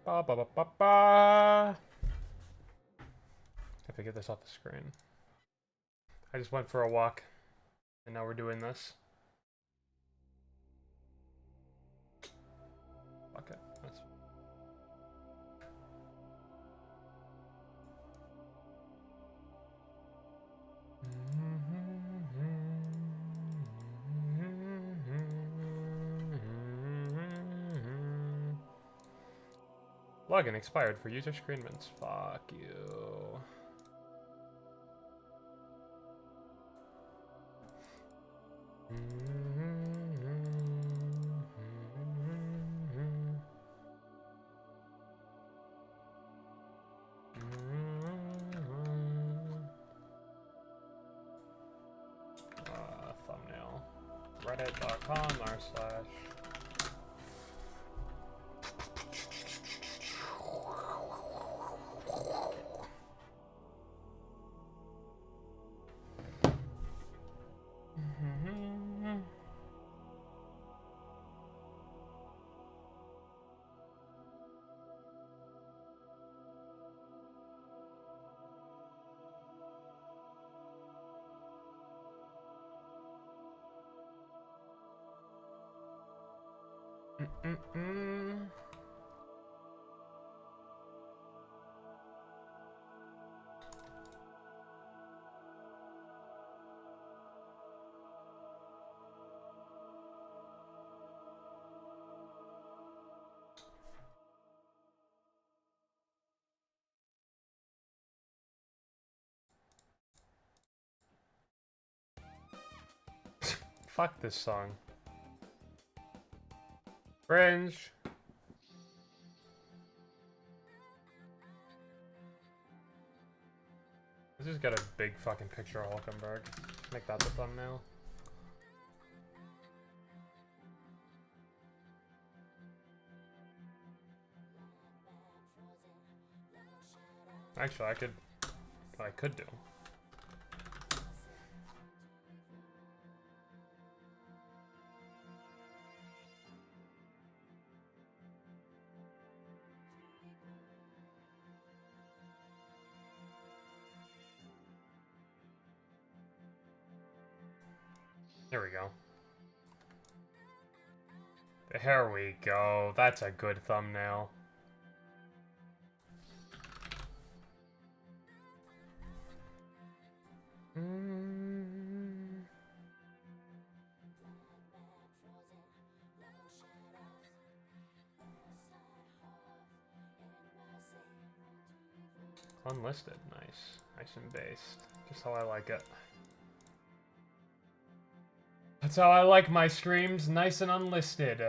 Ba ba ba ba ba. If I get this off the screen. I just went for a walk, and now we're doing this. Fuck it. That's... Login expired for user screen mints. Fuck you. Thumbnail. Reddit.com/. Fuck this song. Fringe. This has got a big fucking picture of Hulkenberg. Make that the thumbnail. Actually, I could do. There we go. There we go. That's a good thumbnail. Unlisted. Nice. Nice and based. Just how I like it. That's how I like my streams, nice and unlisted.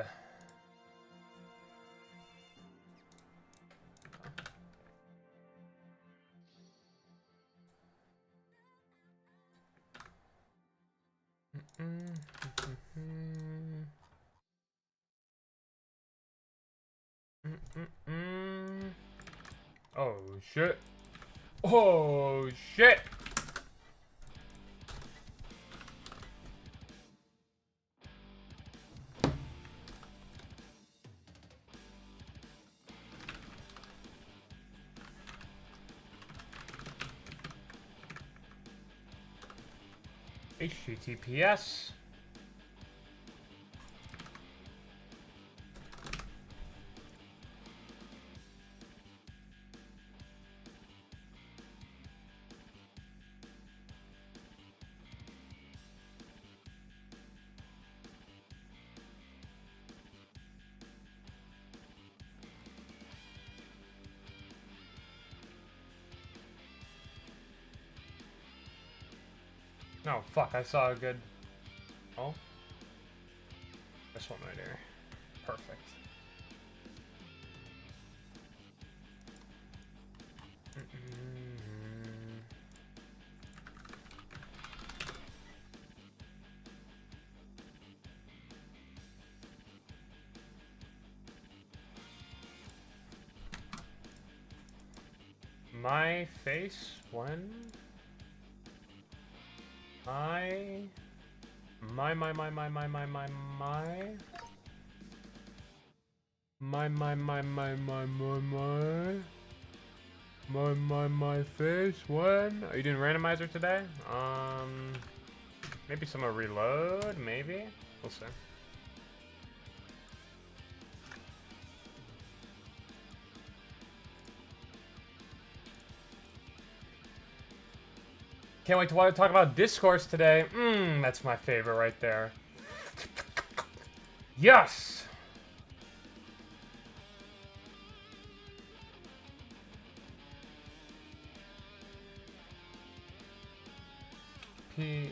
Oh shit. Oh shit. HTTPS. No, fuck, I saw a good... Oh? This one right here. Perfect. My face when... My My fish. When? Are you doing randomizer today? Maybe some will reload. Maybe. We'll see. Can't wait to talk about Discourse today. That's my favorite right there. Yes! P...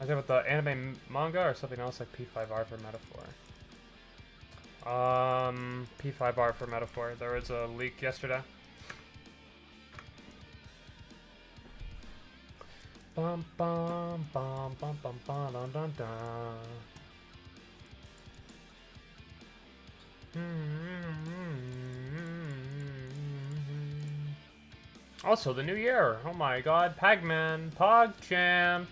I think with the anime manga or something else like P5R for metaphor. P5R for metaphor. There was a leak yesterday. Bum bum bum bum bum bum dun dun dun. Also, the new year. Oh my god, Pac-Man, PogChamp.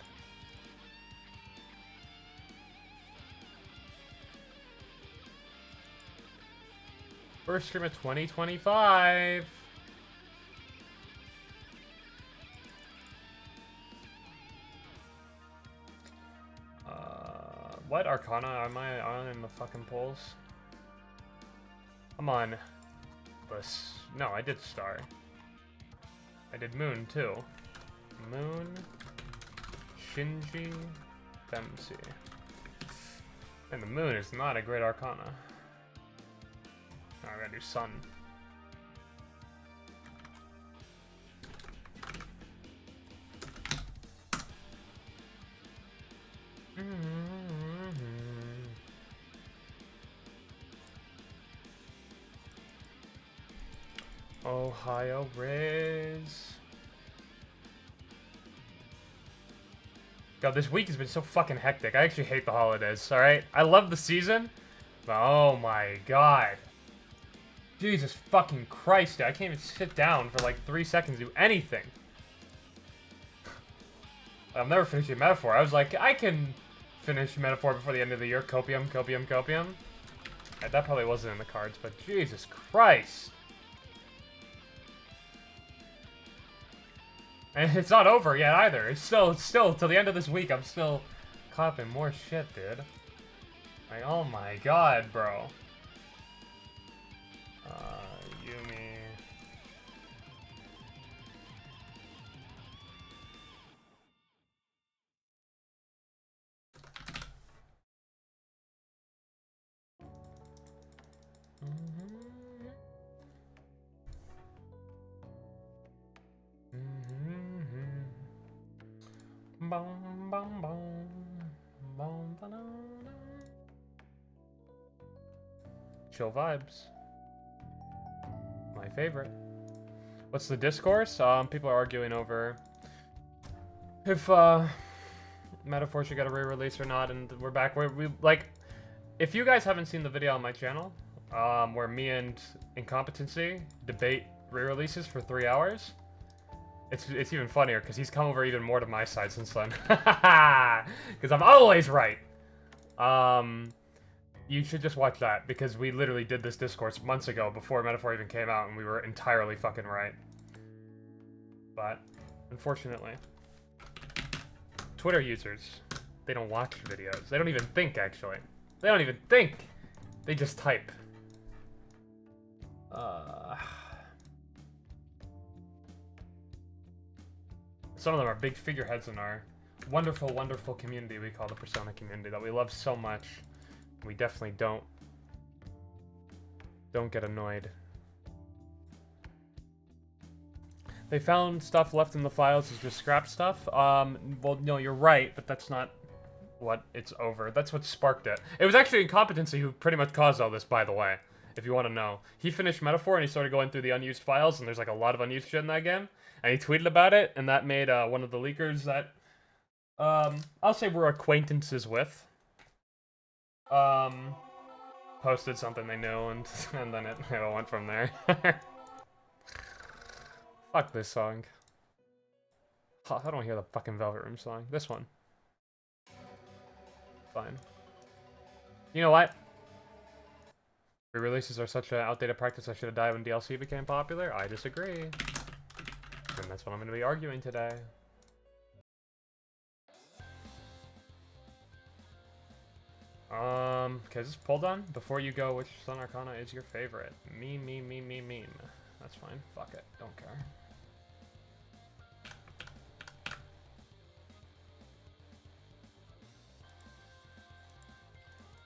First stream of 2025. What Arcana am I on in the fucking polls? I'm on this. No, I did Star. I did Moon too. Moon, Shinji, Dempsey. And the Moon is not a great Arcana. I gotta do Sun. Ohio Riz. God, this week has been so fucking hectic. I actually hate the holidays, alright? I love the season, but oh my god. Jesus fucking Christ, dude. I can't even sit down for like 3 seconds to do anything. I'll never finish a metaphor. I was like, I can finish metaphor before the end of the year. Copium, copium, copium. That probably wasn't in the cards, but Jesus Christ. And it's not over yet either. It's still till the end of this week. I'm still copping more shit, dude. Like, oh my god, bro. Yumi. Bum, bum, bum. Bum, ba, da, da. Chill vibes. My favorite. What's the discourse? People are arguing over if Metaphor should get a re-release or not, and we're back where we like. If you guys haven't seen the video on my channel, where me and Incompetency debate re-releases for 3 hours, it's even funnier because he's come over even more to my side since then. Because I'm always right. You should just watch that, because we literally did this discourse months ago before Metaphor even came out, and we were entirely fucking right. But, unfortunately, Twitter users, they don't watch videos. They don't even think, actually. They don't even think! They just type. Some of them are big figureheads in our wonderful, wonderful community we call the Persona community that we love so much. We definitely don't get annoyed. They found stuff left in the files as just scrap stuff. Well, no, you're right, but that's not what it's over. That's what sparked it. It was actually Incompetency who pretty much caused all this, by the way, if you want to know. He finished Metaphor and he started going through the unused files, and there's like a lot of unused shit in that game. And he tweeted about it, and that made one of the leakers that I'll say we're acquaintances with. Posted something they knew, and then it went from there. Fuck this song. I don't hear the fucking Velvet Room song. This one. Fine. You know what? Re-releases are such an outdated practice I should have died when DLC became popular. I disagree. And that's what I'm going to be arguing today. Okay, is this pull done? Before you go, which Sun Arcana is your favorite? Meme. That's fine. Fuck it. Don't care.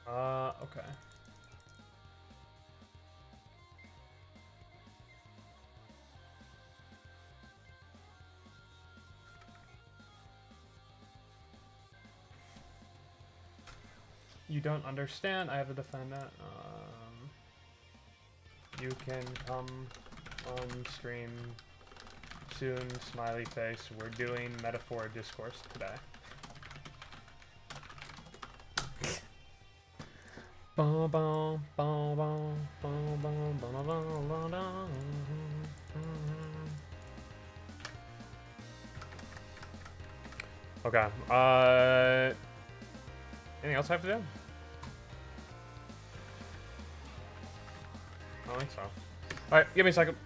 Okay. You don't understand. I have to defend that. You can come on stream soon. Smiley face. We're doing Metaphor Discourse today. Okay. Anything else I have to do? I don't think so. Alright, give me a second.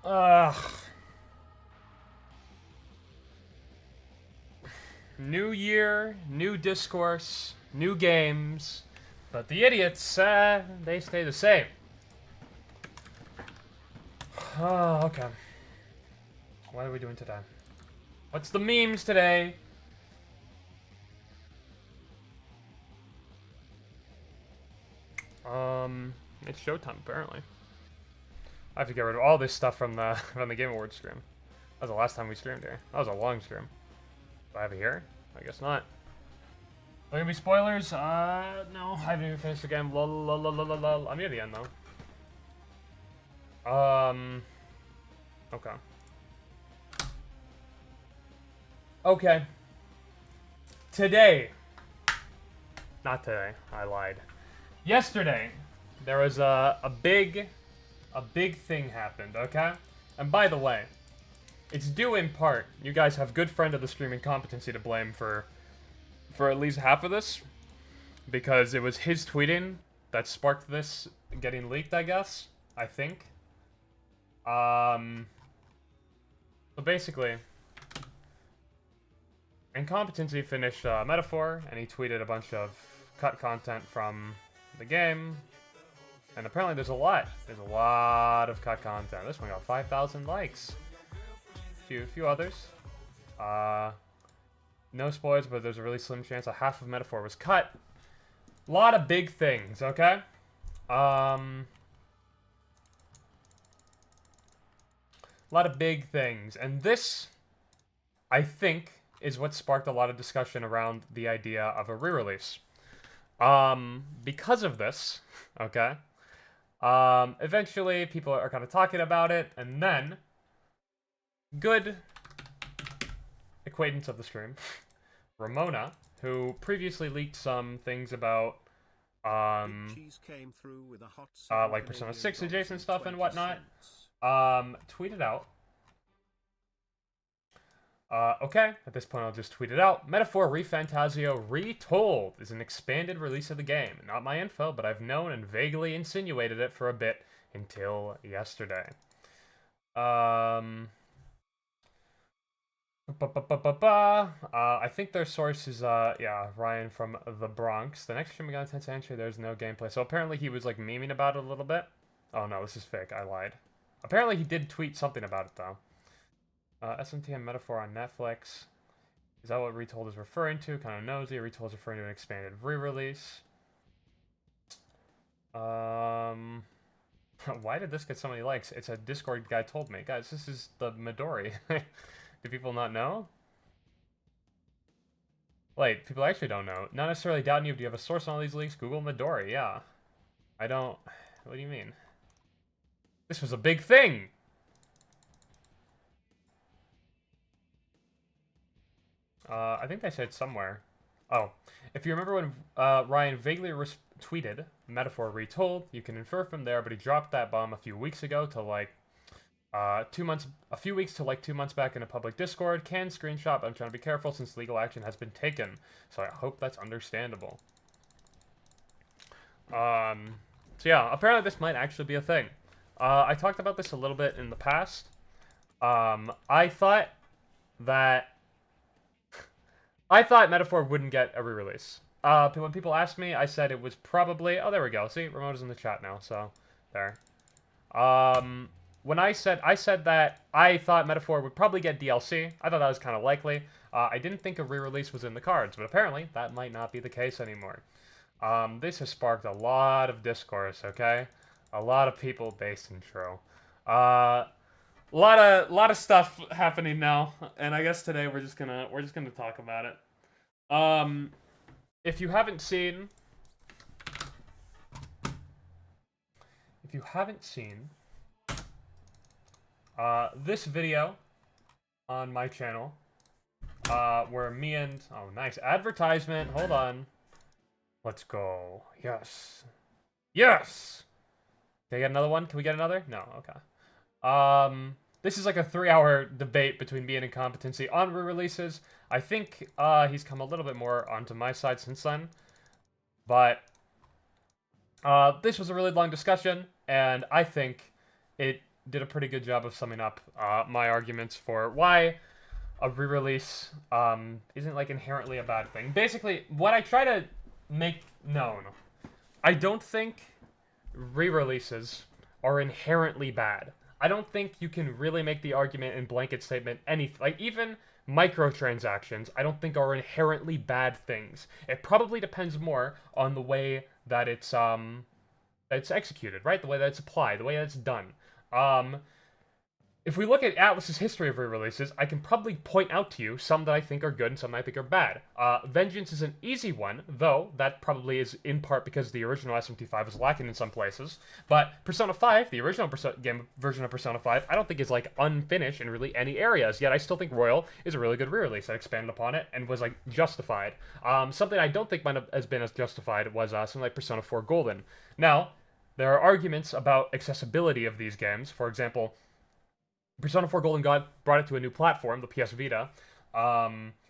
Ugh. New year, new discourse, new games, but the idiots, they stay the same. Oh, okay. What are we doing today? What's the memes today? It's showtime apparently. I have to get rid of all this stuff from the Game Awards stream. That was the last time we streamed here. That was a long stream. Do I have it here? I guess not. Are there gonna be spoilers? No, I haven't even finished the game. Lol. I'm near the end though. Okay. Okay. Today. Not today. I lied. Yesterday, there was a big thing happened, okay? And by the way, it's due in part. You guys have good friend of the stream Incompetency to blame for at least half of this. Because it was his tweeting that sparked this getting leaked, I guess. I think. So basically, Incompetency finished Metaphor, and he tweeted a bunch of cut content from the game. And apparently there's a lot. There's a lot of cut content. This one got 5,000 likes. Few others. No spoilers, but there's a really slim chance a half of Metaphor was cut. A lot of big things, okay? A lot of big things. And this, I think, is what sparked a lot of discussion around the idea of a re-release. Because of this, okay? Eventually, people are kind of talking about it, and then, good acquaintance of the stream, Ramona, who previously leaked some things about, like Persona 6 adjacent stuff and whatnot, tweeted out, okay, at this point I'll just tweet it out. Metaphor ReFantazio Retold is an expanded release of the game. Not my info, but I've known and vaguely insinuated it for a bit until yesterday. I think their source is, yeah, Ryan from the Bronx. The next stream we got 10th century, there's no gameplay. So apparently he was, like, memeing about it a little bit. Oh, no, this is fake. I lied. Apparently he did tweet something about it, though. SMTM Metaphor on Netflix. Is that what Retold is referring to? Kind of nosy. Retold is referring to an expanded re-release. Why did this get so many likes? It's a Discord guy told me. Guys, this is the Midori. Do people not know? Wait, people actually don't know. Not necessarily doubting you, but do you have a source on all these leaks? Google Midori, yeah. I don't... What do you mean? This was a big thing! I think they said somewhere. Oh, if you remember when Ryan vaguely tweeted Metaphor Retold, you can infer from there, but he dropped that bomb a few weeks ago to like 2 months, a few weeks to like 2 months back in a public Discord. Can screenshot, but I'm trying to be careful since legal action has been taken. So I hope that's understandable. So yeah, apparently this might actually be a thing. I talked about this a little bit in the past. I thought Metaphor wouldn't get a re-release. When people asked me, I said it was probably... Oh, there we go. See, Ramona's in the chat now, so there. When I said that I thought Metaphor would probably get DLC, I thought that was kind of likely. I didn't think a re-release was in the cards, but apparently that might not be the case anymore. This has sparked a lot of discourse, okay? A lot of people based in Tro. A lot of stuff happening now, and I guess today we're just gonna talk about it. If you haven't seen this video on my channel, where me and oh nice advertisement. Hold on, let's go. Yes. Can I get another one? Can we get another? No. Okay. This is like a 3-hour debate between me and Incompetency on re-releases. I think he's come a little bit more onto my side since then. But this was a really long discussion, and I think it did a pretty good job of summing up my arguments for why a re-release isn't like inherently a bad thing. Basically, what I try to make known, I don't think re-releases are inherently bad. I don't think you can really make the argument in blanket statement like even microtransactions I don't think are inherently bad things. It probably depends more on the way that it's executed, right? The way that it's applied, the way that it's done. If we look at Atlus's history of re-releases, I can probably point out to you some that I think are good and some that I think are bad. Vengeance is an easy one, though that probably is in part because the original SMT5 is lacking in some places. But Persona 5, the original game version of Persona 5, I don't think is like unfinished in really any areas. Yet I still think Royal is a really good re-release that expanded upon it and was like justified. Something I don't think might have been as justified was something like Persona 4 Golden. Now, there are arguments about accessibility of these games. For example, Persona 4 Golden brought it to a new platform, the PS Vita.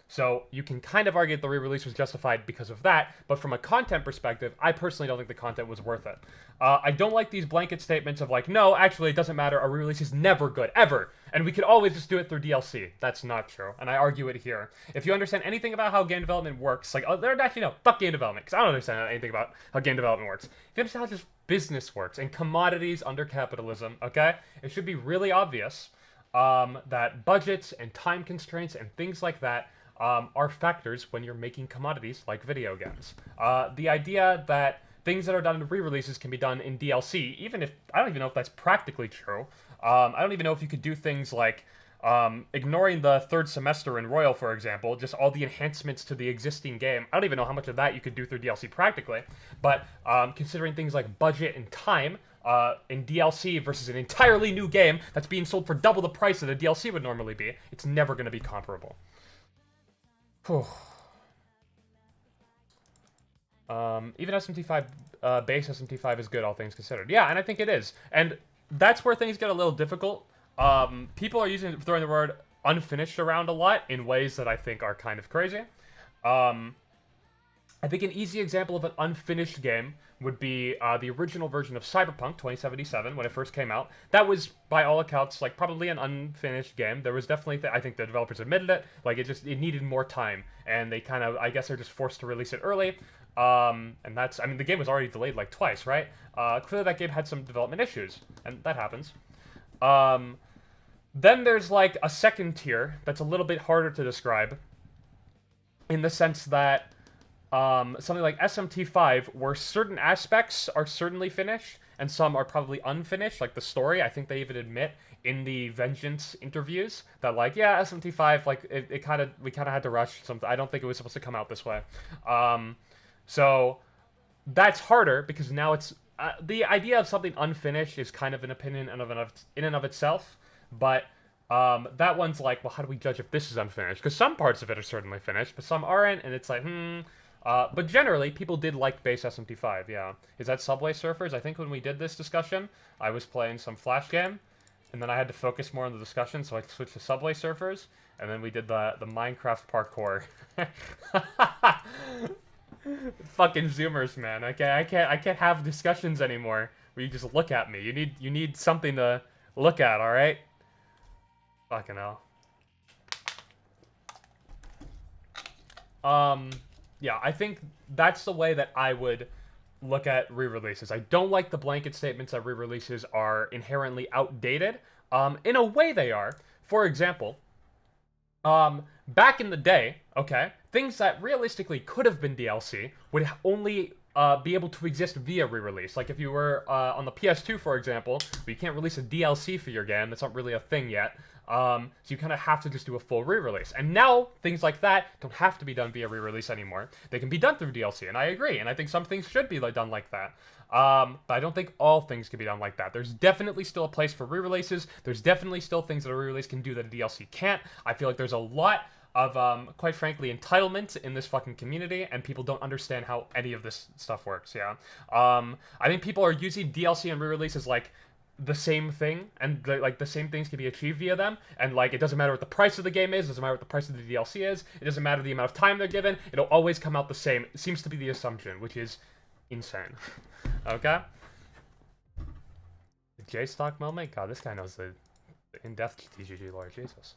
So you can kind of argue that the re-release was justified because of that, but from a content perspective, I personally don't think the content was worth it. I don't like these blanket statements of like, no, actually, it doesn't matter, a re-release is never good, ever, and we could always just do it through DLC. That's not true, and I argue it here. If you understand anything about how game development works, like, actually, no, fuck game development, because I don't understand anything about how game development works. If you understand how just business works, and commodities under capitalism, okay, it should be really obvious that budgets and time constraints and things like that are factors when you're making commodities like video games. The idea that things that are done in re-releases can be done in DLC, even if, I don't even know if that's practically true. I don't even know if you could do things like, ignoring the third semester in Royal, for example, just all the enhancements to the existing game. I don't even know how much of that you could do through DLC practically, but considering things like budget and time, in DLC versus an entirely new game that's being sold for double the price that a DLC would normally be, it's never going to be comparable. Even SMT5, base SMT5 is good, all things considered. Yeah, and I think it is. And that's where things get a little difficult. People are throwing the word unfinished around a lot in ways that I think are kind of crazy. I think an easy example of an unfinished game would be the original version of Cyberpunk 2077 when it first came out. That was, by all accounts, like probably an unfinished game. There was definitely, I think the developers admitted it, like it needed more time, and they kind of, I guess they're just forced to release it early. And that's, I mean, the game was already delayed like twice, right? Clearly that game had some development issues, and that happens. Then there's like a second tier that's a little bit harder to describe, in the sense that something like SMT5, where certain aspects are certainly finished, and some are probably unfinished, like the story. I think they even admit in the Vengeance interviews that, like, yeah, SMT5, like, we kind of had to rush something. I don't think it was supposed to come out this way. So that's harder, because now it's, the idea of something unfinished is kind of an opinion in and of itself, but that one's like, well, how do we judge if this is unfinished? Because some parts of it are certainly finished, but some aren't, and it's like, but generally, people did like base SMT5, yeah. Is that Subway Surfers? I think when we did this discussion, I was playing some Flash game, and then I had to focus more on the discussion, so I switched to Subway Surfers, and then we did the Minecraft parkour. Fucking Zoomers, man. I can't have discussions anymore where you just look at me. You need something to look at, alright? Fucking hell. Yeah, I think that's the way that I would look at re-releases. I don't like the blanket statements that re-releases are inherently outdated. In a way they are. For example, back in the day, okay, things that realistically could have been DLC would only be able to exist via re-release. Like if you were on the PS2, for example, but you can't release a DLC for your game, that's not really a thing yet. So you kind of have to just do a full re-release. And now, things like that don't have to be done via re-release anymore. They can be done through DLC, and I agree. And I think some things should be done like that. But I don't think all things can be done like that. There's definitely still a place for re-releases. There's definitely still things that a re-release can do that a DLC can't. I feel like there's a lot of, quite frankly, entitlement in this fucking community, and people don't understand how any of this stuff works, yeah. I think people are using DLC and re-release as, like, the same thing, and like the same things can be achieved via them, and like it doesn't matter what the price of the game is, it doesn't matter what the price of the DLC is, it doesn't matter the amount of time they're given, it'll always come out the same. It seems to be the assumption, which is insane. Okay? J-Stock moment? God, this guy knows the in-depth TGG lore, Jesus.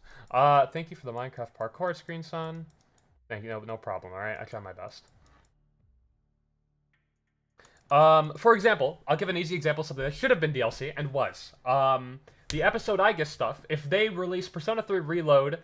Thank you for the Minecraft parkour screen, son. Thank you, no problem, alright? I try my best. For example, I'll give an easy example of something that should have been DLC, and was. The episode I guess stuff, if they released Persona 3 Reloaded,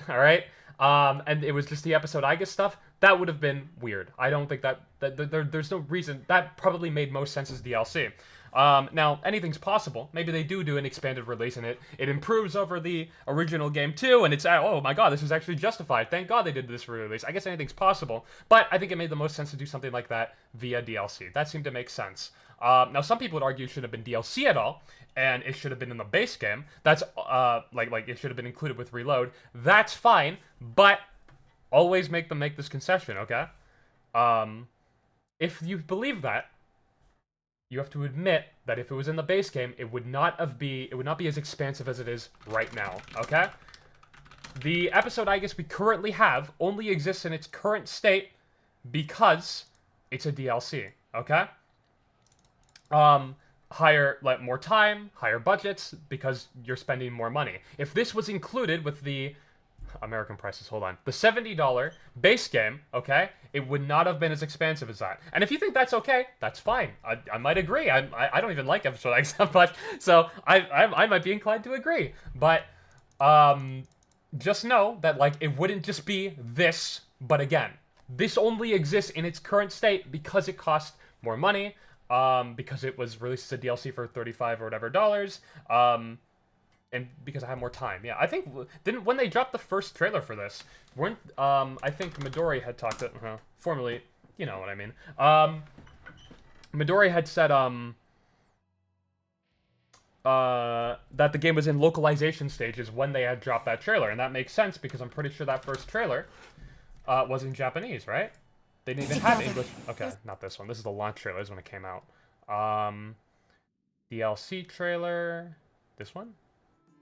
alright? And it was just the episode I guess stuff, that would have been weird. I don't think there's no reason. That probably made most sense as DLC. Now, anything's possible. Maybe they do an expanded release and it improves over the original game too, and it's, oh my god, this was actually justified. Thank god they did this re-release. I guess anything's possible, but I think it made the most sense to do something like that via DLC. That seemed to make sense. Now, some people would argue it shouldn't have been DLC at all, and it should have been in the base game. That's, like it should have been included with Reload. That's fine, but always make them make this concession, okay? If you believe that, you have to admit that if it was in the base game, it would not be as expansive as it is right now, okay? The episode I guess we currently have only exists in its current state because it's a DLC, okay? More time, higher budgets, because you're spending more money. If this was included with the American prices, hold on, the $70 base game, okay, it would not have been as expansive as that. And if you think that's okay, that's fine. I might agree. I don't even like episode X that much, so I might be inclined to agree. But just know that like it wouldn't just be this, but again, this only exists in its current state because it cost more money, because it was released as a DLC for $35 or whatever dollars, and because I have more time. Yeah, I think when they dropped the first trailer for this, I think Midori had talked to, formerly, you know what I mean. Midori had said that the game was in localization stages when they had dropped that trailer, and that makes sense because I'm pretty sure that first trailer was in Japanese, right? They didn't even have English. Okay, not this one. This is the launch trailer. This is when it came out. DLC trailer. This one?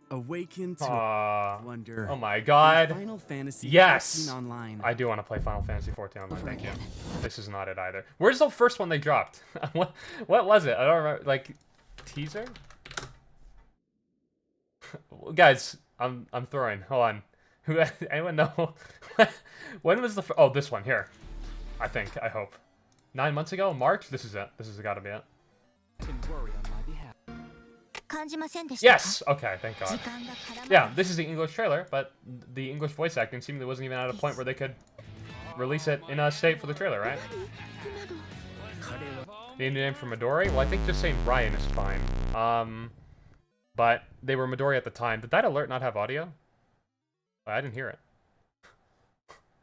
Awaken to wonder. Oh my god. Final Fantasy yes! Online. I do want to play Final Fantasy 14 online, thank you. This is not it either. Where's the first one they dropped? what was it? I don't remember. Like, teaser? Guys, I'm throwing. Hold on. Anyone know? When was the oh, this one, here. I think, I hope. 9 months ago? March? This is it. This has gotta be it. Yes! Okay, thank god. Yeah, this is the English trailer, but the English voice acting seemingly wasn't even at a point where they could release it in a state for the trailer, right? The Indian name for Midori? Well, I think just saying Ryan is fine. But they were Midori at the time. Did that alert not have audio? I didn't hear it.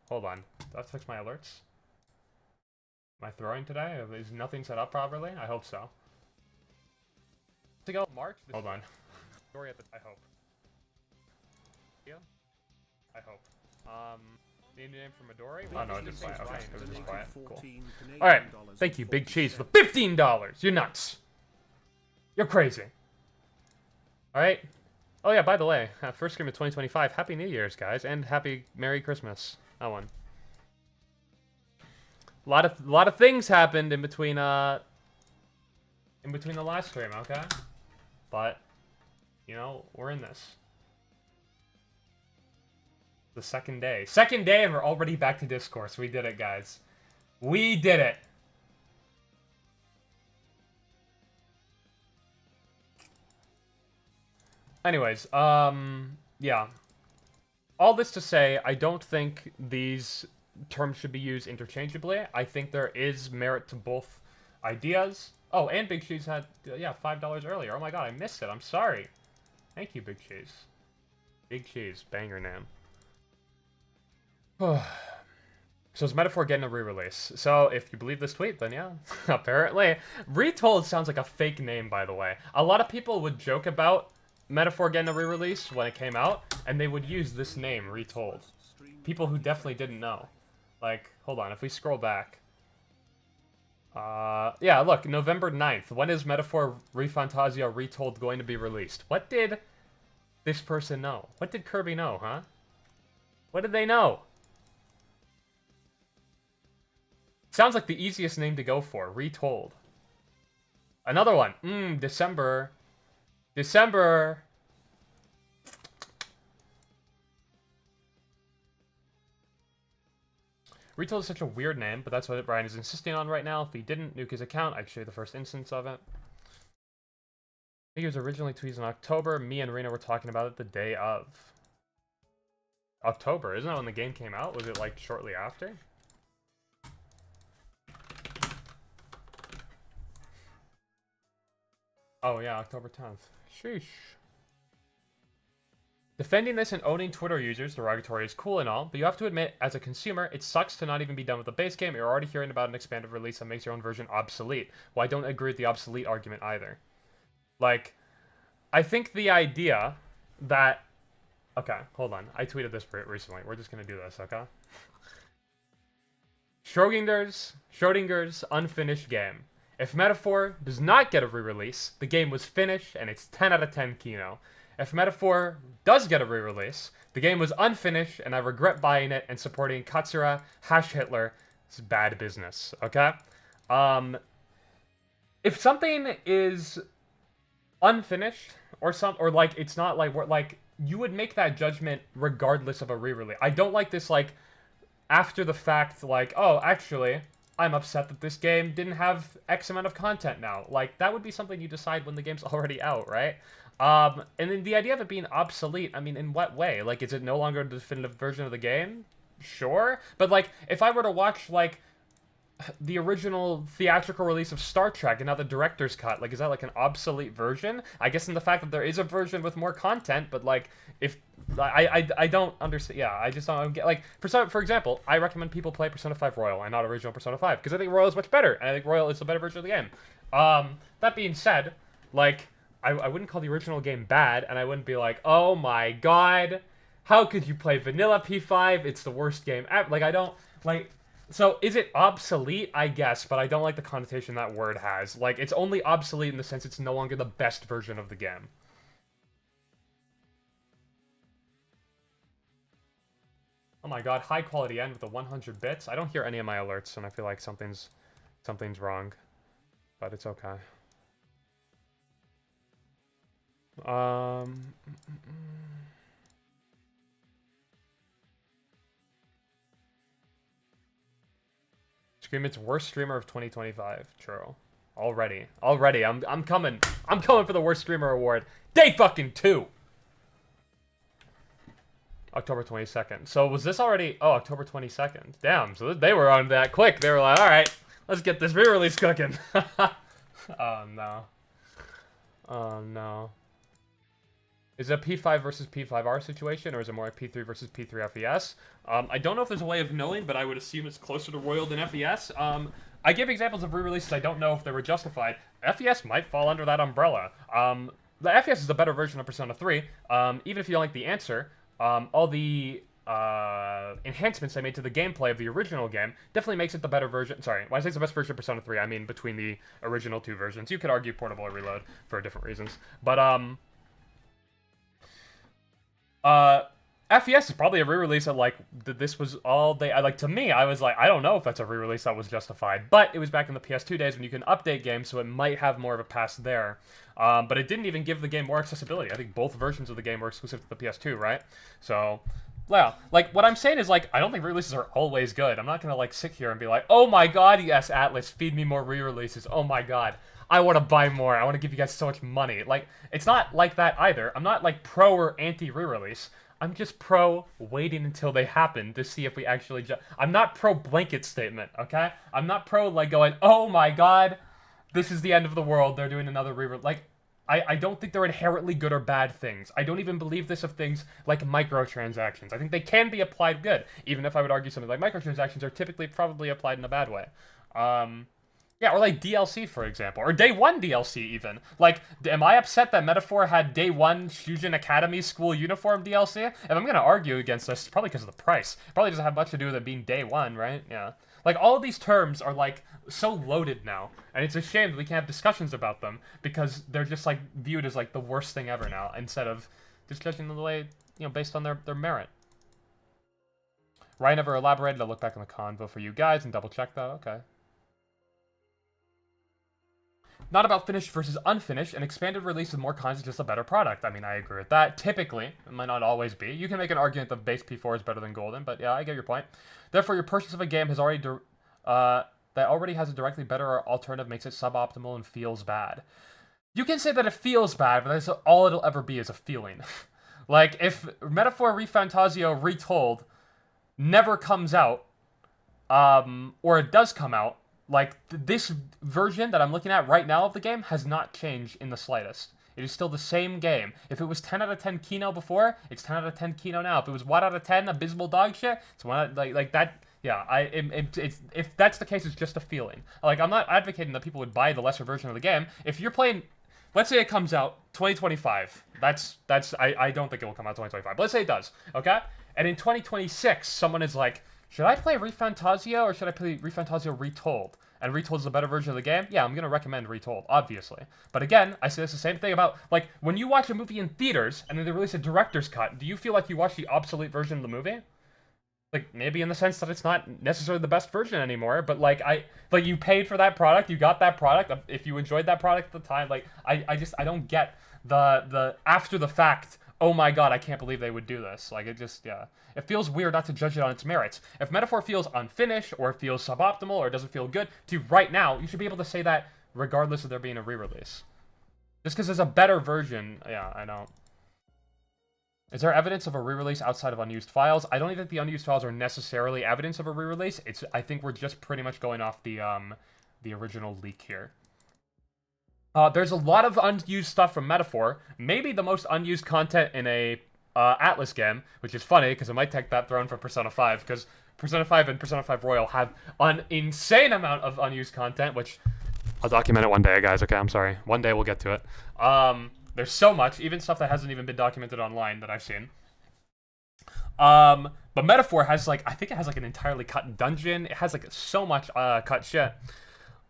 Hold on. Did I fix my alerts? Am I throwing today? Is nothing set up properly? I hope so. To go March. Hold on. Story at the. I hope. Yeah. I hope. The Indian name for Midori. Oh no, it just quiet. Okay, it was just quiet. Cool. All right. Thank you, Big Cheese, for the $15. You're nuts. You're crazy. All right. Oh yeah. By the way, first game of 2025. Happy New Year's, guys, and happy Merry Christmas. That one. A lot of things happened in between the last stream, okay? But, you know, we're in this. The second day. Second day and we're already back to Discourse. We did it, guys. We did it! Anyways, yeah. All this to say, I don't think these terms should be used interchangeably. I think there is merit to both ideas. Oh, and Big Cheese had, yeah, $5 earlier. Oh my god, I missed it. I'm sorry. Thank you, Big Cheese. Big Cheese, banger name. So is Metaphor getting a re-release? So if you believe this tweet, then yeah, apparently. Retold sounds like a fake name, by the way. A lot of people would joke about Metaphor getting a re-release when it came out, and they would use this name, Retold. People who definitely didn't know. Like, hold on, if we scroll back. Yeah, look, November 9th. When is Metaphor ReFantazio Retold going to be released? What did this person know? What did Kirby know, huh? What did they know? Sounds like the easiest name to go for, Retold. Another one. December. December. Retail is such a weird name, but that's what Brian is insisting on right now. If he didn't nuke his account, I can show you the first instance of it. I think it was originally tweeted in October. Me and Rena were talking about it the day of. October? Isn't that when the game came out? Was it like shortly after? Oh yeah, October 10th. Sheesh. Defending this and owning Twitter users derogatory is cool and all, but you have to admit, as a consumer, it sucks to not even be done with the base game. You're already hearing about an expanded release that makes your own version obsolete. Well, I don't agree with the obsolete argument either. Like, I think the idea that... Okay, hold on. I tweeted this recently. We're just gonna do this, okay? Schrodinger's unfinished game. If Metaphor does not get a re-release, the game was finished and it's 10 out of 10 Kino. If Metaphor does get a re-release, the game was unfinished and I regret buying it and supporting Katsura #Hitler. It's bad business, okay? If something is unfinished or like it's not like you would make that judgment regardless of a re-release. I don't like this like after the fact like, oh, actually, I'm upset that this game didn't have X amount of content now. Like, that would be something you decide when the game's already out, right? And then the idea of it being obsolete, I mean, in what way? Like, is it no longer a definitive version of the game? Sure. But, like, if I were to watch, like, the original theatrical release of Star Trek and now the director's cut, like, is that, like, an obsolete version? I guess in the fact that there is a version with more content, but, like, if... I don't understand. Yeah, I just don't get... Like, for example, I recommend people play Persona 5 Royal and not original Persona 5, because I think Royal is much better, and I think Royal is the better version of the game. That being said, like... I wouldn't call the original game bad, and I wouldn't be like, oh my god, how could you play vanilla P5? It's the worst game ever. Like, I don't, like, so is it obsolete? I guess, but I don't like the connotation that word has. Like, it's only obsolete in the sense it's no longer the best version of the game. Oh my god, high quality end with the 100 bits. I don't hear any of my alerts, and I feel like something's wrong, but it's okay. Screamit's worst streamer of 2025. True. Already, I'm coming for the worst streamer award. Day fucking 2. October 22nd. So was this already? Oh, October 22nd. Damn. So they were on that quick. They were like, all right, let's get this re-release cooking. Oh no. Oh no. Is it a P5 versus P5R situation, or is it more a P3 versus P3 FES? I don't know if there's a way of knowing, but I would assume it's closer to Royal than FES. I give examples of re-releases. I don't know if they were justified. FES might fall under that umbrella. The FES is the better version of Persona 3. Even if you don't like the answer, all the enhancements they made to the gameplay of the original game definitely makes it the better version. Sorry, when I say it's the best version of Persona 3, I mean between the original two versions. You could argue portable or reload for different reasons, but FES is probably a re-release that, like, this was all they... like, to me, I was like, I don't know if that's a re-release that was justified. But it was back in the PS2 days when you can update games, so it might have more of a pass there. But it didn't even give the game more accessibility. I think both versions of the game were exclusive to the PS2, right? So, yeah. Like, what I'm saying is, like, I don't think re-releases are always good. I'm not gonna, like, sit here and be like, oh my god, yes, Atlas, feed me more re-releases. Oh my god. I want to buy more. I want to give you guys so much money. Like, it's not like that either. I'm not, like, pro or anti re-release. I'm just pro waiting until they happen to see if we actually... I'm not pro blanket statement, okay? I'm not pro, like, going, oh my god, this is the end of the world. They're doing another re-release. Like, I don't think they're inherently good or bad things. I don't even believe this of things like microtransactions. I think they can be applied good, even if I would argue something like microtransactions are typically probably applied in a bad way. Yeah, or like DLC, for example. Or Day 1 DLC, even. Like, am I upset that Metaphor had Day 1 Shujin Academy School Uniform DLC? If I'm gonna argue against this, it's probably because of the price. Probably doesn't have much to do with it being Day 1, right? Yeah. Like, all of these terms are, like, so loaded now. And it's a shame that we can't have discussions about them, because they're just, like, viewed as, like, the worst thing ever now, instead of just judging them the way, you know, based on their merit. Ryan never elaborated. I'll look back on the convo for you guys and double check that. Okay. Not about finished versus unfinished. An expanded release with more content is just a better product. I mean, I agree with that. Typically, it might not always be. You can make an argument that base P4 is better than Golden, but yeah, I get your point. Therefore, your purchase of a game has already that already has a directly better alternative makes it suboptimal and feels bad. You can say that it feels bad, but that's all it'll ever be is a feeling. Like, if Metaphor ReFantazio Retold never comes out, or it does come out, like, this version that I'm looking at right now of the game has not changed in the slightest. It is still the same game. If it was 10 out of 10 Kino before, it's 10 out of 10 Kino now. If it was 1 out of 10 abysmal dog shit, it's 1 out, like that. Yeah, it's if that's the case, it's just a feeling. Like, I'm not advocating that people would buy the lesser version of the game. If you're playing, let's say it comes out 2025. I don't think it will come out 2025. But let's say it does, okay? And in 2026, someone is like, should I play ReFantazio or should I play ReFantazio Retold? And Retold is a better version of the game? Yeah, I'm going to recommend Retold, obviously. But again, I say this the same thing about, like, when you watch a movie in theaters and then they release a director's cut, do you feel like you watch the obsolete version of the movie? Like, maybe in the sense that it's not necessarily the best version anymore, but, like, you paid for that product, you got that product, if you enjoyed that product at the time, like, I don't get the after the fact, oh my god, I can't believe they would do this. Like, it just, yeah. It feels weird not to judge it on its merits. If Metaphor feels unfinished, or feels suboptimal, or doesn't feel good to you right now, you should be able to say that regardless of there being a re-release. Just because there's a better version, yeah, I don't. Is there evidence of a re-release outside of unused files? I don't think the unused files are necessarily evidence of a re-release. I think we're just pretty much going off the original leak here. There's a lot of unused stuff from Metaphor. Maybe the most unused content in a Atlas game, which is funny because it might take that throne from Persona 5, because Persona 5 and Persona 5 Royal have an insane amount of unused content, which I'll document it one day, guys. Okay, I'm sorry. One day we'll get to it. There's so much, even stuff that hasn't even been documented online that I've seen. But Metaphor has, like, I think it has, like, an entirely cut dungeon. It has, like, so much cut shit.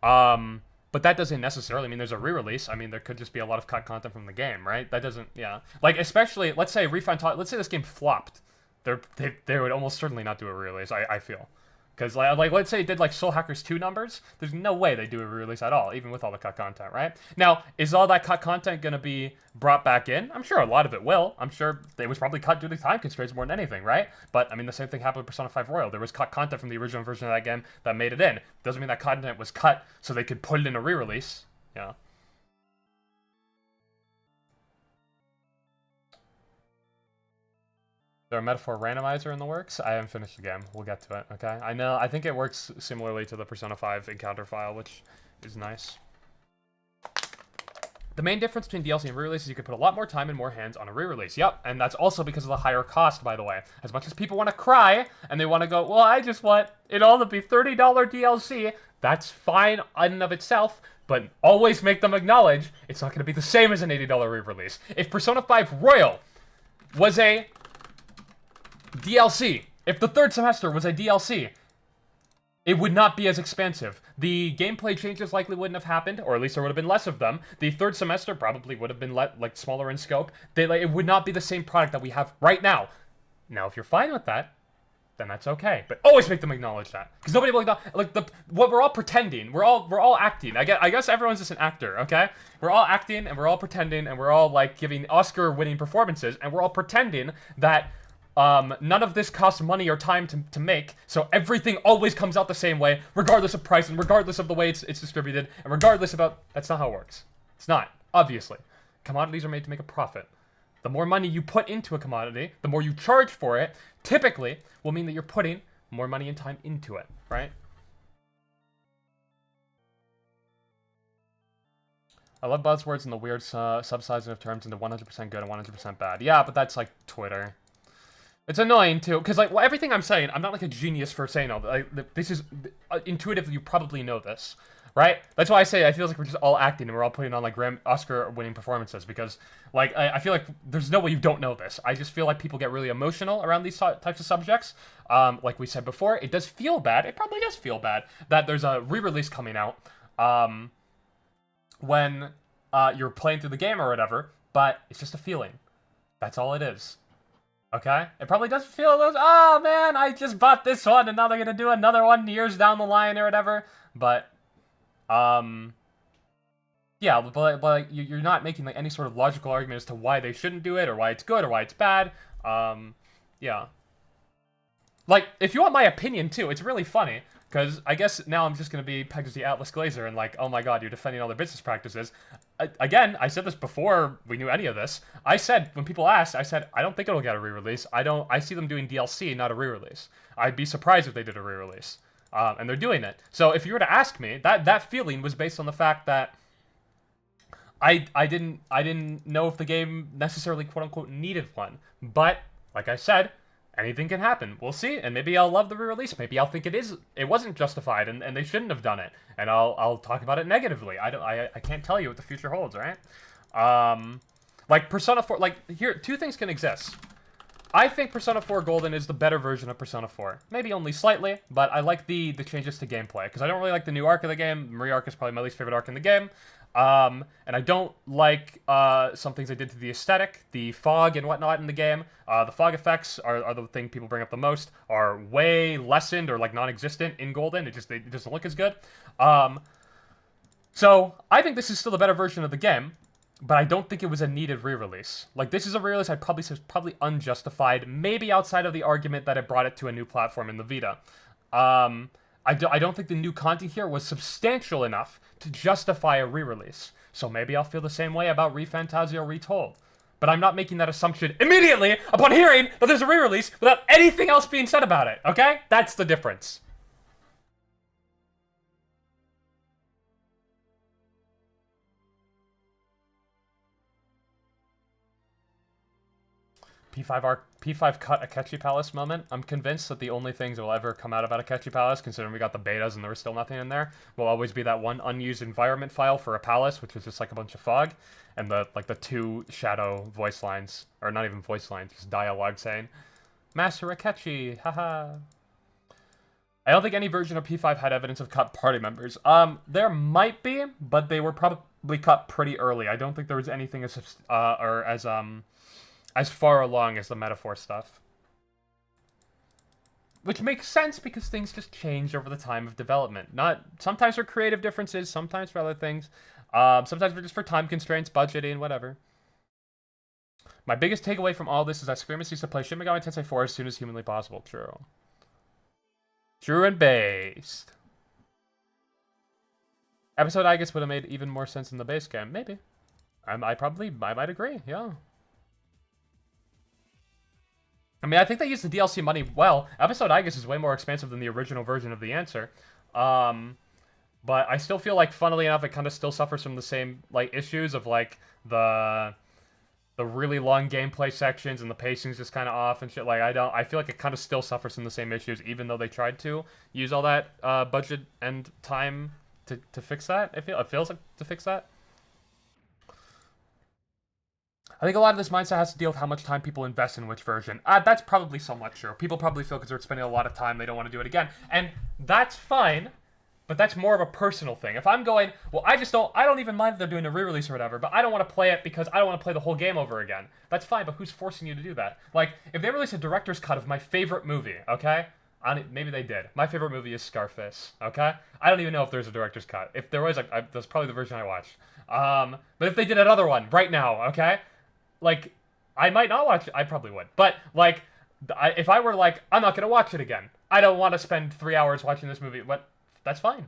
But that doesn't necessarily mean there's a re-release. I mean, there could just be a lot of cut content from the game, right? That doesn't, yeah. Like, especially, let's say let's say this game flopped. They would almost certainly not do a re-release, I feel. Because, like, let's say it did, like, Soul Hackers 2 numbers. There's no way they do a re-release at all, even with all the cut content, right? Now, is all that cut content going to be brought back in? I'm sure a lot of it will. I'm sure it was probably cut due to time constraints more than anything, right? But, I mean, the same thing happened with Persona 5 Royal. There was cut content from the original version of that game that made it in. Doesn't mean that content was cut so they could put it in a re-release. Yeah. There a Metaphor randomizer in the works? I haven't finished the game. We'll get to it, okay? I think it works similarly to the Persona 5 encounter file, which is nice. The main difference between DLC and re-release is you can put a lot more time and more hands on a re-release. Yep, and that's also because of the higher cost, by the way. As much as people want to cry, and they want to go, well, I just want it all to be $30 DLC, that's fine in and of itself, but always make them acknowledge it's not going to be the same as an $80 re-release. If Persona 5 Royal was a DLC, if the third semester was a DLC, it would not be as expensive. The gameplay changes likely wouldn't have happened, or at least there would have been less of them. The third semester probably would have been like smaller in scope. It would not be the same product that we have right now. Now, if you're fine with that, then that's okay. But always make them acknowledge that, because nobody will what we're all pretending. We're all acting. I guess everyone's just an actor, okay? We're all acting and we're all pretending and we're all like giving Oscar-winning performances and we're all pretending that none of this costs money or time to make, so everything always comes out the same way, regardless of price and regardless of the way it's distributed, and regardless about... That's not how it works. It's not, obviously. Commodities are made to make a profit. The more money you put into a commodity, the more you charge for it, typically will mean that you're putting more money and time into it, right? I love buzzwords and the weird subsizing of terms into 100% good and 100% bad. Yeah, but that's like Twitter. It's annoying, too, because, like, well, everything I'm saying, I'm not, like, a genius for saying all that. Like, this is... intuitively, you probably know this, right? That's why I say I feel like we're just all acting and we're all putting on, like, Oscar-winning performances, because, like, I feel like there's no way you don't know this. I just feel like people get really emotional around these types of subjects. Like we said before, it does feel bad. It probably does feel bad that there's a re-release coming out when you're playing through the game or whatever, but it's just a feeling. That's all it is. Okay? It probably does feel those, oh man, I just bought this one and now they're gonna do another one years down the line or whatever. But, yeah, but like, you're not making like any sort of logical argument as to why they shouldn't do it or why it's good or why it's bad. Yeah. Like, if you want my opinion too, it's really funny. Because I guess now I'm just going to be pegged as the Atlas Glazer and like, oh my god, you're defending all their business practices. Again, I said this before we knew any of this. I said, when people asked, I said, I don't think it'll get a re-release. I see them doing DLC, not a re-release. I'd be surprised if they did a re-release. And they're doing it. So if you were to ask me, that feeling was based on the fact that I didn't know if the game necessarily quote-unquote needed one. But, like I said, anything can happen. We'll see, and maybe I'll love the re-release. Maybe I'll think it wasn't justified, and they shouldn't have done it. And I'll talk about it negatively. I can't tell you what the future holds, right? Like Persona 4. Like here, two things can exist. I think Persona 4 Golden is the better version of Persona 4. Maybe only slightly, but I like the changes to gameplay because I don't really like the new arc of the game. Marie arc is probably my least favorite arc in the game. And I don't like some things they did to the aesthetic, the fog and whatnot in the game. The fog effects are the thing people bring up the most, are way lessened or like non-existent in Golden. It doesn't look as good. So I think this is still a better version of the game, but I don't think it was a needed re-release. Like, this is a re-release I'd probably say is probably unjustified, maybe outside of the argument that it brought it to a new platform in the Vita. I don't think the new content here was substantial enough to justify a re-release. So maybe I'll feel the same way about ReFantazio Retold. But I'm not making that assumption immediately upon hearing that there's a re-release without anything else being said about it, okay? That's the difference. P5 cut Akechi Palace moment. I'm convinced that the only things that will ever come out about Akechi Palace, considering we got the betas and there was still nothing in there, will always be that one unused environment file for a palace, which was just like a bunch of fog, and the two shadow voice lines, or not even voice lines, just dialogue saying, "Master Akechi, haha." I don't think any version of P5 had evidence of cut party members. There might be, but they were probably cut pretty early. I don't think there was anything as far along as the metaphor stuff. Which makes sense because things just change over the time of development. Sometimes for creative differences, sometimes for other things. Sometimes just for time constraints, budgeting, whatever. My biggest takeaway from all this is that Square needs to play Shin Megami Tensei 4 as soon as humanly possible. True. True and based. Episode, I guess, would have made even more sense in the base game. Maybe. I might agree, yeah. I mean, I think they used the DLC money well. Episode, I guess, is way more expensive than the original version of The Answer. But I still feel like, funnily enough, it kind of still suffers from the same, like, issues of, like, the really long gameplay sections and the pacing's just kind of off and shit. Like, I feel like it kind of still suffers from the same issues, even though they tried to use all that budget and time to fix that. It feels like to fix that. I think a lot of this mindset has to deal with how much time people invest in which version. That's probably somewhat true. People probably feel because they're spending a lot of time, they don't want to do it again. And that's fine, but that's more of a personal thing. If I'm going, well, I don't even mind that they're doing a re-release or whatever, but I don't want to play it because I don't want to play the whole game over again. That's fine, but who's forcing you to do that? Like, if they release a director's cut of my favorite movie, okay? Maybe they did. My favorite movie is Scarface, okay? I don't even know if there's a director's cut. If there was, that's probably the version I watched. But if they did another one right now, okay? Like, I might not watch it. I probably would. But, like, if I were like, I'm not going to watch it again. I don't want to spend 3 hours watching this movie. But that's fine.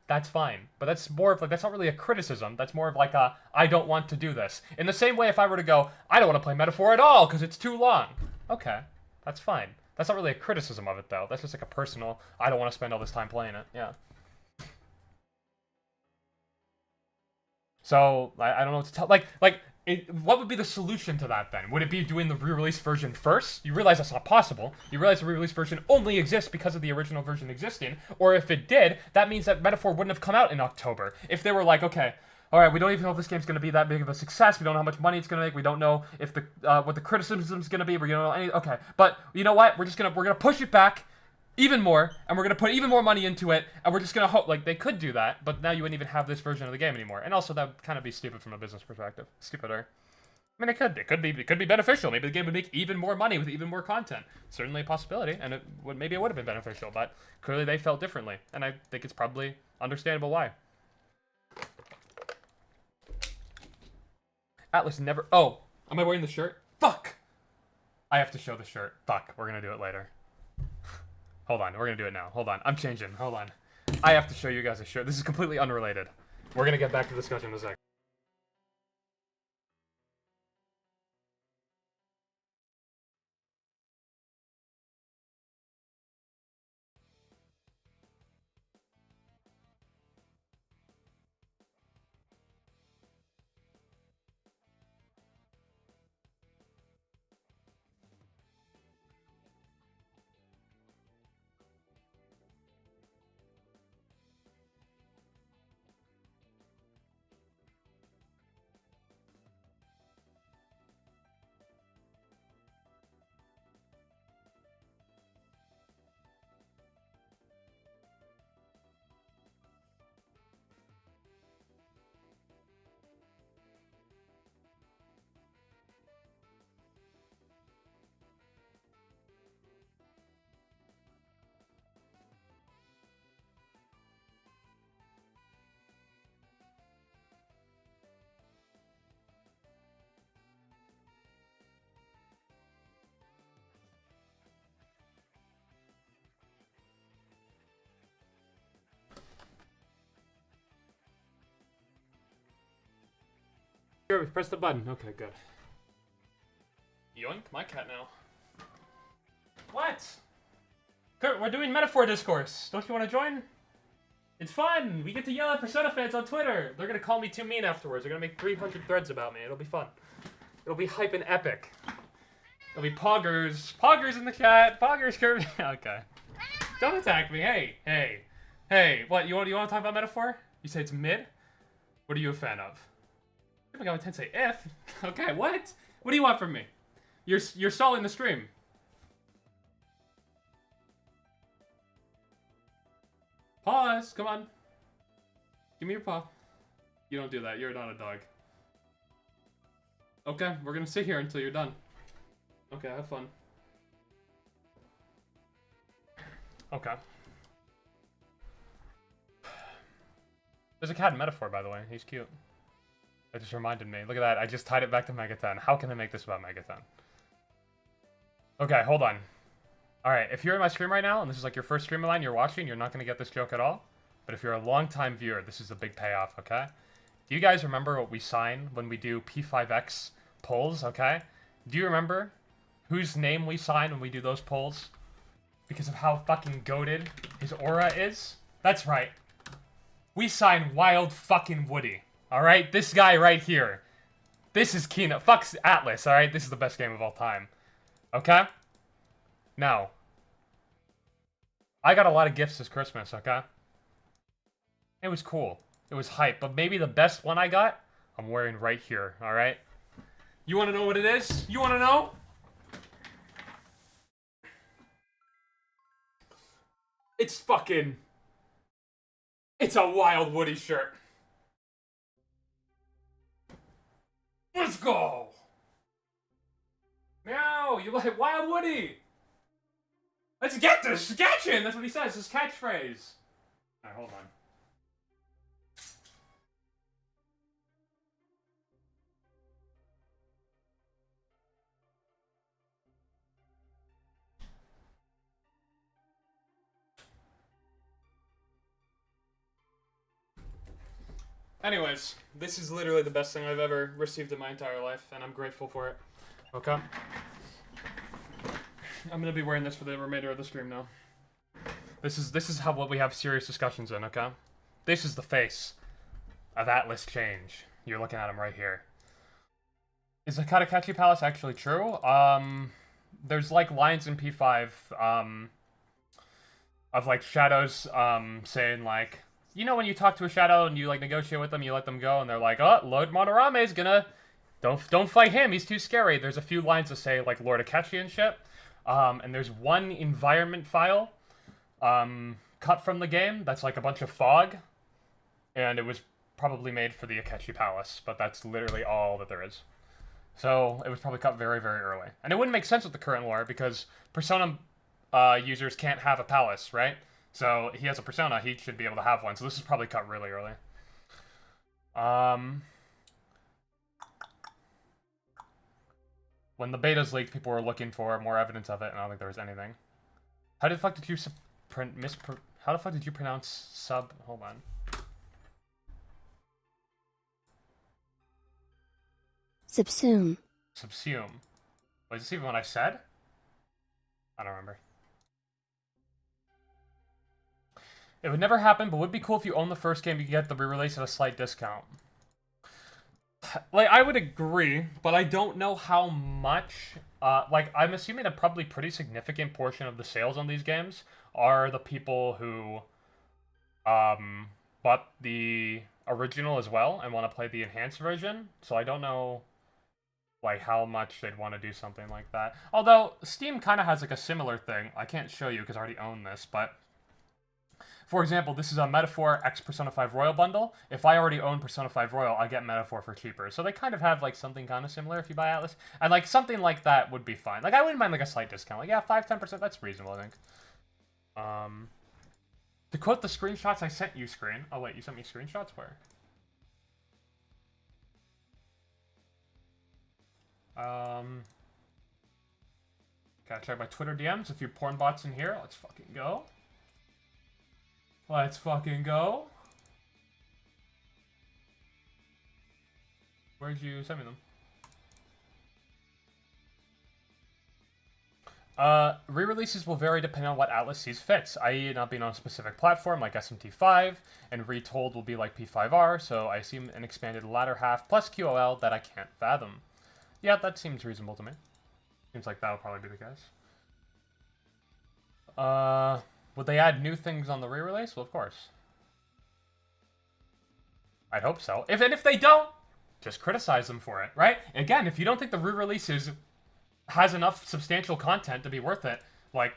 That's fine. But that's more of, like, that's not really a criticism. That's more of, like, I don't want to do this. In the same way, if I were to go, I don't want to play Metaphor at all because it's too long. Okay. That's fine. That's not really a criticism of it, though. That's just, like, a personal, I don't want to spend all this time playing it. Yeah. So, I don't know what to tell. What would be the solution to that then? Would it be doing the re-release version first? You realize that's not possible. You realize the re-release version only exists because of the original version existing. Or if it did, that means that Metaphor wouldn't have come out in October. If they were like, okay, alright, we don't even know if this game's going to be that big of a success. We don't know how much money it's going to make. We don't know if what the criticism's going to be. We don't know any. Okay, but you know what? We're gonna push it back even more, and we're gonna put even more money into it, and we're just gonna hope, like, they could do that, but now you wouldn't even have this version of the game anymore. And also, that would kind of be stupid from a business perspective. Stupider. I mean, it could be beneficial. Maybe the game would make even more money with even more content. Certainly a possibility, and maybe it would have been beneficial, but clearly they felt differently, and I think it's probably understandable why. Atlas never... Oh, am I wearing the shirt? Fuck! I have to show the shirt. Fuck, we're gonna do it later. Hold on, we're gonna do it now. Hold on, I'm changing. Hold on. I have to show you guys a shirt. This is completely unrelated. We're gonna get back to the discussion in a second. Here, we press the button. Okay, good. Yoink, my cat now. What? Kurt, we're doing metaphor discourse. Don't you want to join? It's fun. We get to yell at Persona fans on Twitter. They're gonna call me too mean afterwards. They're gonna make 300 threads about me. It'll be fun. It'll be hype and epic. It'll be poggers. Poggers in the chat. Poggers, Kirby. Okay. Don't attack me. Hey, hey, hey. What? You want to talk about metaphor? You say it's mid. What are you a fan of? Oh my god, I say if. Okay, what? What do you want from me? You're stalling the stream. Pause. Come on. Give me your paw. You don't do that. You're not a dog. Okay, we're gonna sit here until you're done. Okay, have fun. Okay. There's a cat in Metaphor, by the way. He's cute. That just reminded me. Look at that. I just tied it back to Megaton. How can I make this about Megaton? Okay, hold on. Alright, if you're in my stream right now, and this is like your first stream line you're watching, you're not going to get this joke at all. But if you're a long-time viewer, this is a big payoff, okay? Do you guys remember what we sign when we do P5X polls, okay? Do you remember whose name we sign when we do those polls? Because of how fucking goated his aura is? That's right. We sign Wild fucking Woody. Alright? This guy right here. This is Kino. Fuck's Atlas, alright? This is the best game of all time. Okay? Now. I got a lot of gifts this Christmas, okay? It was cool. It was hype. But maybe the best one I got, I'm wearing right here, alright? You wanna know what it is? You wanna know? It's fucking... It's a Wild Woody shirt. Let's go! Meow, you like Wild Woody! Let's get this sketching! That's what he says, his catchphrase. Alright, hold on. Anyways, this is literally the best thing I've ever received in my entire life, and I'm grateful for it. Okay? I'm gonna be wearing this for the remainder of the stream now. This is how what we have serious discussions in, okay? This is the face of Atlas Change. You're looking at him right here. Is the Katakachi Palace actually true? There's like lines in P5, of like shadows, saying like, you know when you talk to a shadow and you like negotiate with them, you let them go, and they're like, oh, Lord Monorame is gonna... Don't fight him, he's too scary. There's a few lines that say like Lord Akachi and shit. And there's one environment file, cut from the game that's like a bunch of fog. And it was probably made for the Akechi Palace, but that's literally all that there is. So it was probably cut very, very early. And it wouldn't make sense with the current lore, because Persona users can't have a palace, right? So he has a Persona, he should be able to have one. So this is probably cut really early. when the betas leaked, people were looking for more evidence of it, and I don't think there was anything. How the fuck did you how the fuck did you pronounce sub? Hold on. Subsume. Subsume. Was this even what I said? I don't remember. It would never happen, but would be cool if you own the first game, you could get the re-release at a slight discount. Like, I would agree, but I don't know how much. Like, I'm assuming a probably pretty significant portion of the sales on these games are the people who bought the original as well and want to play the enhanced version. So I don't know, like, how much they'd want to do something like that. Although, Steam kind of has, like, a similar thing. I can't show you because I already own this, but... For example, this is a Metaphor X Persona 5 Royal bundle. If I already own Persona 5 Royal, I get Metaphor for cheaper. So they kind of have, like, something kind of similar if you buy Atlas. And, like, something like that would be fine. Like, I wouldn't mind, like, a slight discount. Like, yeah, 5-10%, that's reasonable, I think. To quote the screenshots I sent you, Screen. Oh, wait, you sent me screenshots? Where? Gotta check my Twitter DMs. A few porn bots in here. Let's fucking go. Let's fucking go. Where'd you send me them? Re-releases will vary depending on what Atlas sees fits, i.e. not being on a specific platform like SMT5, and Retold will be like P5R, so I assume an expanded latter half plus QOL that I can't fathom. Yeah, that seems reasonable to me. Seems like that'll probably be the case. Would they add new things on the re-release? Well, of course. I'd hope so. If they don't, just criticize them for it, right? Again, if you don't think the re-release has enough substantial content to be worth it, like,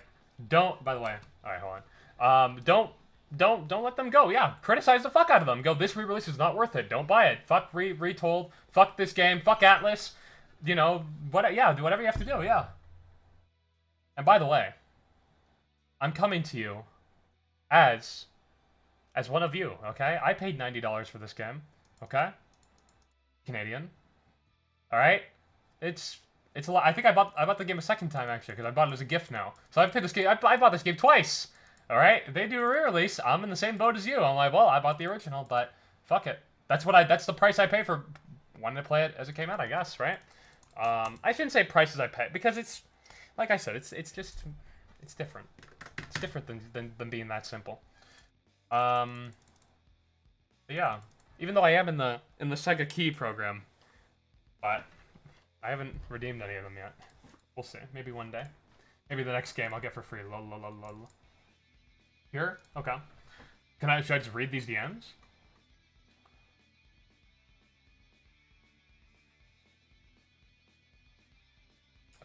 don't. By the way, all right, hold on. Don't let them go. Yeah, criticize the fuck out of them. Go, this re-release is not worth it. Don't buy it. Fuck Retold. Fuck this game. Fuck Atlas. You know, yeah, do whatever you have to do. Yeah. And by the way, I'm coming to you as one of you, okay? I paid $90 for this game, okay? Canadian. All right? It's a lot. I think I bought the game a second time actually because I bought it as a gift now. So I've played this game. I bought this game twice. All right? If they do a re-release, I'm in the same boat as you. I'm like, well, I bought the original, but fuck it. That's the price I pay for wanting to play it as it came out, I guess, right? I shouldn't say prices I pay because it's like I said, it's different. It's different than being that simple. Yeah. Even though I am in the Sega Key program, but I haven't redeemed any of them yet. We'll see. Maybe one day. Maybe the next game I'll get for free. Lol, lol, lol, lol. Here? Okay. Should I just read these DMs?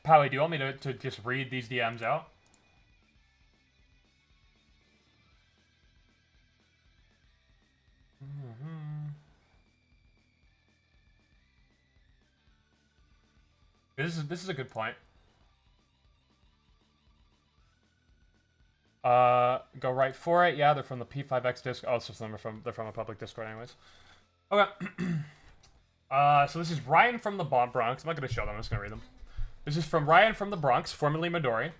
Powie, do you want me to just read these DMs out? This is a good point. Go right for it. Yeah, they're from the P5X disc. Oh, so they're from a public Discord, anyways. Okay. So this is Ryan from the Bronx. I'm not gonna show them. I'm just gonna read them. This is from Ryan from the Bronx, formerly Midori.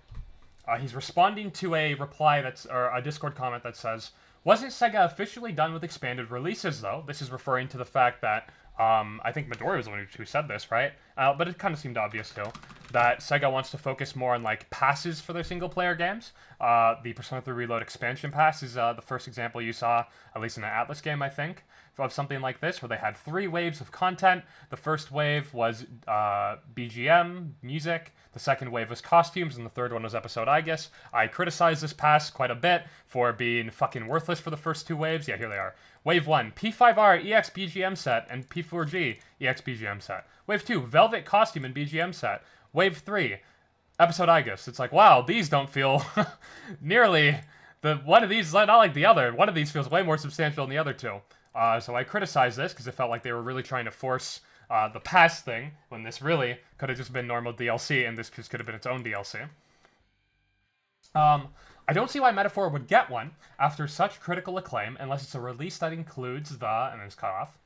He's responding to a reply or a Discord comment that says, "Wasn't Sega officially done with expanded releases, though?" This is referring to the fact that I think Midori was the one who said this, right? But it kind of seemed obvious, too, that Sega wants to focus more on, like, passes for their single-player games. The Persona 3 Reload expansion pass is the first example you saw, at least in an Atlas game, I think, of something like this, where they had 3 waves of content. The first wave was BGM, music. The second wave was costumes, and the third one was episode I guess. I criticized this pass quite a bit for being fucking worthless for the first 2 waves. Yeah, here they are. Wave 1, P5R EX BGM set and P4G EX BGM set. Wave 2, Velvet costume and BGM set. Wave 3, episode I guess. It's like, wow, these don't feel nearly... One of these is not like the other. One of these feels way more substantial than the other 2. So I criticized this because it felt like they were really trying to force the pass thing when this really could have just been normal DLC and this just could have been its own DLC. I don't see why Metaphor would get one after such critical acclaim unless it's a release that includes the... and then it's cut off.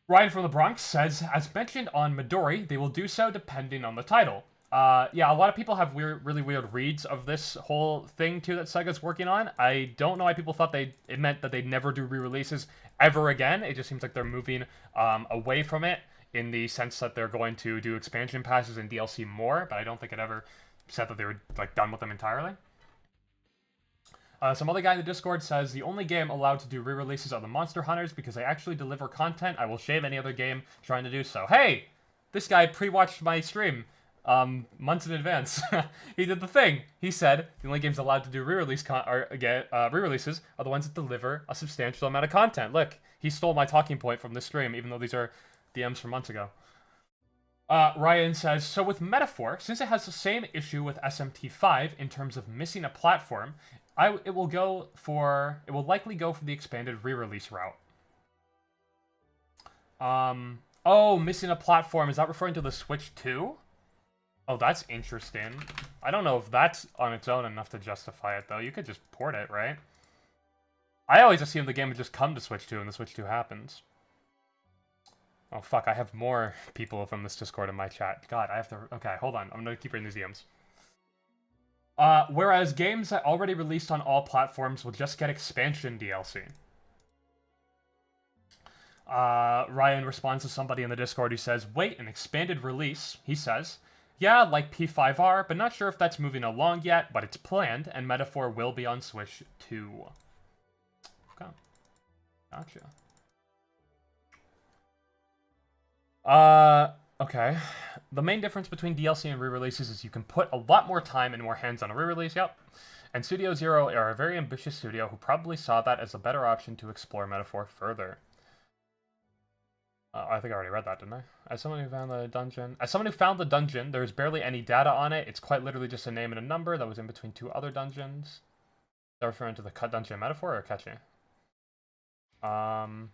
Ryan from the Bronx says, as mentioned on Midori, they will do so depending on the title. Yeah, a lot of people have really weird reads of this whole thing too that Sega's working on. I don't know why people thought it meant that they'd never do re-releases ever again. It just seems like they're moving away from it in the sense that they're going to do expansion passes and DLC more, but I don't think it ever said that they were like done with them entirely. Some other guy in the Discord says, the only game allowed to do re-releases are the Monster Hunters because they actually deliver content. I will shame any other game trying to do so. Hey! This guy pre-watched my stream months in advance. He did the thing. He said, the only games allowed to do re-releases are the ones that deliver a substantial amount of content. Look, he stole my talking point from this stream, even though these are DMs from months ago. Ryan says, so with Metaphor, since it has the same issue with SMT5 in terms of missing a platform, it will likely go for the expanded re-release route. Oh, missing a platform. Is that referring to the Switch 2? Oh, that's interesting. I don't know if that's on its own enough to justify it, though. You could just port it, right? I always assumed the game would just come to Switch 2 and the Switch 2 happens. Oh, fuck. I have more people from this Discord in my chat. God, I have to... Okay, hold on. I'm gonna keep reading these DMs. Whereas games that already released on all platforms will just get expansion DLC. Ryan responds to somebody in the Discord who says, wait, an expanded release, he says. Yeah, like P5R, but not sure if that's moving along yet, but it's planned, and Metaphor will be on Switch 2. Okay. Gotcha. Okay. The main difference between DLC and re-releases is you can put a lot more time and more hands on a re-release, yep. And Studio Zero are a very ambitious studio who probably saw that as a better option to explore Metaphor further. I think I already read that, didn't I? As someone who found the dungeon, there's barely any data on it. It's quite literally just a name and a number that was in between two other dungeons. They're referring to the cut dungeon Metaphor or Catchy? To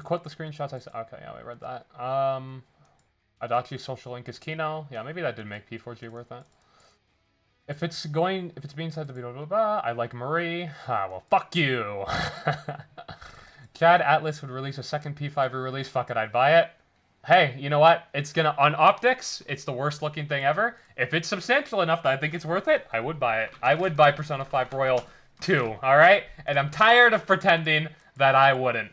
quote the screenshots I saw... Okay, yeah, I read that. Adachi's social link is Kino. Yeah, maybe that did make P4G worth it. If it's being said to be blah, blah, blah, I like Marie. Ah, well, fuck you. Chad Atlas would release a second P5 re-release. Fuck it, I'd buy it. Hey, you know what? It's gonna... On optics, it's the worst looking thing ever. If it's substantial enough that I think it's worth it, I would buy it. I would buy Persona 5 Royal 2, alright? And I'm tired of pretending that I wouldn't.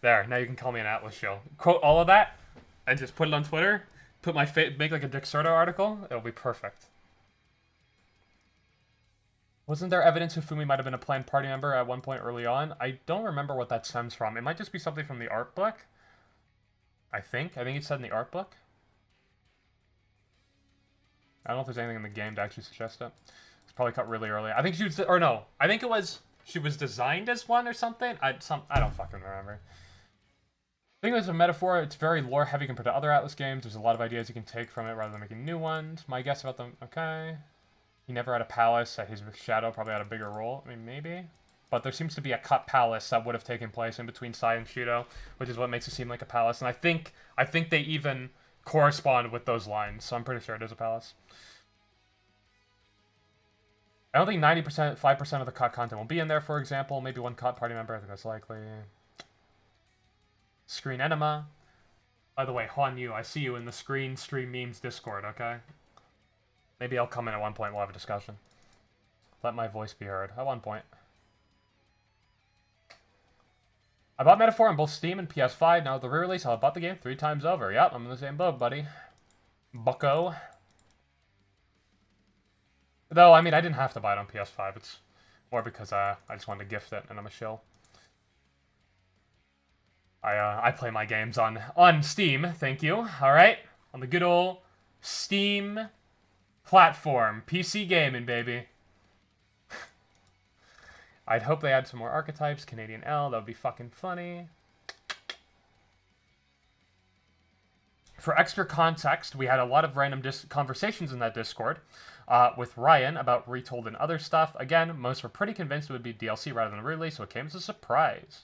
There, now you can call me an Atlas show. Quote all of that, and just put it on Twitter. Put my make like a Dick Soto article. It'll be perfect. Wasn't there evidence Hifumi might have been a planned party member at one point early on? I don't remember what that stems from. It might just be something from the art book. I think it said in the art book. I don't know if there's anything in the game to actually suggest it. It's probably cut really early. I think she was, or no, I think it was, she was designed as one or something. I don't fucking remember. I think there's a Metaphor. It's very lore heavy compared to other Atlas games. There's a lot of ideas you can take from it rather than making new ones. My guess about them, okay. He never had a palace. His shadow probably had a bigger role. I mean, maybe. But there seems to be a cut palace that would have taken place in between Sai and Shido, which is what makes it seem like a palace. And I think they even correspond with those lines, so I'm pretty sure it is a palace. I don't think 90%, 5% of the cut content will be in there, for example. Maybe one cut party member, I think that's likely. Screen Enema. By the way, Huan Yu, I see you in the Screen Stream Memes Discord, okay? Maybe I'll come in at one point, we'll have a discussion. Let my voice be heard. At one point. I bought Metaphor on both Steam and PS5. Now with the re-release, I'll have bought the game 3 times over. Yep, I'm in the same boat, buddy. Bucko. Though, I mean, I didn't have to buy it on PS5. It's more because I just wanted to gift it, and I'm a shill. I play my games on Steam, thank you. Alright? On the good old Steam platform. PC gaming, baby. I'd hope they add some more archetypes. Canadian L, that would be fucking funny. For extra context, we had a lot of random conversations in that Discord with Ryan about Retold and other stuff. Again, most were pretty convinced it would be DLC rather than a release, so it came as a surprise.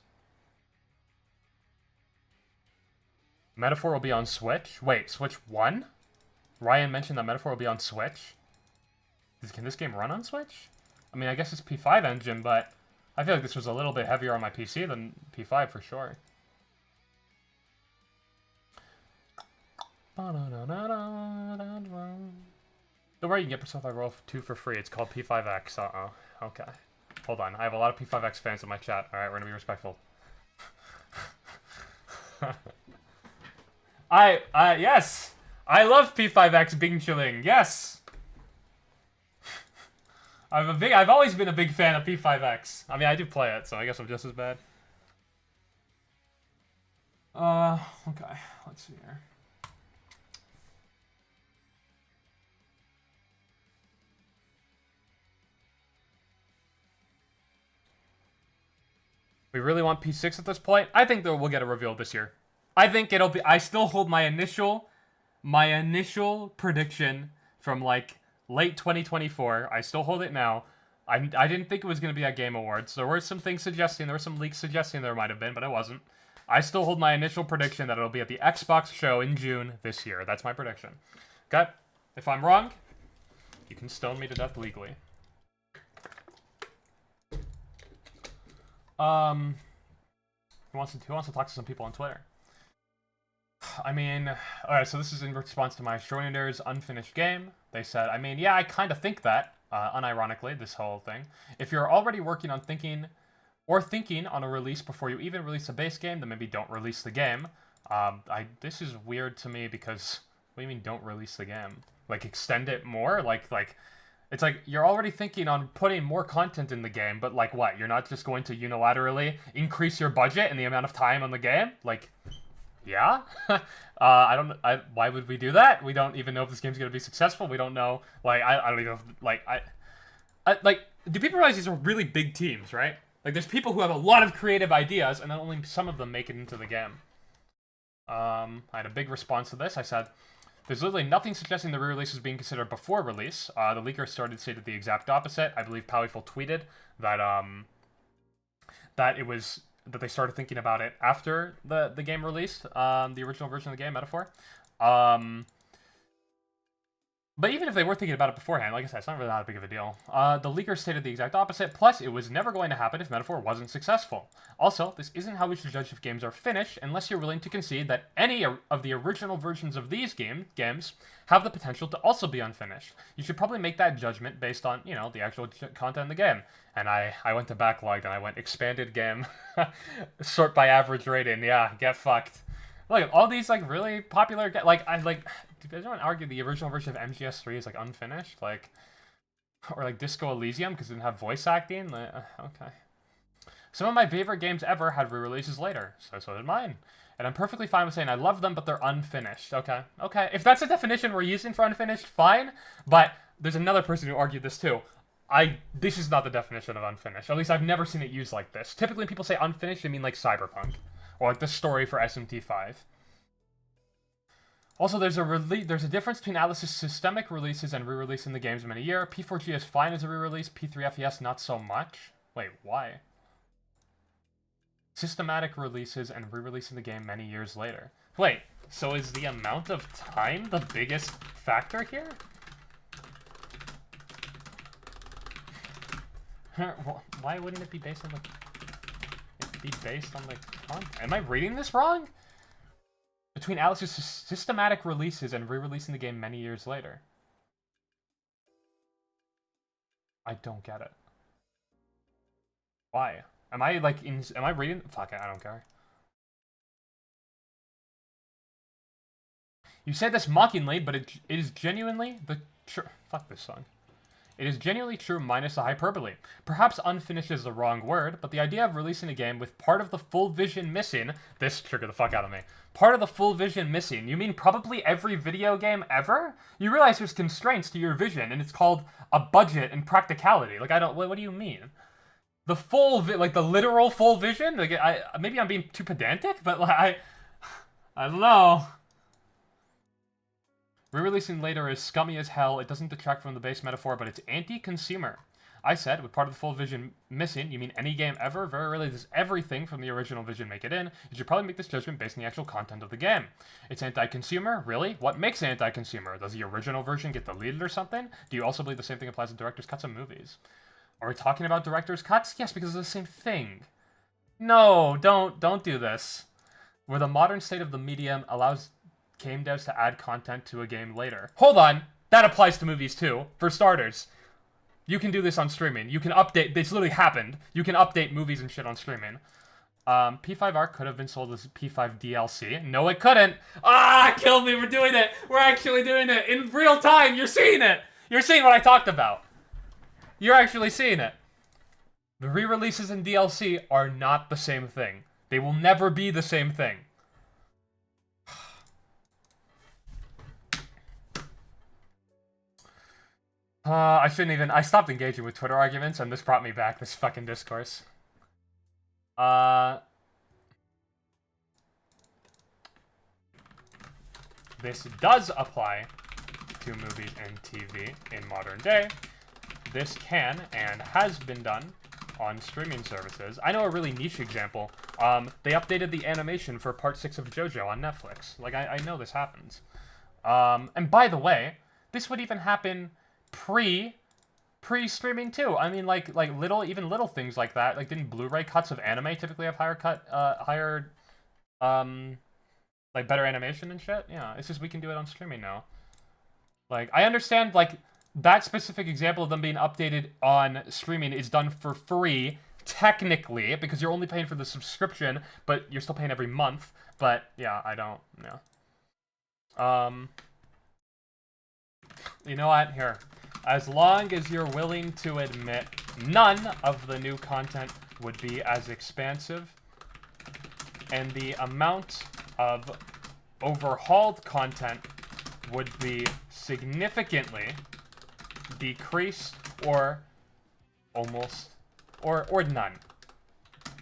Metaphor will be on Switch. Wait, Switch 1? Ryan mentioned that Metaphor will be on Switch. Can this game run on Switch? I mean, I guess it's P5 engine, but I feel like this was a little bit heavier on my PC than P5 for sure. Don't worry, you can get Persona 5 Roll 2 for free. It's called P5X. Uh-oh. Okay. Hold on. I have a lot of P5X fans in my chat. Alright, we're gonna be respectful. Yes! I love P5X Bing Chilling. Yes! I've always been a big fan of P5X. I mean, I do play it, so I guess I'm just as bad. Okay. Let's see here. We really want P6 at this point? I think that we'll get a reveal this year. I think it'll be... I still hold my initial prediction from, like, late 2024. I still hold it now. I didn't think it was going to be at Game Awards. There were some things suggesting, there were some leaks suggesting there might have been, but it wasn't. I still hold my initial prediction that it'll be at the Xbox show in June this year. That's my prediction. Okay? If I'm wrong, you can stone me to death legally. Who wants to talk to some people on Twitter? I mean, alright, so this is in response to my Schrodinger's unfinished game. They said, I mean, yeah, I kind of think that, unironically, this whole thing. If you're already working on thinking on a release before you even release a base game, then maybe don't release the game. This is weird to me because, what do you mean don't release the game? Like, extend it more? Like, it's like, you're already thinking on putting more content in the game, but like what? You're not just going to unilaterally increase your budget and the amount of time on the game? Like, yeah? Why would we do that? We don't even know if this game's gonna be successful. We don't know, like, I don't even know, like, do people realize these are really big teams, right? Like, there's people who have a lot of creative ideas, and then only some of them make it into the game. I had a big response to this. I said, there's literally nothing suggesting the re-release is being considered before release. The leaker stated the exact opposite. I believe Powerful tweeted that that they started thinking about it after the game released, the original version of the game, Metaphor. But even if they were thinking about it beforehand, like I said, it's not really that big of a deal. The leaker stated the exact opposite, plus it was never going to happen if Metaphor wasn't successful. Also, this isn't how we should judge if games are finished, unless you're willing to concede that any of the original versions of these games have the potential to also be unfinished. You should probably make that judgment based on, you know, the actual content in the game. And I went to backlogged and I went expanded game, sort by average rating, yeah, get fucked. Look, all these, like, really popular, does anyone argue the original version of MGS3 is, like, unfinished? Like, or, like, Disco Elysium because it didn't have voice acting? Like, okay. Some of my favorite games ever had re-releases later, so did mine. And I'm perfectly fine with saying I love them, but they're unfinished. Okay. If that's a definition we're using for unfinished, fine. But there's another person who argued this, too. This is not the definition of unfinished. At least I've never seen it used like this. Typically, when people say unfinished, they mean, like, Cyberpunk. Or, like, the story for SMT5. Also, there's a difference between Atlus's systemic releases and re-releasing the games in a year. P4G is fine as a re-release, P3FES not so much. Wait, why? Systematic releases and re-releasing the game many years later. Wait, so is the amount of time the biggest factor here? Why wouldn't it be based on the... content? Am I reading this wrong? Between Atlus's systematic releases and re-releasing the game many years later. I don't get it. Why? Am I, like, am I reading? Fuck it, I don't care. You say this mockingly, but it is genuinely the... Fuck this song. It is genuinely true minus the hyperbole. Perhaps unfinished is the wrong word, but the idea of releasing a game with part of the full vision missing... This triggered the fuck out of me. Part of the full vision missing. You mean probably every video game ever? You realize there's constraints to your vision, and it's called a budget and practicality. Like, I don't... What do you mean? The full... like, the literal full vision? Like, maybe I'm being too pedantic, but, like, I don't know. Re-releasing later is scummy as hell. It doesn't detract from the base metaphor, but it's anti-consumer. I said, with part of the full vision missing, you mean any game ever? Very rarely does everything from the original vision make it in. You should probably make this judgment based on the actual content of the game. It's anti-consumer? Really? What makes it anti-consumer? Does the original version get deleted or something? Do you also believe the same thing applies to director's cuts of movies? Are we talking about director's cuts? Yes, because it's the same thing. No, don't do this. Where the modern state of the medium allows game devs to add content to a game later. Hold on! That applies to movies too, for starters. You can do this on streaming. You can update, this literally happened. You can update movies and shit on streaming. P5R could have been sold as P5 DLC. No, it couldn't. Ah, killed me, we're doing it. We're actually doing it in real time. You're seeing it. You're seeing what I talked about. You're actually seeing it. The re-releases and DLC are not the same thing. They will never be the same thing. I shouldn't even... I stopped engaging with Twitter arguments, and this brought me back, this fucking discourse. This does apply to movies and TV in modern day. This can, and has been done, on streaming services. I know a really niche example. They updated the animation for Part 6 of JoJo on Netflix. Like, I know this happens. And by the way, this would even happen pre-streaming too. I mean, like little things like that. Like, didn't Blu-ray cuts of anime typically have better animation and shit? Yeah, it's just we can do it on streaming now. Like, I understand, like, that specific example of them being updated on streaming is done for free, technically, because you're only paying for the subscription, but you're still paying every month. But, yeah, I don't, yeah. You know what? Here. As long as you're willing to admit none of the new content would be as expansive, and the amount of overhauled content would be significantly decreased or almost or none.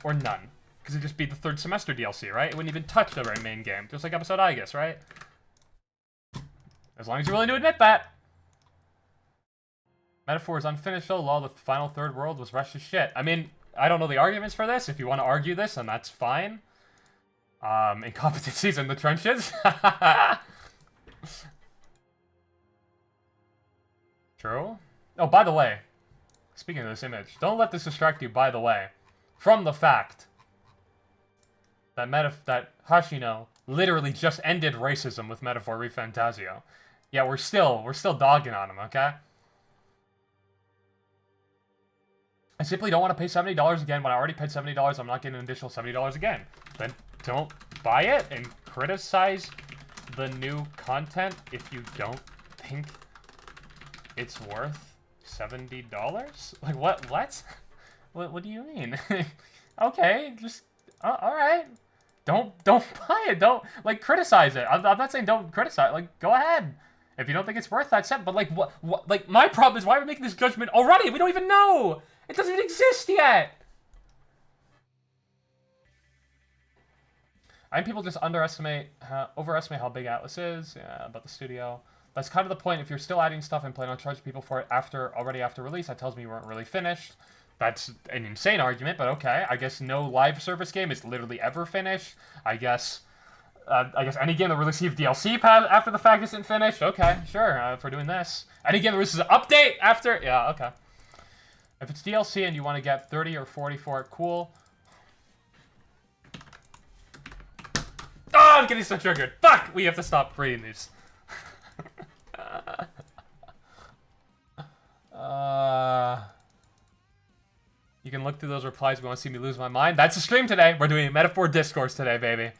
Or none. Because it'd just be the third semester DLC, right? It wouldn't even touch the main game. Just like episode I, guess, right? As long as you're willing to admit that. Metaphor is unfinished though. Lol, the final third world was rushed as shit. I mean, I don't know the arguments for this. If you want to argue this, then that's fine. Incompetencies in the trenches. True. Oh, by the way, speaking of this image, don't let this distract you, by the way, from the fact that Hashino literally just ended racism with Metaphor ReFantasio. Yeah, we're still dogging on him, okay? I simply don't want to pay $70 again. When I already paid $70, I'm not getting an additional $70 again. Then don't buy it and criticize the new content if you don't think it's worth $70? Like, what? What do you mean? Okay, just... alright. Don't buy it. Don't, like, criticize it. I'm not saying don't criticize. Like, go ahead. If you don't think it's worth that set. But, like, what? Like, my problem is, why are we making this judgment already? We don't even know! It doesn't even exist yet! I think people just overestimate how big Atlas is. Yeah, about the studio. That's kind of the point. If you're still adding stuff and planning on charging people for it already after release, that tells me you weren't really finished. That's an insane argument, but okay. I guess no live service game is literally ever finished. I guess any game that received DLC after the fact isn't finished. Okay, sure, for doing this. Any game that releases an update after... Yeah, okay. If it's DLC and you want to get 30 or 40 for it, cool. Oh, I'm getting so triggered. Fuck! We have to stop reading these. You can look through those replies if you want to see me lose my mind. That's the stream today. We're doing Metaphor Discourse today, baby.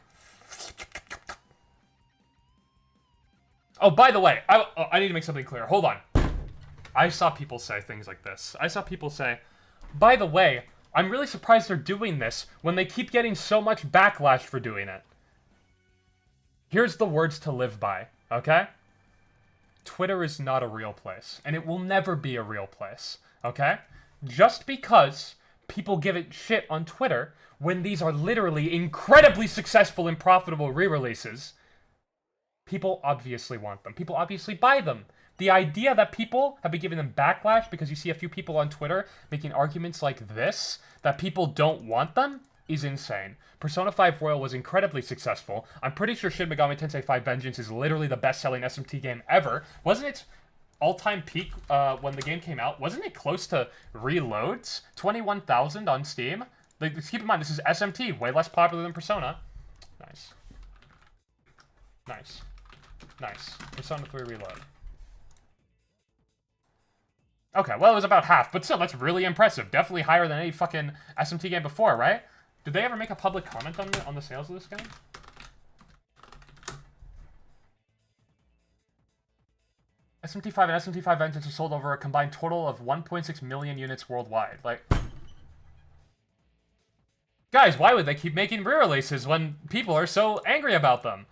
Oh, by the way, I need to make something clear. Hold on. I saw people say things like this. I saw people say, by the way, I'm really surprised they're doing this when they keep getting so much backlash for doing it. Here's the words to live by, okay? Twitter is not a real place, and it will never be a real place, okay? Just because people give it shit on Twitter when these are literally incredibly successful and profitable re-releases, people obviously want them. People obviously buy them. The idea that people have been giving them backlash because you see a few people on Twitter making arguments like this, that people don't want them, is insane. Persona 5 Royal was incredibly successful. I'm pretty sure Shin Megami Tensei 5 Vengeance is literally the best-selling SMT game ever. Wasn't it? all-time peak when the game came out, wasn't it close to reloads? 21,000 on Steam? Like, keep in mind, this is SMT, way less popular than Persona. Nice. Nice. Nice. Persona 3 reload. Okay, well, it was about half, but still, that's really impressive. Definitely higher than any fucking SMT game before, right? Did they ever make a public comment on the sales of this game? SMT5 and SMT5 Vengeance have sold over a combined total of 1.6 million units worldwide. Like, guys, why would they keep making re-releases when people are so angry about them?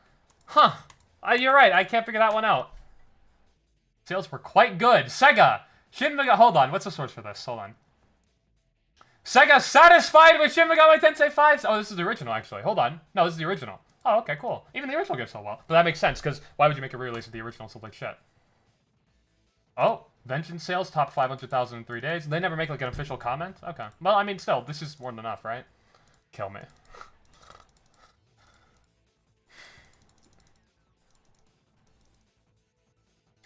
Huh. You're right, I can't figure that one out. Sales were quite good. Sega! Shin Megami... Hold on, what's the source for this? Hold on. Sega satisfied with Shin Megami Tensei 5? Oh, this is the original, actually. Hold on. No, this is the original. Oh, okay, cool. Even the original game sold well. But that makes sense, because why would you make a re-release if the original sold like shit? Oh, Vengeance sales top 500,000 in 3 days. They never make, like, an official comment? Okay. Well, I mean, still, this is more than enough, right? Kill me.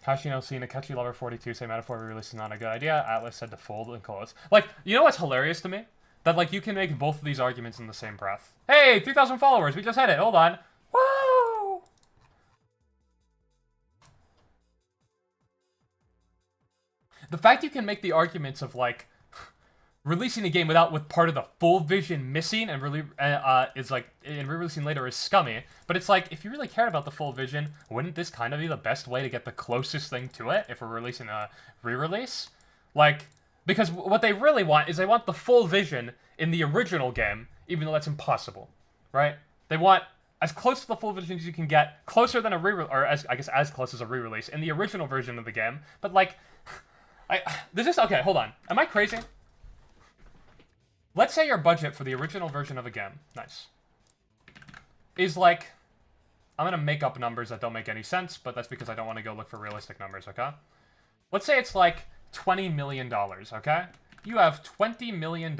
Hashino seen a Catchy Lover 42 say Metaphor re-release is not a good idea. Atlas said to fold and close. Like, you know what's hilarious to me? That, like, you can make both of these arguments in the same breath. Hey, 3,000 followers, we just hit it. Hold on. Woo! The fact you can make the arguments of, like, releasing a game with part of the full vision missing and really is like and re-releasing later is scummy. But it's like, if you really cared about the full vision, wouldn't this kind of be the best way to get the closest thing to it if we're releasing a re-release? Like, because what they really want is they want the full vision in the original game, even though that's impossible, right? They want as close to the full vision as you can get, closer than a I guess as close as a re-release in the original version of the game. But like, okay, hold on. Am I crazy? Let's say your budget for the original version of a game, nice, is like, I'm going to make up numbers that don't make any sense, but that's because I don't want to go look for realistic numbers, okay? Let's say it's like $20 million, okay? You have $20 million,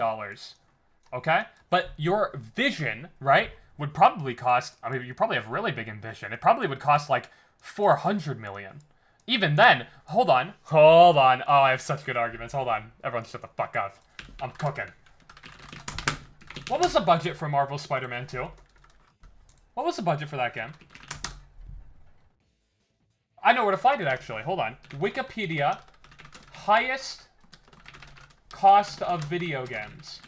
okay? But your vision, right, would probably cost, I mean, you probably have really big ambition. It probably would cost like 400 million. Even then, hold on. Oh, I have such good arguments. Hold on. Everyone shut the fuck up. I'm cooking. What was the budget for Marvel's Spider-Man 2? What was the budget for that game? I know where to find it, actually. Hold on. Wikipedia. Highest cost of video games.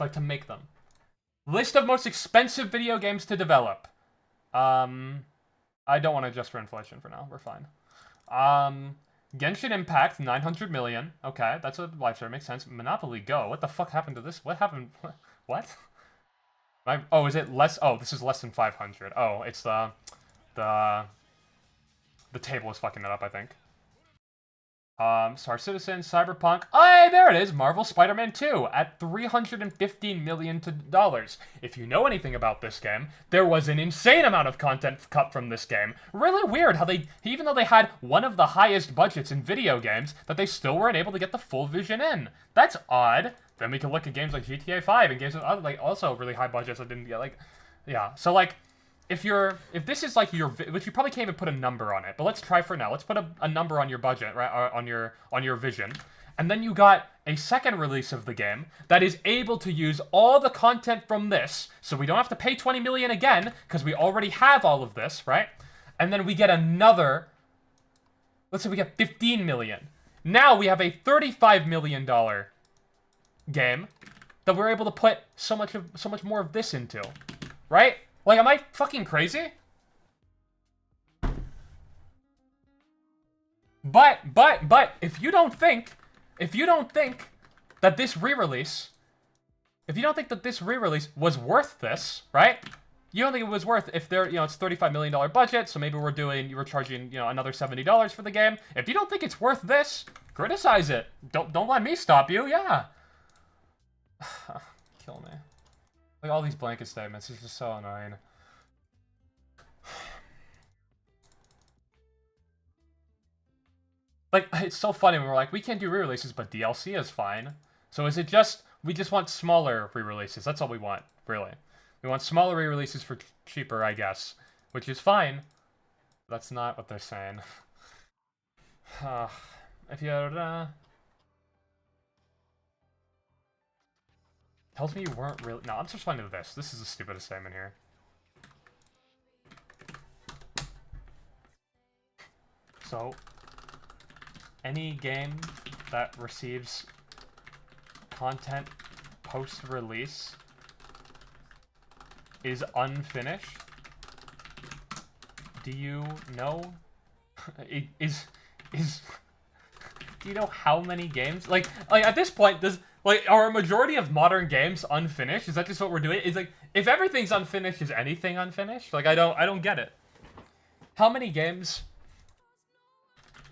Like, to make them. List of most expensive video games to develop. I don't want to adjust for inflation for now. We're fine. Genshin Impact, 900 million. Okay, that's a live stream. Makes sense. Monopoly Go. What the fuck happened to this? What happened? What? Oh, is it less? Oh, this is less than 500. Oh, it's the table is fucking it up, I think. Star Citizen, Cyberpunk. Hey, there it is. Marvel Spider-Man 2 at $315 million. If you know anything about this game, there was an insane amount of content cut from this game. Really weird how even though they had one of the highest budgets in video games, that they still weren't able to get the full vision in. That's odd. Then we can look at games like GTA 5 and games with other, like, also really high budgets that didn't get, like, yeah. So, like, if this is like your, which you probably can't even put a number on it, but let's try for now. Let's put a number on your budget, right, or on your vision, and then you got a second release of the game that is able to use all the content from this, so we don't have to pay 20 million again because we already have all of this, right? And then we get another. Let's say we get 15 million. Now we have a $35 million game that we're able to put so much more of this into, right? Like, am I fucking crazy? But, if you don't think that this re-release, was worth this, right? You don't think it was worth, if there, it's $35 million budget, so maybe we're charging, another $70 for the game. If you don't think it's worth this, criticize it. Don't let me stop you, yeah. Kill me. Like, all these blanket statements is just so annoying. Like, it's so funny when we're like, we can't do re-releases, but DLC is fine. So is it just, we just want smaller re-releases? That's all we want, really. We want smaller re-releases for cheaper, I guess. Which is fine. That's not what they're saying. If you tells me you weren't really. No, I'm just responding to this. This is the stupidest statement here. So, any game that receives content post-release is unfinished. Do you know? Do you know how many games? Like at this point, does are a majority of modern games unfinished? Is that just what we're doing? Is like if everything's unfinished, is anything unfinished? Like I don't get it. How many games?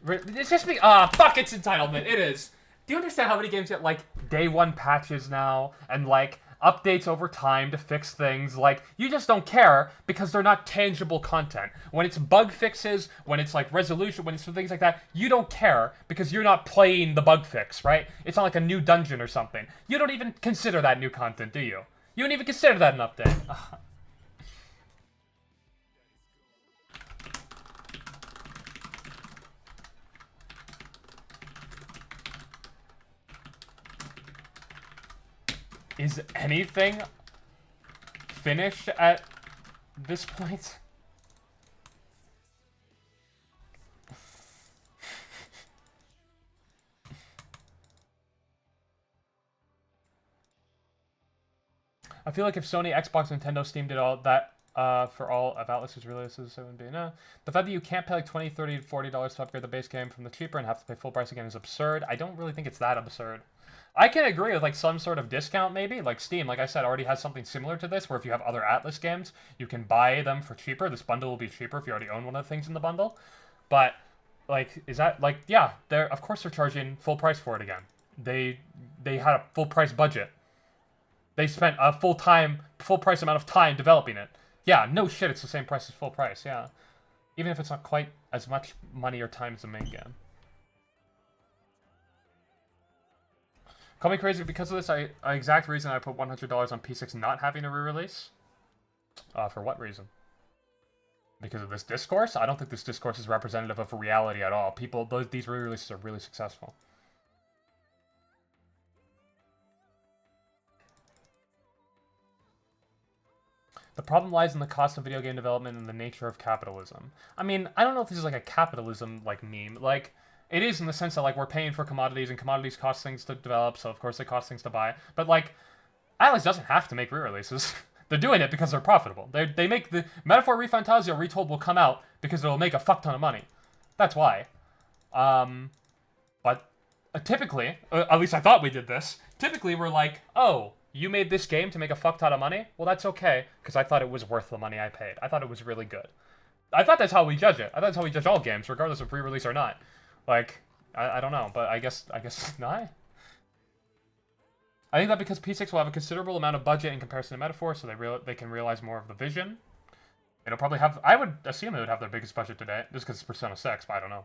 It's just me. Fuck! It's entitlement. It is. Do you understand how many games get like day one patches now and like updates over time to fix things? Like you just don't care because they're not tangible content. When it's bug fixes, when it's like resolution, when it's things like that, you don't care because you're not playing the bug fix, right? It's not like a new dungeon or something. You don't even consider that new content, do you? You don't even consider that an update. Is anything finished at this point? I feel like if Sony, Xbox, Nintendo, Steam did all that for all of outlets whose releases, it would be no. The fact that you can't pay like $20, $30, $40 to upgrade the base game from the cheaper and have to pay full price again is absurd. I don't really think it's that absurd. I can agree with like some sort of discount maybe. Like Steam, like I said, already has something similar to this where if you have other Atlas games, you can buy them for cheaper. This bundle will be cheaper if you already own one of the things in the bundle. But like, is that like, yeah, of course they're charging full price for it again. They had a full price budget. They spent a full price amount of time developing it. Yeah, no shit, it's the same price as full price, yeah. Even if it's not quite as much money or time as the main game. Call me crazy because of this. Exact reason I put $100 on P6 not having a re-release. For what reason? Because of this discourse? I don't think this discourse is representative of reality at all. These re-releases are really successful. The problem lies in the cost of video game development and the nature of capitalism. I mean, I don't know if this is like a capitalism like meme. Like, it is in the sense that like we're paying for commodities and commodities cost things to develop, so of course they cost things to buy. But like, Atlas doesn't have to make re-releases. They're doing it because they're profitable. They make the Metaphor Refantasio Retold will come out because it'll make a fuck ton of money. That's why. But typically, at least I thought we did this. Typically, we're like, oh, you made this game to make a fuck ton of money? Well, that's okay, because I thought it was worth the money I paid. I thought it was really good. I thought that's how we judge it. I thought that's how we judge all games, regardless of pre-release or not. Like, I don't know, but I guess not. I think that because P6 will have a considerable amount of budget in comparison to Metaphor, so they can realize more of the vision. It'll probably have, I would assume it would have their biggest budget today, just because it's Persona 6, but I don't know.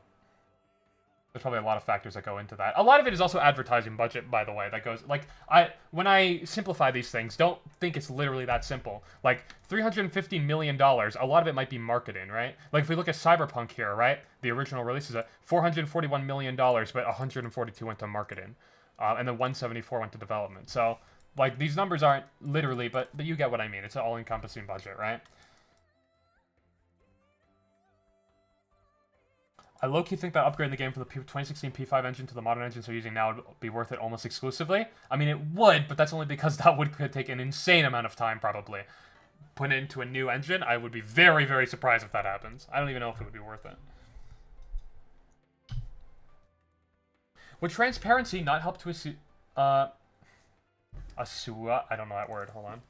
There's probably a lot of factors that go into that. A lot of it is also advertising budget, by the way, that goes, like, when I simplify these things, don't think it's literally that simple. Like, $350 million, a lot of it might be marketing, right? Like, if we look at Cyberpunk here, right? The original release is at $441 million, but 142 went to marketing. And then 174 went to development. So, like, these numbers aren't literally, but you get what I mean. It's an all-encompassing budget, right? I low-key think that upgrading the game from the 2016 P5 engine to the modern engines we're using now would be worth it almost exclusively. I mean, it would, but that's only because that could take an insane amount of time, probably. Put it into a new engine, I would be very, very surprised if that happens. I don't even know if it would be worth it. Would transparency not help to I don't know that word, hold on.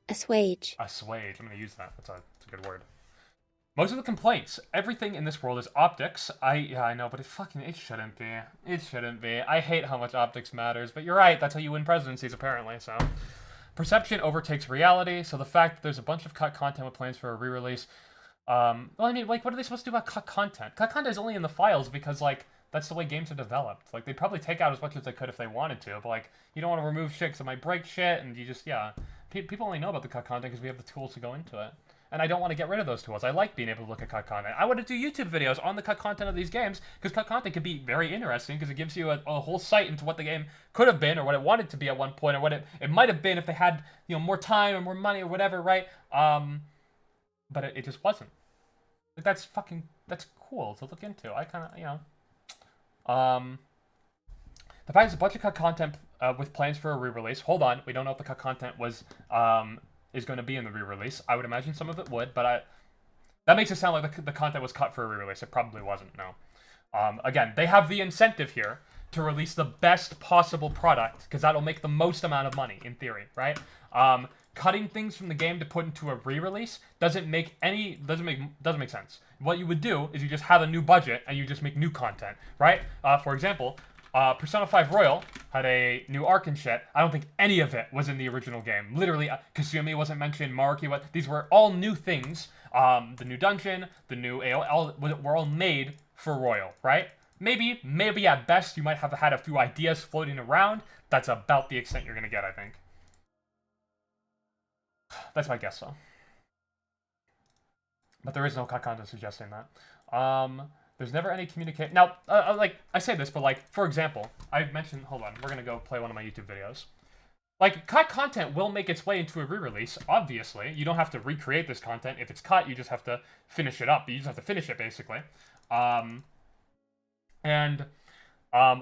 Assuage. Assuage, I'm gonna use that, that's a good word. Most of the complaints, everything in this world is optics. Yeah, I know, but it shouldn't be. It shouldn't be. I hate how much optics matters, but you're right, that's how you win presidencies, apparently, so. Perception overtakes reality, so the fact that there's a bunch of cut content with plans for a re-release, well, I mean, like, what are they supposed to do about cut content? Cut content is only in the files because, like, that's the way games are developed. Like, they'd probably take out as much as they could if they wanted to, but, like, you don't want to remove shit because it might break shit, and you just, yeah. People only know about the cut content because we have the tools to go into it. And I don't want to get rid of those tools. I like being able to look at cut content. I want to do YouTube videos on the cut content of these games, because cut content can be very interesting, because it gives you a whole sight into what the game could have been, or what it wanted to be at one point, or what it might have been if they had, you know, more time or more money or whatever, right? But it just wasn't. Like, that's cool to look into. I kind of, you know. The fact is a bunch of cut content with plans for a re-release. Hold on, we don't know if the cut content was is going to be in the re-release. I would imagine some of it would, but that makes it sound like the content was cut for a re-release. It probably wasn't, no. Again, they have the incentive here to release the best possible product, because that'll make the most amount of money, in theory, right? Cutting things from the game to put into a re-release doesn't make sense. What you would do is you just have a new budget and you just make new content, right? For example, Persona 5 Royal had a new arc and shit. I don't think any of it was in the original game. Literally, Kasumi wasn't mentioned, Maruki, these were all new things. The new dungeon, the new AOL, were all made for Royal, right? Maybe at best you might have had a few ideas floating around. That's about the extent you're gonna get, I think. That's my guess, though. But there is no cut content suggesting that. There's never any communication. Now, like, I say this, but, like, for example, I mentioned, hold on, we're gonna go play one of my YouTube videos. Like, cut content will make its way into a re-release, obviously. You don't have to recreate this content. If it's cut, you just have to finish it up. You just have to finish it, basically. Why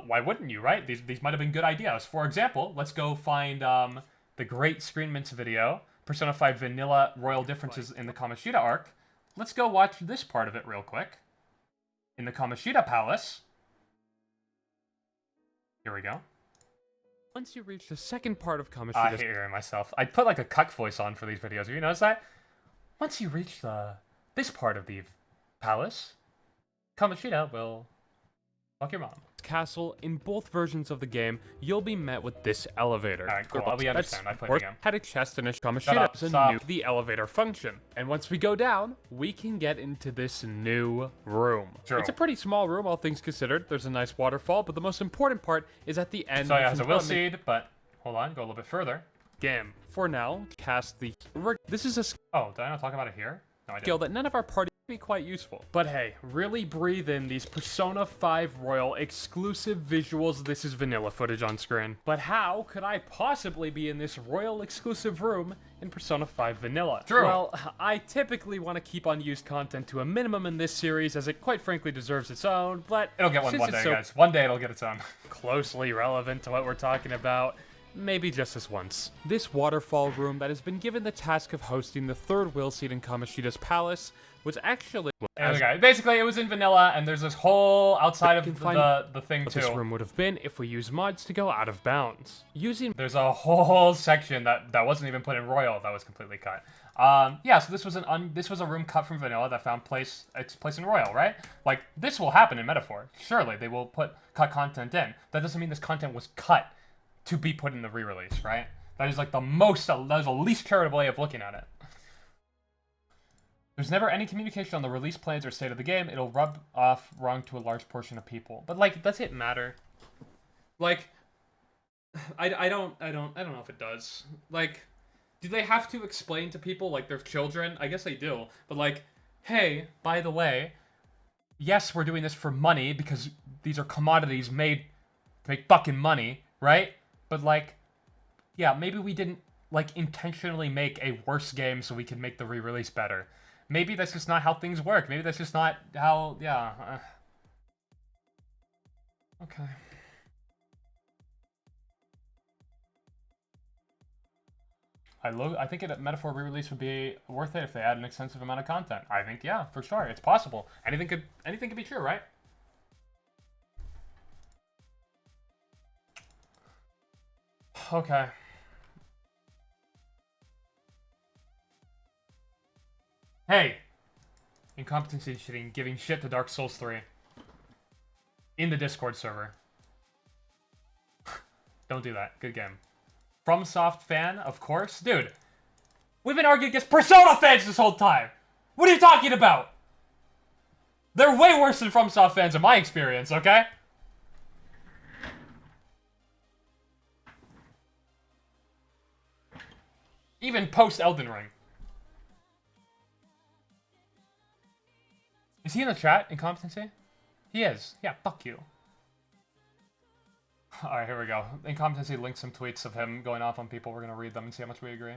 wouldn't you, right? These might have been good ideas. For example, let's go find the great Screen Mints video, Persona 5 Vanilla Royal Differences in the Kamoshida arc. Let's go watch this part of it real quick. In the Kamoshida Palace. Here we go. Once you reach the second part of Kamoshida... I hate hearing myself. I put like a cuck voice on for these videos. Have you noticed that? Once you reach this part of the palace, Kamoshida will fuck your mom. Castle, in both versions of the game, you'll be met with this elevator. Alright, cool. We understand. I played the game. Had a chest and a Shut Kamoshida up, is a stop. new the elevator function. And once we go down, we can get into this new room. True. It's a pretty small room, all things considered. There's a nice waterfall, but the most important part is at the end. So yeah, it has a will seed, but hold on, go a little bit further. Game. For now, cast the... This is a Oh, did I not talk about it here? No, I didn't. skill that none of our party be quite useful. But hey, really breathe in these Persona 5 Royal exclusive visuals. This is vanilla footage on screen. But how could I possibly be in this Royal exclusive room in Persona 5 Vanilla? True. Well, I typically want to keep unused content to a minimum in this series, as it quite frankly deserves its own, but It'll get one since one it's day, so guys. One day it'll get its own. closely relevant to what we're talking about, maybe just this once. This waterfall room that has been given the task of hosting the third will seat in Kamoshida's palace was actually... Okay, basically it was in vanilla, and there's this whole outside of the thing what too. this room would have been if we used mods to go out of bounds. Using There's a whole section that wasn't even put in Royal that was completely cut. Yeah, so this was a room cut from vanilla that found its place in Royal, right? Like, this will happen in Metaphor. Surely they will put cut content in. That doesn't mean this content was cut to be put in the re-release, right? That is like that is the least charitable way of looking at it. There's never any communication on the release plans or state of the game. It'll rub off wrong to a large portion of people. But like, does it matter? Like, I don't know if it does. Like, do they have to explain to people like they're children? I guess they do. But like, hey, by the way, yes, we're doing this for money because these are commodities made to make fucking money, right? But like, yeah, maybe we didn't like intentionally make a worse game so we can make the re-release better. Maybe that's just not how things work. Maybe that's just not how, yeah. Okay. I think a Metaphor re-release would be worth it if they add an extensive amount of content. I think, yeah, for sure. It's possible. Anything could be true, right? Okay. Hey! Incompetency shitting, giving shit to Dark Souls 3. In the Discord server. Don't do that. Good game. FromSoft fan, of course. Dude, we've been arguing against Persona fans this whole time! What are you talking about? They're way worse than FromSoft fans in my experience, okay? Even post Elden Ring. Is he in the chat? Incompetency? He is. Yeah, fuck you. Alright, here we go. Incompetency linked some tweets of him going off on people. We're gonna read them and see how much we agree.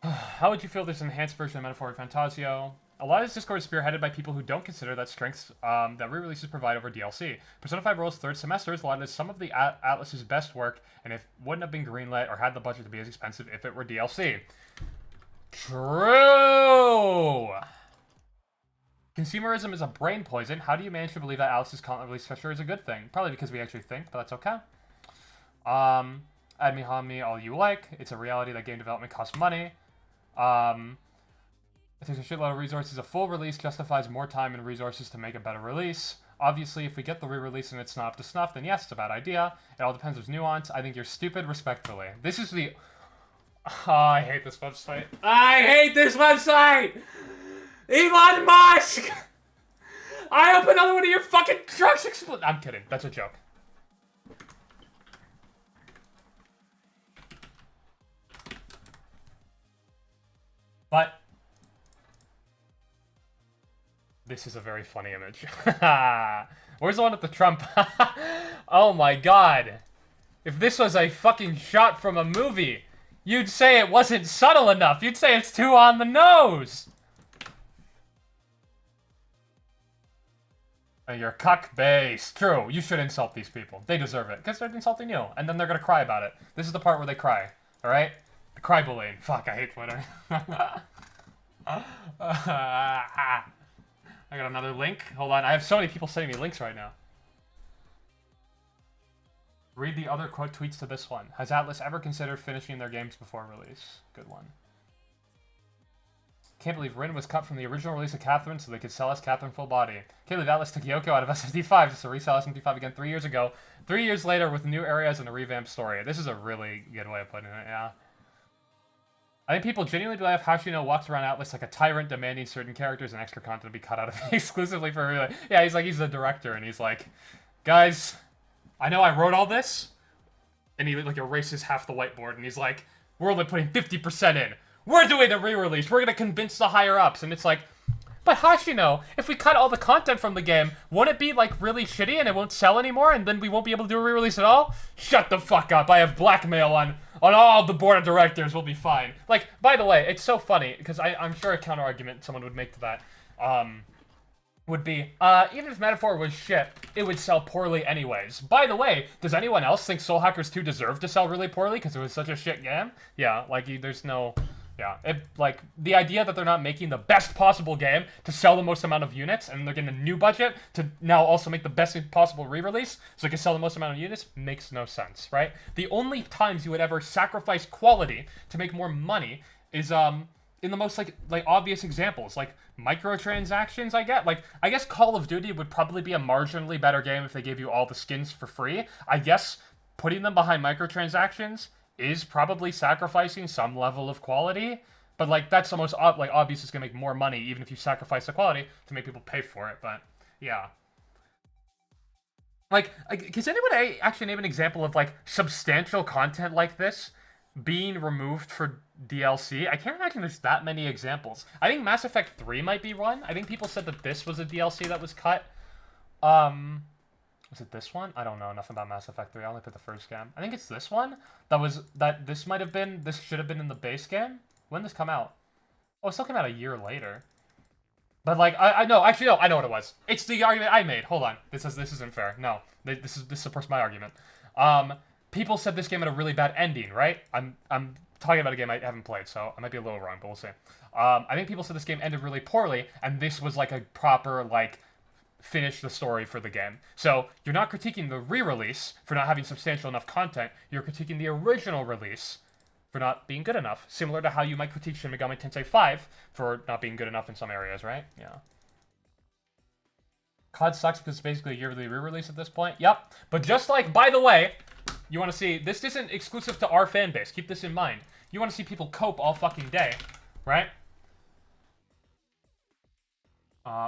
How would you feel this enhanced version of Metaphor Fantasio? A lot of this Discord is spearheaded by people who don't consider that strengths that re-releases provide over DLC. Persona 5 Royal's third semester has allotted some of the Atlas's best work, and it wouldn't have been greenlit or had the budget to be as expensive if it were DLC. True! Consumerism is a brain poison. How do you manage to believe that Atlas's content release structure is a good thing? Probably because we actually think, but that's okay. Add me, hon me, all you like. It's a reality that game development costs money. It takes a shitload of resources. A full release justifies more time and resources to make a better release. Obviously, if we get the re-release and it's not up to snuff, then yes, it's a bad idea. It all depends on nuance. I think you're stupid, respectfully. This is the... Oh, I hate this website. I hate this website! Elon Musk! I hope another one of your fucking trucks explode. I'm kidding. That's a joke. But this is a very funny image. Where's the one with the Trump? Oh my god. If this was a fucking shot from a movie, you'd say it wasn't subtle enough. You'd say it's too on the nose. And you're cuck-based. True, you should insult these people. They deserve it, because they're insulting you. And then they're gonna cry about it. This is the part where they cry, alright? The cry bullying. Fuck, I hate Twitter. I got another link. Hold on, I have so many people sending me links right now. Read the other quote tweets to this one. Has Atlas ever considered finishing their games before release? Good one. Can't believe Rin was cut from the original release of Catherine so they could sell us Catherine full body. Can't believe Atlas took Yoko out of SMT5 just to resell SMT5 again 3 years ago. 3 years later with new areas and a revamped story. This is a really good way of putting it, yeah. I think people genuinely believe Hashino walks around Atlas like a tyrant demanding certain characters and extra content to be cut out of it exclusively for her. Yeah, he's the director and he's like, guys, I know I wrote all this. And he like erases half the whiteboard and he's like, we're only putting 50% in. We're doing the re-release. We're gonna convince the higher-ups. And it's like, but Hashino, if we cut all the content from the game, won't it be, like, really shitty and it won't sell anymore and then we won't be able to do a re-release at all? Shut the fuck up. I have blackmail on all the board of directors. We'll be fine. Like, by the way, it's so funny, because I'm sure a counter-argument someone would make to that, would be, even if Metaphor was shit, it would sell poorly anyways. By the way, does anyone else think Soul Hackers 2 deserved to sell really poorly because it was such a shit game? Yeah, like, there's no... Yeah, like, the idea that they're not making the best possible game to sell the most amount of units, and they're getting a new budget to now also make the best possible re-release, so they can sell the most amount of units, makes no sense, right? The only times you would ever sacrifice quality to make more money is, in the most, like obvious examples, like, microtransactions, I guess Call of Duty would probably be a marginally better game if they gave you all the skins for free. I guess putting them behind microtransactions is probably sacrificing some level of quality, but like that's the most obvious it's gonna make more money even if you sacrifice the quality to make people pay for it. But yeah, like does anyone actually name an example of like substantial content like this being removed for DLC? I can't imagine there's that many examples. I think Mass Effect 3 might be one. I think people said that this was a DLC that was cut. Was it this one? I don't know enough about Mass Effect 3. I only played the first game. I think it's this one. This should have been in the base game. When did this come out? Oh, it still came out a year later. But like, I know, actually no, I know what it was. It's the argument I made. Hold on. This isn't fair. No. This supports my argument. People said this game had a really bad ending, right? I'm talking about a game I haven't played, so I might be a little wrong, but we'll see. I think people said this game ended really poorly, and this was like a proper, like, finish the story for the game. So you're not critiquing the re-release for not having substantial enough content, you're critiquing the original release for not being good enough, similar to how you might critique Shin Megami Tensei 5 for not being good enough in some areas, right? Yeah. COD sucks because it's basically a yearly re-release at this point. Yep. But just like, by the way, you want to see, this isn't exclusive to our fan base, keep this in mind. You want to see people cope all fucking day, right?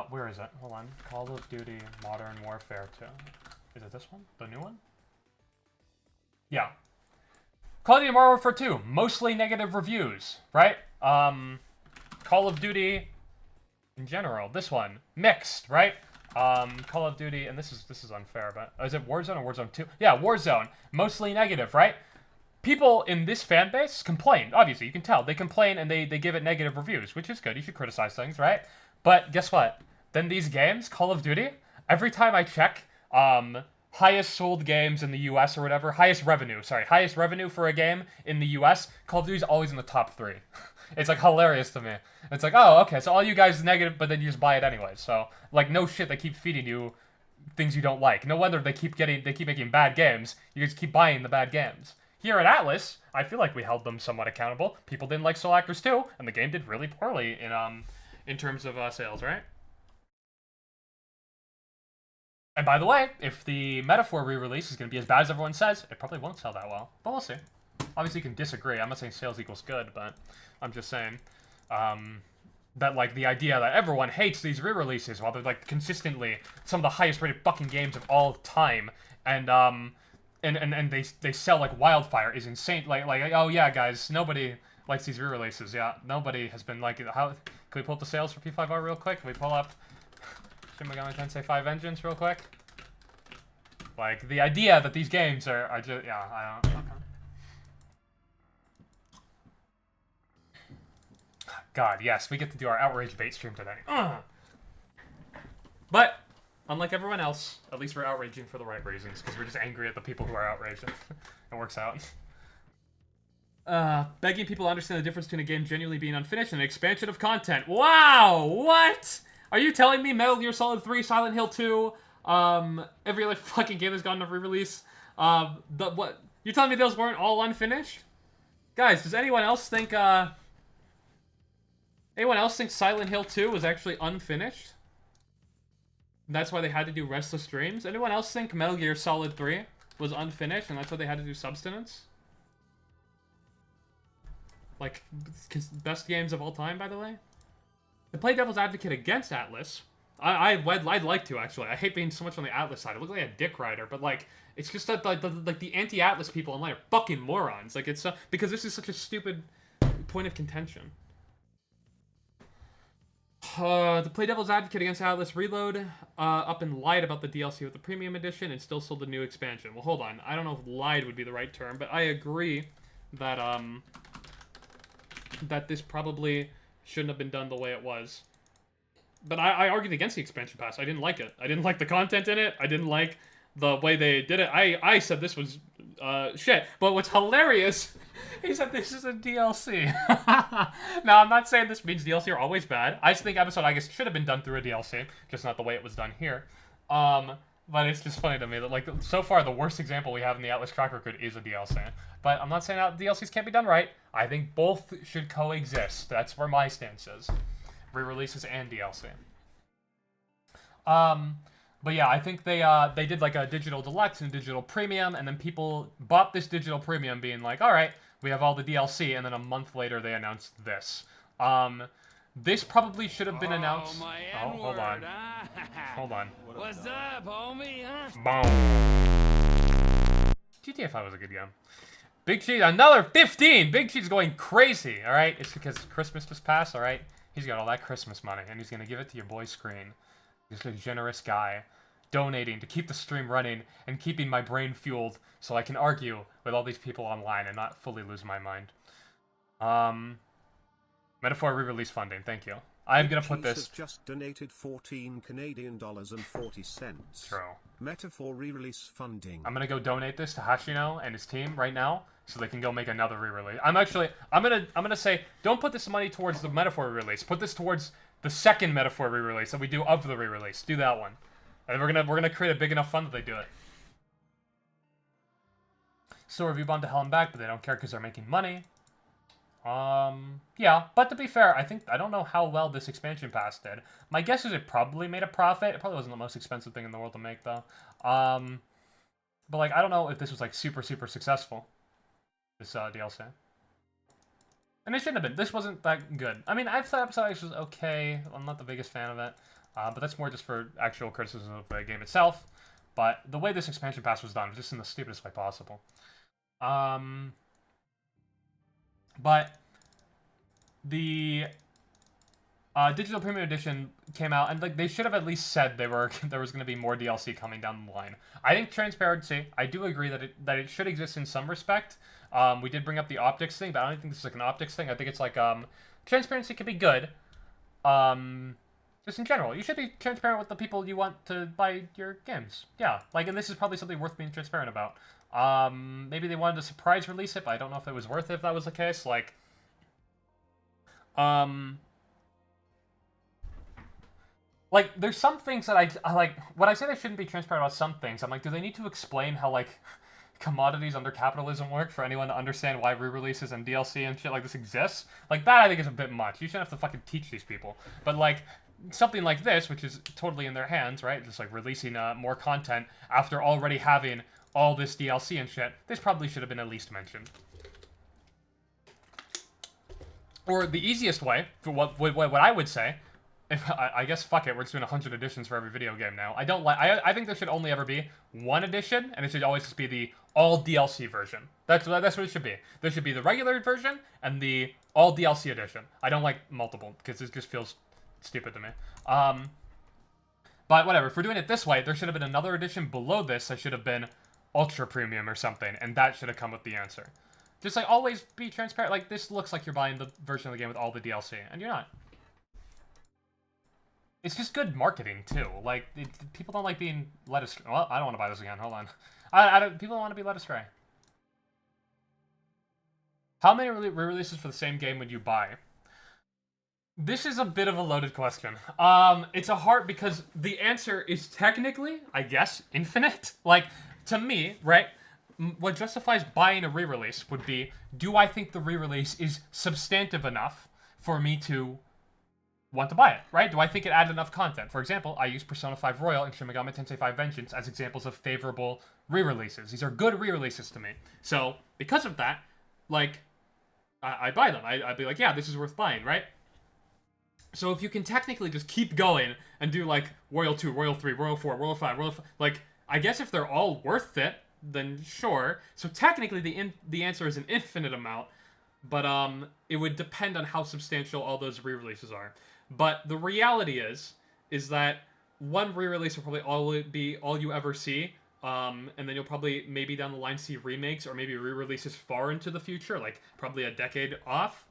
Where is it? Hold on. Call of Duty Modern Warfare 2. Is it this one? The new one? Yeah. Call of Duty Modern Warfare 2. Mostly negative reviews, right? Call of Duty in in general. This one, mixed, right? Call of Duty, and this is unfair, but is it Warzone or Warzone 2? Yeah, Warzone, mostly negative, right? People in this fan base complain. Obviously, you can tell. They complain and they give it negative reviews, which is good. You should criticize things, right? But guess what? Then these games, Call of Duty, every time I check, highest sold games in the US or whatever, highest revenue for a game in the US, Call of Duty's always in the top 3. It's like hilarious to me. It's like, oh, okay, so all you guys negative, but then you just buy it anyway. So, like, no shit, they keep feeding you things you don't like. No wonder they keep making bad games. You just keep buying the bad games. Here at Atlas, I feel like we held them somewhat accountable. People didn't like Soul Actors 2, and the game did really poorly in terms of sales, right? And by the way, if the Metaphor re-release is going to be as bad as everyone says, it probably won't sell that well. But we'll see. Obviously, you can disagree. I'm not saying sales equals good, but I'm just saying that, like, the idea that everyone hates these re-releases while they're, like, consistently some of the highest-rated fucking games of all time, and they sell like wildfire is insane. Like oh yeah, guys, nobody likes these re-releases. Yeah, nobody has been like, how can we pull up the sales for P5R real quick? Can we pull up Shin Megami Tensei 5 Vengeance real quick? Like, the idea that these games are just, yeah, I don't. Okay. God, yes, we get to do our outrage bait stream today. But unlike everyone else, at least we're outraging for the right reasons, because we're just angry at the people who are outraged. It works out. Begging people to understand the difference between a game genuinely being unfinished and an expansion of content. Wow! What? Are you telling me Metal Gear Solid 3, Silent Hill 2, every other fucking game that's gotten a re-release, what? You're telling me those weren't all unfinished? Guys, does anyone else think Silent Hill 2 was actually unfinished? That's why they had to do Restless Dreams? Anyone else think Metal Gear Solid 3 was unfinished and that's why they had to do Substance? Like, best games of all time, by the way? To play devil's advocate against Atlas, I'd like to, actually. I hate being so much on the Atlas side. I look like a dick rider, but, like, it's just that, like, the anti-Atlas people online are fucking morons. Like, it's, because this is such a stupid point of contention. To play devil's advocate against Atlas, Reload up and lied about the DLC with the premium edition and still sold the new expansion. Well, hold on. I don't know if lied would be the right term, but I agree that that this probably shouldn't have been done the way it was. But I argued against the expansion pass. I didn't like it. I didn't like the content in it. I didn't like the way they did it. I said this was shit. But what's hilarious, he said this is a DLC. Now, I'm not saying this means DLC are always bad. I just think Episode August should have been done through a DLC, just not the way it was done here. But it's just funny to me that, like, so far the worst example we have in the Atlas track record is a DLC. But I'm not saying that DLCs can't be done right. I think both should coexist. That's where my stance is. Re-releases and DLC. But yeah, I think they did like a digital deluxe and digital premium, and then people bought this digital premium being like, all right, we have all the DLC, and then a month later they announced this. This probably should have been announced. Oh, hold on. Hold on. What's up, homie? Huh? Boom. GTA 5 was a good game. Big Cheese, another 15! Big Cheese is going crazy, alright? It's because Christmas just passed, alright? He's got all that Christmas money, and he's gonna give it to your boy Screen. He's a generous guy, donating to keep the stream running and keeping my brain fueled so I can argue with all these people online and not fully lose my mind. Metaphor re-release funding, thank you. I'm gonna put this. Has just donated 14 Canadian dollars and 40 cents. True. Metaphor re-release funding. I'm gonna go donate this to Hashino and his team right now, so they can go make another re-release. I'm gonna say, don't put this money towards the Metaphor re-release. Put this towards the second Metaphor re-release that we do of the re-release. Do that one, and we're gonna create a big enough fund that they do it. Still review bomb to hell and back, but they don't care because they're making money. Yeah, but to be fair, I don't know how well this expansion pass did. My guess is it probably made a profit. It probably wasn't the most expensive thing in the world to make, though. But, like, I don't know if this was, like, super, super successful, this, DLC. And it shouldn't have been. This wasn't that good. I mean, I thought Episode X was okay. I'm not the biggest fan of it. But that's more just for actual criticism of the game itself. But the way this expansion pass was done was just in the stupidest way possible. But the Digital Premium Edition came out, and like they should have at least said there was going to be more DLC coming down the line. I think transparency. I do agree that it should exist in some respect. We did bring up the optics thing, but I don't think this is like an optics thing. I think it's like transparency can be good. Just in general, you should be transparent with the people you want to buy your games. Yeah, like, and this is probably something worth being transparent about. Maybe they wanted to surprise release it, but I don't know if it was worth it if that was the case. Like, like, there's some things that I like, when I say they shouldn't be transparent about some things, I'm like, do they need to explain how, like, commodities under capitalism work for anyone to understand why re-releases and DLC and shit like this exists? Like, that I think is a bit much. You shouldn't have to fucking teach these people. But, like, something like this, which is totally in their hands, right? Just, like, releasing more content after already having all this DLC and shit, this probably should have been at least mentioned. Or the easiest way, for what I would say, if I guess fuck it, we're just doing 100 editions for every video game now. I think there should only ever be one edition, and it should always just be the all DLC version. That's what it should be. There should be the regular version and the all DLC edition. I don't like multiple because it just feels stupid to me. But whatever. If we're doing it this way, there should have been another edition below this that should have been ultra premium or something, and that should have come with the answer. Just like always be transparent. Like this looks like you're buying the version of the game with all the DLC, and you're not. It's just good marketing, too. Like, people don't like being led astray. Well, I don't want to buy this again. Hold on. People don't want to be led astray. How many re-releases for the same game would you buy? This is a bit of a loaded question. It's a hard, because the answer is technically, I guess, infinite. Like, to me, right, what justifies buying a re-release would be, do I think the re-release is substantive enough for me to want to buy it, right? Do I think it added enough content? For example, I use Persona 5 Royal and Shin Megami Tensei 5 Vengeance as examples of favorable re-releases. These are good re-releases to me. So, because of that, like, I buy them. I'd be like, yeah, this is worth buying, right? So if you can technically just keep going and do, like, Royal 2, Royal 3, Royal 4, Royal 5, Royal 5, like, I guess if they're all worth it, then sure. So technically the answer is an infinite amount, but it would depend on how substantial all those re-releases are. But the reality is that one re-release will probably be all you ever see, and then you'll probably maybe down the line see remakes or maybe re-releases far into the future, like probably a decade off,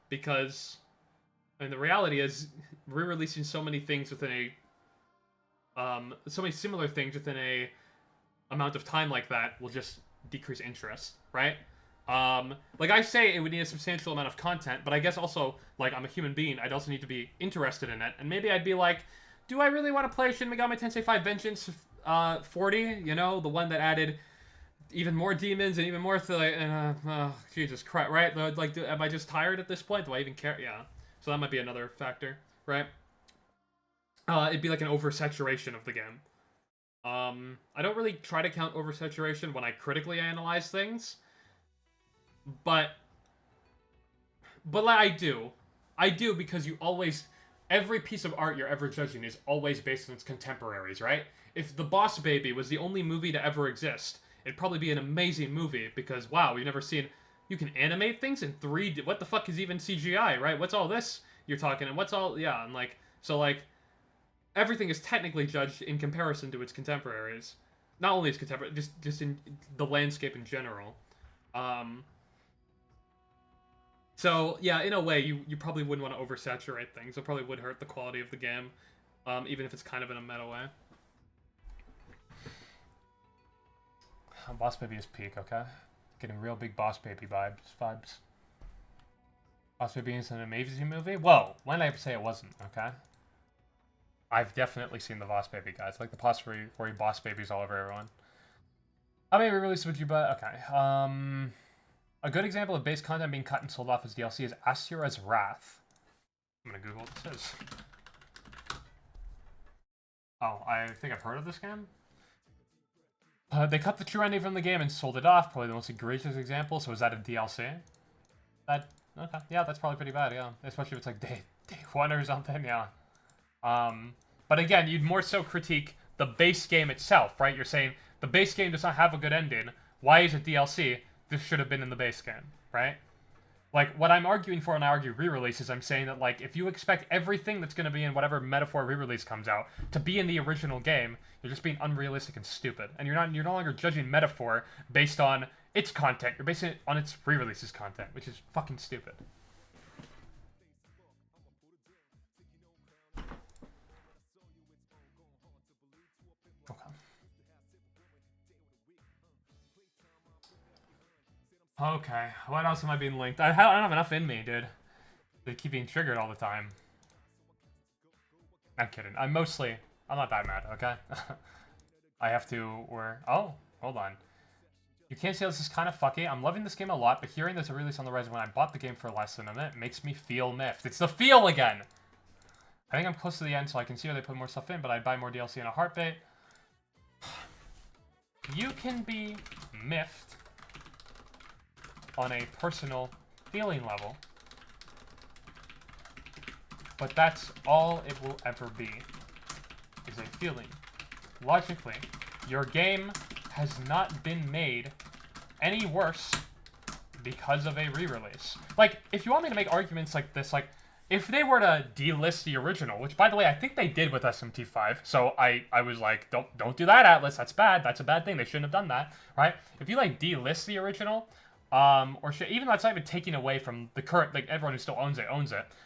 because, and the reality is re-releasing so many things within so many similar things within a amount of time like that will just decrease interest, right? Like I say, it would need a substantial amount of content, but I guess also, like, I'm a human being, I'd also need to be interested in it, and maybe I'd be like, do I really want to play Shin Megami Tensei 5 Vengeance 40? You know, the one that added even more demons and even more, Jesus Christ, right? Like, am I just tired at this point? Do I even care? Yeah. So that might be another factor, right? It'd be like an oversaturation of the game. I don't really try to count oversaturation when I critically analyze things, but like, I do because you always, every piece of art you're ever judging is always based on its contemporaries, right? If The Boss Baby was the only movie to ever exist, it'd probably be an amazing movie because, wow, we've never seen, you can animate things in 3D, what the fuck is even CGI, right? What's all this you're talking, and what's all, yeah, and like, so like, everything is technically judged in comparison to its contemporaries. Not only its contemporaries, just in the landscape in general. So, yeah, in a way, you probably wouldn't want to oversaturate things. It probably would hurt the quality of the game, even if it's kind of in a meta way. Boss Baby is peak, okay? Getting real big Boss Baby vibes. Boss Baby is an amazing movie? Whoa, when did I say it wasn't, okay? I've definitely seen the Boss Baby, guys. Like the Boss Babies all over everyone. How many re-releases would you buy? Okay, a good example of base content being cut and sold off as DLC is Asura's Wrath. I'm gonna Google what this is. Oh, I think I've heard of this game. They cut the true ending from the game and sold it off. Probably the most egregious example. So is that a DLC? Okay, yeah, that's probably pretty bad. Yeah, especially if it's like day one or something. Yeah. But again, you'd more so critique the base game itself, right? You're saying the base game does not have a good ending. Why is it DLC? This should have been in the base game, right? Like, what I'm arguing for when I argue re-releases, I'm saying that, like, if you expect everything that's going to be in whatever Metaphor re-release comes out to be in the original game, you're just being unrealistic and stupid. And you're no longer judging Metaphor based on its content. You're basing it on its re-releases content, which is fucking stupid. Okay, what else am I being linked? I don't have enough in me, dude. They keep being triggered all the time. I'm kidding. I'm not that mad, okay? I have to, oh, hold on. You can't say this is kind of fucky. I'm loving this game a lot, but hearing there's a release on the rise when I bought the game for less than a minute makes me feel miffed. It's the feel again! I think I'm close to the end, so I can see where they put more stuff in, but I'd buy more DLC in a heartbeat. You can be miffed on a personal feeling level, but that's all it will ever be, is a feeling. Logically, your game has not been made any worse because of a re-release. Like, if you want me to make arguments like this, like, if they were to delist the original, which, by the way, I think they did with SMT5, so I was like, don't do that, Atlas, that's bad, that's a bad thing, they shouldn't have done that, right? If you, like, delist the original, or even though it's not even taking away from the current, like, everyone who still owns it,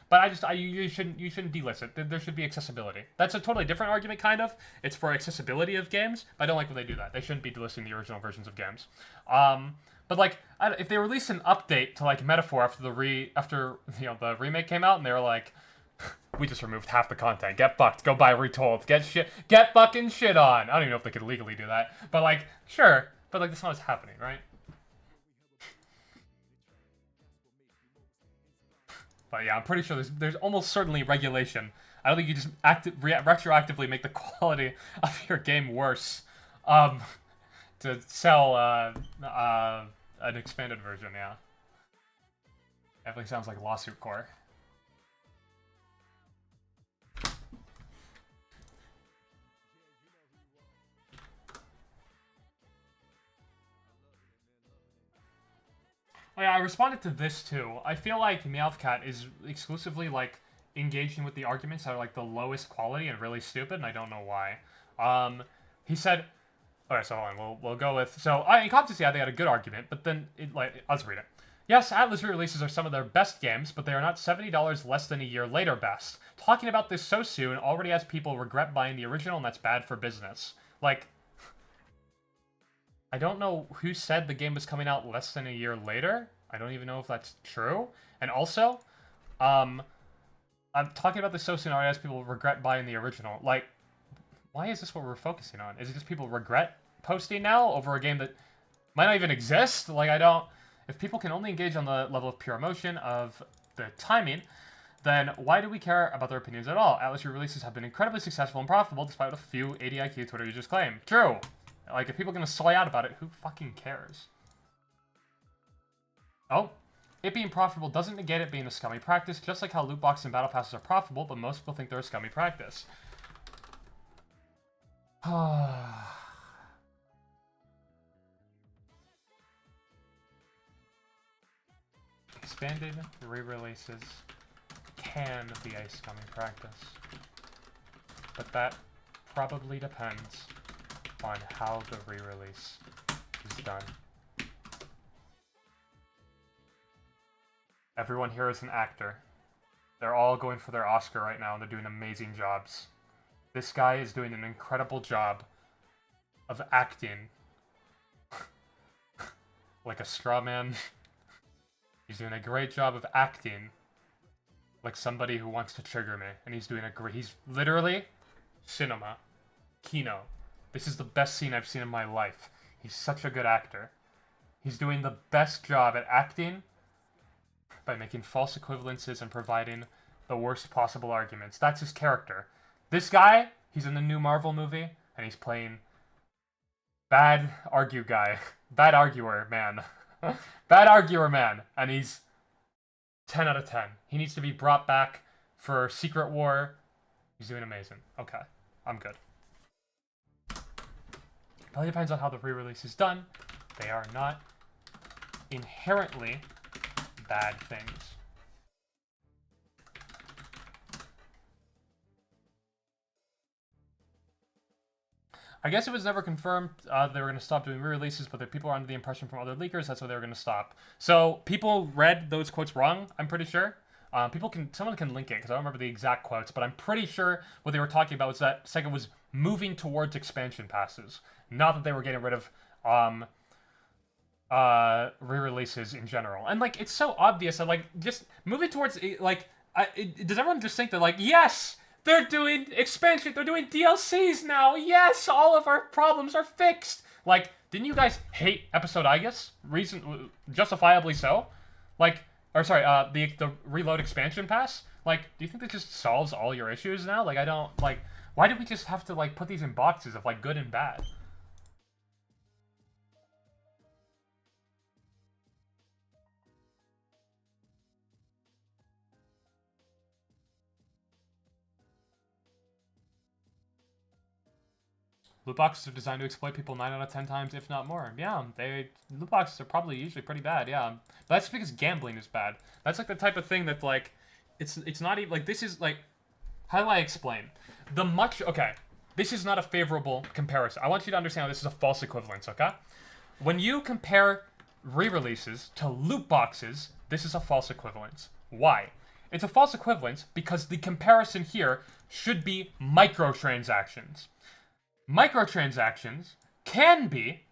but you shouldn't delist it. There should be accessibility. That's a totally different argument, kind of. It's for accessibility of games, but I don't like when they do that. They shouldn't be delisting the original versions of games. But, like, if they released an update to, like, Metaphor after the remake came out, and they were like, we just removed half the content. Get fucked. Go buy Retold. Get fucking shit on. I don't even know if they could legally do that. But, like, sure. But, like, that's not what's happening, right? But yeah, I'm pretty sure there's almost certainly regulation. I don't think you just retroactively make the quality of your game worse to sell an expanded version, yeah. Definitely sounds like lawsuit core. Oh yeah, I responded to this too. I feel like Meowthcat is exclusively, like, engaging with the arguments that are, like, the lowest quality and really stupid, and I don't know why. He said... Alright, so hold on, we'll go with... So, in context, yeah, they had a good argument, but then, let's read it. Yes, Atlas re-releases are some of their best games, but they are not $70 less than a year later best. Talking about this so soon already has people regret buying the original, and that's bad for business. Like... I don't know who said the game was coming out less than a year later. I don't even know if that's true. And also, I'm talking about this so soon already as people regret buying the original. Like, why is this what we're focusing on? Is it just people regret posting now over a game that might not even exist? Like, if people can only engage on the level of pure emotion of the timing, then why do we care about their opinions at all? Atlas releases have been incredibly successful and profitable despite what a few 80 IQ Twitter users claim. True. Like, if people are going to soy out about it, who fucking cares? Oh. It being profitable doesn't negate it being a scummy practice, just like how loot boxes and battle passes are profitable, but most people think they're a scummy practice. Expanded re-releases can be a scummy practice, but that probably depends on how the re-release is done. Everyone here is an actor. They're all going for their Oscar right now, and they're doing amazing jobs. This guy is doing an incredible job of acting like a straw man. He's doing a great job of acting like somebody who wants to trigger me, and he's doing he's literally cinema, Kino. This is the best scene I've seen in my life. He's such a good actor. He's doing the best job at acting by making false equivalences and providing the worst possible arguments. That's his character. This guy, he's in the new Marvel movie, and he's playing bad argue guy. Bad arguer man. Bad arguer man. And he's 10 out of 10. He needs to be brought back for Secret War. He's doing amazing. Okay, I'm good. Probably depends on how the re-release is done. They are not inherently bad things. I guess it was never confirmed they were going to stop doing re-releases, but the people are under the impression from other leakers that's why they were going to stop. So people read those quotes wrong, I'm pretty sure. Someone can link it, because I don't remember the exact quotes, but I'm pretty sure what they were talking about was that Sega was moving towards expansion passes, not that they were getting rid of re-releases in general. And, like, it's so obvious that, like, just moving towards, like, does everyone just think that, like, yes, they're doing expansion, they're doing DLCs now, yes, all of our problems are fixed. Like, didn't you guys hate Episode Igus? Justifiably so? Like, or sorry, the Reload expansion pass? Like, do you think that just solves all your issues now? Like, I don't, like, why do we just have to, like, put these in boxes of, like, good and bad? Loot boxes are designed to exploit people 9 out of 10 times, if not more. Yeah, loot boxes are probably usually pretty bad, yeah. But that's because gambling is bad. That's like the type of thing that, like, it's not even, like, this is, like, how do I explain? Okay, this is not a favorable comparison. I want you to understand this is a false equivalence, okay? When you compare re-releases to loot boxes, this is a false equivalence. Why? It's a false equivalence because the comparison here should be microtransactions. Microtransactions can be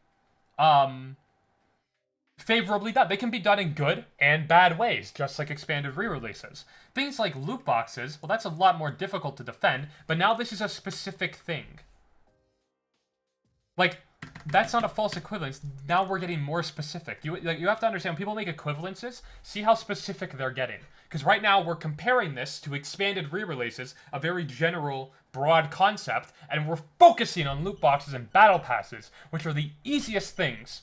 favorably done. They can be done in good and bad ways, just like expanded re-releases. Things like loot boxes, well, that's a lot more difficult to defend, but now this is a specific thing. Like, that's not a false equivalence. Now we're getting more specific. You have to understand, when people make equivalences, see how specific they're getting. Because right now we're comparing this to expanded re-releases, a very general, broad concept, and we're focusing on loot boxes and battle passes, which are the easiest things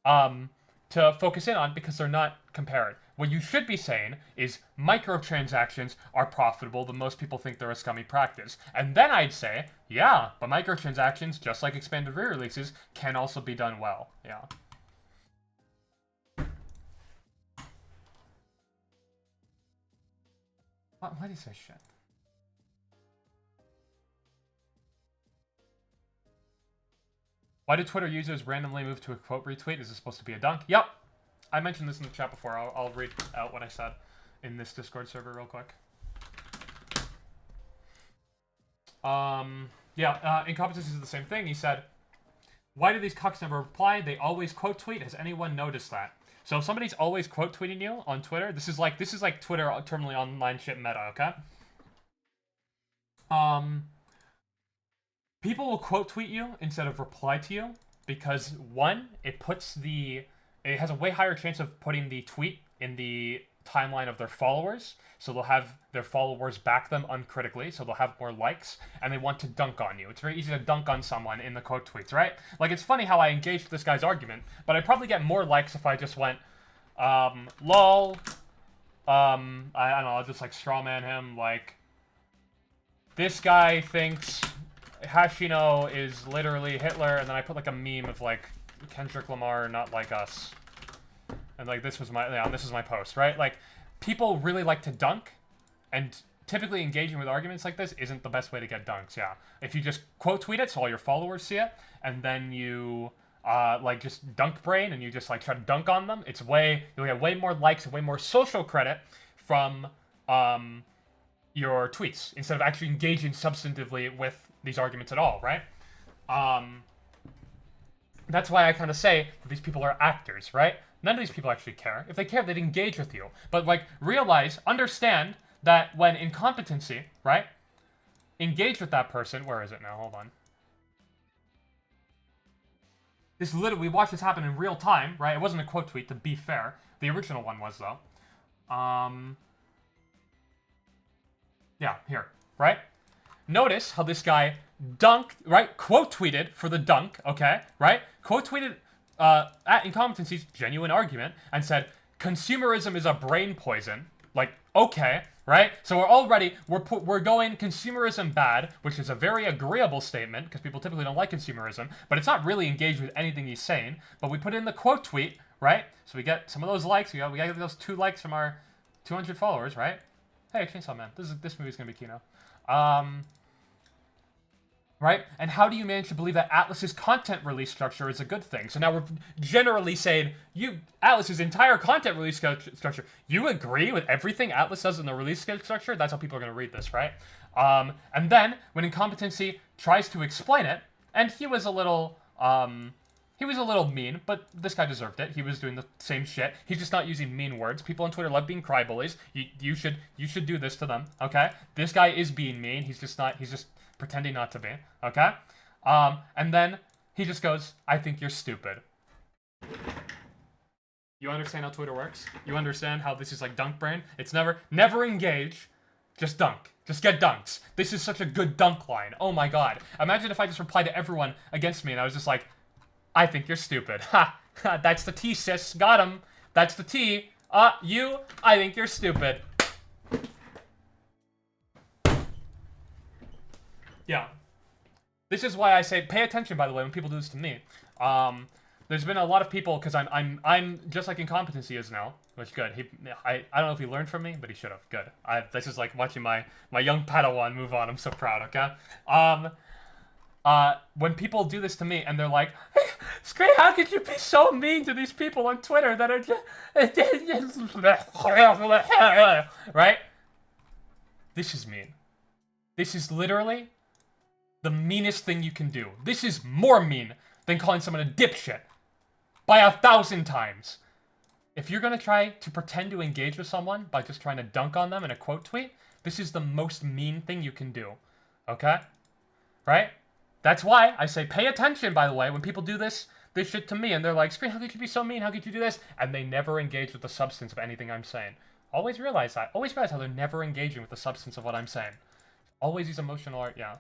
to focus in on because they're not compared. What you should be saying is microtransactions are profitable, but most people think they're a scummy practice. And then I'd say, yeah, but microtransactions, just like expanded re-releases, can also be done well. Yeah. What is this shit? Why do Twitter users randomly move to a quote retweet? Is this supposed to be a dunk? Yep. I mentioned this in the chat before. I'll read out what I said in this Discord server real quick. Incompetence is the same thing. He said, why do these cucks never reply? They always quote tweet. Has anyone noticed that? So if somebody's always quote tweeting you on Twitter, this is like Twitter terminally online shit meta, okay? People will quote tweet you instead of reply to you because, one, it has a way higher chance of putting the tweet in the timeline of their followers, so they'll have their followers back them uncritically, so they'll have more likes, and they want to dunk on you. It's very easy to dunk on someone in the quote tweets, right? Like, it's funny how I engaged with this guy's argument, but I'd probably get more likes if I just went, lol, I don't know, I'll just, like, strawman him, like, this guy thinks Hashino is literally Hitler, and then I put, like, a meme of, like, Kendrick Lamar, not like us. And, like, this is my post, right? Like, people really like to dunk, and typically engaging with arguments like this isn't the best way to get dunks, yeah. If you just quote tweet it so all your followers see it, and then you, like, just dunk brain, and you just, like, try to dunk on them, you'll get way more likes and way more social credit from, your tweets, instead of actually engaging substantively with these arguments at all, right? That's why I kind of say that these people are actors, right? None of these people actually care. If they cared, they'd engage with you. But, like, understand that when incompetency, right? Engage with that person. Where is it now? Hold on. We watched this happen in real time, right? It wasn't a quote tweet, to be fair. The original one was, though. Yeah, here, right? Notice how this guy dunked, right? Quote tweeted for the dunk, okay? Right? Quote tweeted at Incompetency's genuine argument and said, consumerism is a brain poison. Like, okay, right? So we're going consumerism bad, which is a very agreeable statement because people typically don't like consumerism, but it's not really engaged with anything he's saying. But we put in the quote tweet, right? So we get some of those likes. We got those 2 likes from our 200 followers, right? Hey, Chainsaw Man, this movie's gonna be Kino. Right? And how do you manage to believe that Atlas's content release structure is a good thing? So now we're generally saying, Atlas's entire content release structure, you agree with everything Atlas does in the release structure? That's how people are going to read this, right? And then, when Incompetency tries to explain it, and he was a little mean, but this guy deserved it. He was doing the same shit. He's just not using mean words. People on Twitter love being crybullies. You should do this to them, okay? This guy is being mean. He's just pretending not to be, okay? And then he just goes, I think you're stupid. You understand how Twitter works? You understand how this is like dunk brain? It's never engage, just dunk. Just get dunked. This is such a good dunk line. Oh my god. Imagine if I just replied to everyone against me and I was just like, I think you're stupid. Ha! That's the T, sis. Got him. That's the T. I think you're stupid. Yeah. This is why I say pay attention, by the way, when people do this to me. There's been a lot of people, because I'm just like Incompetency is now, which good. I don't know if he learned from me, but he should have. Good. This is like watching my young Padawan move on. I'm so proud, okay? When people do this to me and they're like, hey, Scree, how could you be so mean to these people on Twitter that are just... right? This is mean. This is literally the meanest thing you can do. This is more mean than calling someone a dipshit. By 1,000 times. If you're gonna try to pretend to engage with someone by just trying to dunk on them in a quote tweet, this is the most mean thing you can do. Okay? Right? That's why I say pay attention, by the way, when people do this shit to me and they're like, Screen, how could you be so mean? How could you do this? And they never engage with the substance of anything I'm saying. Always realize that. Always realize how they're never engaging with the substance of what I'm saying. Always use emotional art, yeah.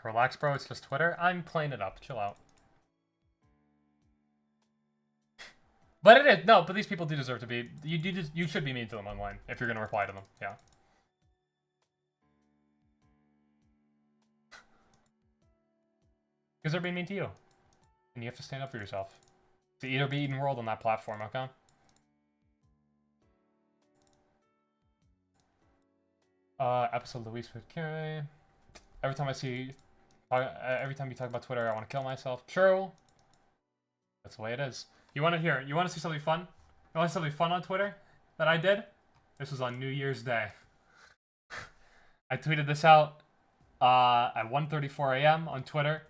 Relax, bro. It's just Twitter. I'm playing it up. Chill out. But it is. No, but these people do deserve to be... You should be mean to them online if you're going to reply to them. Yeah. Because they're being mean to you. And you have to stand up for yourself. To eat or be eaten world on that platform, okay? Episode Luis with Carey. Every time you talk about Twitter, I want to kill myself. True. That's the way it is. You want to see something fun? You want to see something fun on Twitter that I did? This was on New Year's Day. I tweeted this out at 1:34 a.m. on Twitter.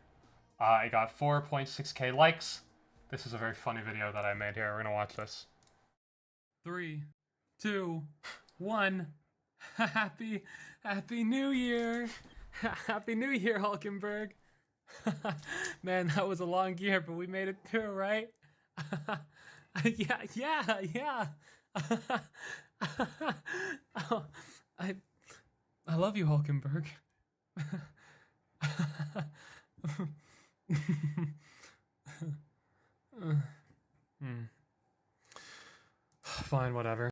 I got 4.6k likes. This is a very funny video that I made here. We're gonna watch this. 3, 2, 1. Happy New Year! Happy New Year, Hulkenberg! Man, that was a long year, but we made it through, right? Yeah. Oh, I love you, Hulkenberg. Fine, whatever.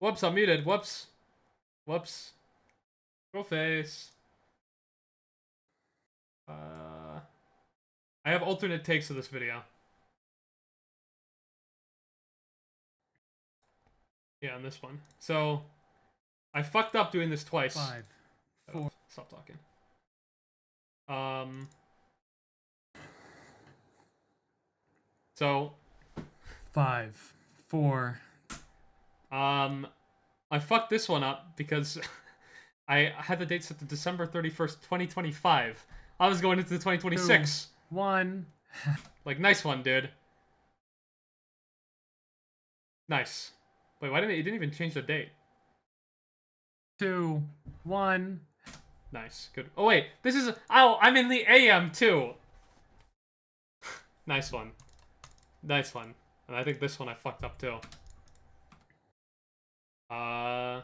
Whoops, I'm muted. Whoops. Go face. I have alternate takes of this video. Yeah, on this one. So, I fucked up doing this twice. 5, 4. Stop talking. So, 5, 4. I fucked this one up because I had the date set to December 31st, 2025. I was going into the 2026. 2, 1. Like, nice one, dude. Nice. Wait, why didn't it didn't even change the date? 2, 1. Nice, good. Oh wait, this is I'm in the AM too. Nice one, nice one. And I think this one I fucked up too. Yeah,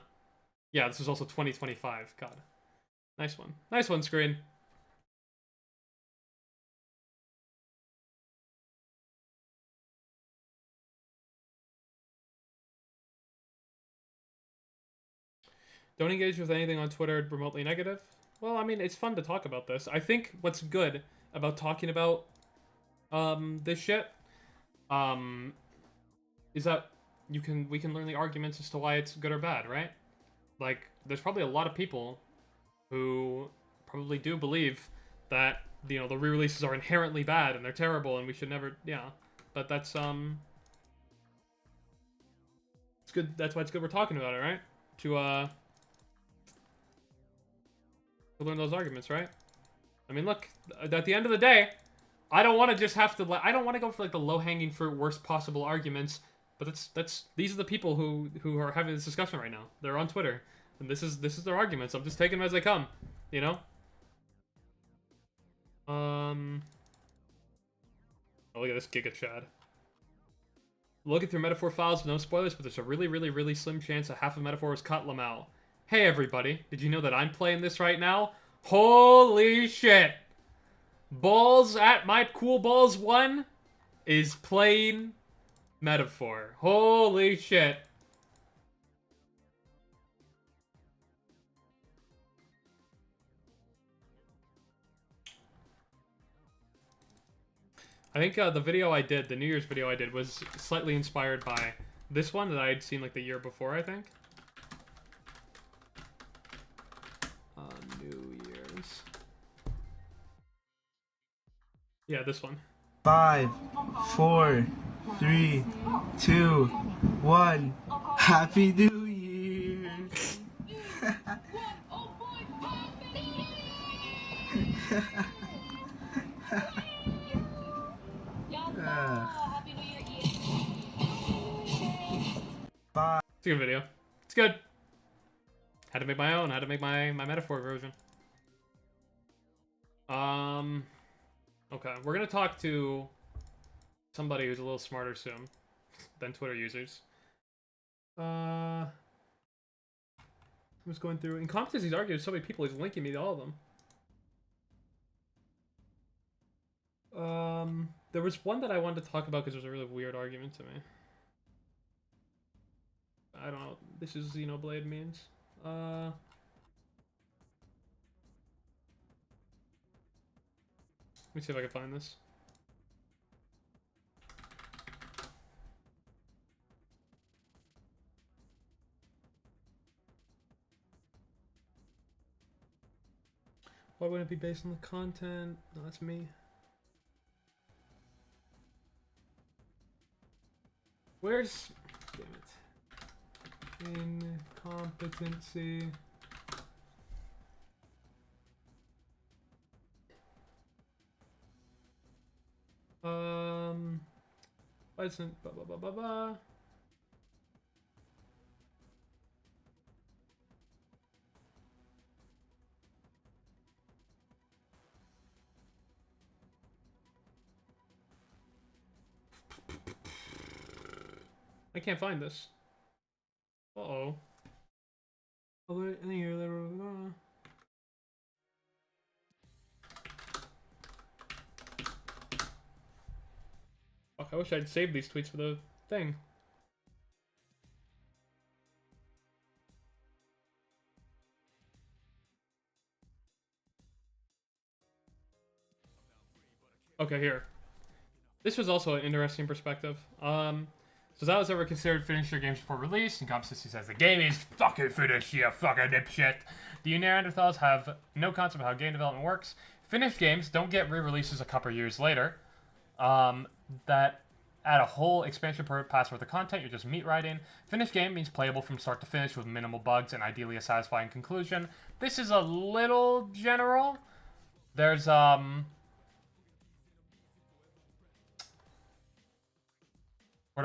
this is also 2025. God, nice one, screen. Don't engage with anything on Twitter remotely negative. Well, I mean, it's fun to talk about this. I think what's good about talking about this shit is that we can learn the arguments as to why it's good or bad, right? Like, there's probably a lot of people who probably do believe that the re-releases are inherently bad and they're terrible and we should never, yeah. But that's it's good. That's why it's good we're talking about it, right? To learn those arguments, right? I mean, look, at the end of the day, I don't want to just have to. I don't want to go for like the low-hanging fruit, worst possible arguments. But these are the people who are having this discussion right now. They're on Twitter, and this is their arguments. I'm just taking them as they come, you know. Oh, look at this Giga Chad. Looking through Metaphor files, no spoilers, but there's a really, really, really slim chance that half of Metaphor was cut Lamau. Hey everybody, did you know that I'm playing this right now? Holy shit! Balls at my Cool Balls 1 is playing Metaphor. Holy shit. I think the video I did, the New Year's video I did, was slightly inspired by this one that I had seen like the year before, I think. New Year's. Yeah, this one. 5, 4, 3, 2, 1. Happy New Year! It's a good video. It's good. Had to make my own. Had to make my Metaphor version. Okay, we're gonna talk to somebody who's a little smarter soon than Twitter users. I'm just going through. In competitions, he's arguing with so many people, he's linking me to all of them. There was one that I wanted to talk about because it was a really weird argument to me. I don't know what this is Xenoblade means. Let me see if I can find this. Why wouldn't it be based on the content? No, that's me. Where's... Damn it. Incompetency. Why isn't... Blah, blah, blah, blah, blah. I can't find this. Uh-oh. Fuck, I wish I'd saved these tweets for the thing. Okay, here. This was also an interesting perspective. So that was ever considered finished your games before release? And Consistency says the game is fucking finished, you fucking dipshit. Do you Neanderthals have no concept of how game development works? Finished games don't get re-releases a couple years later. That add a whole expansion pass worth of content, you're just meat riding. Finished game means playable from start to finish with minimal bugs and ideally a satisfying conclusion. This is a little general. There's, where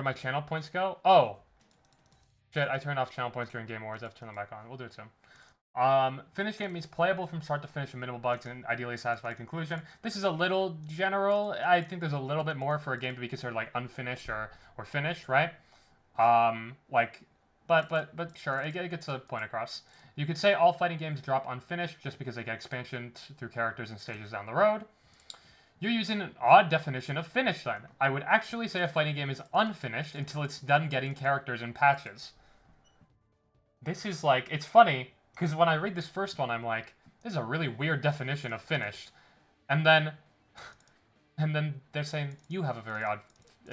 do my channel points go? Oh. Shit, I turned off channel points during Game Awards. I have to turn them back on. We'll do it soon. Finished game means playable from start to finish with minimal bugs and ideally satisfied conclusion. This is a little general. I think there's a little bit more for a game to be considered like unfinished or finished, right? But sure, it gets a point across. You could say all fighting games drop unfinished just because they get expansion through characters and stages down the road. You're using an odd definition of finished then. I would actually say a fighting game is unfinished until it's done getting characters and patches. This is like, it's funny, because when I read this first one, I'm like, this is a really weird definition of finished. And then they're saying, you have a very odd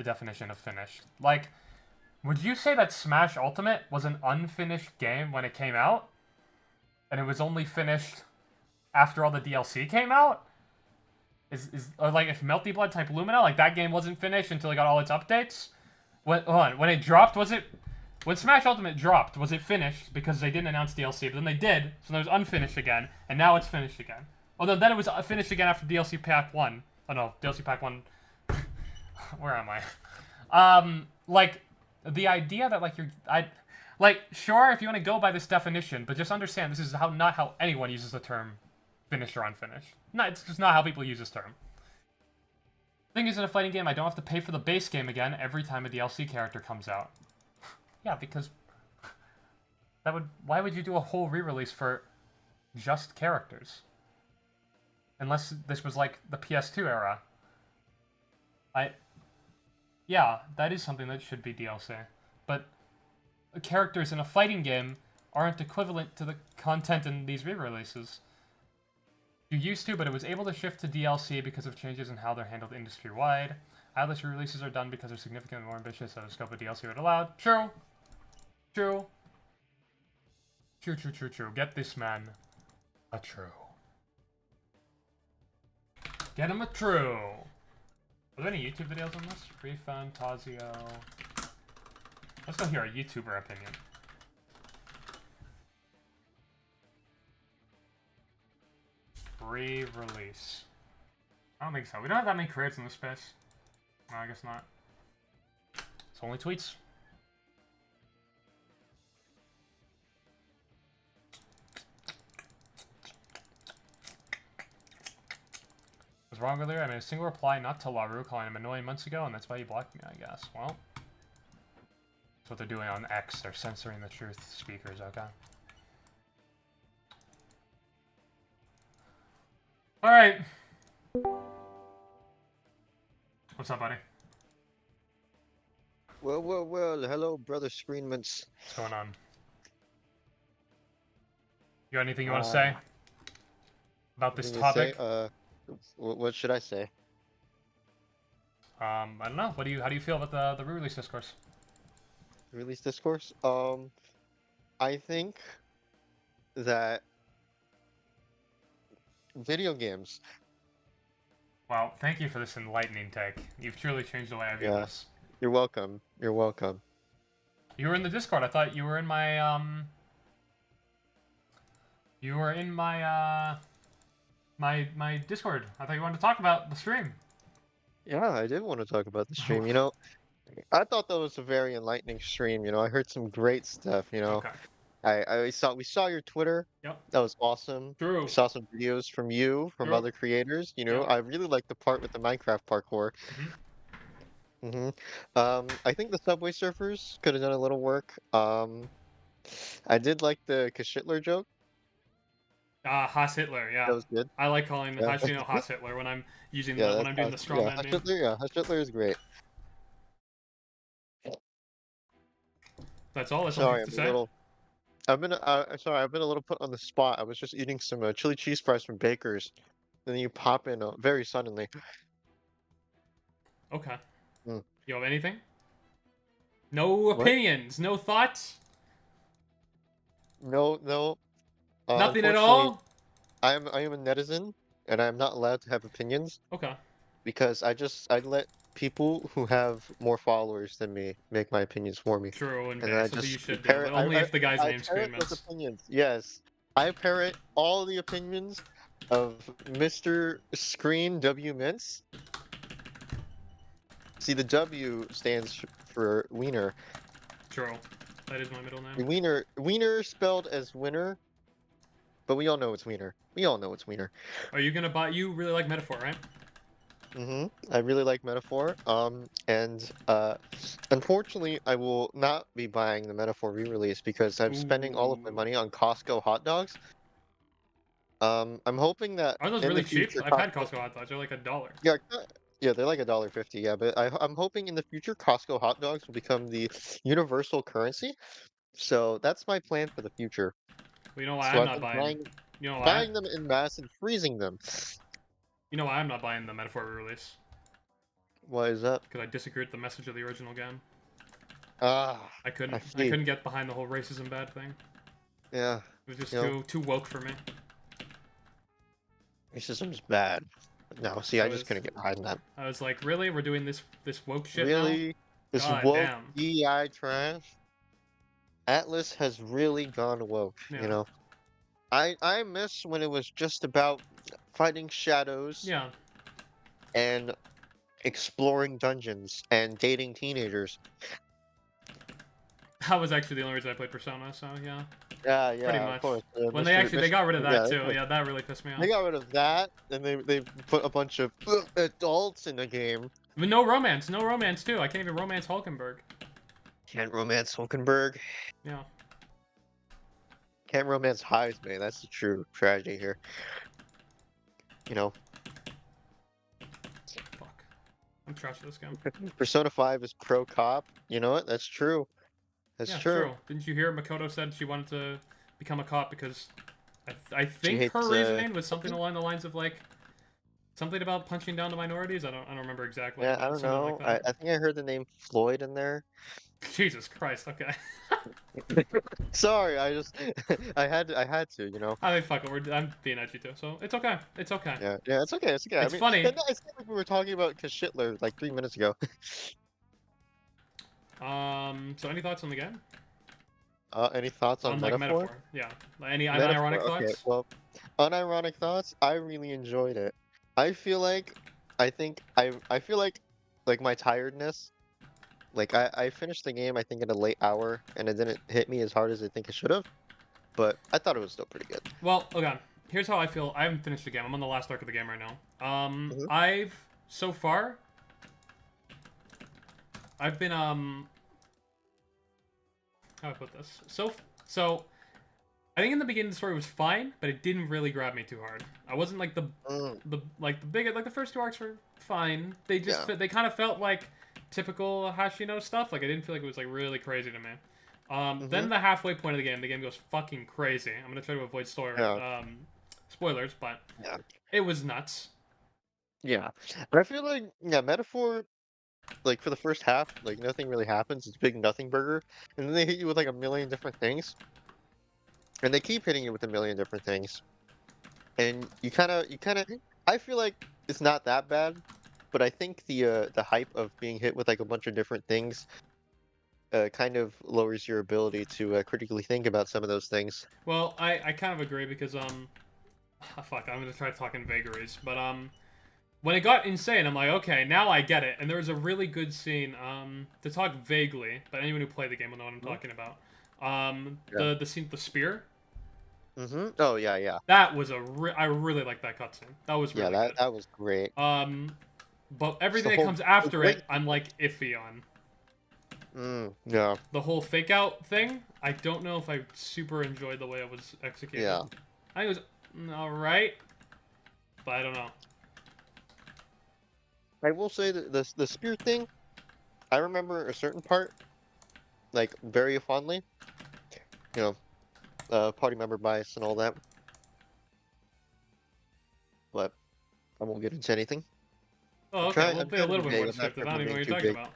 definition of finished. Like, would you say that Smash Ultimate was an unfinished game when it came out? And it was only finished after all the DLC came out? Or like if Melty Blood type Lumina, like that game wasn't finished until it got all its updates? Hold on, when it dropped, when Smash Ultimate dropped, was it finished because they didn't announce DLC, but then they did, so it was unfinished again, and now it's finished again. Although then it was finished again after DLC Pack 1. Oh no, DLC Pack 1... Where am I? Like, the idea that, like, sure, if you want to go by this definition, but just understand this is not how anyone uses the term finished or unfinished. No, it's just not how people use this term. Thing is, in a fighting game, I don't have to pay for the base game again every time a DLC character comes out. Yeah, because why would you do a whole re-release for just characters? Unless this was like the PS2 era. Yeah, that is something that should be DLC. But characters in a fighting game aren't equivalent to the content in these re-releases. You used to, but it was able to shift to DLC because of changes in how they're handled industry-wide. Atlas re-releases are done because they're significantly more ambitious than the scope of DLC would allow. True. True. True. Get this man a true. Get him a true. Are there any YouTube videos on this? Refantazio. Let's go hear a YouTuber opinion. Re-release. I don't think so. We don't have that many credits in this space. No, I guess not. It's only tweets. Was wrong earlier. I made a single reply not to Laru calling him annoying months ago, and that's why he blocked me, I guess. Well, that's what they're doing on X. They're censoring the truth speakers, okay? Alright. What's up, buddy? Well, hello, brother Screenments. What's going on? You got anything you want to say about this topic? What should I say? I don't know. How do you feel about the re-release discourse? Release discourse? I think that video games. Well, thank you for this enlightening take. You've truly changed the way I view this. You're welcome. You're welcome. You were in the Discord. I thought you were in my You were in my my Discord. I thought you wanted to talk about the stream. Yeah, I did want to talk about the stream. You know, I thought that was a very enlightening stream. You know, I heard some great stuff. You know, Okay. we saw your Twitter. Yep. That was awesome. True. We saw some videos from you, from True. other creators. You know, Yep. I really liked the part with the Minecraft parkour. I think the Subway Surfers could have done a little work. I did like the Kashitler joke. Haas Hitler, yeah. That was good. I like calling Yeah. Haas Hitler when I'm using Yeah, when I'm doing the strawman meme. Kashitler is great. That's all. That's all Sorry, you have I'm to a say. little. I've been a little put on the spot. I was just eating some chili cheese fries from Baker's. Then you pop in very suddenly. Okay. Mm. You have anything? No What? opinions, no thoughts, No. nothing at Unfortunately, all. I am a netizen, and I am not allowed to have opinions Okay. because I let people who have more followers than me make my opinions for me. True and And I something you just should do, parrot- but only I- if the guy's I name's parrot those Screamers. opinions. Yes, I parrot all the opinions of Mr. Screen W Mints. See, the W stands for wiener. True. That is my middle name. Wiener spelled as winner, but we all know it's wiener. We all know it's wiener. Are you gonna buy? You really like Metaphor, right? I really like Metaphor. Unfortunately, I will not be buying the Metaphor re-release because I'm spending all of my Ooh. money on Costco hot dogs. I'm hoping that Are those in the really cheap? future, I've had Costco hot dogs. They're like $1. yeah, yeah, they're like $1.50. Yeah, but I'm hoping in the future Costco hot dogs will become the universal currency. So that's my plan for the future. Well, you know why So I'm I've not been buying? buying You know why? buying them in mass and freezing them. You know why I'm not buying the Metaphor release? Why is that? Because I disagree with the message of the original game. Ah, I I couldn't. I see. couldn't get behind the whole racism bad thing. Yeah, It was just you know, too woke for me. racism's bad. No, see, I So just couldn't get behind that. I was like, really? We're doing this woke shit now? Really, this God woke damn. DI trash. Atlas has really gone woke. You Yeah. know, I miss when it was just about fighting shadows Yeah. and exploring dungeons and dating teenagers. That was actually the only reason I played Persona, so yeah. Yeah, Pretty yeah, of much. course. When they got rid of that Yeah, too, yeah, that really pissed me they off. got rid of that, and they put a bunch of adults in the game. But no romance too. I can't even romance Hulkenberg. Can't romance Hulkenberg. Yeah. Can't romance Heisman. That's the true tragedy here. You know, Fuck. I'm trash at this game. Persona 5 is pro cop. You know what? That's true. That's Yeah, true. true. Didn't you hear Makoto said she wanted to become a cop because I She think her hates, reasoning was something along the lines of like something about punching down to minorities. I don't remember exactly, Yeah, I but don't something like know. I, that. I think I heard the name Floyd in there. Jesus Christ. Okay. Sorry, I just I had to, you know. I mean, fuck it. I'm being edgy too, so it's okay. It's okay. Yeah, yeah, it's okay, it's okay. It's I mean, funny. it's not like we were talking about Kashitler like 3 minutes ago. So any thoughts on the game? Any thoughts on Unlike Metaphor? metaphor, yeah. Any Metaphor, unironic okay, thoughts? well, unironic thoughts, I really enjoyed it. I feel like, I feel like my tiredness, like I finished the game, I think, at a late hour, and it didn't hit me as hard as I think it should have, but I thought it was still pretty good. Well, okay. Here's how I feel. I haven't finished the game. I'm on the last arc of the game right now. I've so far, I've been how do I put this? So I think in the beginning the story was fine, but it didn't really grab me too hard. I wasn't like the the first two arcs were fine. They just Yeah. they kind of felt like typical Hashino stuff. Like I didn't feel like it was like really crazy to me. Then the halfway point of the game goes fucking crazy. I'm gonna try to avoid spoilers, but Yeah. it was nuts. Yeah. But I feel like, yeah, Metaphor, like for the first half, like nothing really happens. It's big nothing burger, and then they hit you with like a million different things, and they keep hitting you with a million different things, and you kind of. I feel like it's not that bad, but I think the hype of being hit with like a bunch of different things kind of lowers your ability to critically think about some of those things. Well, I kind of agree because fuck, I'm gonna try to talk in vagaries, but when it got insane, I'm like, okay, now I get it. And there was a really good scene, to talk vaguely, but anyone who played the game will know what I'm talking about. The scene, the spear. Oh yeah, yeah. That was I really like that cutscene. That was Yeah, really that good. that was great. But everything that whole- comes after great- it, I'm like iffy on. Yeah, The whole fake out thing, I don't know if I super enjoyed the way it was executed. yeah. I think it was alright, but I don't know. I will say that the spear thing, I remember a certain part, like very fondly. You know, party member bias and all that. But I won't get into anything. Oh, okay, Try- we'll I'm be a trying to little be bit more vague, I'm not descriptive. sure I if don't I'm even know what being you're talking too about.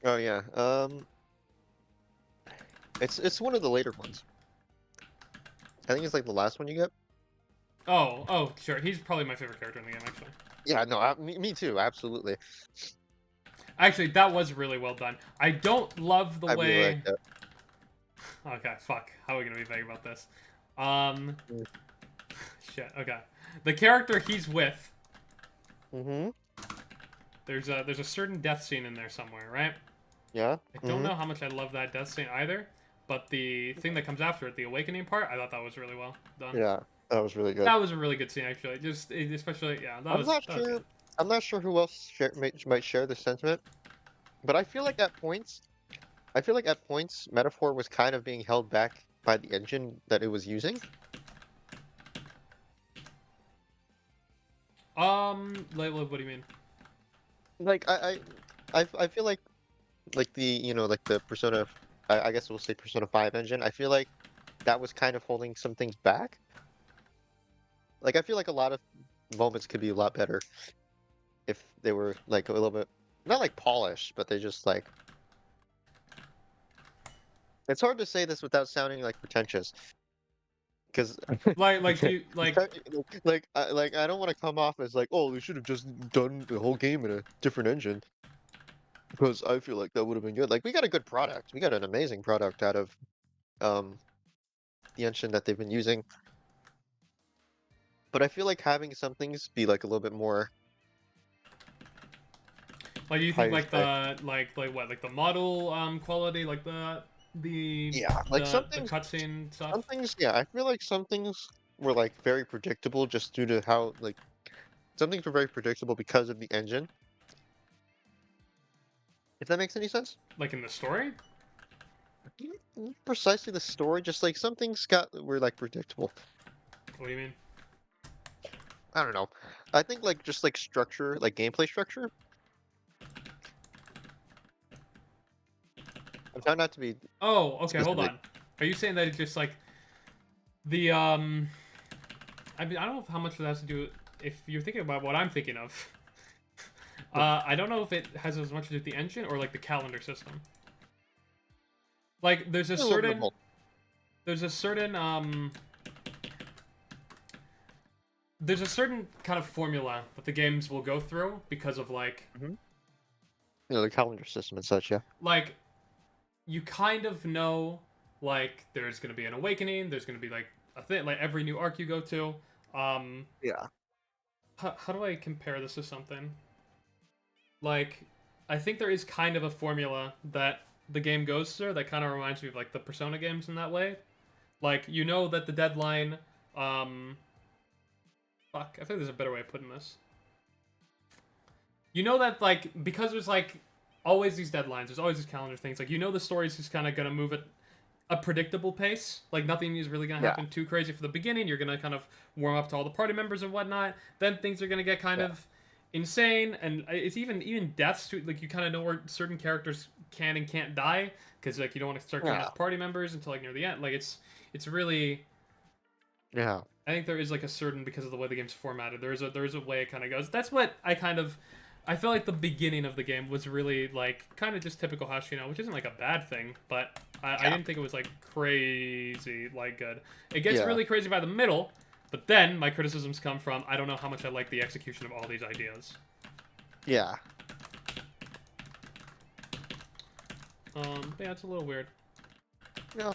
Oh yeah. It's one of the later ones. I think it's like the last one you get. Oh, sure. He's probably my favorite character in the game, actually. Yeah, no, me too, absolutely. Actually, that was really well done. I don't love the I way... really like that. Okay, fuck. How are we gonna be vague about this? Mm. Shit, okay. The character he's with, Mm-hmm. there's a certain death scene in there somewhere, right? Yeah. I don't know how much I love that death scene either, but the thing that comes after it, the awakening part, I thought that was really well done. Yeah, that was really good. That was a really good scene, actually. Especially, yeah, I'm not that was sure. good. I'm not sure who else might share the sentiment, but I feel like at points, Metaphor was kind of being held back by the engine that it was using. What do you mean? Like I feel like the like the Persona, I guess we'll say Persona 5 engine. I feel like that was kind of holding some things back. Like I feel like a lot of moments could be a lot better if they were like a little bit not like polished, but they just like it's hard to say this without sounding like pretentious because Do you, like I don't want to come off as like, oh, they should have just done the whole game in a different engine because I feel like that would have been good. Like we got a good product, we got an amazing product out of um the engine that they've been using, but I feel like having some things be like a little bit more. do you How think you like say? like the model quality, like Yeah, like the cutscene stuff? some things, yeah, I feel like some things were like very predictable just due to how like some things were very predictable because of the engine. If that makes any sense. Like in the story? Precisely the story, just like some things were like predictable. What do you mean? I don't know. I think like just like structure, like gameplay structure. I'm trying not to be Oh, okay, hold specific. on. Are you saying that it's just like the I mean, I don't know how much that has to do if you're thinking about what I'm thinking of. I don't know if it has as much to do with the engine or like the calendar system. Like A little bit of both. there's a certain there's a certain kind of formula that the games will go through because of The calendar system and such. Yeah. like you kind of know like there's gonna be an awakening, there's gonna be like a thing like every new arc you go to. Yeah. How do I compare this to something? Like, I think there is kind of a formula that the game goes through that kind of reminds me of like the Persona games in that way. Like, you know that the deadline, fuck, I think there's a better way of putting this. You know that like because there's like always these deadlines, there's always these calendar things. Like you know the story's just kind of gonna move at a predictable pace. Like nothing is really gonna Yeah. happen too crazy for the beginning. You're gonna kind of warm up to all the party members and whatnot. Then things are gonna get kind of insane, and it's even deaths too. Like you kind of know where certain characters can and can't die because like you don't want to start killing Yeah. off party members until like near the end. Like it's really. Yeah. I think there is like a certain because of the way the game's formatted. There is a way it kind of goes. That's what I kind of. I feel like the beginning of the game was really like kind of just typical Hashino, which isn't like a bad thing, but I didn't think it was like crazy like good. It gets Yeah. really crazy by the middle, but then my criticisms come from I don't know how much I like the execution of all these ideas. Yeah. Yeah, it's a little weird. Yeah.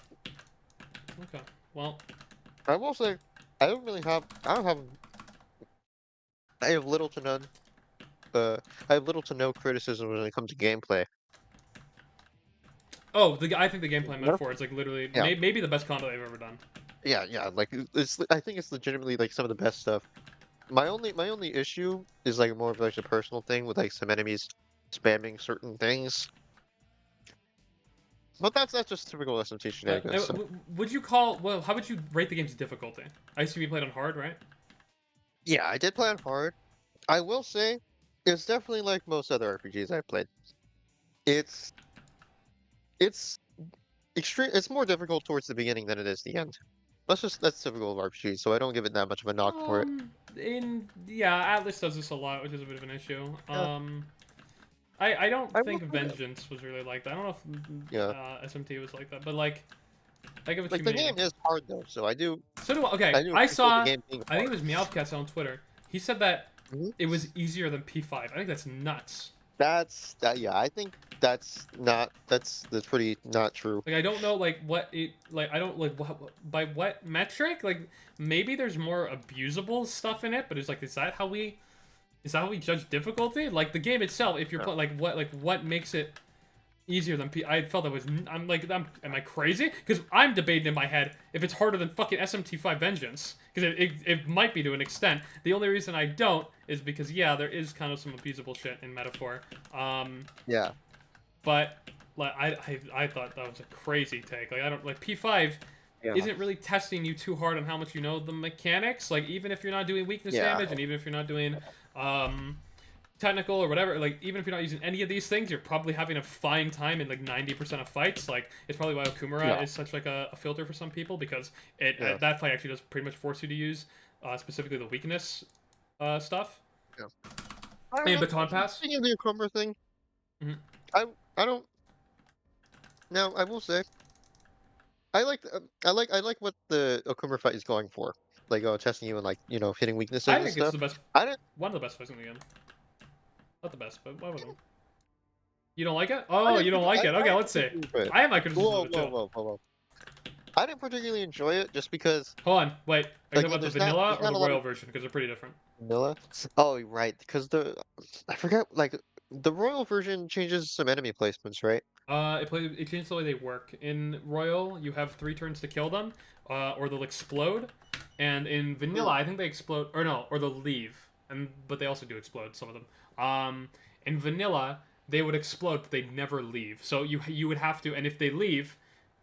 Okay, well, I will say, I don't really have. I don't have. I have little to none. I have little to no criticism when it comes to gameplay. oh, I think the gameplay Yeah. metaphor is like literally Yeah. maybe the best combo they've ever done. Yeah, yeah. Like it's. I think it's legitimately like some of the best stuff. My only issue is like more of like a personal thing with like some enemies spamming certain things. But that's just typical SMT shenanigans. So. Would you call well? How would you rate the game's difficulty? I assume you played on hard, right? Yeah, I did play on hard. I will say, it's definitely like most other RPGs I played. It's it's extreme. It's more difficult towards the beginning than it is the end. That's typical of RPGs, so I don't give it that much of a knock for it. Yeah, Atlas does this a lot, which is a bit of an issue. Yeah. I don't I think will say that. Vengeance was really like that. I don't know if Yeah. SMT was like that, but like I get what Like you the mean. game is hard though, so I do. So do I. Okay, I do I appreciate saw. the game being I think it hard. was Meowcast on Twitter. He said that Mhm. it was easier than P5. I think that's nuts. That's that. Yeah, I think that's not. That's pretty not true. Like I don't know like what it like I don't like by what metric like maybe there's more abusable stuff in it, but it's like is that how we judge difficulty? Like the game itself, if you're Yeah. like what makes it easier than I felt it was. I'm like, am I crazy? Because I'm debating in my head if it's harder than fucking SMT5 Vengeance. Because it might be to an extent. The only reason I don't is because, yeah, there is kind of some abusable shit in Metaphor. Yeah. But like I thought that was a crazy take. Like I don't like P5 Yeah. isn't really testing you too hard on how much you know the mechanics. Like even if you're not doing weakness Yeah. damage and even if you're not doing technical or whatever, like even if you're not using any of these things, you're probably having a fine time in like 90% of fights. Like it's probably why Okumura Yeah. is such like a filter for some people, because it Yeah. that fight actually does pretty much force you to use specifically the weakness stuff. Yeah. And Baton Pass. Speaking of the Okumura thing, Mhm. I don't. Now I will say, I like what the Okumura fight is going for. Like testing you and like hitting weaknesses I and think it's stuff. the best, I didn't. one of the best fights in the game. Not the best, but one of them. You don't like it? I Oh, didn't you don't partic- like it? I Okay, didn't let's see. particularly enjoy it. I have my criticism Whoa, of it whoa, too. whoa, whoa, whoa! I didn't particularly enjoy it just because Hold on, wait. Are you like talking about the there's vanilla there's or not the a lot royal of version? Because they're pretty different. vanilla. Oh, right, because I forget like the royal version changes some enemy placements, right? It changes the way they work. In royal, you have 3 turns to kill them, or they'll explode. And in vanilla, I think they explode, or no, or they'll leave. But they also do explode, some of them. In vanilla, they would explode, but they'd never leave. So you would have to, and if they leave,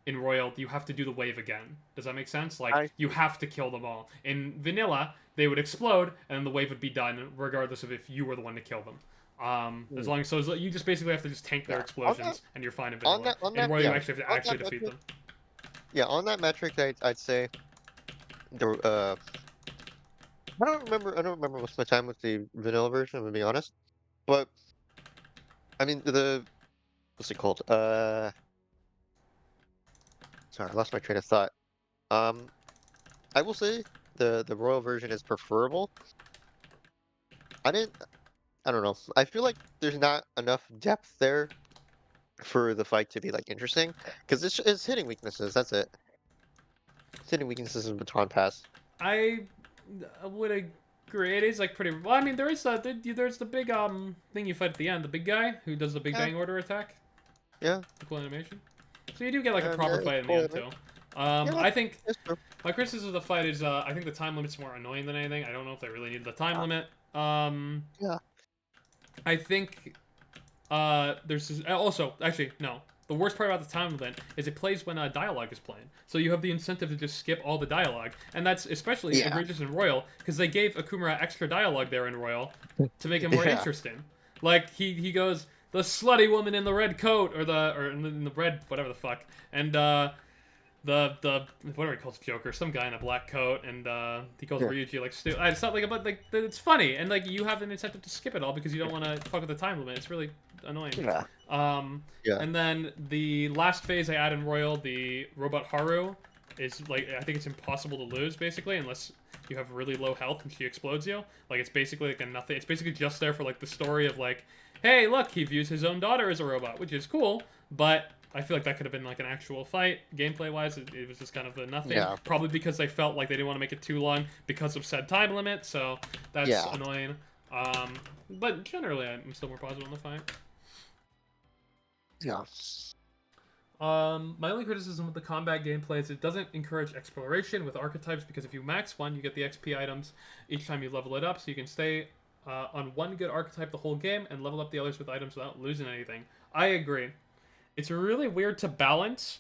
in royal, you have to do the wave again. Does that make sense? Like I you see. have to kill them all. In vanilla, they would explode, and then the wave would be done, regardless of if you were the one to kill them. As long as you just basically have to just tank their Yeah. explosions, and you're fine in On vanilla. that, on In that, royal, you yeah, actually have to on actually that defeat metric, them. yeah, on that metric, I'd say the I don't remember most of my time with the vanilla version. I'm gonna be honest, but I mean the what's it called? Sorry, I lost my train of thought. Um, I will say the royal version is preferable. I didn't. I don't know. I feel like there's not enough depth there for the fight to be like interesting because it's hitting weaknesses. That's it. It's hitting weaknesses and baton pass. I would agree. It is like pretty. Well, I mean, there's the big thing you fight at the end, the big guy who does the big Yeah, bang order attack, yeah, the cool animation. So you do get like a yeah, proper it's fight in the cool, end man. too. Yeah, I think it's true. my criticism of the fight is I think the time limit's more annoying than anything. I don't know if they really needed the time limit. Yeah, I think there's this, also actually no. The worst part about the time limit is it plays when dialogue is playing, so you have the incentive to just skip all the dialogue, and that's especially yeah, egregious in Royal because they gave Akumura extra dialogue there in Royal to make it more yeah, interesting. Like he goes the slutty woman in the red coat or in the red whatever the fuck, and the whatever he calls Joker, some guy in a black coat, and he calls yeah, Ryuji like it's not like but like it's funny, and like you have an incentive to skip it all because you don't want to fuck with the time limit. It's really annoying. yeah, Um, yeah, and then the last phase I add in Royal, the robot Haru, is like I think it's impossible to lose basically unless you have really low health and she explodes you. Like it's basically like a nothing. It's basically just there for like the story of like, hey, look, he views his own daughter as a robot, which is cool, but I feel like that could have been like an actual fight. Gameplay wise, it was just kind of a nothing. yeah, Probably because they felt like they didn't want to make it too long because of said time limit, so that's yeah, annoying. But generally, I'm still more positive on the fight. yeah. My only criticism with the combat gameplay is it doesn't encourage exploration with archetypes because if you max one, you get the XP items each time you level it up, so you can stay on one good archetype the whole game and level up the others with items without losing anything. I agree. It's really weird to balance,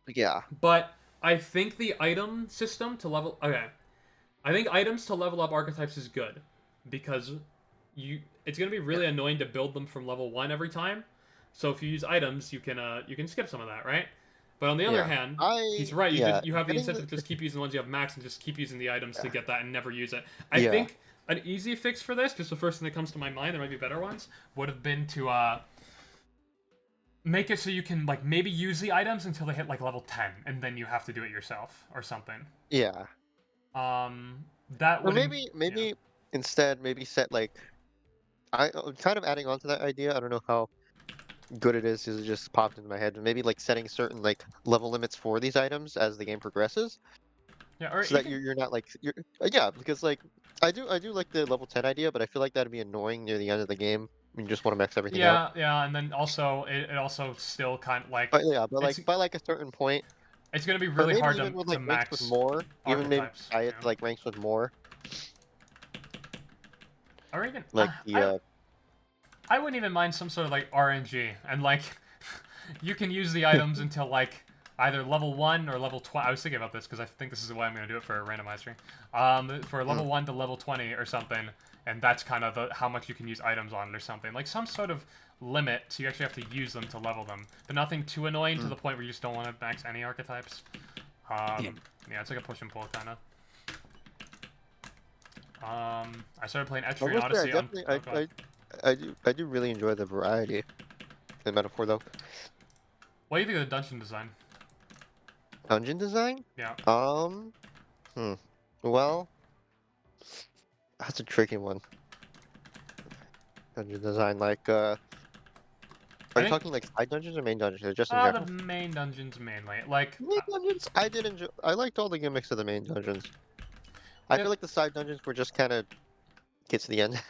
Yeah. but I think the item system to level... Okay. I think items to level up archetypes is good because it's going to be really annoying to build them from level 1 every time. So if you use items, you can skip some of that, right? But on the other Yeah. hand, I he's right. yeah. You have the Getting incentive to just keep using the ones you have max and just keep using the items to Yeah. get that and never use it. I Yeah. think an easy fix for this, just the first thing that comes to my mind, there might be better ones, would have been to make it so you can like maybe use the items until they hit like level 10 and then you have to do it yourself or something. Yeah. That Or would maybe instead maybe set like kind of adding on to that idea. I don't know how good it is because it just popped into my head. But maybe like setting certain like level limits for these items as the game progresses, yeah, or so that even you're not like yeah, because like I do like the level 10 idea, but I feel like that'd be annoying near the end of the game You just want to max everything out. Yeah, and then also it also still kind of like But yeah, but it's like by like a certain point, it's gonna be or really maybe hard even with to like ranks with max more, even maybe archetypes. I Yeah. it to like ranks with more, Or even like I wouldn't even mind some sort of like RNG and like you can use the items until like either level 1 or level 20. I was thinking about this because I think this is the way I'm going to do it for a randomizer. For level 1 to level 20 or something, and that's kind of how much you can use items on it or something. Like some sort of limit, so you actually have to use them to level them. But nothing too annoying to the point where you just don't want to max any archetypes. Yeah, it's like a push and pull kind of. I started playing I Etrian will say I Odyssey on... definitely Oh, go ahead. I do really enjoy the variety in Metaphor though. What do you think of the dungeon design? Dungeon design? Yeah. Well, that's a tricky one. Dungeon design, like, are I you think talking like side dungeons or main dungeons, or just in general? the main dungeons mainly. Like, Main dungeons, I did enjoy. I liked all the gimmicks of the main dungeons. I feel like the side dungeons were just kind of get to the end.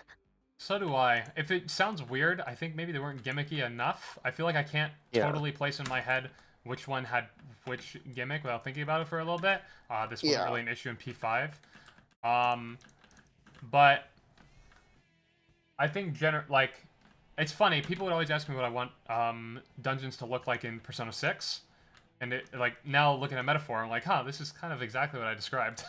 so do I. If it sounds weird, I think maybe they weren't gimmicky enough. I feel like I can't Yeah. totally place in my head which one had which gimmick without thinking about it for a little bit. This wasn't Yeah. really an issue in P5. But I think like it's funny. People would always ask me what I want dungeons to look like in Persona 6. And it, like now looking at Metaphor, I'm like, huh, this is kind of exactly what I described.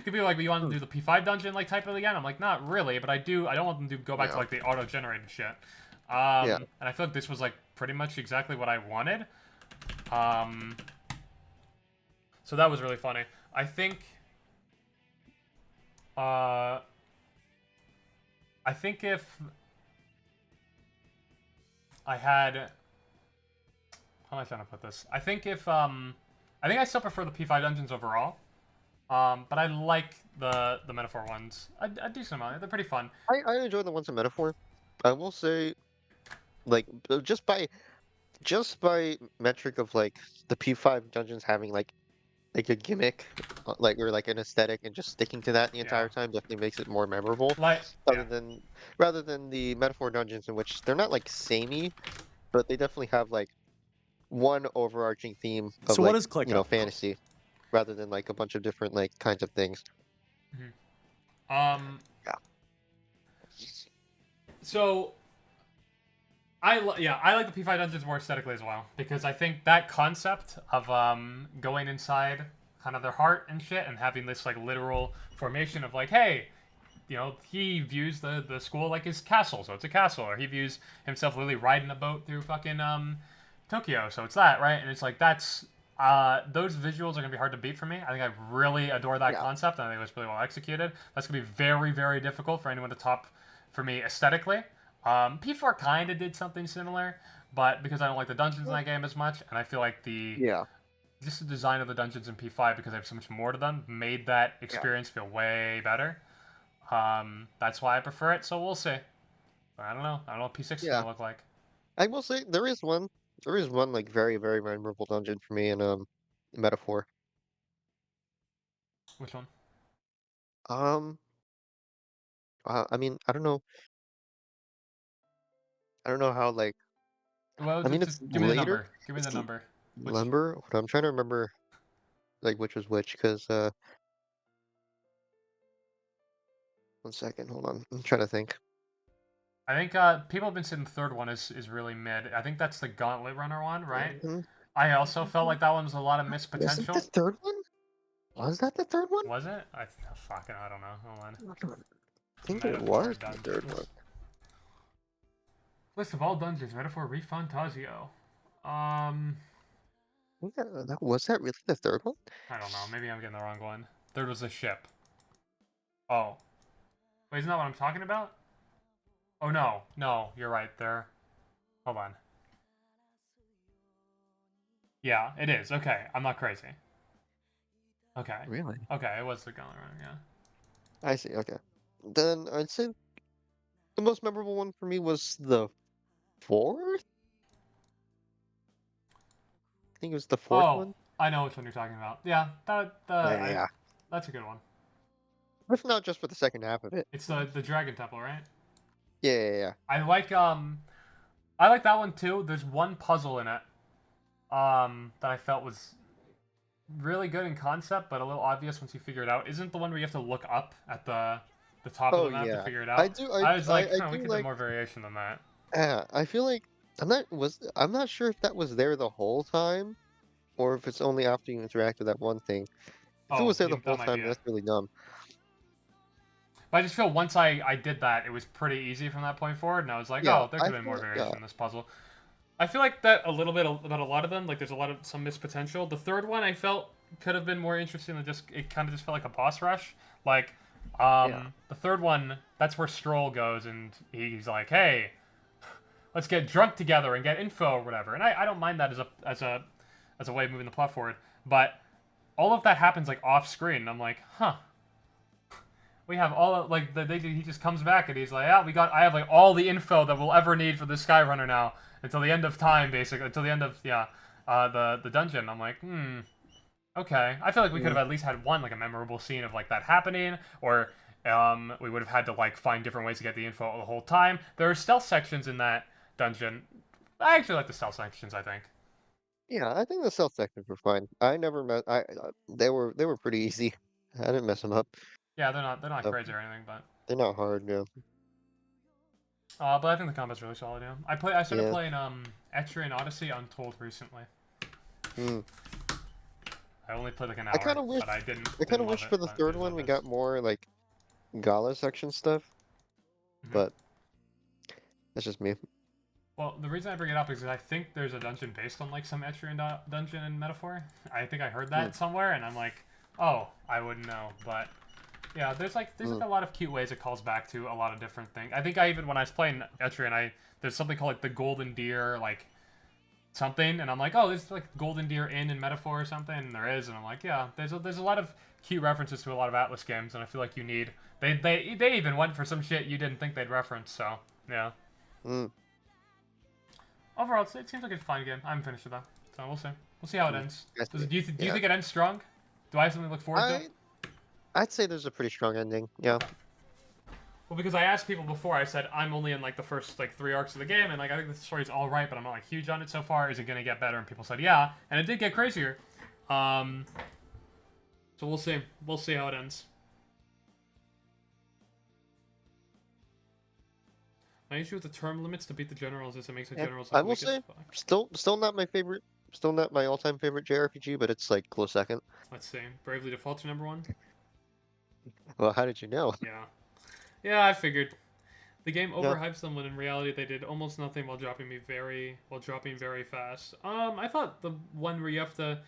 Could be like, you want to do the P5 dungeon like type of again? I'm like, not really, but I don't want them to go back to like the auto-generated shit. And I feel like this was like pretty much exactly what I wanted. So that was really funny. I think if I had, how am I trying to put this? I think if I think I still prefer the P5 dungeons overall. But I like the Metaphor ones a decent amount. They're pretty fun. I enjoy the ones in Metaphor. I will say, like, just by metric of like the P5 dungeons having like a gimmick, like or like an aesthetic, and just sticking to that the entire time definitely makes it more memorable. Like, Rather than the Metaphor dungeons in which they're not like samey, but they definitely have like one overarching theme of So what is fantasy, rather than like a bunch of different like kinds of things. Yeah. So I like the P5 dungeons more aesthetically as well, because I think that concept of going inside kind of their heart and shit and having this like literal formation of like, hey, you know, he views the school like his castle, so it's a castle, or he views himself literally riding a boat through fucking Tokyo, so it's that, right? And it's like that's those visuals are gonna be hard to beat for me. I think I really adore that concept, and I think it was really well executed. That's gonna be very, very difficult for anyone to top for me aesthetically. P4 kind of did something similar, but because I don't like the dungeons in that game as much, and I feel like just the design of the dungeons in P5, because I have so much more to them, made that experience feel way better. That's why I prefer it, so we'll see. But I don't know what P6 is gonna look like. I will say there is one like very, very memorable dungeon for me in Metaphor. Which one? I mean, I don't know. I don't know how like. Well, I mean, it's give me the later. number. Give me the number. Lumber. I'm trying to remember, like which was which, because 1 second, hold on. I'm trying to think. I think people have been saying the third one is really mid. I think that's the Gauntlet Runner one, right? I also felt like that one was a lot of missed potential. Was it the third one? Was that the third one? Was it? I don't know. Hold on. I think it was the third one. List of all dungeons. Metaphor Refantazio. Was that really the third one? I don't know. Maybe I'm getting the wrong one. Third was a ship. Oh. Wait, isn't that what I'm talking about? Oh, no. No, you're right there. Hold on. Yeah, it is. Okay, I'm not crazy. Okay. Really? Okay, it was the Gauntlet Runner, yeah. I see, okay. Then I'd say the most memorable one for me was the fourth? I think it was the fourth one. I know which one you're talking about. Yeah, that's a good one. If not just for the second half of it. It's the Dragon Temple, right? Yeah. I like that one too. There's one puzzle in it that I felt was really good in concept, but a little obvious once you figure it out. Isn't the one where you have to look up at the top of Oh the map to yeah. figure it I out? do. I was like, I we do could do like. more variation than that. I feel like I'm not sure if that was there the whole time or if it's only after you interact with that one thing. If it Oh, was there the that whole might be time, it. that's really dumb. But I just feel once I did that, it was pretty easy from that point forward, and I was like, Yeah, oh, there I could have been more feel yeah. variation in this puzzle. I feel like that a little bit about a lot of them. Like, there's some missed potential. The third one I felt could have been more interesting than just it kind of just felt like a boss rush. Like, Yeah. the third one, that's where Stroll goes, and he's like, hey, let's get drunk together and get info or whatever. And I don't mind that as a way of moving the plot forward. But all of that happens like off screen, and I'm like, huh. We have all like he just comes back and he's like, yeah, I have like all the info that we'll ever need for the Skyrunner now until the end of time, basically until the end of the dungeon. I'm like, okay. I feel like we could have at least had one like a memorable scene of like that happening, or we would have had to like find different ways to get the info the whole time. There are stealth sections in that dungeon. I actually like the stealth sections. I think. Yeah, I think the stealth sections were fine. I never met. They were pretty easy. I didn't mess them up. Yeah, they're not So, crazy or anything, but. they're not hard. Yeah. But I think the combat's really solid. Yeah, I started Yeah. playing Etrian Odyssey Untold recently. Hmm. I only played like an I kind hour, of wish. but I didn't. I kind of Didn't love wish it, for the but third it is one what we it is. got more like Gala section stuff, Mhm. but that's just me. Well, the reason I bring it up is because I think there's a dungeon based on like some Etrian dungeon in Metaphor. I think I heard that somewhere, and I'm like, oh, I wouldn't know, but yeah, there's like a lot of cute ways it calls back to a lot of different things. I think when I was playing Etrian, there's something called like the Golden Deer like something, and I'm like, oh, there's like Golden Deer Inn in Metaphor or something, and there is, and I'm like, yeah, there's a lot of cute references to a lot of Atlas games, and I feel like you need they even went for some shit you didn't think they'd reference, so yeah. Mm. Overall, it seems like a fine game. I haven't finished it though, so we'll see. We'll see how it ends. Yes, Do you yeah. think it ends strong? Do I have something to look forward to? I'd say there's a pretty strong ending. Yeah. Well, because I asked people before, I said I'm only in like the first like 3 arcs of the game, and like I think the story's all right, but I'm not like huge on it so far. Is it gonna get better? And people said yeah, and it did get crazier. So we'll see. We'll see how it ends. My issue with the term limits to beat the generals is it makes the Yeah, generals I like will weak as say, fuck. still not my favorite, still not my all-time favorite JRPG, but it's like close second. Let's see. Bravely Default's your number 1. Well, how did you know? Yeah. Yeah, I figured. The game Yeah. overhypes them when in reality they did almost nothing while dropping very fast. I thought the one where you have to.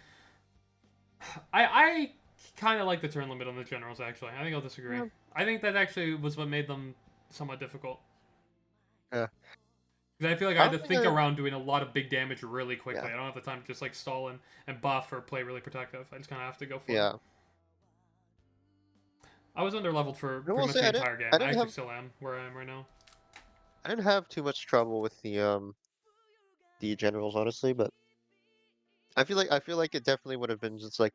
I kind of like the turn limit on the generals. Actually, I think I'll disagree. Yeah. I think that actually was what made them somewhat difficult. Yeah. Because I feel like I I had to don't think think around doing a lot of big damage really quickly. Yeah. I don't have the time to just like stall and buff or play really protective. I just kind of have to go for it. Yeah. I was underleveled for I pretty will much say the I didn't- entire game. I I didn't actually have- still am where I am right now. I didn't have too much trouble with the generals, honestly, but I feel like it definitely would have been just like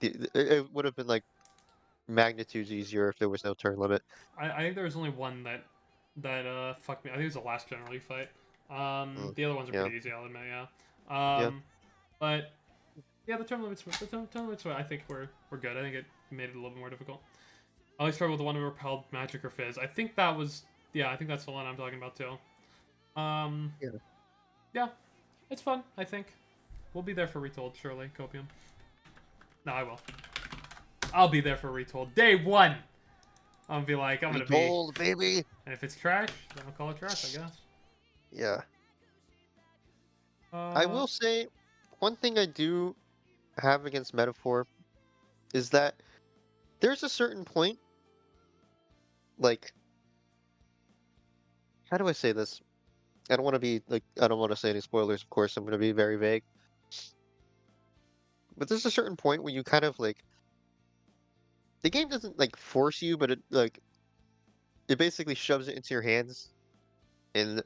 it would have been like magnitudes easier if there was no turn limit. I think there was only one that fucked me. I think it was the last general you fight. The other ones are yeah. pretty easy, I'll admit. Yeah. Yeah. But yeah, the term limits. I think were good. I think it made it a little bit more difficult. I only struggled with the one who repelled magic or fizz. I think that was I think that's the one I'm talking about too. Yeah. Yeah, it's fun. I think we'll be there for retold surely. Copium. No, I will. I'll be there for retold day 1. I'm gonna be. Gold, baby. And if it's trash, then I'll call it trash, I guess. Yeah. I will say, one thing I do have against Metaphor is that there's a certain point, like, how do I say this? I don't want to be like, I don't want to say any spoilers, of course, I'm going to be very vague. But there's a certain point where you kind of like, the game doesn't like force you, but it basically shoves it into your hands and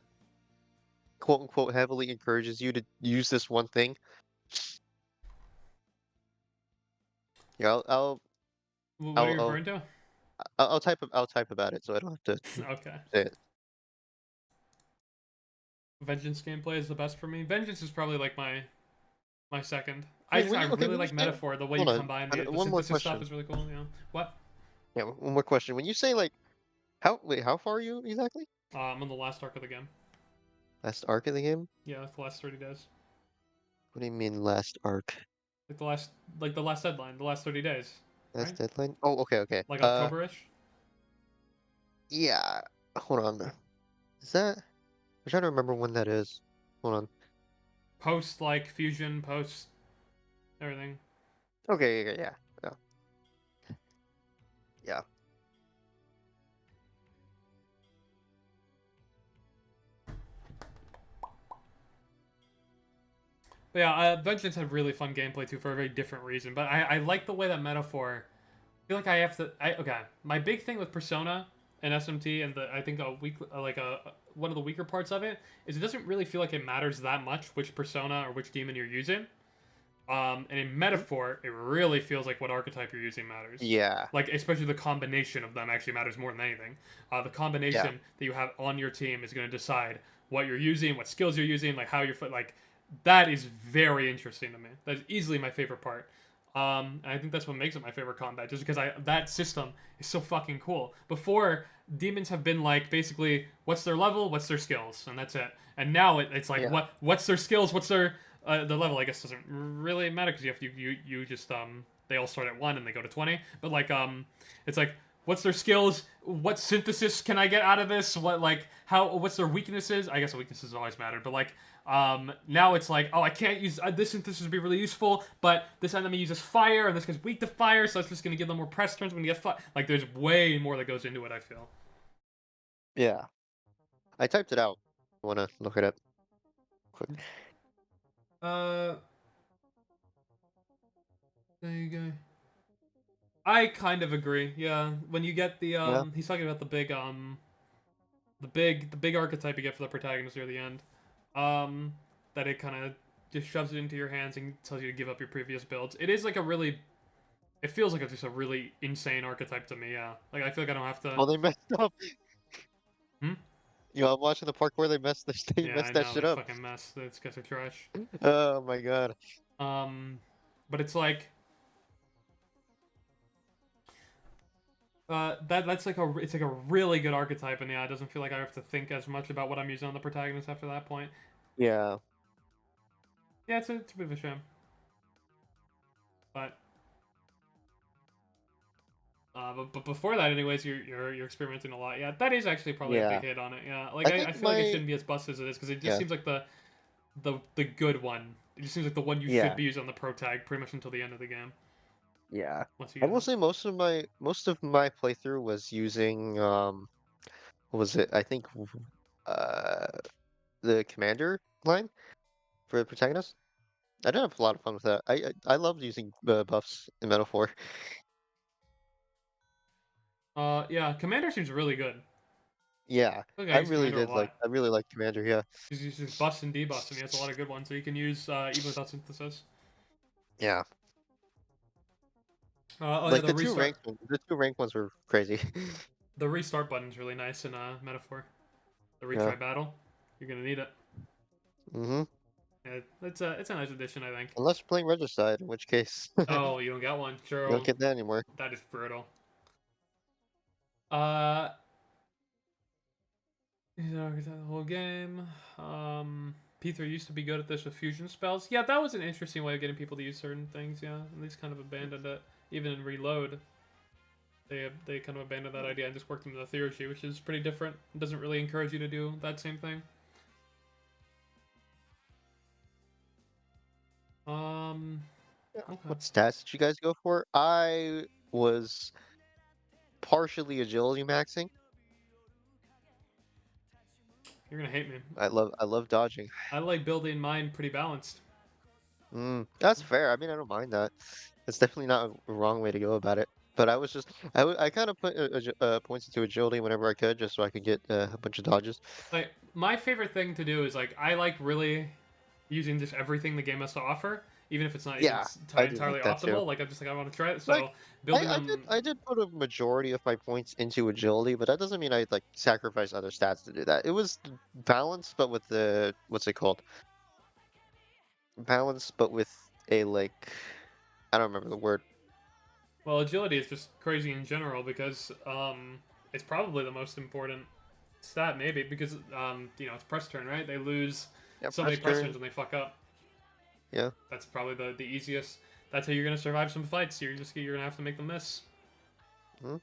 quote unquote heavily encourages you to use this one thing. Yeah, What are you referring to? I'll type about it so I don't have to Okay. say it. Vengeance gameplay is the best for me. Vengeance is probably like my second. Wait, I okay, really when you like say, Metaphor. The way you hold on, combine the one more synthesis stuff question. is really cool. Yeah. What? Yeah, one more question. When you say like, how far are you exactly? I'm on the last arc of the game. Last arc of the game? Yeah, the last 30 days. What do you mean last arc? Like the last deadline, the last 30 days, Last right? deadline? Oh, okay, okay. Like October-ish. Yeah. Hold on. Is that? I'm trying to remember when that is. Hold on. Post like fusion, post everything. Okay, yeah, yeah, yeah. Yeah. But yeah, Vengeance had really fun gameplay too for a very different reason. But I like the way that Metaphor. I feel like I have to. Okay, my big thing with Persona and SMT and I think one of the weaker parts of it is it doesn't really feel like it matters that much which persona or which demon you're using. And in Metaphor, it really feels like what archetype you're using matters. Yeah. Like, especially the combination of them actually matters more than anything. The combination that you have on your team is going to decide what you're using, what skills you're using, like how you're like. That is very interesting to me. That is easily my favorite part. And I think that's what makes it my favorite combat, just because that system is so fucking cool. Before, demons have been like basically what's their level, what's their skills, and that's it. And now it's like what's their skills, what's their the level. I guess doesn't really matter because you just they all start at 1 and they go to 20. But like it's like what's their skills, what synthesis can I get out of this, what's their weaknesses. I guess the weaknesses always mattered, but like now it's like, oh, I can't use this synthesis would be really useful, but this enemy uses fire and this guy's weak to fire, so it's just gonna give them more press turns when you get like there's way more that goes into it, I feel. Yeah. I typed it out. I wanna look it up quick. There you go. I kind of agree. Yeah, when you get the he's talking about the big archetype you get for the protagonist near the end. That it kind of just shoves it into your hands and tells you to give up your previous builds. It is like it feels like it's just a really insane archetype to me. Yeah, like I feel like I don't have to. Oh, they messed up. Hmm? You know, I'm watching the part where they messed Yeah, I that know shit they up. fucking mess. These guys are trash. Oh my god. But it's like. That's like it's like a really good archetype, and yeah, it doesn't feel like I have to think as much about what I'm using on the protagonist after that point. Yeah. Yeah, it's a bit of a shame. But but before that, anyways, you're experimenting a lot. Yeah, that is actually probably a big hit on it. Yeah, like I feel like it shouldn't be as busted as it is because it just seems like the good one. It just seems like the one you should be using on the pro tag pretty much until the end of the game. Yeah. Once you I get will it. say most of my playthrough was using what was it? I think uh the commander line for the protagonist. I did have a lot of fun with that. I loved using buffs in Metaphor. Yeah, Commander seems really good. Yeah, I think I use Commander a lot. I really like Commander, yeah. He's uses buffs and debuffs, and he has a lot of good ones, so you can use even without synthesis. Yeah. Oh yeah, Like the two rank ones were crazy. The restart button's really nice in Metaphor. The Yeah. retry battle, you're gonna need it. Mm-hmm. Yeah, it's a nice addition, I think. Unless you're playing Regicide, in which case Oh, you don't got one? you Sure. don't get that anymore. That is brutal. Uh, the whole game. P3 used to be good at this with fusion spells. Yeah, that was an interesting way of getting people to use certain things. Yeah, and these kind of abandoned it. Even in Reload, they kind of abandoned that idea and just worked into the theory sheet, which is pretty different. It doesn't really encourage you to do that same thing. Okay. What stats did you guys go for? I was partially agility maxing. You're gonna hate me. I love dodging. I like building mine pretty balanced. That's fair. I mean, I don't mind that. It's definitely not a wrong way to go about it. But I was just, I kind of put points into agility whenever I could, just so I could get a bunch of dodges. Like my favorite thing to do is like I like really using just everything the game has to offer. even if it's not Yeah, I do entirely like that too. optimal. Like I'm just like I want to try it. So Like, building I them. did put a majority of my points into agility, but that doesn't mean I like sacrifice other stats to do that. It was balanced, but with the what's it called? Balanced, but with a like I don't remember the word. Well, agility is just crazy in general because it's probably the most important stat maybe because it's press turn, right? They lose Yeah, so many press press turn. turns when they fuck up. Yeah. That's probably the easiest. That's how you're gonna survive some fights. You're gonna have to make them miss. Hmm?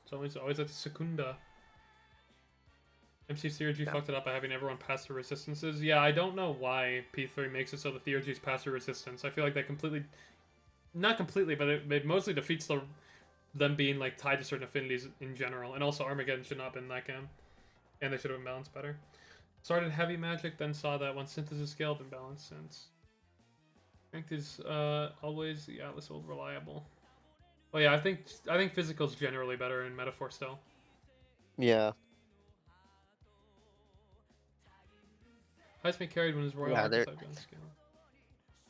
It's always at the secunda. MC Theurgy fucked it up by having everyone pass through resistances. Yeah, I don't know why P3 makes it so the Theurgies pass through resistance. I feel like that completely, not completely, but it mostly defeats them being like tied to certain affinities in general. And also Armageddon should not have been that game, and they should have been balanced better. Started heavy magic, then saw that once synthesis scaled and balanced since. Strength is always the Atlas old reliable. Well, yeah, I think physical's generally better in Metaphor still. Yeah. Heisman carried when his royal Yeah, archetype gun scale.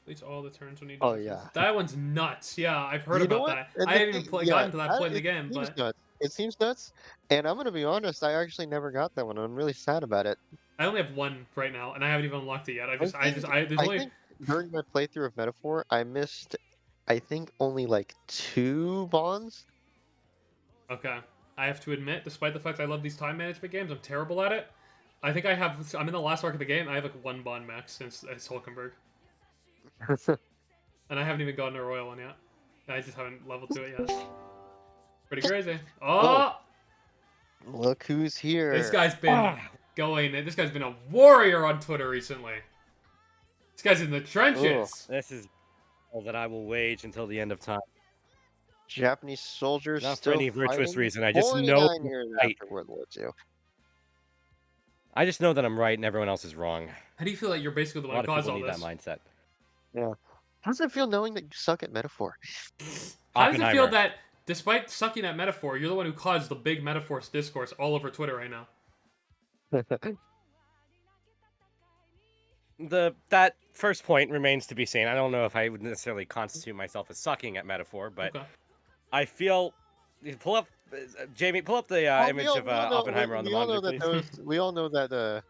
Deletes all the turns when he Oh, dodges. yeah. That one's nuts. Yeah, I've heard You know about what? that. And I the haven't even thing- gotten to that that- point in the game, it seems but nuts. It seems nuts. And I'm gonna be honest, I actually never got that one. I'm really sad about it. I only have one right now, and I haven't even unlocked it yet. There's I only think during my playthrough of Metaphor, I missed, I think, only like 2 bonds. okay. I have to admit, despite the fact I love these time management games, I'm terrible at it. I'm in the last arc of the game. I have like 1 bond max since Hulkenberg, and I haven't even gotten a royal one yet. I just haven't leveled to it yet. Pretty crazy. Oh, Look who's here. this guy's been going. This guy's been a warrior on Twitter recently. This guy's in the trenches. This is all that I will wage until the end of time. Japanese soldiers Not for still any virtuous fighting reason, I just 49 know years right. after World War II. I just know that I'm right and everyone else is wrong. How do you feel like you're basically the A one lot who of caused people all need this? that mindset. Yeah. How does it feel knowing that you suck at Metaphor? How does it feel Oppenheimer. that, despite sucking at Metaphor, you're the one who caused the big Metaphor's discourse all over Twitter right now? That first point remains to be seen. I don't know if I would necessarily constitute myself as sucking at Metaphor, but Okay. I feel. Pull up, Jamie. Pull up the image of Oppenheimer on the monitor, please. We all know that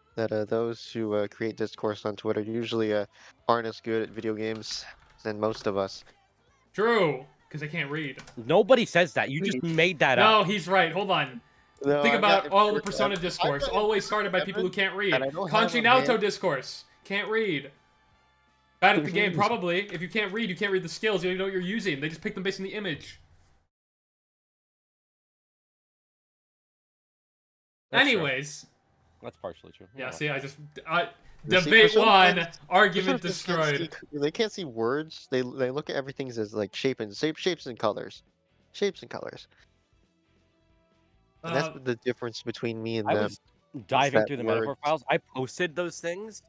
those who create discourse on Twitter usually aren't as good at video games than most of us. True, because I can't read. Nobody says that. You just made that up. No, he's right. Hold on. No, Think I've about got all the empirical Persona evidence. discourse, I've got always started by empirical people who can't read. and I don't have Kanji on Naoto hand. discourse. Can't read. Bad at the game, probably. If you can't read the skills, you don't even know what you're using. They just pick them based on the image. That's true. Anyways. That's partially true. Yeah, Oh. see, You see, debate Persona 1, fans- argument Persona fans can't destroyed. They can't see words. They look at everything as like shapes and colors. Shapes and colors. And that's Uh, the difference between me and I them. was diving that through the word. metaphor files. I posted those things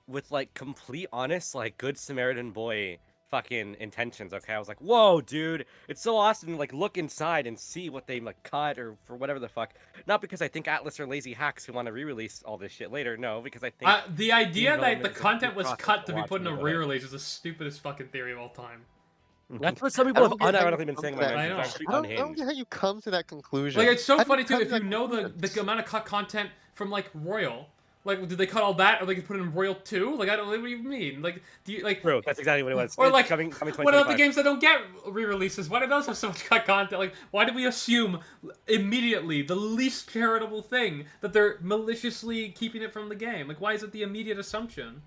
with like complete honest, like good Samaritan boy fucking intentions. Okay, I was like, whoa, dude, it's so awesome to like look inside and see what they like cut or for whatever the fuck. Not because I think Atlas are lazy hacks who want to re-release all this shit later. No, because I think the idea that the development is a content good was process cut to to be watch put in a and do it. re-release is the stupidest fucking theory of all time. that's what some people have don't get how you unironically been come saying to about that- I mentions. know. Actually I don't unhinged. get how you come to that conclusion. Like, it's so How do funny, too, come if to you that know conclusion? the amount of cut content from, like, Royal. Like, did they cut all that, or they could put it in Royal 2? Like, I don't, what do you mean? Like, do you, like... True, that's exactly what it was. Or, It's like, coming what about the 2025. games that don't get re-releases? Why do those have so much cut content? Like, why did we assume immediately the least charitable thing that they're maliciously keeping it from the game? Like, why is it the immediate assumption?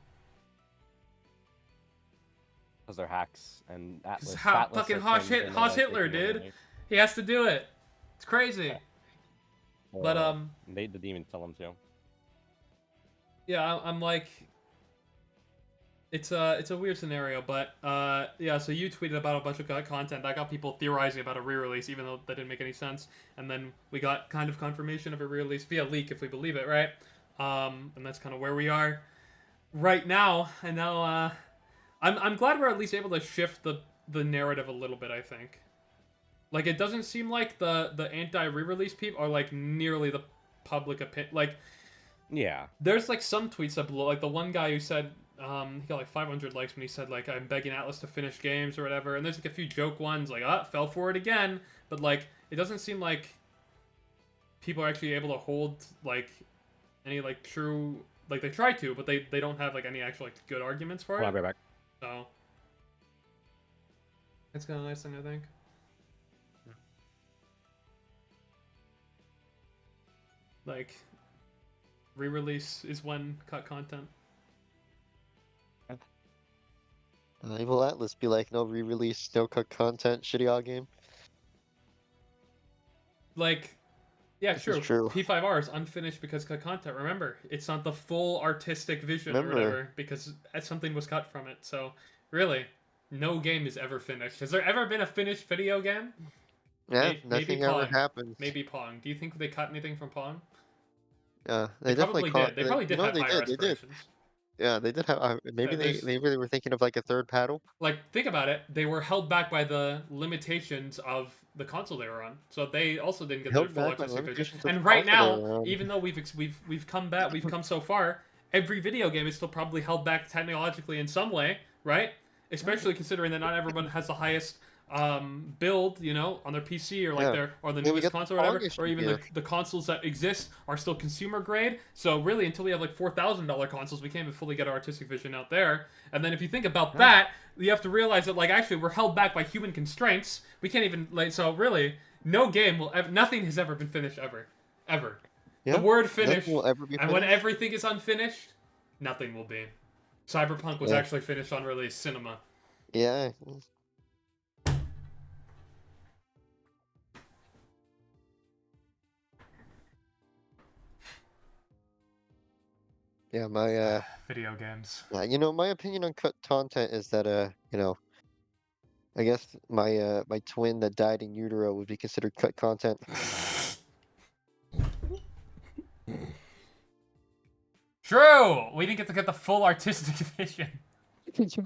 Because they're hacks and Atlas. Fucking Hosh Hitler, dude. He has to do it. It's crazy. But, They the demons tell him to. yeah, I'm like, it's a weird scenario, but yeah. So you tweeted about a bunch of content that got people theorizing about a re-release, even though that didn't make any sense. And then we got kind of confirmation of a re-release via leak, if we believe it, right? And that's kind of where we are right now. And now, I'm glad we're at least able to shift the narrative a little bit. I think, like, it doesn't seem like the anti re-release people are like nearly the public opinion. Like, Yeah. there's like some tweets that blew, like the one guy who said he got like 500 likes when he said like I'm begging Atlas to finish games or whatever. And there's like a few joke ones like fell for it again. But like it doesn't seem like people are actually able to hold like any like true like they try to, but they don't have like any actual like good arguments for it. I'll be right back. So it's kind of a nice thing, I think. Like re-release is when cut content. Will Atlas be like, no re-release, no cut content, shitty all game? Like, yeah, This is true. true. P5R is unfinished because cut content. Remember, it's not the full artistic vision or Remember. whatever because something was cut from it. So really, no game is ever finished. Has there ever been a finished video game? Yeah, Maybe nothing ever Pong. happened. Maybe Pong. Do you think they cut anything from Pong? Yeah, They definitely probably caught. did. They probably did you know have what higher they did. aspirations. Yeah, they did have. Maybe there's- they really were thinking of like a third paddle. Like, think about it. They were held back by the limitations of the console they were on, so they also didn't get their Held full back by artistic vision. limitations of And the right console they were now, on. even though we've come so far, every video game is still probably held back technologically in some way, right? Especially considering that not everyone has the highest build, you know, on their PC or like Yeah. their the Yeah, we newest got the console or whatever, Pong issue or even here. the consoles that exist are still consumer grade. So really, until we have like $4,000 consoles, we can't even fully get our artistic vision out there. And then if you think about that, you have to realize that like actually we're held back by human constraints. We can't even like so really no game will nothing has ever been finished ever. Yeah, The word nothing finished, will ever be and when finished. everything is unfinished, nothing will be. Cyberpunk was Yeah. actually finished on release cinema. Yeah. Yeah, my Video games. you know, my opinion on cut content is that you know, I guess my twin that died in utero would be considered cut content. True. We didn't get to get the full artistic vision.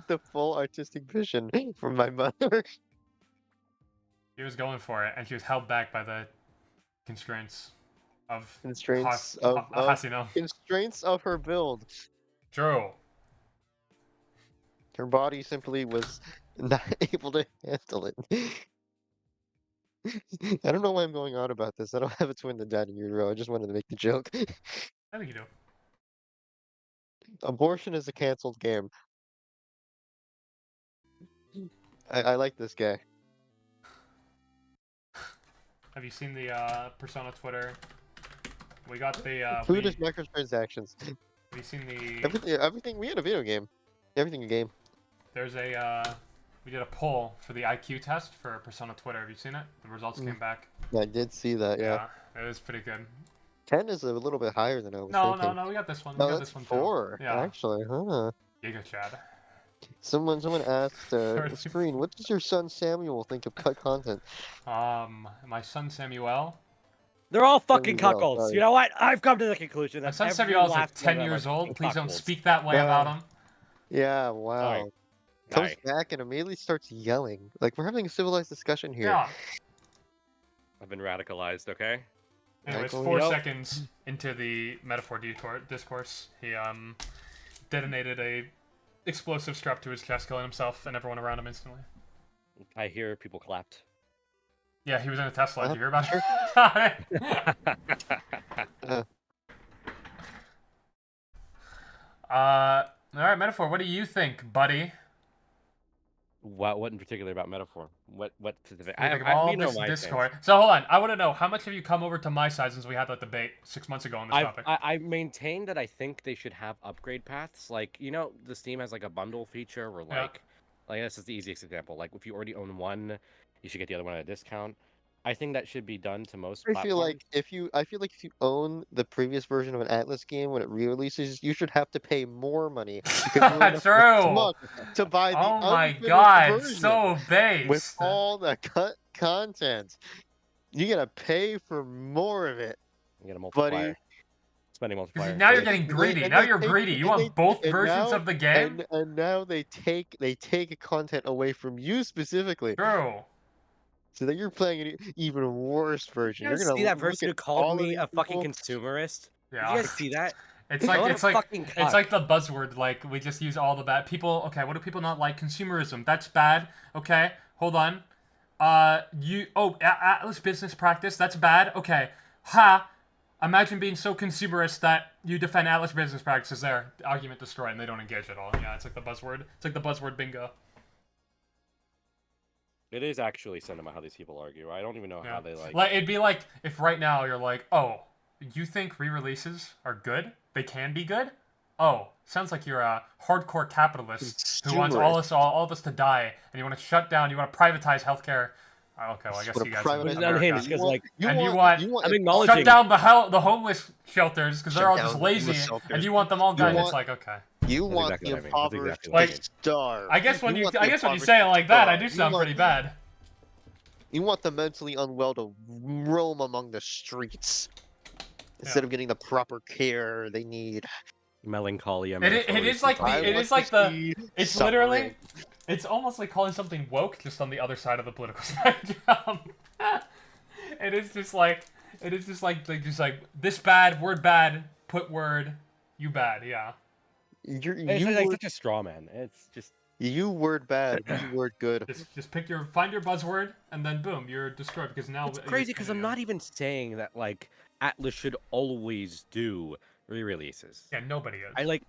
The full artistic vision from my mother. She was going for it, and she was held back by the constraints of Constraints Hasino. constraints of her build. True. Her body simply was not able to handle it. I don't know why I'm going on about this. I don't have a twin that died in utero. I just wanted to make the joke. I think you do. Abortion is a canceled game. I like this guy. Have you seen the Persona Twitter? We got the Food is microtransactions. have you seen the Everything. We had a video game. Everything a game. there's a we did a poll for the IQ test for Persona Twitter. Have you seen it? The results came back. I did see that. Yeah. It was pretty good. 10 is a little bit higher than I was No, thinking. we got this one. No, We got that's this one too. 4. Yeah. Actually, huh? Giga Chad. Someone asked Sorry. Screen, what does your son Samuel think of cut content? My son Samuel. They're all fucking Samuel, cuckolds. sorry. You know what? I've come to the conclusion My that son every Samuel is like last one 10 of them years are old. fucking Please don't cuckolds. speak that way Yeah. about him. Yeah, wow. Comes Alright. back and immediately starts yelling. Like, we're having a civilized discussion here. Yeah. I've been radicalized, okay? Anyways, Michael, 4 you know- seconds into the metaphor discourse, he detonated a explosive strap to his chest, killing himself and everyone around him instantly. I hear people clapped. Yeah, he was in a Tesla. Did you hear about Sure. it? All right, metaphor. What do you think, buddy? What in particular about metaphor? What specific? What do you think of all you know this my Discord? things. So hold on. I want to know how much have you come over to my side since we had that debate 6 months ago on this topic? I maintain that I think they should have upgrade paths. Like, you know, the Steam has like a bundle feature where Yeah. like this is the easiest example. Like if you already own one, you should get the other one at a discount. I think that should be done to most I platforms. feel like if you own the previous version of an Atlas game when it re-releases, you should have to pay more money because you're enough True. smug to buy the Oh my unfinished god, version so based. with all the cut content. You gotta pay for more of it, You get a multiplier. buddy. Spending Because multiplier. now you're And getting they- greedy. and Now they you're take- greedy. You and want both and versions now- of the game? And now they take content away from you specifically, True. so that you're playing an even worse version. You You're guys gonna see that look person at who called all of me these a fucking people. consumerist? Did Yeah. you guys see that? It's What like a it's like fucking it's cuck. like the buzzword. Like we just use all the bad people. Okay, what do people not like? Consumerism. That's bad. Okay, hold on. Atlas business practice. That's bad. Okay, ha. Imagine being so consumerist that you defend Atlas business practices. There, argument destroyed, and they don't engage at all. Yeah, it's like the buzzword. It's like the buzzword bingo. It is actually cinema how these people argue. I don't even know how they Like it'd be like if right now you're like, oh, you think re-releases are good? They can be good. Oh, sounds like you're a hardcore capitalist who wants all of us to die, and you want to shut down. You want to privatize healthcare. Oh, okay, well I guess What a you guys private- live It's in America. unhinged because like And you want I'm acknowledging shut down the homeless shelters because they're Shut all down just the homeless lazy, shelters. and you want them all You gone. want- It's like okay. You That's want exactly the what I mean. That's impoverished exactly what I to mean. starve. I guess when want the when you impoverished say it to like that, I starve. do You sound want- pretty bad. You want the mentally unwell to roam among the streets instead of getting the proper care they need. Melancholia. It is like I the it want is like to the see it's literally suffering. it's almost like calling something woke just on the other side of the political spectrum. It is just like this bad word bad put word you bad yeah. You It's like word, such a straw man. It's just you word bad, you word good. Just find your buzzword and then boom you're destroyed because now it's crazy because I'm not even saying that like Atlas should always do re-releases. Yeah, nobody is. I like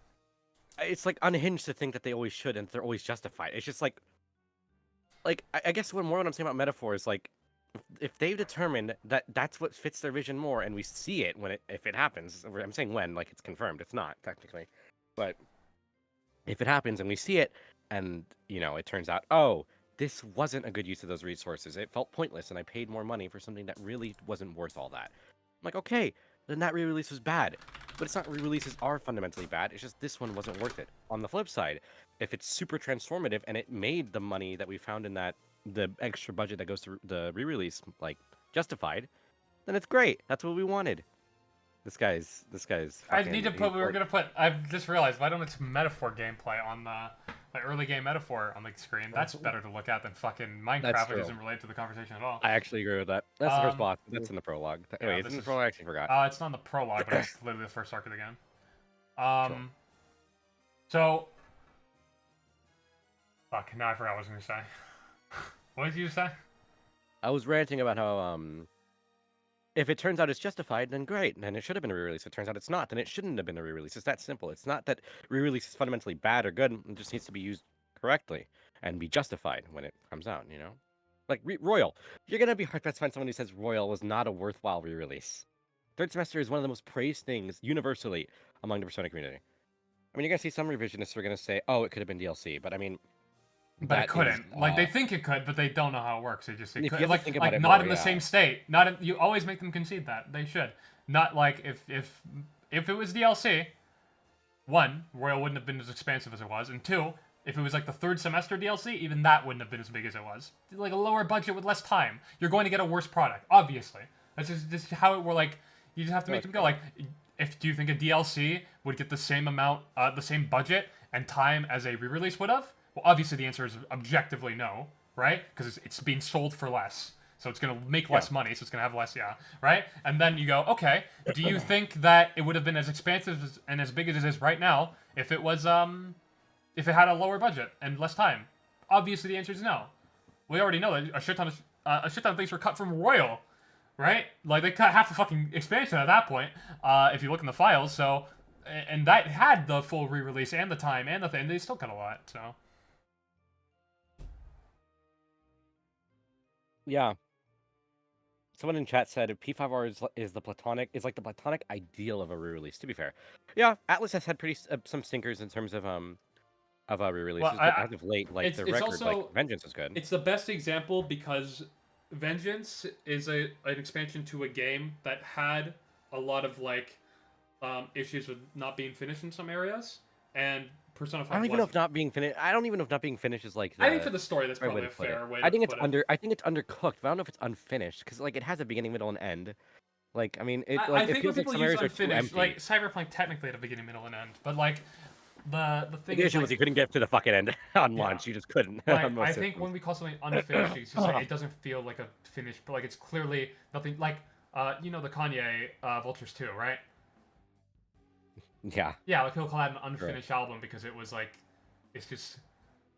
it's like unhinged to think that they always should and they're always justified. It's just like I guess what I'm saying about metaphor is like if they've determined that that's what fits their vision more and we see it if it happens. I'm saying when, like it's confirmed. It's not technically, but if it happens and we see it and it turns out, oh, this wasn't a good use of those resources. It felt pointless and I paid more money for something that really wasn't worth all that. I'm like, okay, then that re-release was bad. But it's not re-releases are fundamentally bad. It's just this one wasn't worth it. On the flip side, if it's super transformative and it made the money that we found in the extra budget that goes to the re-release like justified, then it's great. That's what we wanted. This guy's. I need to put. We were gonna put. I've just realized. Why don't it's metaphor gameplay on the early game metaphor on the screen? That's better to look at than fucking Minecraft, which isn't related to the conversation at all. I actually agree with that. That's the first boss. That's in the prologue. Yeah, Wait, it's in the prologue. I actually forgot. It's not in the prologue, but it's literally the first arc of the game. Sure. So. Fuck. Now I forgot what I was gonna say. What did you say? I was ranting about how if it turns out it's justified, then great. Then it should have been a re-release. If it turns out it's not, then it shouldn't have been a re-release. It's that simple. It's not that re-release is fundamentally bad or good. It just needs to be used correctly and be justified when it comes out, Like Royal. You're going to be hard-pressed to find someone who says Royal was not a worthwhile re-release. Third Semester is one of the most praised things universally among the Persona community. I mean, you're going to see some revisionists who are going to say, oh, it could have been DLC. But I mean... But it couldn't. Like they think it could, but they don't know how it works. It could. Like it not more, in the same state. You always make them concede that they should. Not like if it was DLC. One, Royal wouldn't have been as expansive as it was, and two, if it was like the third semester DLC, even that wouldn't have been as big as it was. Like a lower budget with less time, you're going to get a worse product. Obviously, that's just how it were. Like you just have to make them go. Like, do you think a DLC would get the same amount, the same budget and time as a re-release would have? Well, obviously the answer is objectively no, right? Because it's being sold for less. So it's going to make less money, so it's going to have less, right? And then you go, okay, do you think that it would have been as expansive and as big as it is right now if it was, if it had a lower budget and less time? Obviously the answer is no. We already know that a shit ton of things were cut from Royal, right? Like, they cut half the fucking expansion at that point, if you look in the files, so... And that had the full re-release and the time and the thing, they still cut a lot, so... Yeah. Someone in chat said P5R is like the platonic ideal of a re-release. To be fair, yeah, Atlas has had pretty some stinkers in terms of re-releases, but as of late, like the record, also, like Vengeance is good. It's the best example because Vengeance is an expansion to a game that had a lot of like issues with not being finished in some areas, and Persona 5 I don't even know if not being finished. I don't even know if not being finished is like. I think for the story, that's probably a fair way. I think it's I think it's undercooked, but I don't know if it's unfinished because like it has a beginning, middle, and end. Like I mean, I think it feels when like people some use areas are too unfinished, empty. like Cyberpunk technically had a beginning, middle, and end, but like the thing The is, issue was you couldn't get to the fucking end on launch. You just couldn't. Like, I think when we call something unfinished, it's just like, it doesn't feel like a finish, but like it's clearly nothing. Like the Kanye Vultures 2, right? Yeah, Yeah, like he'll call that an unfinished album because it was like, it's just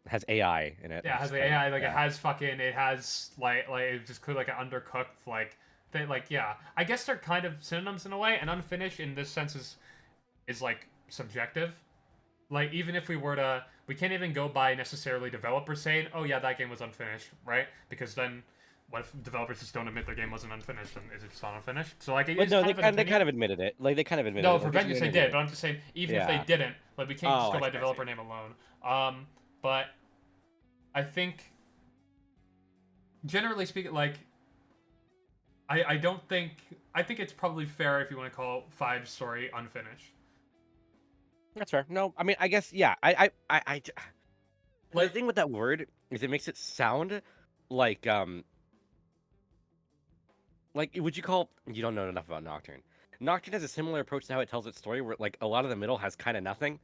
it has AI in it. yeah, it has the AI like it has fucking it has like it just could like an undercooked like they like yeah. I guess they're kind of synonyms in a way, and unfinished in this sense is like subjective. Like even if we were to we can't even go by necessarily developers saying, oh yeah, that game was unfinished, right? Because then what if developers just don't admit their game wasn't unfinished and is it just not unfinished? So like it But is no, kind of an they opinion. kind of admitted it. Like they kind of admitted No, it. for Like, Vengeance they admitted did, it. but I'm just saying, even if Yeah. they didn't, like we can't just Oh, go I by see, I developer see. name alone. But I think, generally speaking, like I don't think I think it's probably fair if you want to call Five's story unfinished. That's fair. No, I mean, I guess yeah. The Like thing with that word is it makes it sound like would you call you don't know enough about Nocturne. Nocturne has a similar approach to how it tells its story, where like a lot of the middle has kind of nothing,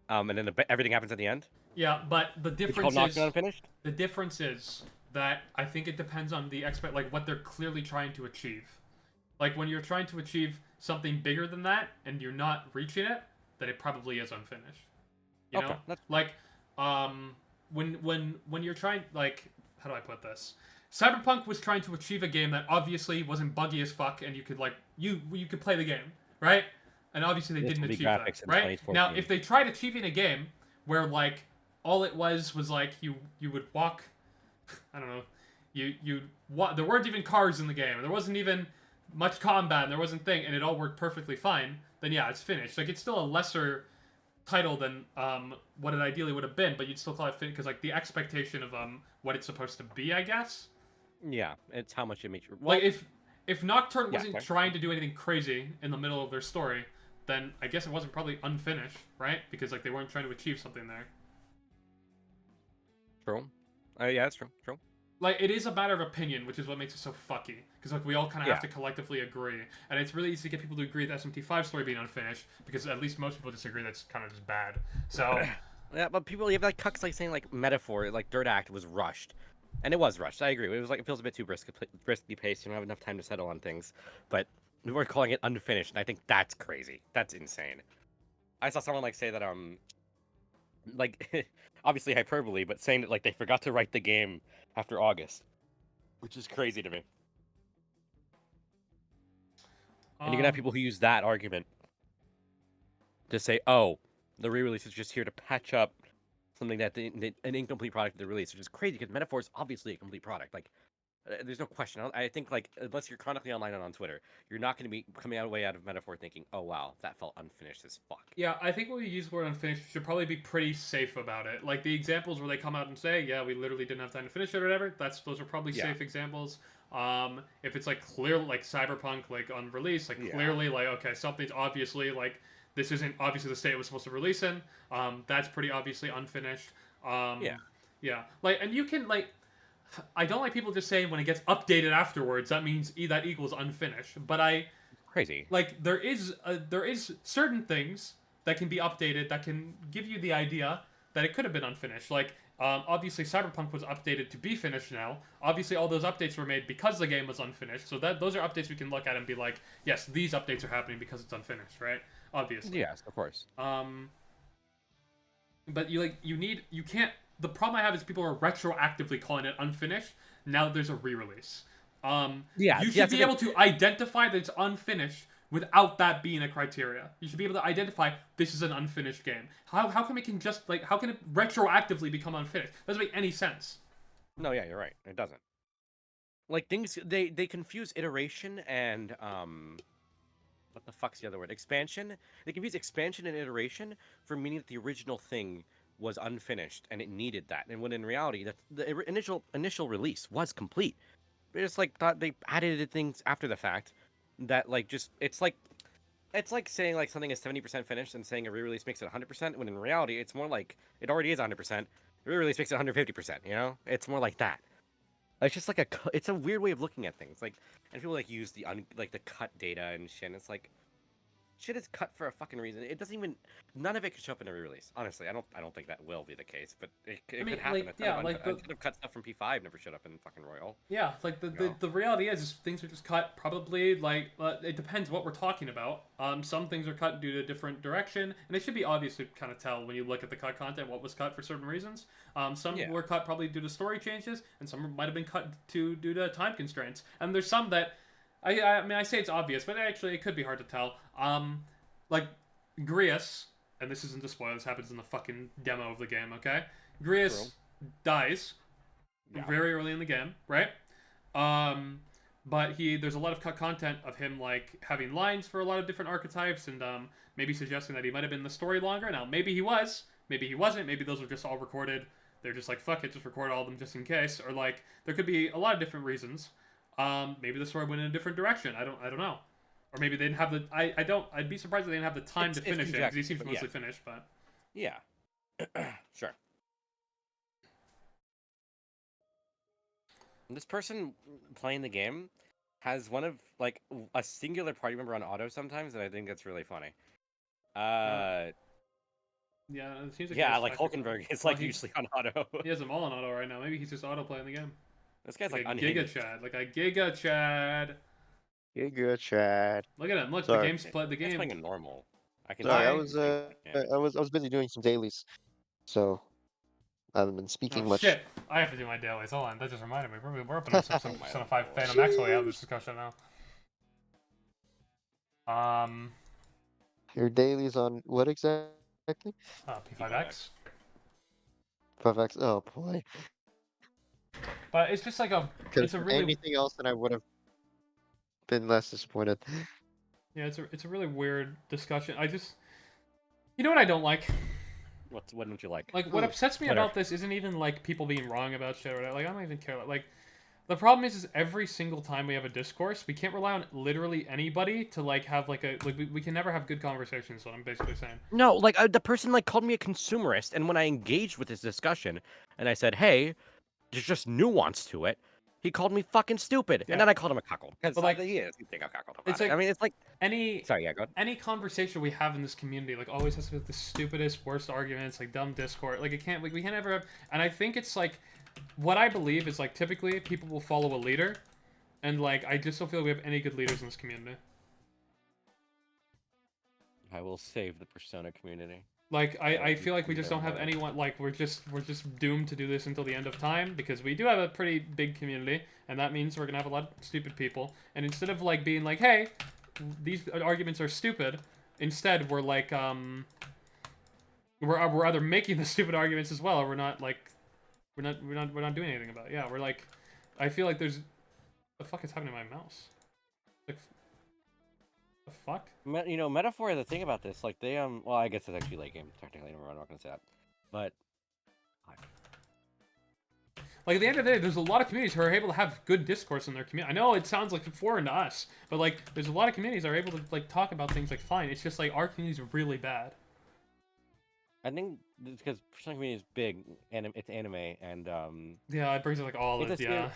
and then everything happens at the end. yeah, but the Would you call difference Nocturne is unfinished? the difference is that I think it depends on the like what they're clearly trying to achieve. Like when you're trying to achieve something bigger than that and you're not reaching it, then it probably is unfinished. You Okay, know? that's Like when you're trying like how do I put this? Cyberpunk was trying to achieve a game that obviously wasn't buggy as fuck and you could like you could play the game, right? And obviously they This didn't would be achieve that, graphics in right? Now 2014. if they tried achieving a game where like all it was like you would walk I don't know. There weren't even cars in the game. There wasn't even much combat. And there wasn't thing, and it all worked perfectly fine. Then yeah, it's finished. Like it's still a lesser title than what it ideally would have been, but you'd still call it finished because like the expectation of what it's supposed to be, I guess. Yeah, it's how much it makes you. Like if Nocturne Yeah, wasn't sorry. trying to do anything crazy in the middle of their story, then I guess it wasn't probably unfinished, right? Because like they weren't trying to achieve something there. True. Yeah, that's true. True. Like it is a matter of opinion, which is what makes it so fucky. Because like we all kind of have Yeah. to collectively agree, and it's really easy to get people to agree with SMT5 story being unfinished because at least most people disagree that's kind of just bad. So Yeah, but people, you have like cucks like saying like metaphor, like Dirt Act was rushed, and it was rushed. I agree. It was like it feels a bit too briskly paced. You don't have enough time to settle on things. But we were calling it unfinished, and I think that's crazy. That's insane. I saw someone like say that like obviously hyperbole, but saying that like they forgot to write the game after August, which is crazy to me. And you're gonna have people who use that argument to say, "Oh, the re-release is just here to patch up something that an incomplete product they released," which is crazy because Metaphor is obviously a complete product. Like, there's no question. I think like unless you're chronically online and on Twitter, you're not going to be coming out of Metaphor thinking, "Oh wow, that felt unfinished as fuck." yeah, I think when we use the word unfinished, we should probably be pretty safe about it. Like the examples where they come out and say, "Yeah, we literally didn't have time to finish it" or whatever. Those are probably Yeah. safe examples. If it's like clear, like Cyberpunk, like on release, like Yeah. clearly, like okay, something's obviously like this isn't obviously the state it was supposed to release in. That's pretty obviously unfinished. Yeah. Yeah. Like, and you can like, I don't like people just saying when it gets updated afterwards that means that equals unfinished. But I Crazy. like there is certain things that can be updated that can give you the idea that it could have been unfinished. Like obviously Cyberpunk was updated to be finished now. Obviously all those updates were made because the game was unfinished. So that those are updates we can look at and be like, yes, these updates are happening because it's unfinished, right? Obviously. Yes, of course. But you can't. The problem I have is people are retroactively calling it unfinished now that there's a re-release. Yeah, You that's should the be thing. able to identify that it's unfinished without that being a criteria. You should be able to identify this is an unfinished game. How can how can it retroactively become unfinished? Doesn't make any sense. No, yeah, you're right. It doesn't. Like things they confuse iteration and what the fuck's the other word? Expansion. They confuse expansion and iteration for meaning that the original thing was unfinished and it needed that. And when in reality, that the initial release was complete. They just like thought they added things after the fact that like just it's like saying like something is 70% finished and saying a re-release makes it 100% when in reality it's more like it already is 100%. The re-release makes it 150%, you know? It's more like that. It's just like it's a weird way of looking at things. Like and people like use the the cut data and shit. And it's like shit is cut for a fucking reason. It doesn't even. None of it could show up in a re-release. Honestly, I don't think that will be the case, but it mean, could happen. like, yeah, like a ton of cut stuff from P5 never showed up in fucking Royal. Yeah, like the reality is things are just cut probably like it depends what we're talking about. Some things are cut due to a different direction, and it should be obvious to kind of tell when you look at the cut content what was cut for certain reasons. Some were cut probably due to story changes, and some might have been cut due to time constraints. And there's some that I mean I say it's obvious, but actually it could be hard to tell. Like Grius, and this isn't a spoiler. This happens in the fucking demo of the game. Okay, Grius dies very early in the game, right? But there's a lot of cut content of him like having lines for a lot of different archetypes, and maybe suggesting that he might have been in the story longer. Now maybe he was, maybe he wasn't. Maybe those were just all recorded. They're just like fuck it, just record all of them just in case. Or like there could be a lot of different reasons. Maybe the story went in a different direction. I don't know. Or maybe they didn't have the. I'd be surprised if they didn't have the time to finish it because he seems mostly finished. But yeah, sure. This person playing the game has one of like a singular party member on auto sometimes, and I think that's really funny. yeah, it seems like like Hulkenberg is like usually on auto. He has them all on auto right now. Maybe he's just auto playing the game. This guy's like like a Giga Chad, like a Giga Chad. Giga Chad. Look at him! Look, Sorry. the game's played. The He's game. playing a normal. Sorry, I was busy doing some dailies, so I haven't been speaking much. Shit! I have to do my dailies. Hold on, that just reminded me. We're up into some Persona 5 Phantom X while we have this discussion now. Your dailies on what exactly? P5X. 5X. Oh boy. But it's just like it's a really anything else, then I would have been less disappointed. Yeah, it's a really weird discussion. You know what I don't like? What don't you like? Like, what upsets me about this isn't even, like, people being wrong about shit or whatever. Like, I don't even care. Like, the problem is every single time we have a discourse, we can't rely on literally anybody to, like, have, like, we can never have good conversations, is what I'm basically saying. No, like, the person, like, called me a consumerist, and when I engaged with this discussion, and I said, hey, there's just nuance to it, he called me fucking stupid, and then I called him a cuckold. Because, like, he is. You think I'm cuckold about it. I mean, it's like... Sorry, yeah, go ahead. Any conversation we have in this community, like, always has to be the stupidest, worst arguments, like, dumb Discord. Like, we can't ever have... And I think it's, like... What I believe is, like, typically, people will follow a leader, and, like, I just don't feel we have any good leaders in this community. I will save the Persona community. Like, I feel like we just don't have anyone, like, we're just doomed to do this until the end of time, because we do have a pretty big community, and that means we're gonna have a lot of stupid people, and instead of, like, being like, hey, these arguments are stupid, instead, we're, like, we're either making the stupid arguments as well, or we're not, like, we're not doing anything about it. Yeah, we're, like, I feel like there's, what the fuck is happening to my mouse? Like, the fuck? You know, Metaphor, the thing about this, like, they, well, I guess it's actually late game, technically, I'm not gonna say that. But... Like, at the end of the day, there's a lot of communities who are able to have good discourse in their community. I know it sounds, like, foreign to us, but, like, there's a lot of communities that are able to, like, talk about things, like, fine. It's just, like, our community's really bad. I think it's because Persona community is big, and it's anime, and, Yeah, it brings, like, all of it, yeah.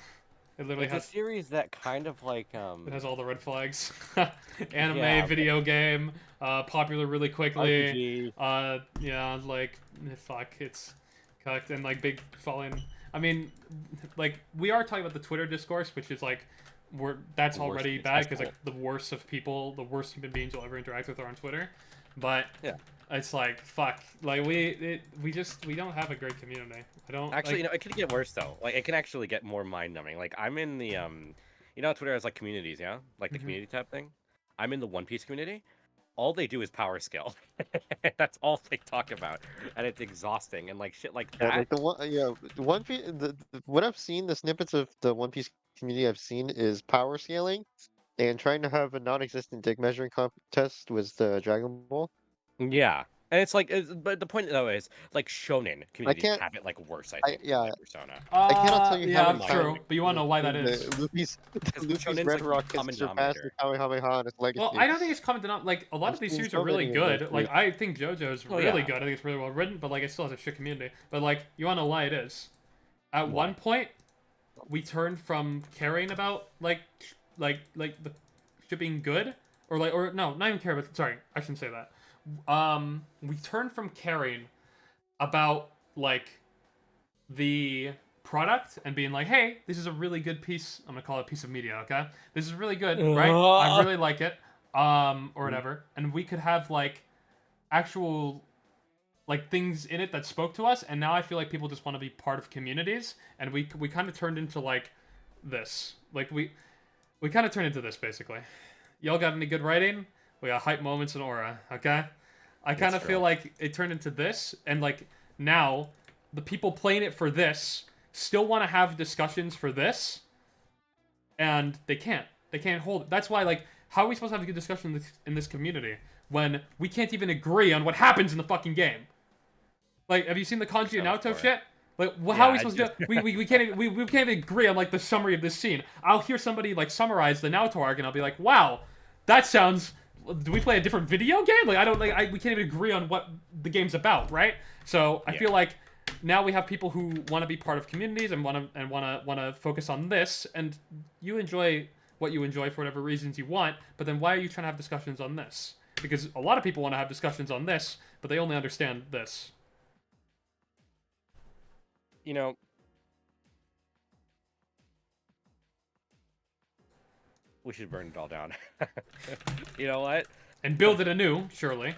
It literally it's has... a series that kind of, like, It has all the red flags. Anime, video game, popular really quickly. RPG. Yeah, like, fuck, it's cooked, and, like, big following... I mean, like, we are talking about the Twitter discourse, which is, like, that's already bad, because, like, the worst of people, the worst human beings you'll ever interact with are on Twitter. But... Yeah. It's like, fuck. Like, we don't have a great community. I don't... Actually, like... you know, it could get worse, though. Like, it can actually get more mind-numbing. Like, I'm in the, you know, Twitter has, like, communities, yeah? Like, the community tab thing? I'm in the One Piece community. All they do is power scale. That's all they talk about. And it's exhausting. And, like, shit like that. Like, the One Piece, what I've seen, the snippets of the One Piece community I've seen is power scaling and trying to have a non-existent dick measuring contest with the Dragon Ball. Yeah, and it's like, but the point though is like shonen communities have it like worse. I think. Yeah. Than Persona. I cannot tell you how many true. times But you want to know why that is? Luffy's Shonen's Red like Rock common has surpassed the Kamehameha in its legacy. Well, I don't think it's common denominator. Like, a lot of these series are really good. Like, I think JoJo's really yeah. good. I think it's really well written, but, like, it still has a shit community. But, like, you want to know why it is? At one point, we turned from caring about, like the shit being good or no, not even care, but sorry, I shouldn't say that. We turned from caring about like the product and being like, hey, this is a really good piece. I'm gonna call it a piece of media, okay? This is really good, right? I really like it, or whatever. And we could have like actual like things in it that spoke to us. And now I feel like people just want to be part of communities, and we kind of turned into like this. Like we kind of turned into this basically. Y'all got any good writing? We got hype moments and aura, okay? I kind of feel like it turned into this, and like now the people playing it for this still want to have discussions for this, and they can't. They can't hold it. That's why, like, how are we supposed to have a good discussion in this community when we can't even agree on what happens in the fucking game? Like, have you seen the Kanji and Naoto shit? Like, how are we supposed to do it? We can't even agree on, like, the summary of this scene. I'll hear somebody, like, summarize the Naoto arc, and I'll be like, wow, that sounds... Do we play a different video game? Like, we can't even agree on what the game's about, right? So, I feel like now we have people who want to be part of communities and want to focus on this, and you enjoy what you enjoy for whatever reasons you want, but then why are you trying to have discussions on this? Because a lot of people want to have discussions on this, but they only understand this. You know, we should burn it all down. You know what? And build it anew, surely.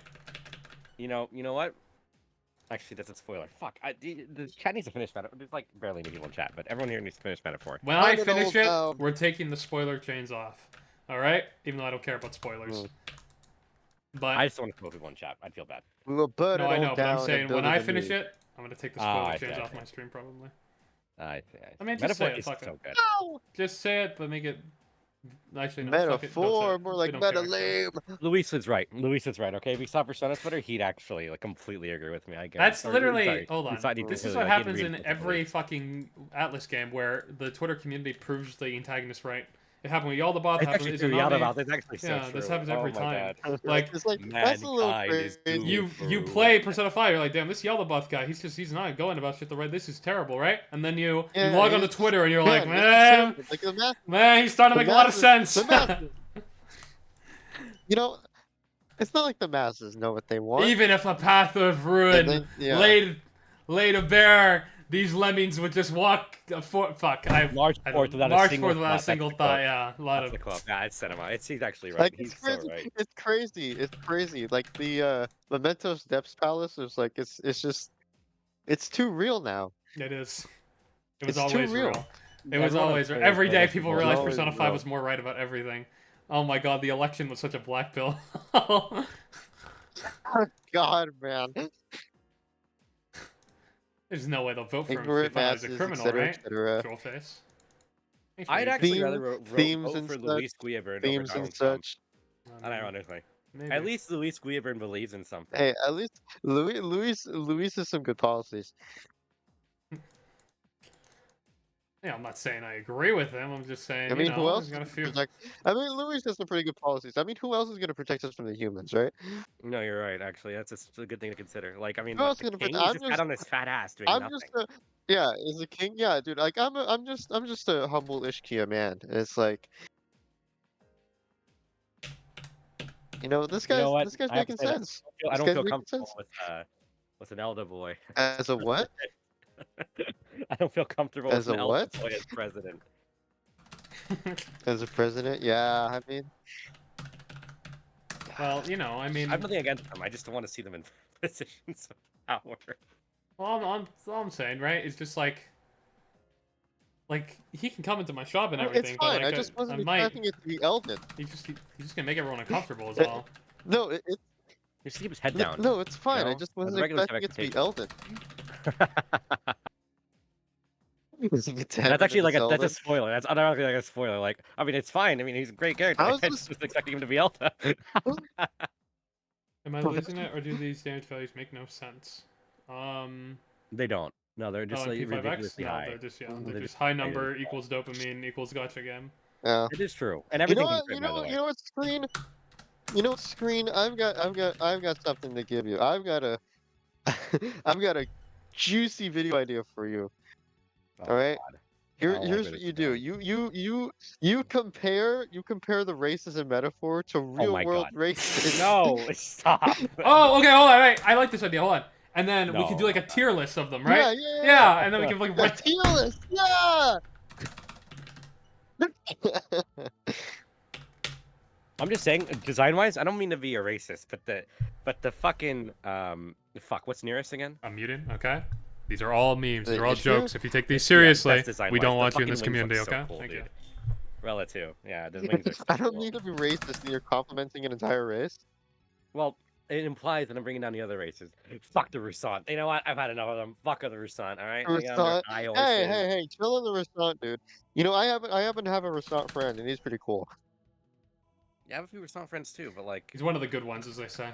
You know what? Actually, that's a spoiler. Fuck. The chat needs to finish Metaphor. There's like barely any people in chat, but everyone here needs to finish Metaphor. When I finish it, we're taking the spoiler chains off. Alright? Even though I don't care about spoilers. But I just don't want to kill people in chat. I'd feel bad. We will burn no, it I know, all but I'm down saying and when build I it finish anew. it, I'm gonna take the spoiler chains off my stream probably. I mean, just Metaphor say it, is fuck so it. good. Just say it, but make it... Actually, no, fuck it, don't say Metaphor, it. more We like don't care, meta actually. lame. Luis is right. Luis is right. Okay, if he saw Persona Twitter, he'd actually like completely agree with me. I guess. That's Or, literally... sorry, Hold on. he'd This is completely, what like, he'd happens in reinforce every Luis. fucking Atlas game where the Twitter community proves the antagonist right. It happened with Yaldabaoth, It's happened actually with true. Izanami. Yaldabaoth is actually so Yeah, true. this happens Oh every my time. God. Like, It's like that's a little Mankind is crazy. doomed. you play Persona 5, you're like, damn, this Yaldabaoth guy, he's not going about shit the right, this is terrible, right? And then you log onto Twitter and you're like, man, he's starting to make a lot of sense. The masses. You know, it's not like the masses know what they want. Even if a path of ruin laid bare, these lemmings would just walk fuck. March forth without a single thought. Yeah, a lot of. The quote. Yeah, it's cinema. He's actually right. Like, He's it's crazy. so right. It's crazy. It's crazy. Like the Mementos Depths Palace is like it's too real now. It is. It was It's too always real. real. It was always real. Every day people realized always Persona 5 real. was more right about everything. Oh my god, the election was such a black pill. God, man. There's no way they'll vote for him if Ignorant they find out he's a masses, criminal, etc., right? etc. Troll face. I'd actually Theme- rather themes vote and for such, Luis Guillermo Themes over and Donald Trump. such. Unironically. Maybe. At least Luis Guillermo believes in something. Hey, at least Luis has some good policies. Yeah, I'm not saying I agree with him. I'm just saying, I mean, who else? he's got a few. I mean, Luis has some pretty good policies. I mean, who else is going to protect us from the humans, right? No, you're right. Actually, that's a good thing to consider. Like, I mean, Who what, else the is gonna king protect- just sat on his fat ass doing I'm nothing. yeah, is a king. Yeah, dude. Like, I'm just a humble Ishkia man. It's like, this You know guy's what? this guy's I have to making say that sense. I don't This feel guy's making comfortable sense. with an elder boy. As a what? I don't feel comfortable As with an a elder what? boy as president. As a president? Yeah, I mean, Well, I mean, I have nothing against them. I just don't want to see them in positions of power. all I'm saying, right? Is just like he can come into my shop and everything. it's fine. But like, I just wasn't I might. expecting it to be Elden. He's just gonna make everyone uncomfortable, is all. No, Just keep his head down. no, it's fine. I know? just As wasn't regulars have expecting it to be expectations. Elden. That's actually like that's a spoiler. That's unironically like a spoiler. Like, I mean, it's fine. I mean, he's a great character. I I was just was expecting him to be Elta. Am I losing it, or do these damage values make no sense? They don't. No, they're just in like P5X? ridiculously No, high. they're just They're just just high high. number equals dopamine equals gotcha game. Yeah. It is true, and You everything. know what? Good, by the way. You know what, Screen? You know what, Screen? I've got something to give you. I've got a juicy video idea for you. Oh, All right. God. I'll Here's write what it you do. down. You compare the races in metaphor to Oh real my world god. races. No, stop. Oh, okay, hold on, wait. I like this idea. Hold on. And then we could do No, like a I'm not. tier list of them, Yeah, right? yeah, yeah. Yeah, and then we can like Yeah, rank. tier list. Yeah. I'm just saying, design-wise, I don't mean to be a racist, but the fucking fuck, what's nearest again? I'm muting. Okay. These are all memes. These are all Issue? jokes. If you take these Yeah, seriously, that's design-wise. we don't The want you in fucking this wings look community. so Okay. cool, Thank dude. you. Rella too. Yeah, the wings are so I don't cool. need to be racist when you're complimenting an entire race. Well, it implies that I'm bringing down the other races. Fuck the Rusant. You know what? I've had enough of them. Fuck the Rusant. All right. I got their Restaurant. high Hey, horses. hey, chill on the restaurant, dude. You know, I happen to have a restaurant friend, and he's pretty cool. Yeah, I have a few Rusant friends too, but like He's one of the good ones, as they say.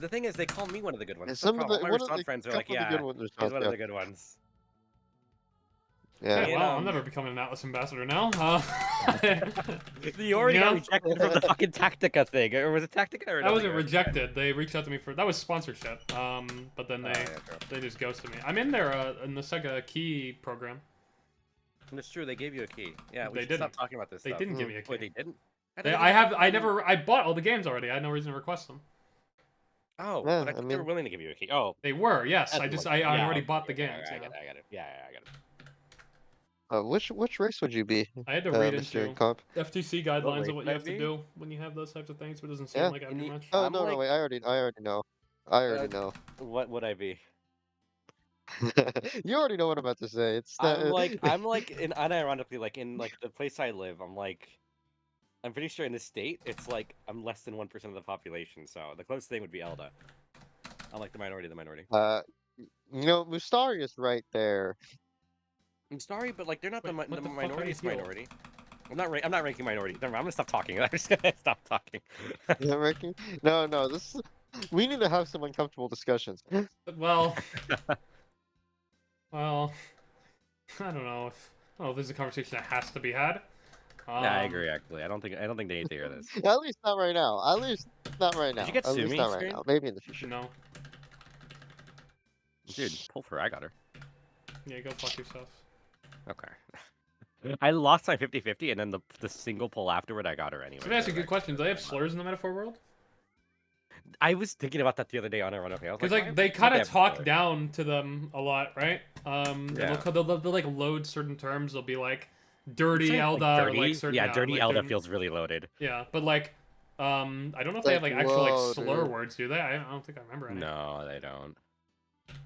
the thing is, they call me one of the good ones. And That's the some of problem. the All my one of Rusant the friends are like, couple of the yeah, good ones. he's one of the good ones. Yeah. Okay, And, well, I'm never becoming an Atlas ambassador now. You already Yeah. got rejected from the fucking Tactica thing, or was it Tactica or I another wasn't guy? rejected. They reached out to me for that was sponsorship. But then Oh, yeah, true. they just ghosted me. I'm in there in the Sega Key program. It's true. They gave you a key. Yeah, we They should didn't. stop talking about this. They stuff. didn't give me a key. Wait, they didn't. I bought all the games already. I had no reason to request them. Oh, Yeah, but I I thought they were mean- willing to give you a key. Oh, They were, yes. that's I yeah, already okay, bought the okay, games. I you got know? it. I got it. Yeah, I got it. Which race would you be? I had to read Mr. into Comp? FTC guidelines race of what would you I have to be? do when you have those types of things, but it doesn't seem Yeah. like I have to do much. Oh I'm no, like- wait, I already know. I already know. What would I be? You already know what I'm about to say. It's not. I'm like, unironically, like in like the place I live, I'm pretty sure in this state, it's like I'm less than 1% of the population. So the closest thing would be Elda. I'm like the minority of the minority. You know, Mustari is right there. I'm sorry, but like they're not Wait, the what the fuck are minority's you feel? minority. I'm not ranking minority. Never mind, I'm gonna stop talking. I'm just gonna stop talking. You know, Ricky? No, this is. We need to have some uncomfortable discussions. Well, well, I don't know if there's a conversation that has to be had. Yeah, I agree. Actually, I don't think they need to hear this. At least not right now. At least not right now. Did you get At least Sumi not right screen? now. Maybe in the future. No, Dude, pull for her. I got her. yeah, go fuck yourself. Okay. I lost my 50-50, and then the single pull afterward, I got her anyway. Let me ask you a so good question. Do they have slurs in the metaphor world? I was thinking about that the other day on our run. Okay, I was Because like, like why they would kind of have talk slurs? down to them a lot, right? Yeah. They'll like load certain terms. They'll be like dirty Saying, Elda, like, or dirty? like certain Dirty like, Elda certain- feels really loaded. Yeah, but like, I don't know if they have Like, like actual whoa, like slur dude. words, do they? I don't think I remember any. No, they don't.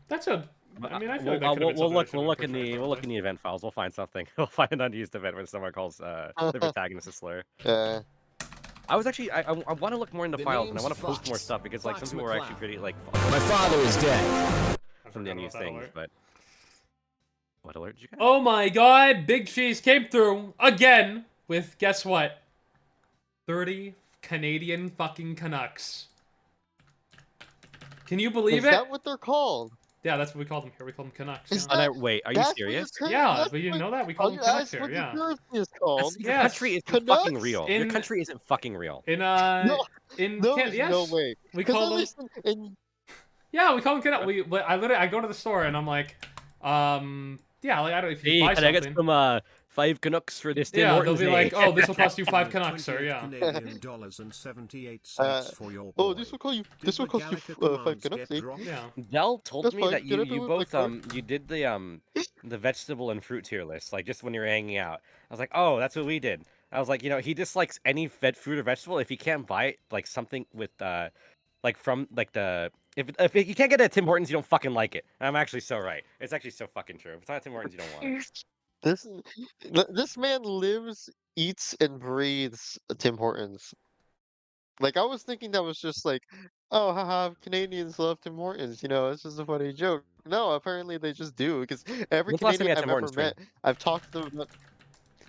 That's a. I mean, I feel like that we'll, could have been we'll something look. that We'll look should've in been the. portrayed We'll look in properly. the event files. We'll find something. We'll find an unused event where someone calls the protagonist a slur. Yeah. I was actually. I want to look more into The files and I name's want to post more Fox. stuff because like Fox some people are actually McCloud. pretty like My father is dead. I some of the forgot unused about that things. alert. But what alert did you get? Oh my God! Big Cheese came through again with guess what? 30 Canadian fucking Canucks. Can you believe Is it? that what they're called? Yeah, that's what we call them here. We call them Canucks. Is yeah. that- Wait, are you That's what serious? your cur- Yeah, that's but you didn't what- know that? We call them Canucks That's here, what yeah. the currency is called. Your Yes. country isn't Canucks? fucking real. Your In- country isn't fucking real. In No, in no, yes. no way. We Because call at them least in Yeah, we call them Canucks. I go to the store and I'm like, yeah, like I don't if you Hey, buy can I get something. some 5 Canucks for this Tim Yeah, they'll Hortons? be eh? like, oh, this will cost you 5 Canucks, sir. 28 Yeah. Canadian dollars and 78 Uh, cents for your oh, boy. this will call you. Did This will the cost you Gallica 5 commands Canucks. get eh? dropped? Yeah. Dell told That's me fine, that get it you with my both card. you did the vegetable and fruit tier list like just when you were hanging out. I was like, oh, that's what we did. I was like, he dislikes any fruit or vegetable if he can't buy it like something with like from like the if you can't get it at Tim Hortons, you don't fucking like it. And I'm actually so right. It's actually so fucking true. If it's not at Tim Hortons, you don't want it. This man lives, eats, and breathes Tim Hortons. Like I was thinking that was just like, oh, haha, Canadians love Tim Hortons. You know, it's just a funny joke. No, apparently they just do because every When's the last time you Canadian had I've Tim ever Hortons, Trin? met, I've talked to them about.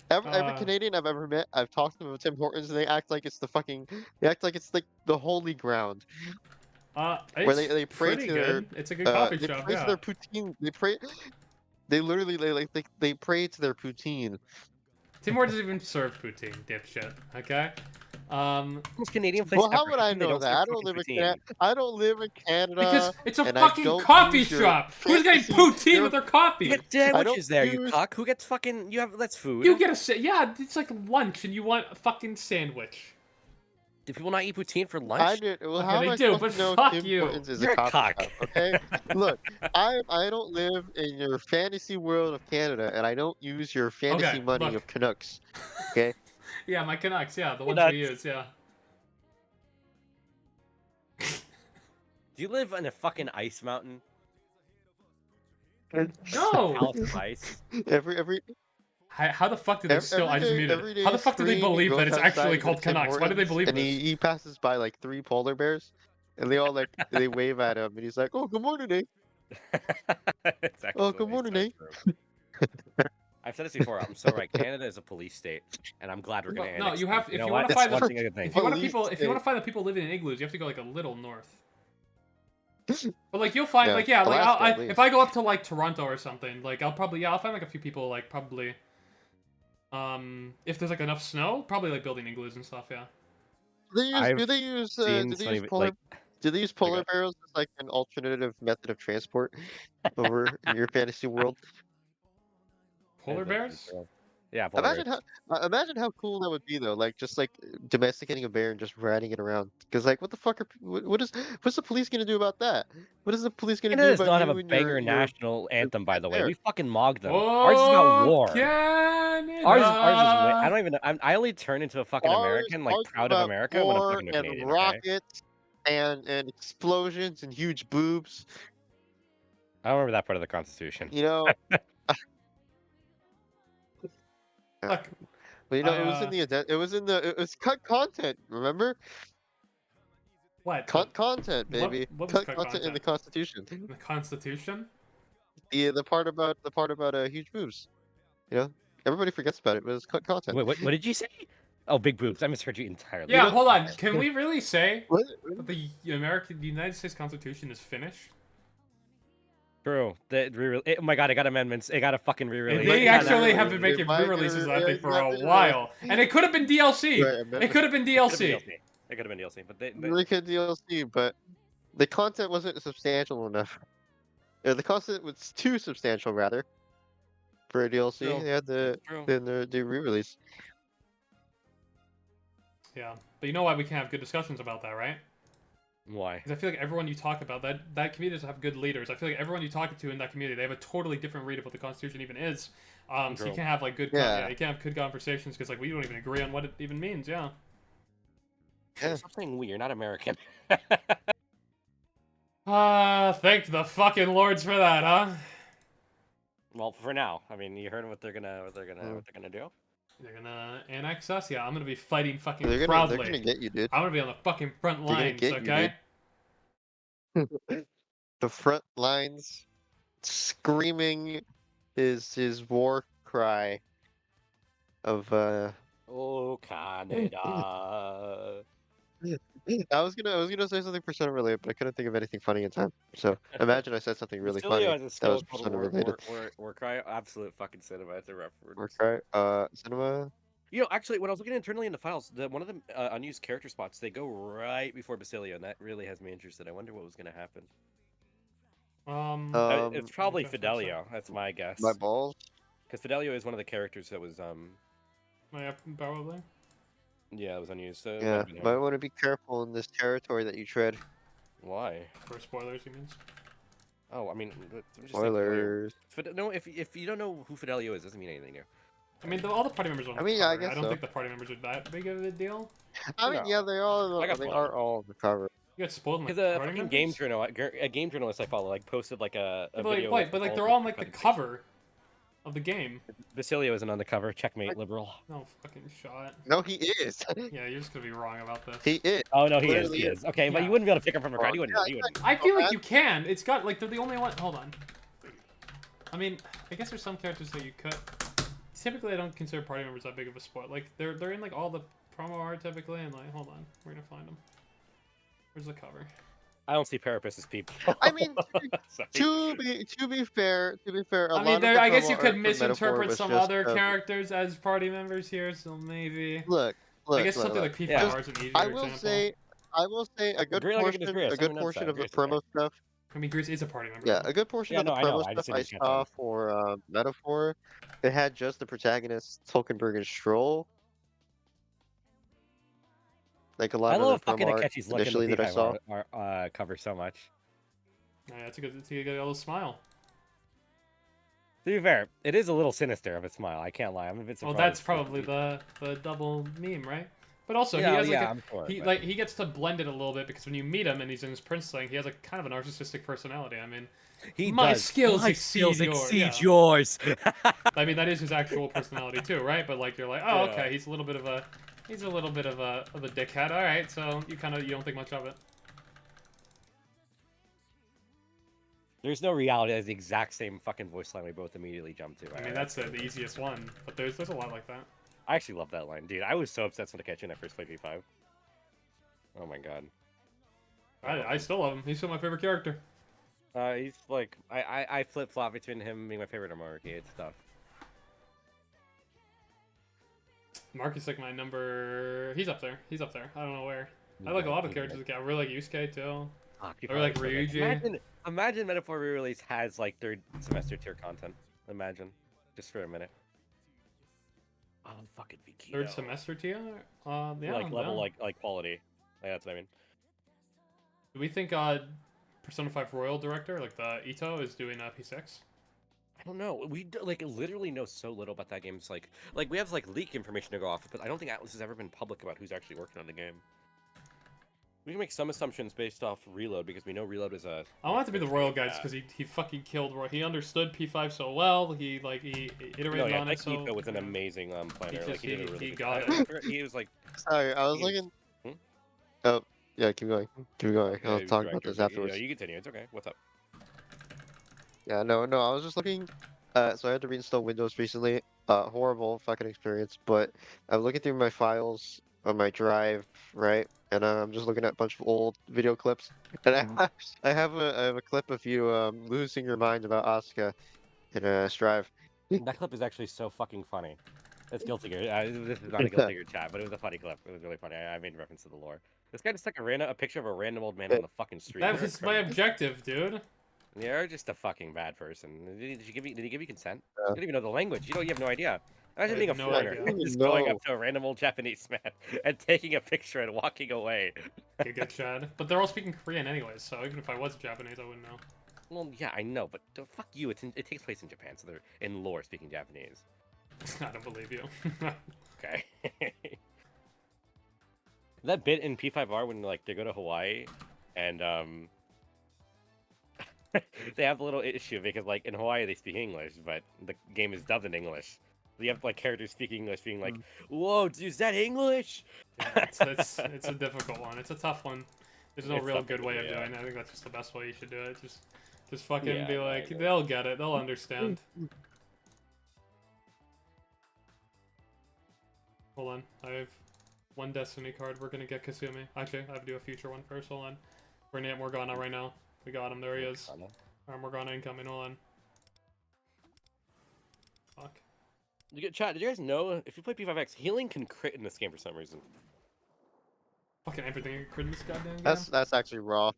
Every Uh, Canadian I've ever met, I've talked to them about Tim Hortons, and they act like it's they act like it's like the holy ground. It's Where they pray pretty to good. It's a good coffee they shop. pray to Yeah. their poutine. They pray. They literally they pray to their poutine. Timor doesn't even serve poutine, dipshit. Okay. Most Canadian place Well, how ever. would I They know don't that? serve I don't fucking live in poutine. Canada. I don't live in Canada. Because it's a and I fucking don't coffee use your shop. Who's getting fancy- poutine your- with their coffee? You get I don't sandwiches there, you use- cuck. Who gets fucking? You have that's food. You get a yeah. It's like lunch, and you want a fucking sandwich. Do people not eat poutine for lunch? I did. Well, Okay, how they am I do, supposed but to know fuck Tim you. Hortons is You're a a coffee cock. shop, okay? Look, I don't live in your fantasy world of Canada, and I don't use your fantasy Okay, money look. of Canucks. Okay. Yeah, my Canucks. Yeah, the ones Canucks. we use. Yeah. Do you live in a fucking ice mountain? No. Palace of ice. every How the fuck did they every still? I just day- muted. every it. How the day fuck do they Scream believe that goes it's outside actually to go to called Tim Canucks? Why do they Hortons, believe and this? he passes by like 3 polar bears, and they all like they wave at him, and he's like, "Oh, good morning, eh? It's Oh, good actually morning, so eh?" true. I've said this before. I'm so right. Canada is a police state, and I'm glad we're No, gonna. no, annex you them. have. If you know want what? to That's find one the, thing I can think. if you want to Police people, if you want to state. find the people living in igloos, you have to go like a little north. But like you'll find Yeah, like yeah, like Alaska, at if least. I go up to like Toronto or something, like I'll probably I'll find like a few people like probably. If there's like enough snow, probably like building igloos and stuff. Yeah. I've Do they use seen so many, polar like- do they use polar bears as like an alternative method of transport over in your fantasy world? Polar bears? Yeah, polar Imagine bears. imagine how cool that would be though, like just like domesticating a bear and just riding it around. Because like, what the fuck what's the police gonna do about that? What is the police gonna Canada do does about not have you a and banger your national anthem, by the way. bear? We fucking mogged them. Ours is about war. Canada. Ours is way. I don't even. I only turn into a fucking American, like Ours is proud of about America, when I'm war talking to a and Canadian. Okay? rockets and explosions and huge boobs. I don't remember that part of the Constitution. You know, Look, but you know, I, it was in the it was in the it was cut content. Remember, what? cut content, what- baby. what was Cut cut content in the content? Constitution. The Constitution? The part about huge boobs. You know, everybody forgets about it, but it's cut content. Wait, what did you say? Oh, big boobs. I misheard you entirely. Yeah, know- hold on. Can we really say What? that the United States Constitution is Finnish? True. Oh my god, it got amendments. It got a fucking re-release. They Yeah, actually that- have been making it might- re-releases, I think, for yeah, a while, and it could have been DLC. Right, It could have been It could've been DLC. DLC. It could have been DLC, but they Really good DLC, but the content wasn't substantial enough. The content was too substantial, rather, for a DLC. True. They had True. the re-release. Yeah, but you know why we can have good discussions about that, right? Why? Because I feel like everyone you talk about, that community doesn't have good leaders. I feel like everyone you talk to in that community, they have a totally different read of what the Constitution even is. So you True. can't have like good, Yeah. you can't have good conversations because like we don't even agree on what it even means. Yeah. Yeah. Stop saying we. You're not American. Thank the fucking lords for that, huh? Well, for now. I mean, you heard what they're gonna Mm. do. They're gonna annex us. Yeah, I'm gonna be fighting fucking They're proudly. gonna get you, dude. I'm gonna be on the fucking front gonna lines. get you, Okay. The front lines, screaming his war cry of Oh, Canada. I was gonna say something Persona related, but I couldn't think of anything funny in time. So imagine I said something really funny. Bastilio has a That skill was called Persona related. war cry. Absolute fucking cinema. It's a War reference. cry. Cinema. You know, actually, when I was looking internally in the files, one of the unused character spots, they go right before Basilio, and that really has me interested. I wonder what was going to happen. It's probably interesting, Fidelio. That's my guess. My balls. Because Fidelio is one of the characters that was Yeah, probably. yeah, it was unused. So it might Yeah, have been him. might want to be careful in this territory that you tread. Why? For spoilers, he means. Oh, I mean, just say Fidelio. Spoilers. No, if you don't know who Fidelio is, doesn't mean anything new. I mean, all the party members are on I the mean, yeah, I cover. guess don't so. think the party members are that big of a deal. I mean, No. yeah, they all I got they spoiled. are all on the cover. You got spoiled in Because like a party fucking members? a game journalist I follow like posted like a Yeah, but video. like, with but like all they're the all on like the cutting things. cover of the game. Basilio isn't on the cover. Checkmate, liberal. No fucking shot. No, he is. Yeah, you're just gonna be wrong about this. He is. Oh no, he is. Literally He is. Okay, but Yeah. you wouldn't be able to pick him from a crowd. You Yeah, wouldn't. You wouldn't. I feel like man. you can. It's got like they're the only one. Hold on. I mean, I guess there's some characters that you could. Typically, I don't consider party members that big of a spoil. Like they're in like all the promo art typically, and like hold on, we're gonna find them. Where's the cover? I don't see Parapus as people. I mean, Sorry. to be fair, a I lot mean, of there. the I guess promo you art could for Metaphor misinterpret was some just other characters as party members here, so maybe. look, I guess something look. like P5R Yeah. is an easier I will example. say, a good Agree like I can disagree. a good Someone else portion said, of the Grace, okay. promo stuff. I mean, Grease is a party member. Yeah, though. a good portion Yeah, of the no, I know. promo I stuff just I didn't catch saw on. for Metaphor, it had just the protagonist Tolkienberg and Stroll. Like a I lot of the love promo fucking art Akechi's look in the initially that I saw. P5 cover so much. Yeah, it's a good little smile. To be fair, it is a little sinister of a smile. I can't lie. I'm a bit Well, surprised. that's probably the double meme, right? But also, Yeah, he has like yeah, a, I'm sure, he but- like he gets to blend it a little bit because when you meet him and he's in his prince thing, he has a kind of a narcissistic personality. I mean, He my does. skills My exceed skills yours. exceed Yeah. yours. I mean, that is his actual personality too, right? But like, you're like, oh, Yeah. okay, he's a little bit of a dickhead. All right, so you don't think much of it. There's no reality. That's the exact same fucking voice line we both immediately jumped to. I mean, that's the easiest one, but there's a lot like that. I actually love that line, dude. I was so obsessed with Akechi when I first played P5. Oh my god. I still love him. He's still my favorite character. He's like I flip flop between him being my favorite and Marky. It's tough. Mark is like my number. He's up there. He's up there. I don't know where. I like a lot of characters. I really like Yusuke too. Or like Ryuji. Imagine Metaphor re-release has like third semester tier content. Imagine, just for a minute. Oh, fucking Vikito. Third semester tier? Yeah. Like level, no. like quality. Yeah, that's what I mean. Do we think Persona 5 Royal director, like the Ito, is doing P6? I don't know. We like literally know so little about that game. It's like we have like leak information to go off, but I don't think Atlas has ever been public about who's actually working on the game. We can make some assumptions based off Reload because we know Reload is a. I want it to be the Royal guy just because he fucking killed Roy. He understood P5 so well. He iterated on it. Ito was an amazing planner. He Did a really he good got job. it. He was like. Sorry, I was looking. Oh, yeah, keep going. Keep going. I'll talk about this afterwards. Yeah, you continue. It's okay. What's up? Yeah, no, I was just looking. So I had to reinstall Windows recently. Horrible fucking experience. But I'm looking through my files on my drive, right? And I'm just looking at a bunch of old video clips. And I have a clip of you losing your mind about Asuka in Strive. That clip is actually so fucking funny. It's Guilty Gear. This is not a Guilty Gear chat, but it was a funny clip. It was really funny. I made reference to the lore. This guy just took a picture of a random old man on the fucking street. That was my objective, dude. You're just a fucking bad person. Did he give you consent? You don't even know the language. You have no idea. Imagine being a no foreigner, idea. just going up to a random old Japanese man and taking a picture and walking away. Good Chad. But they're all speaking Korean anyways, so even if I was Japanese, I wouldn't know. Well, yeah, I know, but fuck you. It takes place in Japan, so they're in lore speaking Japanese. I don't believe you. Okay. That bit in P5R when like they go to Hawaii and they have a little issue because like in Hawaii they speak English, but the game is dubbed in English. So you have like characters speaking English being like, "Whoa, dude, is that English?" It's a difficult one. It's a tough one. There's no It's real tough to good way do, of yeah. doing it. I think that's just the best way you should do it. Just fucking Yeah, be no, I like, know. they'll get it. They'll understand. Hold on. I have one Destiny card. We're gonna get Kasumi. Actually, I have to do a future one first. Hold on. We're gonna get Morgana right now. We got him. There he is. Alright, Morgana incoming. Hold on. Fuck. Chat, did you guys know if you play P5X, healing can crit in this game for some reason? Fucking everything you crit in this goddamn game. That's actually raw.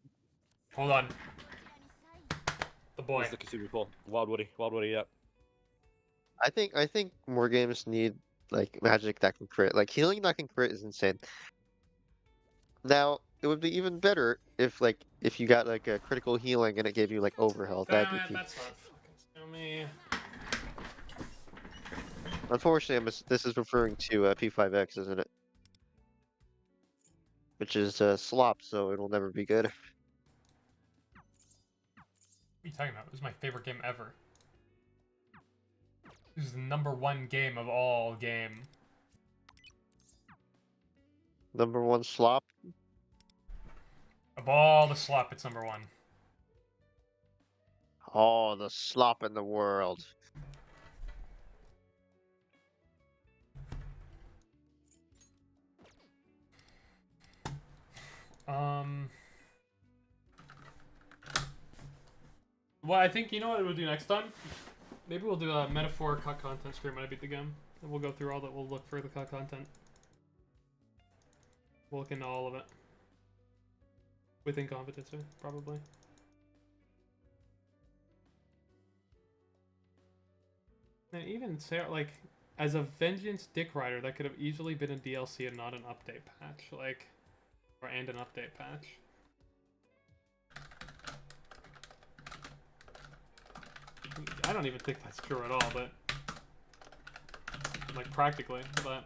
Hold on. The boy. This is super cool. Wild Woody, yeah. I think more games need like magic that can crit. Like healing that can crit is insane. Now it would be even better if you got like a critical healing and it gave you like overhealth. That'd Damn be it, key. that's not fucking me. Unfortunately, this is referring to P5X, isn't it? Which is slop, so it'll never be good. What are you talking about? This is my favorite game ever. This is the #1 game of all game. #1 slop. Of all the slop, it's #1. Oh, the slop in the world. Well, I think you know what we'll do next time. Maybe we'll do a metaphor cut content stream when I beat the game, and we'll go through all that. We'll look for the cut content. We'll look into all of it within competency, probably. And even say like, as a Vengeance Dick Rider, that could have easily been a DLC and not an update patch, like, and an update patch. I don't even think that's true at all, but like practically, but.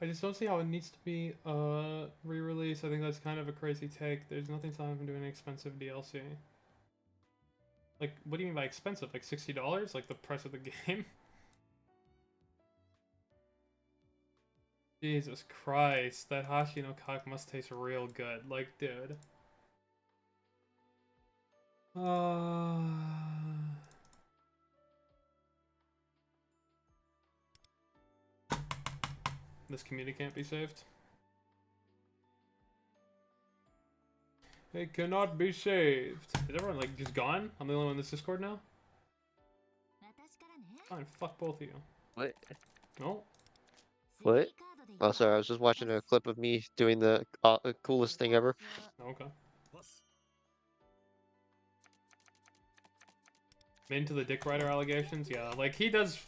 I just don't see how it needs to be re-released. I think that's kind of a crazy take. There's nothing stopping from doing expensive DLC. Like, what do you mean by expensive? Like $60? Like the price of the game? Jesus Christ, that Hashi no cock must taste real good. Like, dude. This community can't be saved. It cannot be saved. Is everyone like just gone? I'm the only one in this Discord now? Fine, fuck both of you. What? No? What? Oh, sorry, I was just watching a clip of me doing the coolest thing ever. Okay. Into the Dick Rider allegations? Yeah, like he does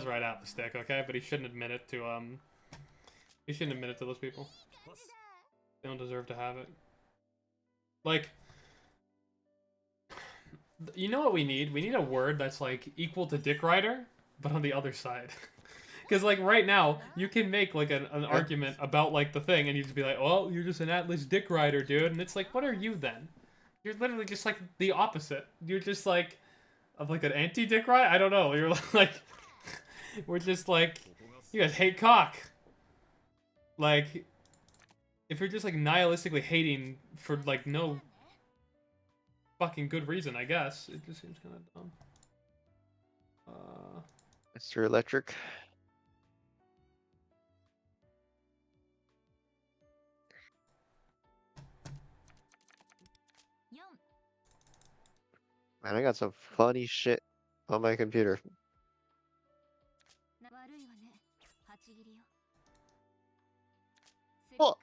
ride out the stick, okay? But he shouldn't admit it to he shouldn't admit it to those people. They don't deserve to have it. Like, you know what we need? We need a word that's like equal to Dick Rider, but on the other side. Because like right now, you can make like an argument about like the thing, and you just be like, "Oh, you're just an Atlas Dick Rider, dude," and it's like, what are you then? You're literally just like the opposite. You're just like of like an anti-Dick Rider. I don't know. You're like, we're just like, you guys hate cock. Like, if you're just like nihilistically hating for like no fucking good reason, I guess it just seems kind of dumb. Mr. Electric. Man, I got some funny shit on my computer. Oh.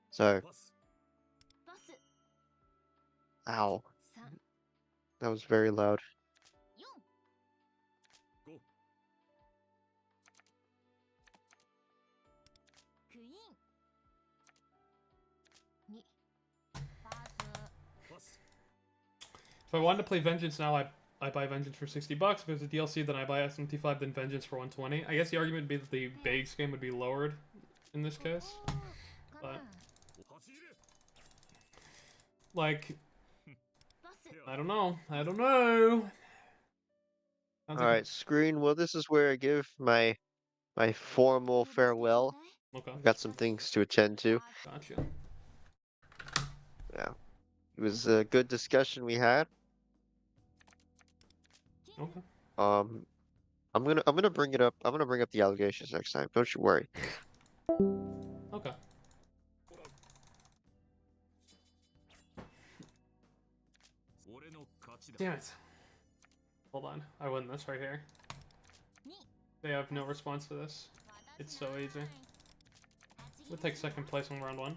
Sorry. Ow. That was very loud. If I wanted to play Vengeance now, I buy Vengeance for $60. If it's a DLC, then I buy S75, then Vengeance for 120. I guess the argument would be that the base game would be lowered in this case. But like, I don't know. I don't know. Alright, screen. Well, this is where I give my formal farewell. Okay. I've got some things to attend to. Gotcha. Yeah. It was a good discussion we had. Okay. I'm gonna bring it up. I'm gonna bring up the allegations next time. Don't you worry. Okay. Damn it. Hold on. I win this right here. They have no response to this. It's so easy. We'll take second place on round 1.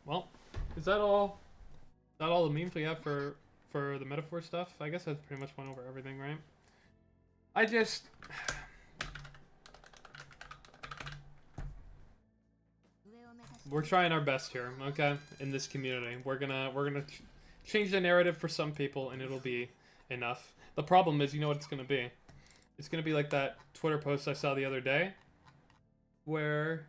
Well, is that all? Is that all the memes we have for the metaphor stuff? I guess that's pretty much went over everything, right? I just... we're trying our best here, okay? In this community, we're gonna change the narrative for some people, and it'll be enough. The problem is, you know what it's gonna be? It's gonna be like that Twitter post I saw the other day, where.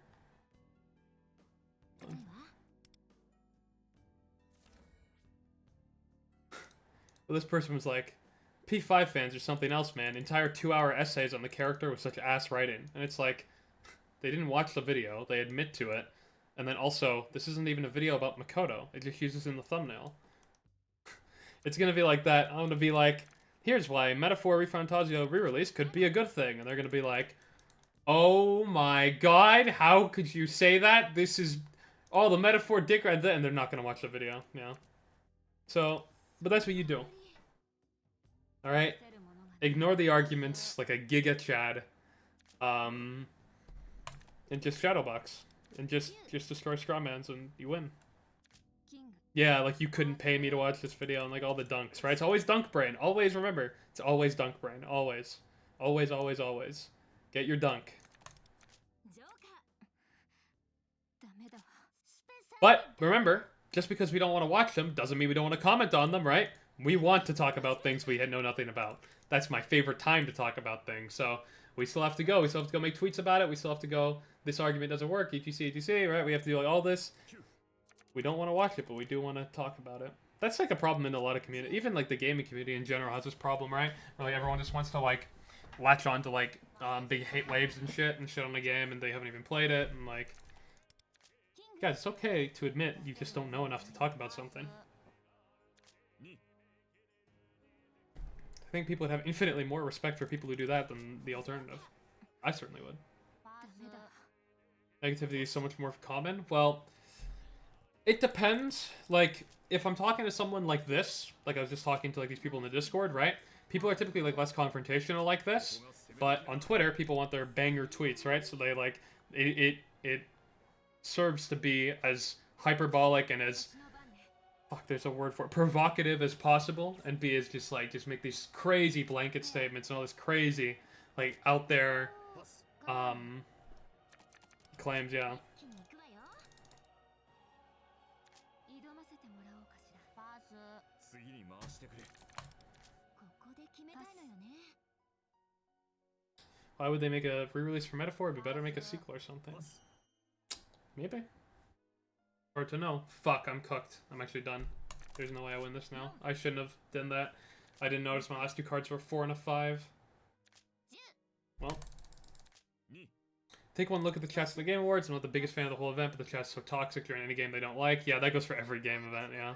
Well, this person was like, P5 fans or something else, man. Entire 2-hour essays on the character with such ass writing. And it's like, they didn't watch the video, they admit to it. And then also, this isn't even a video about Makoto. It just uses in the thumbnail. It's gonna be like that. I'm gonna be like, here's why Metaphor Refantasio re-release could be a good thing. And they're gonna be like, oh my god, how could you say that? This is... Oh, the Metaphor dick right there. And they're not gonna watch the video, yeah. So, but that's what you do. Alright? Ignore the arguments like a Giga Chad. And just Shadowbox. And just destroy strawmans and you win. Yeah, like you couldn't pay me to watch this video and like all the dunks, right? It's always dunk brain. Always remember. It's always dunk brain. Always. Always, always, always. Get your dunk. But remember, just because we don't want to watch them doesn't mean we don't want to comment on them, right? We want to talk about things we know nothing about. That's my favorite time to talk about things. So we still have to go. We still have to go make tweets about it. We still have to go, this argument doesn't work, etc, etc, right? We have to do like all this. We don't want to watch it, but we do want to talk about it. That's like a problem in a lot of community. Even like the gaming community in general has this problem, right? Where like everyone just wants to like latch on to like big hate waves and shit on the game and they haven't even played it. And like, guys, it's okay to admit you just don't know enough to talk about something. I think people would have infinitely more respect for people who do that than the alternative. I certainly would. Negativity is so much more common. Well, it depends. Like, if I'm talking to someone like this, like I was just talking to like these people in the Discord, right? People are typically like less confrontational like this, but on Twitter, people want their banger tweets, right? So they like, it serves to be as hyperbolic and as... Fuck, there's a word for it. Provocative as possible, and B is just like, just make these crazy blanket statements and all this crazy, like, out there, claims, yeah. Why would they make a re-release for Metaphor? It'd be better to make a sequel or something. Maybe. Hard to know. Fuck, I'm cooked. I'm actually done. There's no way I win this now. I shouldn't have done that. I didn't notice my last two cards were 4 and a 5. Well. Take one look at the chats of the Game Awards. I'm not the biggest fan of the whole event, but the chat's so toxic during any game they don't like. Yeah, that goes for every game event, yeah.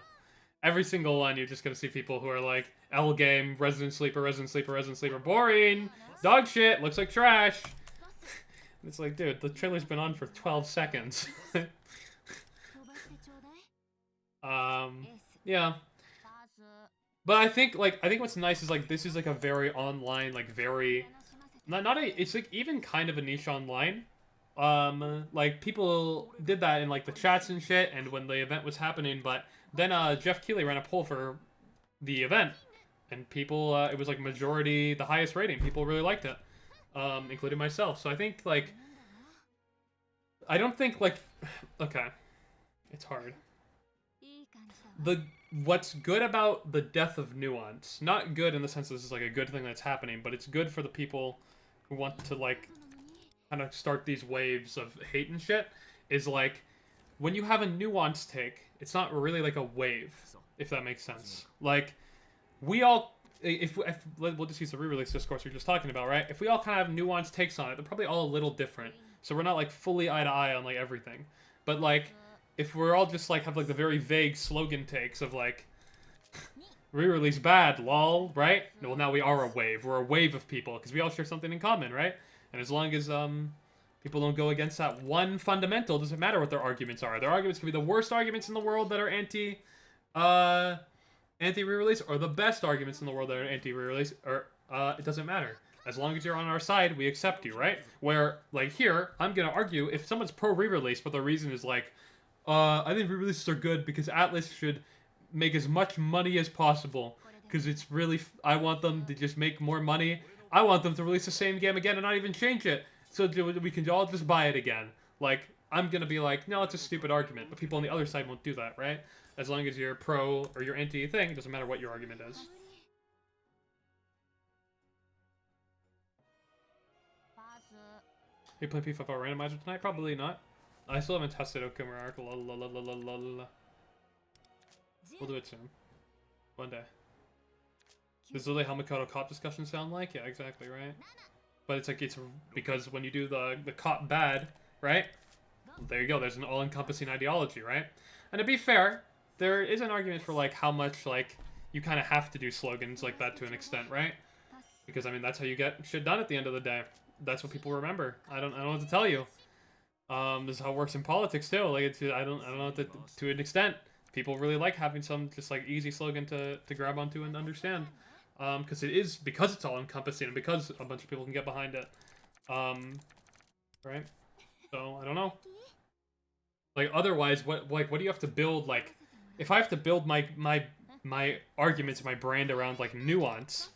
Every single one, you're just gonna see people who are like, L game, Resident Sleeper, Resident Sleeper, Resident Sleeper, boring! Dog shit, looks like trash! It's like, dude, the trailer's been on for 12 seconds. Yeah. But I think what's nice is, like, this is, like, a very online, like, very... It's, like, even kind of a niche online. Like, people did that in, like, the chats and shit, and when the event was happening, but then, Jeff Keighley ran a poll for the event, and people, it was, like, majority, the highest rating. People really liked it, including myself. So I think, like... I don't think, like... Okay. It's hard. What's good about the death of Nuance, not good in the sense that this is like a good thing that's happening, but it's good for the people who want to like kind of start these waves of hate and shit, is like when you have a Nuance take, it's not really like a wave, if that makes sense. Like we all, if we'll just use the re-release discourse we were just talking about, right? If we all kind of have nuanced takes on it, they're probably all a little different, so we're not like fully eye to eye on like everything, but like if we're all just, like, have, like, the very vague slogan takes of, like, re-release bad, lol, right? Well, now we are a wave. We're a wave of people, because we all share something in common, right? And as long as, people don't go against that one fundamental, it doesn't matter what their arguments are. Their arguments can be the worst arguments in the world that are anti-re-release, or the best arguments in the world that are anti-re-release, or, it doesn't matter. As long as you're on our side, we accept you, right? Where, like, here, I'm gonna argue, if someone's pro-re-release, but the reason is, like, I think re-releases are good because Atlas should make as much money as possible. Because it's really... I want them to just make more money. I want them to release the same game again and not even change it. So we can all just buy it again. Like, I'm gonna be like, no, it's a stupid argument, but people on the other side won't do that, right? As long as you're pro or you're anti thing, it doesn't matter what your argument is. Are you playing P5 randomizer tonight? Probably not. I still haven't tested Okuma Arc. We'll do it soon. One day. This is literally how Makoto cop discussions sound like? Yeah, exactly, right? But it's like, it's because when you do the cop bad, right? There you go, there's an all-encompassing ideology, right? And to be fair, there is an argument for, like, how much, like, you kind of have to do slogans like that to an extent, right? Because, I mean, that's how you get shit done at the end of the day. That's what people remember. I don't know what to tell you. This is how it works in politics, too. Like, it's, I don't know, to an extent. People really like having some, just, like, easy slogan to grab onto and understand. Because it's all-encompassing, and because a bunch of people can get behind it. Right? So, I don't know. Like, otherwise, what do you have to build, like, if I have to build my arguments, my brand around, like, nuance,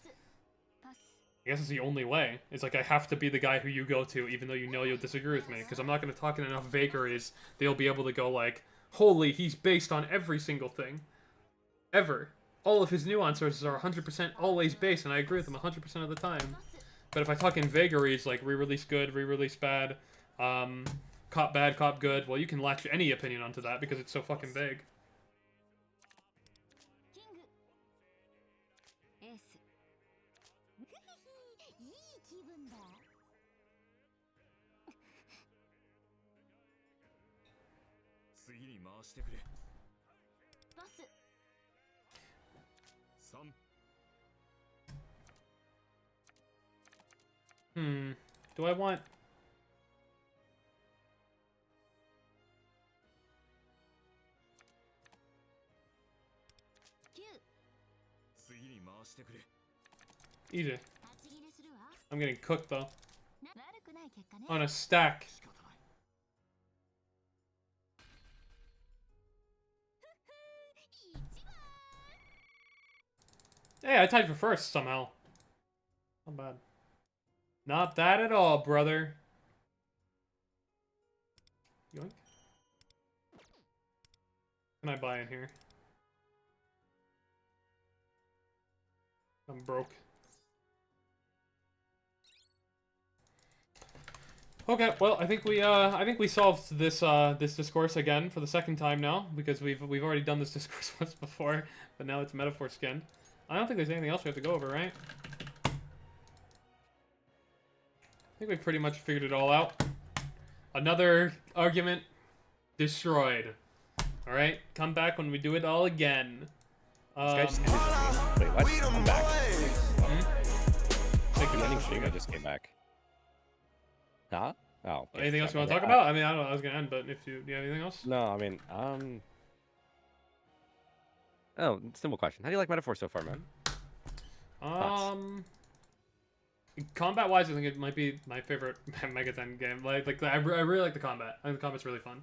I guess it's the only way. It's like, I have to be the guy who you go to, even though you know you'll disagree with me, because I'm not going to talk in enough vagaries that you'll be able to go, like, holy, he's based on every single thing. Ever. All of his nuances are 100% always based, and I agree with him 100% of the time. But if I talk in vagaries, like, re-release good, re-release bad, cop bad, cop good, well, you can latch any opinion onto that because it's so fucking vague. Do I want... Easy. I'm getting cooked, though. On a stack. Hey, I tied for first, somehow. Not bad. Not bad at all, brother. Yoink. Can I buy in here? I'm broke. Okay, well, I think we solved this this discourse again for the second time now, because we've already done this discourse once before, but now it's metaphor skinned. I don't think there's anything else we have to go over, right? I think we pretty much figured it all out. Another argument destroyed. All right, come back when we do it all again. This guy just ended the game. Wait, what? I'm back. Thank you, ending stream. I just came back. Huh? Oh. Anything else you want to talk about? I mean, I don't know. I was gonna end, but if do you have anything else? No, I mean, Oh, simple question. How do you like Metaphor so far, man? Combat-wise, I think it might be my favorite Megaten game. Like I really like the combat. I think the combat's really fun.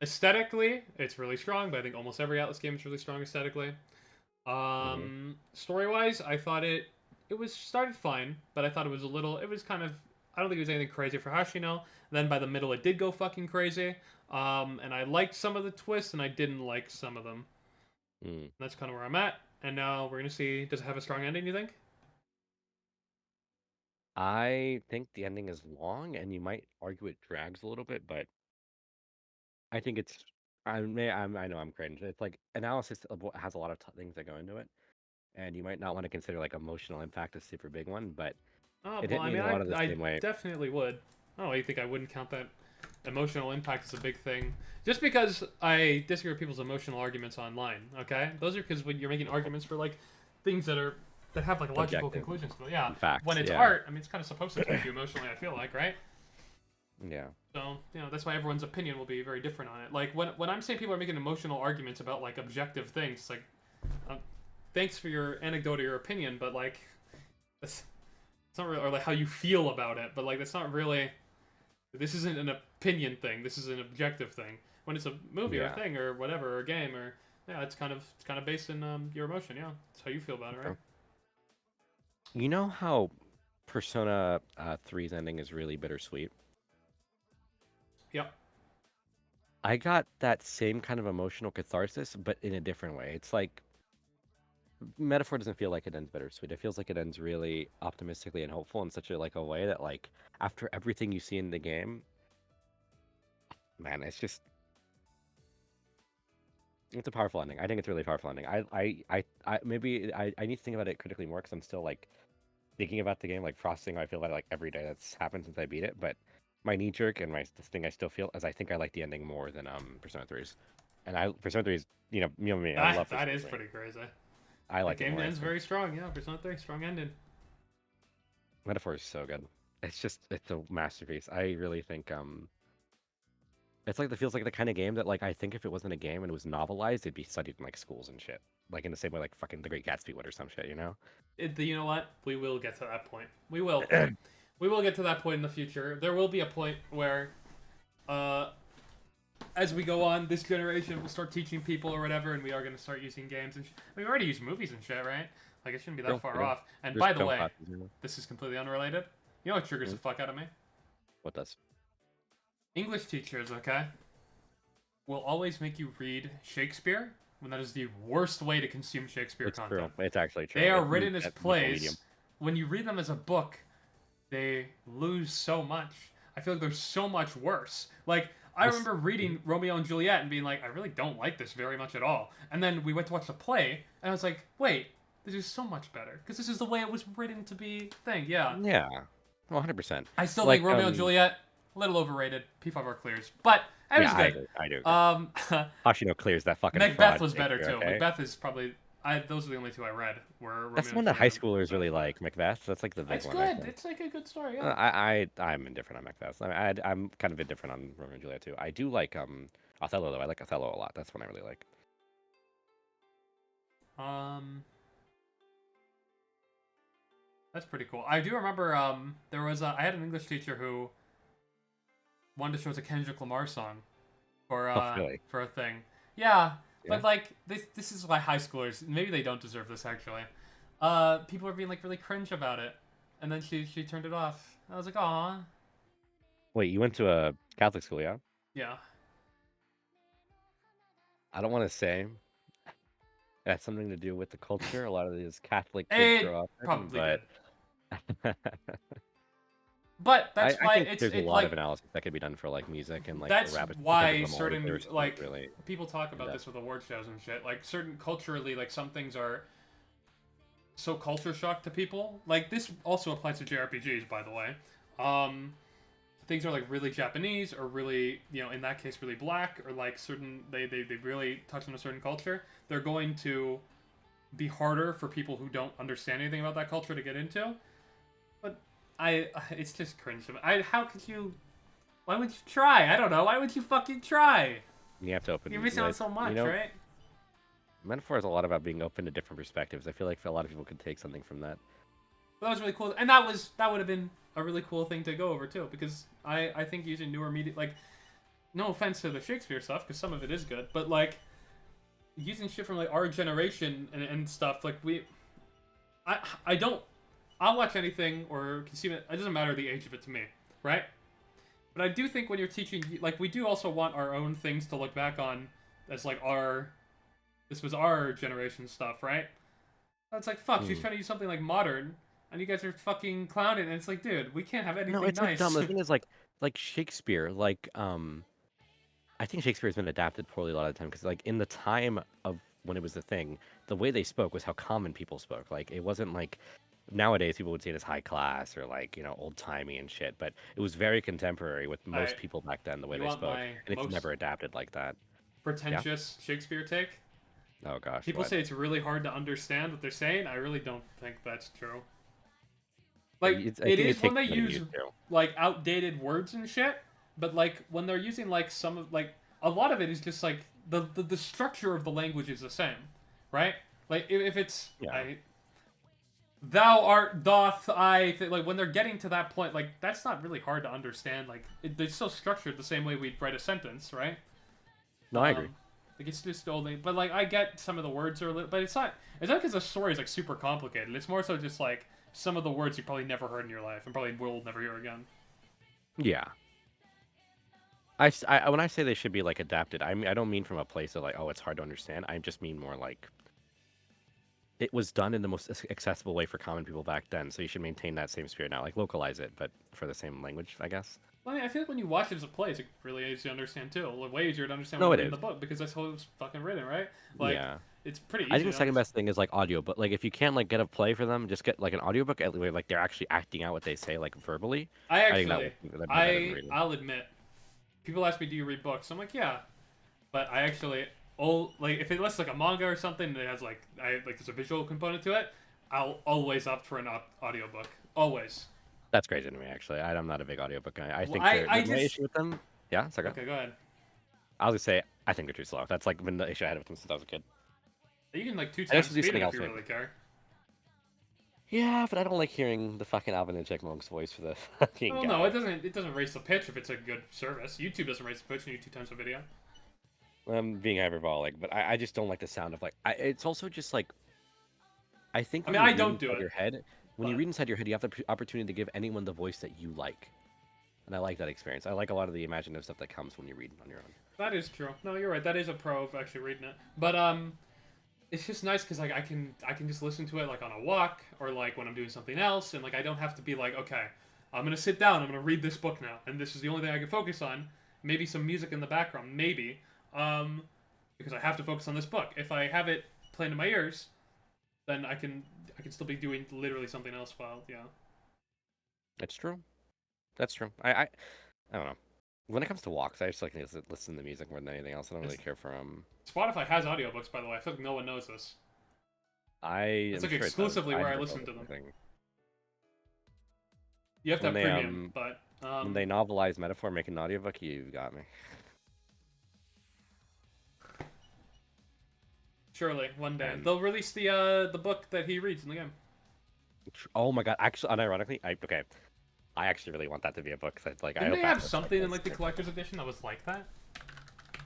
Aesthetically, it's really strong, but I think almost every Atlas game is really strong aesthetically. Story-wise, I thought it started fine, but I thought it was kind of, I don't think it was anything crazy for Hashino. Then by the middle, it did go fucking crazy. And I liked some of the twists, and I didn't like some of them. That's kind of where I'm at. And now we're gonna see, does it have a strong ending, you think? I think the ending is long, and you might argue it drags a little bit, but I think it's. I know I'm cringe. It's like analysis of what has a lot of things that go into it, and you might not want to consider like emotional impact a super big one, but Oh, it well, hit me in a lot of the same way. I definitely would. Oh, you think I wouldn't count that emotional impact as a big thing? Just because I disagree with people's emotional arguments online, okay? Those are because when you're making arguments for like things that have like logical Objective. conclusions. But yeah, Facts, when it's yeah. art, I mean, it's kind of supposed to touch you emotionally. I feel like, right? Yeah. So that's why everyone's opinion will be very different on it. Like when I'm saying people are making emotional arguments about like objective things, it's like, thanks for your anecdote or your opinion, but like, it's not really, or like how you feel about it, but like that's not really. This isn't an opinion thing. This is an objective thing. When it's a movie or a thing or whatever, or a game, or it's kind of based in your emotion. Yeah, it's how you feel about it, right? You know how Persona 3's ending is really bittersweet. Yep. I got that same kind of emotional catharsis, but in a different way. It's like Metaphor doesn't feel like it ends bittersweet. It feels like it ends really optimistically and hopeful in such a like a way that like after everything you see in the game, man, it's a powerful ending. I think it's a really powerful ending. I need to think about it critically more because I'm still like thinking about the game, like processing how I feel about it like every day that's happened since I beat it. But my knee jerk and the thing I still feel is I think I like the ending more than Persona 3's. And Persona 3's, you know me, I love That Persona is 3. pretty crazy. I like The it game more. ends very strong. Yeah, Persona 3, strong ending. Metaphor is so good. It's a masterpiece. I really think it feels like the kind of game that like I think if it wasn't a game and it was novelized, it'd be studied in like schools and shit. Like in the same way like fucking The Great Gatsby would or some shit, you know? You know what? We will get to that point. We will. We will get to that point in the future. There will be a point where, as we go on, this generation will start teaching people or whatever, and we are going to start using games. And we already use movies and shit, right? Like, it shouldn't be that far Yeah. off. And There's by the film way, classes, you know? this is completely unrelated. You know what triggers the fuck out of me? What does? English teachers, okay, will always make you read Shakespeare when that is the worst way to consume Shakespeare It's content. true. It's actually true. They are It's written as at legal plays. medium. When you read them as a book, they lose so much. I feel like they're so much worse. Like, I remember reading Romeo and Juliet and being like, I really don't like this very much at all. And then we went to watch the play, and I was like, wait, this is so much better. Because this is the way it was written to be thing, yeah. Yeah. 100%. I still Like, think Romeo and Juliet, a little overrated. P5R clears. But it was good. I do. Macbeth clears that fucking was fraud better picture, too. okay? Macbeth is probably those are the only two I read. Were That's Romeo one and that high Juliet. schoolers really like. Macbeth. That's like the big It's one. I good. think. It's like a good story. Yeah. I'm indifferent on Macbeth. I'm kind of indifferent on Romeo and Juliet too. I do like Othello though. I like Othello a lot. That's one I really like. That's pretty cool. I do remember there was I had an English teacher who wanted to show us a Kendrick Lamar song for really? for a thing. Yeah, Yeah. but like this is why high schoolers, maybe they don't deserve this actually. People are being like really cringe about it, and then she turned it off. I was like, aw. Wait, you went to a Catholic school, yeah? Yeah. I don't want to say it has something to do with the culture. A lot of these Catholic It kids grow up in, probably but But that's I why think it's there's a it, lot like, of analysis that could be done for like music and like that's the rabbit. why certain like really people talk about Yeah. this with award shows and shit. Like certain culturally, like some things are so culture shock to people. Like this also applies to JRPGs, by the way. Things are like really Japanese or really, in that case, really black or like certain they really touch on a certain culture. They're going to be harder for people who don't understand anything about that culture to get into. But it's just cringe. How could you? Why would you try? I don't know. Why would you fucking try? you have to open. You're missing out so much, right? Metaphor is a lot about being open to different perspectives. I feel like a lot of people could take something from that. But that was really cool, and that would have been a really cool thing to go over too, because I think using newer media, like, no offense to the Shakespeare stuff, because some of it is good, but like using shit from like our generation and stuff, like I'll watch anything or consume it. It doesn't matter the age of it to me, right? But I do think when you're teaching, like, we do also want our own things to look back on as like this was our generation stuff, right? It's like, fuck, she's trying to use something like modern, and you guys are fucking clowning, and it's like, dude, we can't have anything No, it's nice. like dumb. The thing is, like Shakespeare, I think Shakespeare's been adapted poorly a lot of the time because, like, in the time of when it was the thing, the way they spoke was how common people spoke. Like, it wasn't like nowadays people would see it as high class or like old timey and shit. But it was very contemporary with most people back then the way You they want spoke, my and it's most never adapted like that. pretentious Shakespeare take? Oh gosh. People what? say it's really hard to understand what they're saying. I really don't think that's true. Like, I it think is when takes they getting use used to. like outdated words and shit, but like when they're using like some of like a lot of it is just like the structure of the language is the same, right? Like if it's thou art doth I like when they're getting to that point, like that's not really hard to understand. Like they're still structured the same way we'd write a sentence, right? No, I agree. Like it's just only, but like I get some of the words are a little, but it's not because the story is like super complicated. It's more so just like some of the words you probably never heard in your life and probably will never hear again. Yeah. When I say they should be like adapted, I don't mean from a place of like, oh, it's hard to understand. I just mean more like it was done in the most accessible way for common people back then. So you should maintain that same spirit now, like localize it, but for the same language, I guess. Well, I mean, I feel like when you watch it as a play, it's really easy to understand too. Way easier to understand No, when it you read is. the book because that's how it was fucking written, right? Like, Yeah. it's pretty easy. I think the to second best thing is like audio, but like if you can't like get a play for them, just get like an audiobook at where like they're actually acting out what they say like verbally. I think actually, that'd be better than reading. I'll admit, people ask me, "Do you read books?" I'm like, "Yeah," but I actually, like if it's like a manga or something that has like there's a visual component to it, I'll always opt for an audiobook. Always. That's crazy to me, actually. I'm not a big audiobook guy. I think I my issue with them. Yeah, it's okay. Okay, go ahead. I was gonna say I think they're too slow. That's like been the issue I had with them since I was a kid. You can like two I guess times do speed it something if else, you maybe. really care. Yeah, but I don't like hearing the fucking Alvin and Chipmunk's voice for the fucking Well, guy. no, it doesn't raise the pitch if it's a good service. YouTube doesn't raise the pitch when you two times a video. I'm being hyperbolic, but I just don't like the sound of like. It's also just like. I think. I when mean, you I read don't do inside it, Your head, when you but- read inside your head, you have the opportunity to give anyone the voice that you like, and I like that experience. I like a lot of the imaginative stuff that comes when you read on your own. That is true. No, you're right. That is a pro of actually reading it. But it's just nice because like I can just listen to it like on a walk or like when I'm doing something else, and like I don't have to be like, okay, I'm gonna sit down, I'm gonna read this book now, and this is the only thing I can focus on. Maybe some music in the background, maybe, because I have to focus on this book. If I have it playing in my ears, then I can still be doing literally something else while That's true. That's true. I don't know. When it comes to walks, I just like to listen to music more than anything else. I don't really care for Spotify has audiobooks, by the way. I feel like no one knows this. It's like am sure it does. exclusively where I never listen felt to them. anything. You have to have When they, premium, but When they novelize metaphor, make an audiobook, you got me. surely one day And- they'll release the book that he reads in the game. Oh my god! Actually, unironically, I actually really want that to be a book. That like I Didn't hope they have that's something in like the collector's edition that was like that?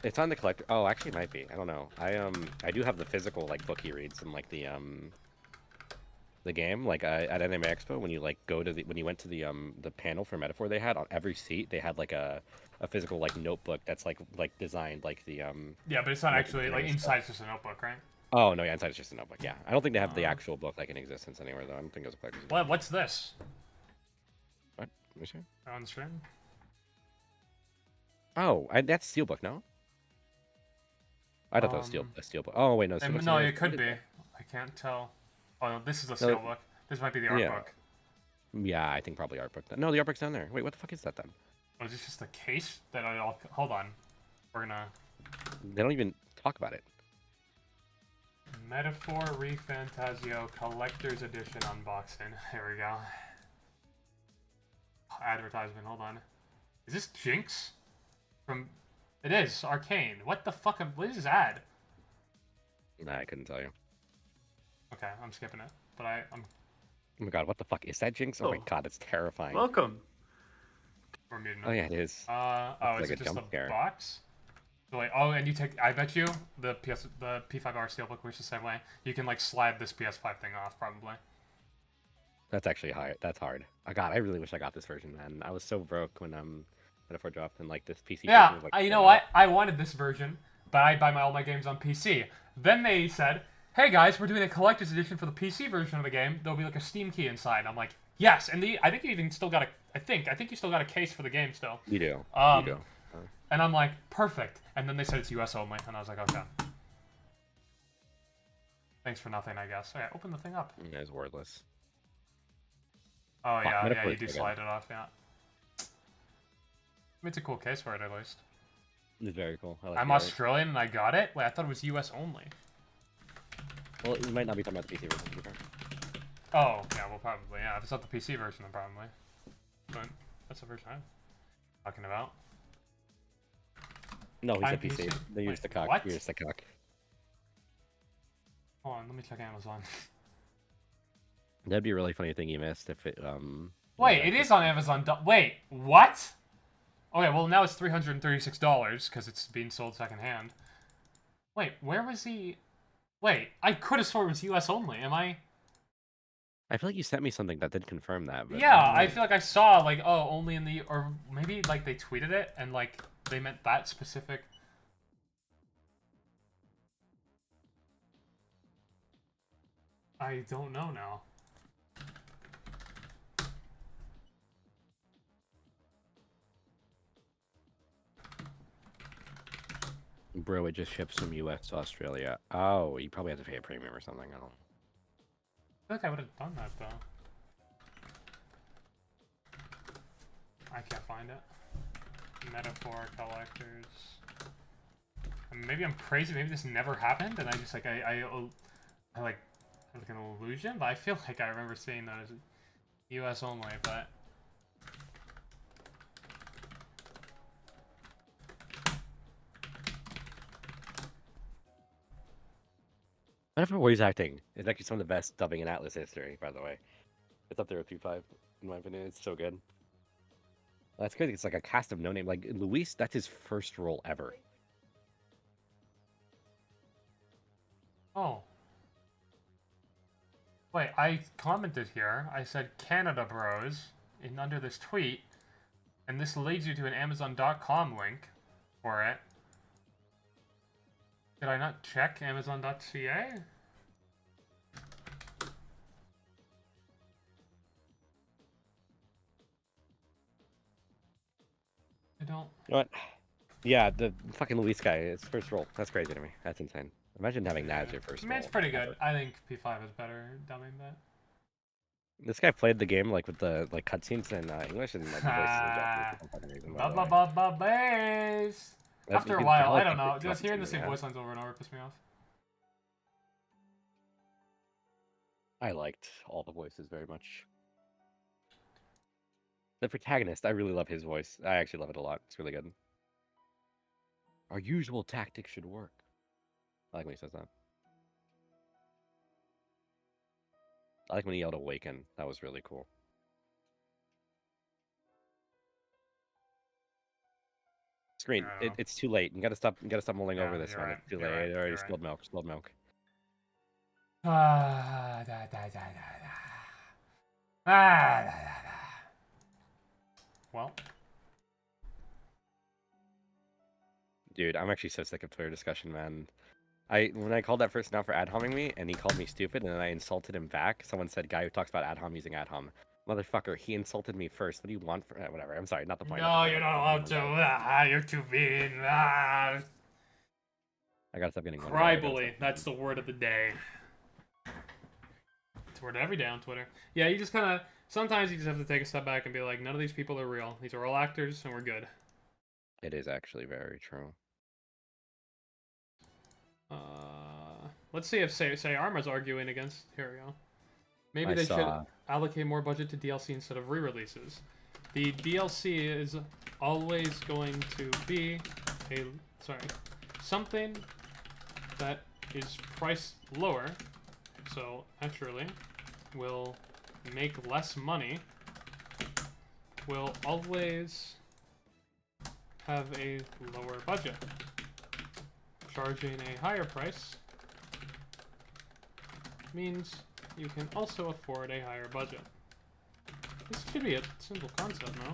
It's on the collector. Oh, actually, it might be. I don't know. I do have the physical like book he reads and like the game like at Anime Expo when you like when you went to the panel for metaphor they had on every seat they had like a physical like notebook that's like designed like the Yeah, but it's not like, actually the like stuff. inside. It's just a notebook, right? Oh no, yeah, inside it's just a notebook. Yeah, I don't think they have the actual book like in existence anywhere though. I don't think it was a collector's edition. What's this What? Let me see. on the screen? Oh, that's steelbook, no? I thought that was a steelbook. Oh wait, no. Steelbook's No, in there. it could be. I can't tell. Oh, no, this is a No, steelbook. This might be the art yeah. book. Yeah, I think probably art book. No, the art book's down there. Wait, what the fuck is that then? Oh, is this just a case that I'll... Hold on. We're gonna... They don't even talk about it. Metaphor ReFantazio Collector's Edition unboxing. Here we go. Advertisement, hold on. Is this Jinx? From... It is, Arcane. What the fuck? What is this ad? Nah, I couldn't tell you. Okay, I'm skipping it. But I'm... Oh my god, what the fuck is that, Jinx? Oh my god, it's terrifying. Welcome. We're muting Oh it. yeah, it is. Oh, It's is like it a just jump a scare. box? So like, oh, and you take... I bet you the P5R Steelbook works the same way. You can like slide this PS5 thing off, probably. That's actually hard. That's hard. Oh god, I really wish I got this version, man. I was so broke when Metaphor dropped and like this PC. Yeah, version was, like, you know what? I wanted this version, but I buy all my games on PC. Then they said, "Hey guys, we're doing a collector's edition for the PC version of the game. There'll be like a Steam key inside." I'm like, "Yes!" And I think you even still got a. I think you still got a case for the game still. You do. You You do. And I'm like, "Perfect." And then they said it's US only, and I was like, "Okay." Thanks for nothing, I guess. Okay, open the thing up. It's wordless. Oh Fuck, yeah, Metaphor you is do so good. slide it off. Yeah. It's a cool case for it at least. It's very cool. I like I'm the art. Australian and I got it. Wait, I thought it was US only. Well, you might not be talking about the PC version. To be fair. Oh, yeah, well, probably, yeah. If it's not the PC version, then probably. But that's the version I'm talking about. No, he I'm said PC. PC. They Wait, used the cock. what? You used the cock. Hold on, let me check Amazon. That'd be a really funny thing you missed if it Wait, it is on Amazon. Wait, what? Okay, well, now it's $336 because it's being sold secondhand. Wait, where was he? Wait, I could have sworn it was US only. Am I? I feel like you sent me something that did confirm that. But Yeah, don't I know. feel like I saw like, oh, only in the, or maybe like they tweeted it and like they meant that specific. I don't know now. Bro, it just ships from US to Australia. Oh, you probably have to pay a premium or something. I don't. I feel like I would have done that though. I can't find it. Metaphor collectors. Maybe I'm crazy. Maybe this never happened, and I just like I like have like an illusion. But I feel like I remember seeing that as U.S. only. But Metaphor voice acting is actually some of the best dubbing in Atlas history, by the way. It's up there with P5, in my opinion. It's so good. That's crazy. It's like a cast of no name. Like Luis, that's his first role ever. oh, wait, I commented here. I said Canada Bros in under this tweet, and this leads you to an Amazon.com link for it. Did I not check Amazon.ca? I don't. You know what? Yeah, the fucking Luis guy, his first role. That's crazy to me. That's insane. Imagine having that as your first I role. mean, it's pretty good. ever. I think P5 is better dumbing that. This guy played the game like with the like cutscenes in English and like the voices in Japanese for some fucking reason. By the way. Bass. That- After you a can while, tell I it don't came know. from Just hearing the Japanese, same yeah. voice lines over and over pissed me off. I liked all the voices very much. The protagonist, I really love his voice. I actually love it a lot. It's really good. Our usual tactic should work. I like when he says that. I like when he yelled "Awaken." That was really cool. Screen, I don't know. it's too late. You gotta stop. You gotta stop mulling Yeah, over this you're one. right, It's too you're late. right, It already you're right. spilled milk. Spilled milk. Ah, da, da, da, da, da. Ah, da, da, da. Well, Dude, I'm actually so sick of Twitter discussion, man. When I called that person out for ad homming me, and he called me stupid, and then I insulted him back. Someone said, "Guy who talks about ad hom using ad hom." Motherfucker, he insulted me first. What do you want for whatever? I'm sorry, not the point. no, you're not allowed to. Ah, you're too mean. Ah. I gotta stop getting one. Cry bully. That's the word of the day. It's a word every day on Twitter. Yeah, you just kind of. Sometimes you just have to take a step back and be like, none of these people are real. These are all actors, and we're good. It is actually very true. Let's see if say Arma's arguing against. Here we go. Maybe I they saw- should allocate more budget to DLC instead of re-releases. The DLC is always going to be something that is priced lower, so naturally will make less money. Will always have a lower budget. Charging a higher price means you can also afford a higher budget. This should be a simple concept, no?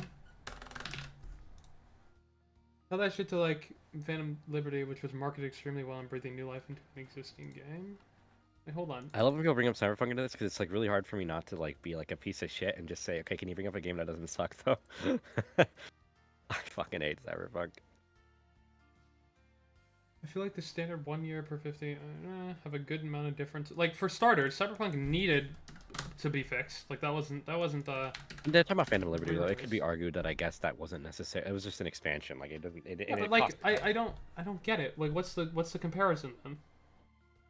Tell that shit to like Phantom Liberty, which was marketed extremely well and breathing new life into an existing game. Wait, hold on. I love when people bring up Cyberpunk into this because it's like really hard for me not to like be like a piece of shit and just say, okay, can you bring up a game that doesn't suck though? I fucking hate Cyberpunk. I feel like the standard 1 year per 50 have a good amount of difference. Like for starters, Cyberpunk needed to be fixed. Like that wasn't They're talking about Phantom Liberty though. It could be argued that I guess that wasn't necessary. It was just an expansion. Like it doesn't. Yeah, but like I don't get it. Like what's the comparison then?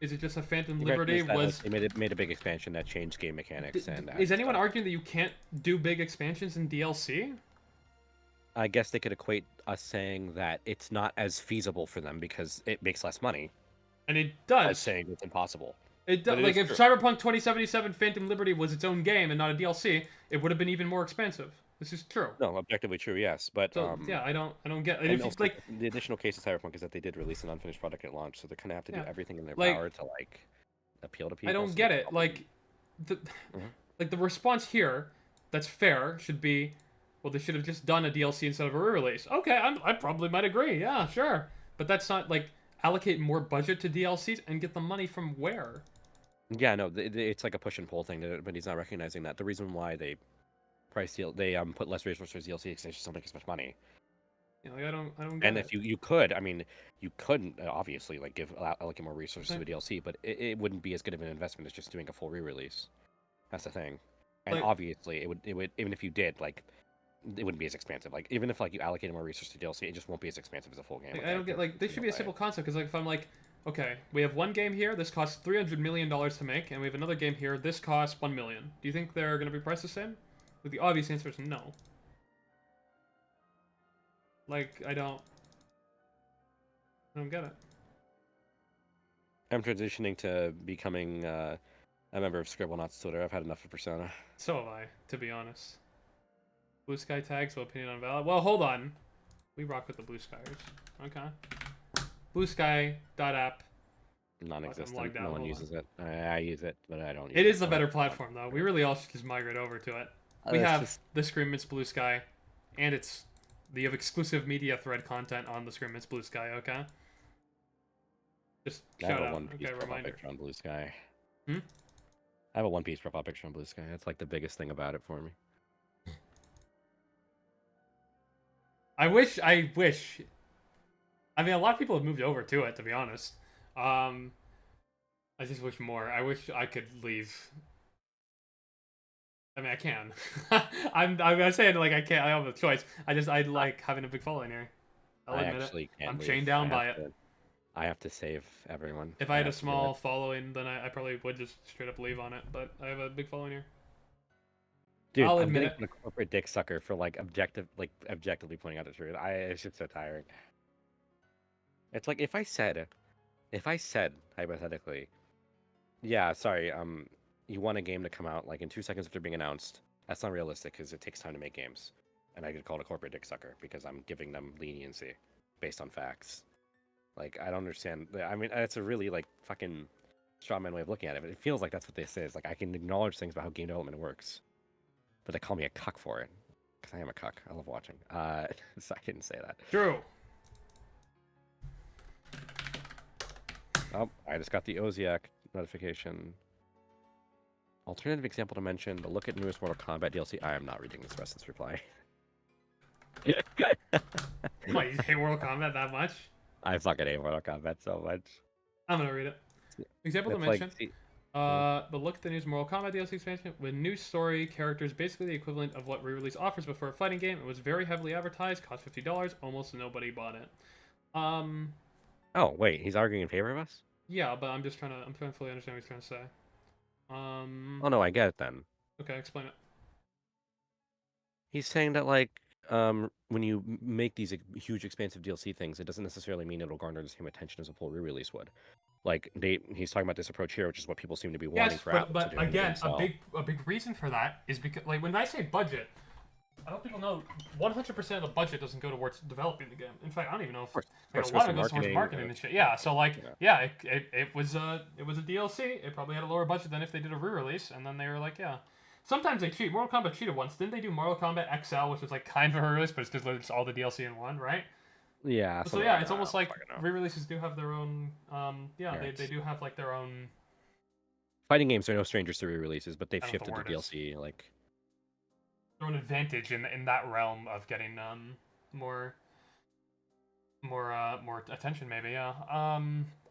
Is it just a Phantom Liberty was? They made a big expansion that changed game mechanics and. Is anyone arguing that you can't do big expansions in DLC? I guess they could equate us saying that it's not as feasible for them because it makes less money. And it does. As saying it's impossible. It does. But it Like is if true. Cyberpunk 2077 Phantom Liberty was its own game and not a DLC, it would have been even more expensive. This is true. No, objectively true, yes, but So yeah, I don't get it. and If also, it's like the additional case of Cyberpunk is that they did release an unfinished product at launch, so they kind of have to do Yeah. everything in their Like, power to like appeal to people. I don't so get they it. probably- Like Like the response here, that's fair, should be, well, they should have just done a DLC instead of a re-release. Okay, I probably might agree. Yeah, sure. But that's not like allocate more budget to DLCs and get the money from where? Yeah, no, it's like a push and pull thing, but he's not recognizing that. The reason why they put less resources DLC because they just don't make as much money. You know, like, I don't get And it. if you could, I mean, you couldn't obviously like allocate more resources to a DLC, but it wouldn't be as good of an investment as just doing a full re-release. That's the thing. And Like- obviously, it would even if you did like, it wouldn't be as expansive. Like even if like you allocated more resources to DLC, it just won't be as expansive as a full game. Like, I don't get like they should be a simple concept because like if I'm like, okay, we have one game here, this costs $300 million to make, and we have another game here, this costs $1 million. Do you think they're gonna be priced the same? Like the obvious answer is no. Like I don't get it. I'm transitioning to becoming a member of Scribblenauts Twitter. I've had enough of Persona. So have I, to be honest. Blue Sky tags, so opinion on valid. Well, hold on. We rock with the Blue Skyers. Okay. Blue Sky app. Non-existent. logged out, No one hold uses it. I use it, but I don't use It is so a better platform, though. We really all should just migrate over to it. We That's have just- the Screammit's Blue Sky, and you have exclusive media thread content on the Screammit's Blue Sky, okay? Just I have shout a out. One Piece Okay, profile reminder. picture on Blue Sky. Hmm? I have a One Piece profile picture on Blue Sky. That's like the biggest thing about it for me. I wish. I mean, a lot of people have moved over to it, to be honest. I just wish more. I wish I could leave. I mean, I can. I'm saying like I can't. I don't have a choice. I like having a big following here. I'll I admit actually it. can't I'm leave. chained down I by have it. to- I have to save everyone. If I had a have to do small it. following, then I probably would just straight up leave on it. But I have a big following here. Dude, I'll I'm admit getting a corporate dick sucker for like objectively pointing out the truth. It's just so tiring. It's like if I said hypothetically, yeah, sorry, you want a game to come out like in 2 seconds after being announced. That's not realistic because it takes time to make games, and I get called a corporate dick sucker because I'm giving them leniency based on facts. Like I don't understand. I mean, it's a really like fucking strawman way of looking at it, but it feels like that's what this is. Like I can acknowledge things about how game development works. But they call me a cuck for it. Because I am a cuck. I love watching. So I didn't say that. True. Oh, I just got the Oziak notification. Alternative example to mention, the look at newest Mortal Kombat DLC. I am not reading this rest of this reply. What, you hate Mortal Kombat that much? I fucking hate Mortal Kombat so much. I'm gonna read it. Example to It's like, mention. see- But look at the news Mortal Kombat DLC expansion with new story characters, basically the equivalent of what re-release offers, but for a fighting game. It was very heavily advertised, cost $50. Almost nobody bought it. Oh, wait, he's arguing in favor of us? Yeah, but I'm trying to fully understand what he's trying to say. Oh no, I get it then. Okay, explain it. He's saying that like when you make these huge expansive DLC things, it doesn't necessarily mean it'll garner the same attention as a full re-release would. Like he's talking about this approach here, which is what people seem to be wanting Yes, for Apple but to do. again, and sell. a big reason for that is because like when I say budget, I don't people know 100% of the budget doesn't go towards developing the game. In fact, I don't even know if course, like, of a lot course, of it goes towards marketing and shit. Yeah, so like yeah. it was a DLC. It probably had a lower budget than if they did a re-release, and then they were like, yeah. Sometimes they cheat. Mortal Kombat cheated once. Didn't they do Mortal Kombat XL, which was like kind of a re-release, but it's all the DLC in one, right? Yeah. So something yeah, like it's that, almost I like don't fucking know. re-releases do have their own. They Merits. do have like their own. Fighting games are no strangers to re-releases, but they've I don't know shifted what to the word is. DLC. Like, Their own advantage in that realm of getting more attention maybe. Yeah.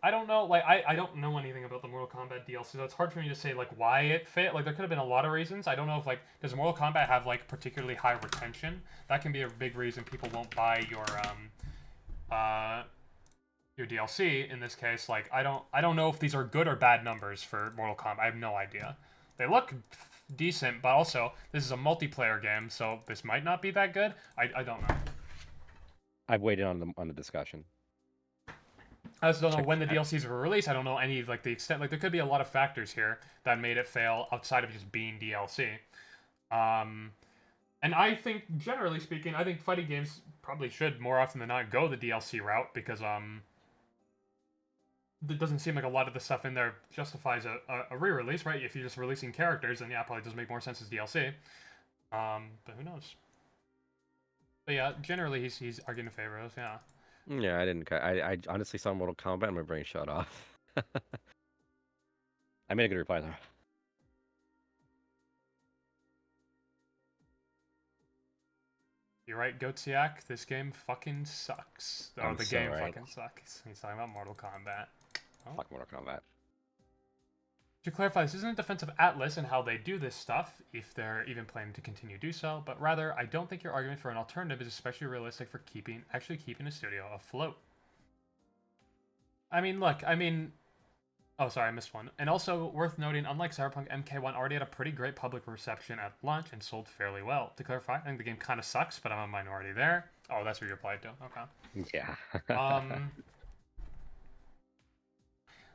I don't know. Like I don't know anything about the Mortal Kombat DLC, so it's hard for me to say like why it fit. Like there could have been a lot of reasons. I don't know if like does Mortal Kombat have like particularly high retention? That can be a big reason people won't buy your DLC in this case. Like I don't know if these are good or bad numbers for Mortal Kombat. I have no idea. They look decent, but also this is a multiplayer game, so this might not be that good. I don't know. I've waited on the discussion. I just don't know when the DLCs were released. I don't know any like the extent. Like there could be a lot of factors here that made it fail outside of just being DLC. And I think generally speaking, I think fighting games probably should more often than not go the DLC route because it doesn't seem like a lot of the stuff in there justifies a re-release, right? If you're just releasing characters, then yeah, it probably does make more sense as DLC. But who knows? But yeah, generally he's arguing in favor of this, yeah. Yeah, I didn't. I honestly saw Mortal Kombat and my brain shut off. I made a good reply though. You're right, Goatsiak, this game fucking sucks. Oh, I'm the so game right. fucking sucks. He's talking about Mortal Kombat. Oh. Fuck Mortal Kombat. To clarify, this isn't a defense of Atlas and how they do this stuff, if they're even planning to continue to do so, but rather, I don't think your argument for an alternative is especially realistic for actually keeping a studio afloat. I mean, look, oh, sorry, I missed one. And also, worth noting, unlike Cyberpunk, MK1 already had a pretty great public reception at launch and sold fairly well. To clarify, I think the game kind of sucks, but I'm a minority there. Oh, that's what you replied to. Okay. Yeah.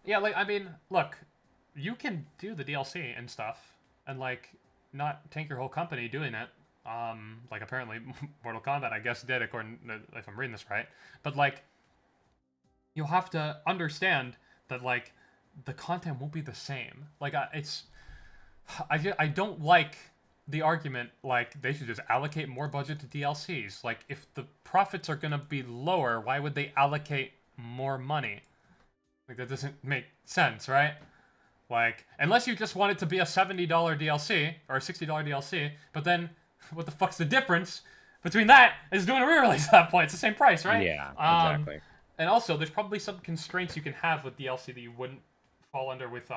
Yeah, like, I mean, look, you can do the DLC and stuff, and, like, not tank your whole company doing it. Like, apparently, Mortal Kombat, I guess, did, according to, if I'm reading this right. But, like, you'll have to understand that, like, the content won't be the same. Like, I don't like the argument, like, they should just allocate more budget to DLCs. Like, if the profits are gonna be lower, why would they allocate more money? Like, that doesn't make sense, right? Like, unless you just want it to be a $70 DLC, or a $60 DLC, but then, what the fuck's the difference between that and doing a re-release at that point? It's the same price, right? Yeah, exactly. And also, there's probably some constraints you can have with DLC that you wouldn't fall under with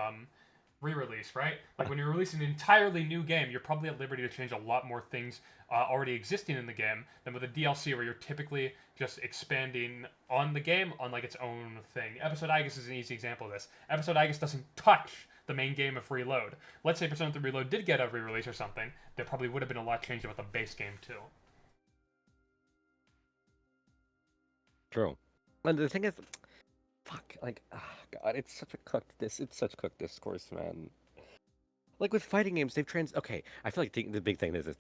re-release, right? Like when you're releasing an entirely new game, you're probably at liberty to change a lot more things already existing in the game than with a DLC where you're typically just expanding on the game on like its own thing. Episode Aegis is an easy example of this. Episode Aegis doesn't touch the main game of Reload. Let's say Persona 3 Reload did get a re-release or something, there probably would have been a lot changed about the base game too. True. And the thing is, fuck, like, oh god, it's such cooked discourse, man. Like with fighting games, okay, I feel like the big thing is this,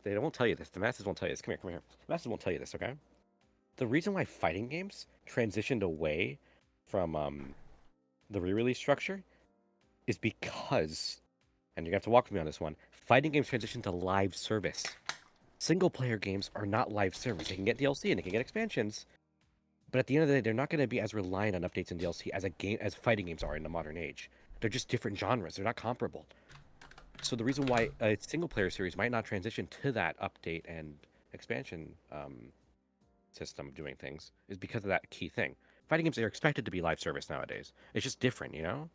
they won't tell you this, the masses won't tell you this, come here. The masses won't tell you this, okay? The reason why fighting games transitioned away from, the re-release structure is because, and you're gonna have to walk with me on this one, fighting games transitioned to live service. Single-player games are not live service. They can get DLC and they can get expansions, but at the end of the day, they're not going to be as reliant on updates and DLC as fighting games are in the modern age. They're just different genres. They're not comparable. So the reason why a single-player series might not transition to that update and expansion system of doing things is because of that key thing. Fighting games are expected to be live service nowadays. It's just different, you know?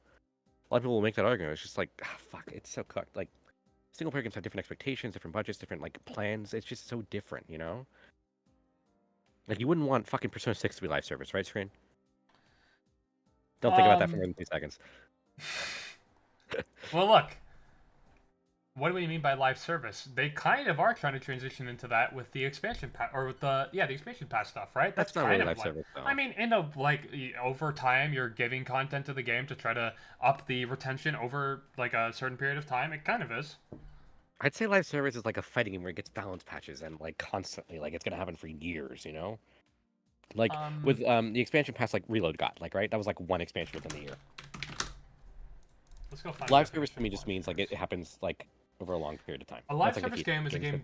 A lot of people will make that argument. It's just like, fuck, it's so cooked. Like, single-player games have different expectations, different budgets, different, like, plans. It's just so different, you know? Like, you wouldn't want fucking Persona 6 to be live service, right, Screen? Don't think about that for more than 2 seconds. Well, look. What do we mean by live service? They kind of are trying to transition into that with the expansion pass, or with the expansion pass stuff, right? That's not kind really of live like, service, though. I mean, over time, you're giving content to the game to try to up the retention over like a certain period of time. It kind of is. I'd say live service is like a fighting game where it gets balance patches and like constantly, like it's gonna happen for years, you know? Like with the expansion pass, like Reload got, like, right? That was like one expansion within the year. Let's go find live service for me just means like it happens like over a long period of time. A live That's, like, service game is a game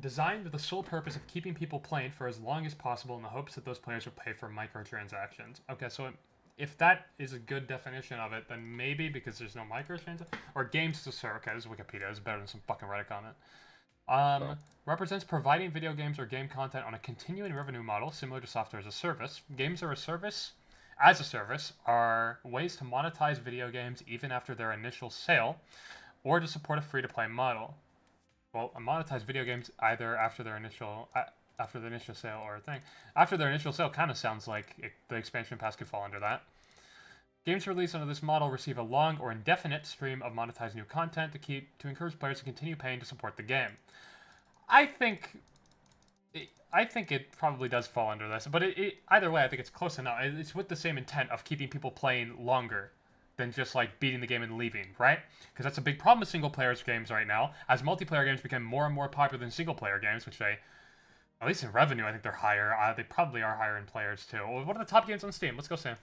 designed with the sole purpose of keeping people playing for as long as possible in the hopes that those players will pay for microtransactions. Okay, so if that is a good definition of it, then maybe because there's no microtransactions, or games to serve. Okay, this is Wikipedia. It's better than some fucking Reddit comment. Represents providing video games or game content on a continuing revenue model similar to software as a service. Games as a service are ways to monetize video games even after their initial sale, or to support a free-to-play model. Well, monetize video games either after their initial sale or a thing. After their initial sale kind of sounds like the expansion pass could fall under that. Games released under this model receive a long or indefinite stream of monetized new content to encourage players to continue paying to support the game. I think it probably does fall under this, but either way, I think it's close enough. It's with the same intent of keeping people playing longer than just like beating the game and leaving, right? Because that's a big problem with single-player games right now. As multiplayer games become more and more popular than single-player games, which at least in revenue, I think they're higher. They probably are higher in players too. What are the top games on Steam? Let's go, Sam.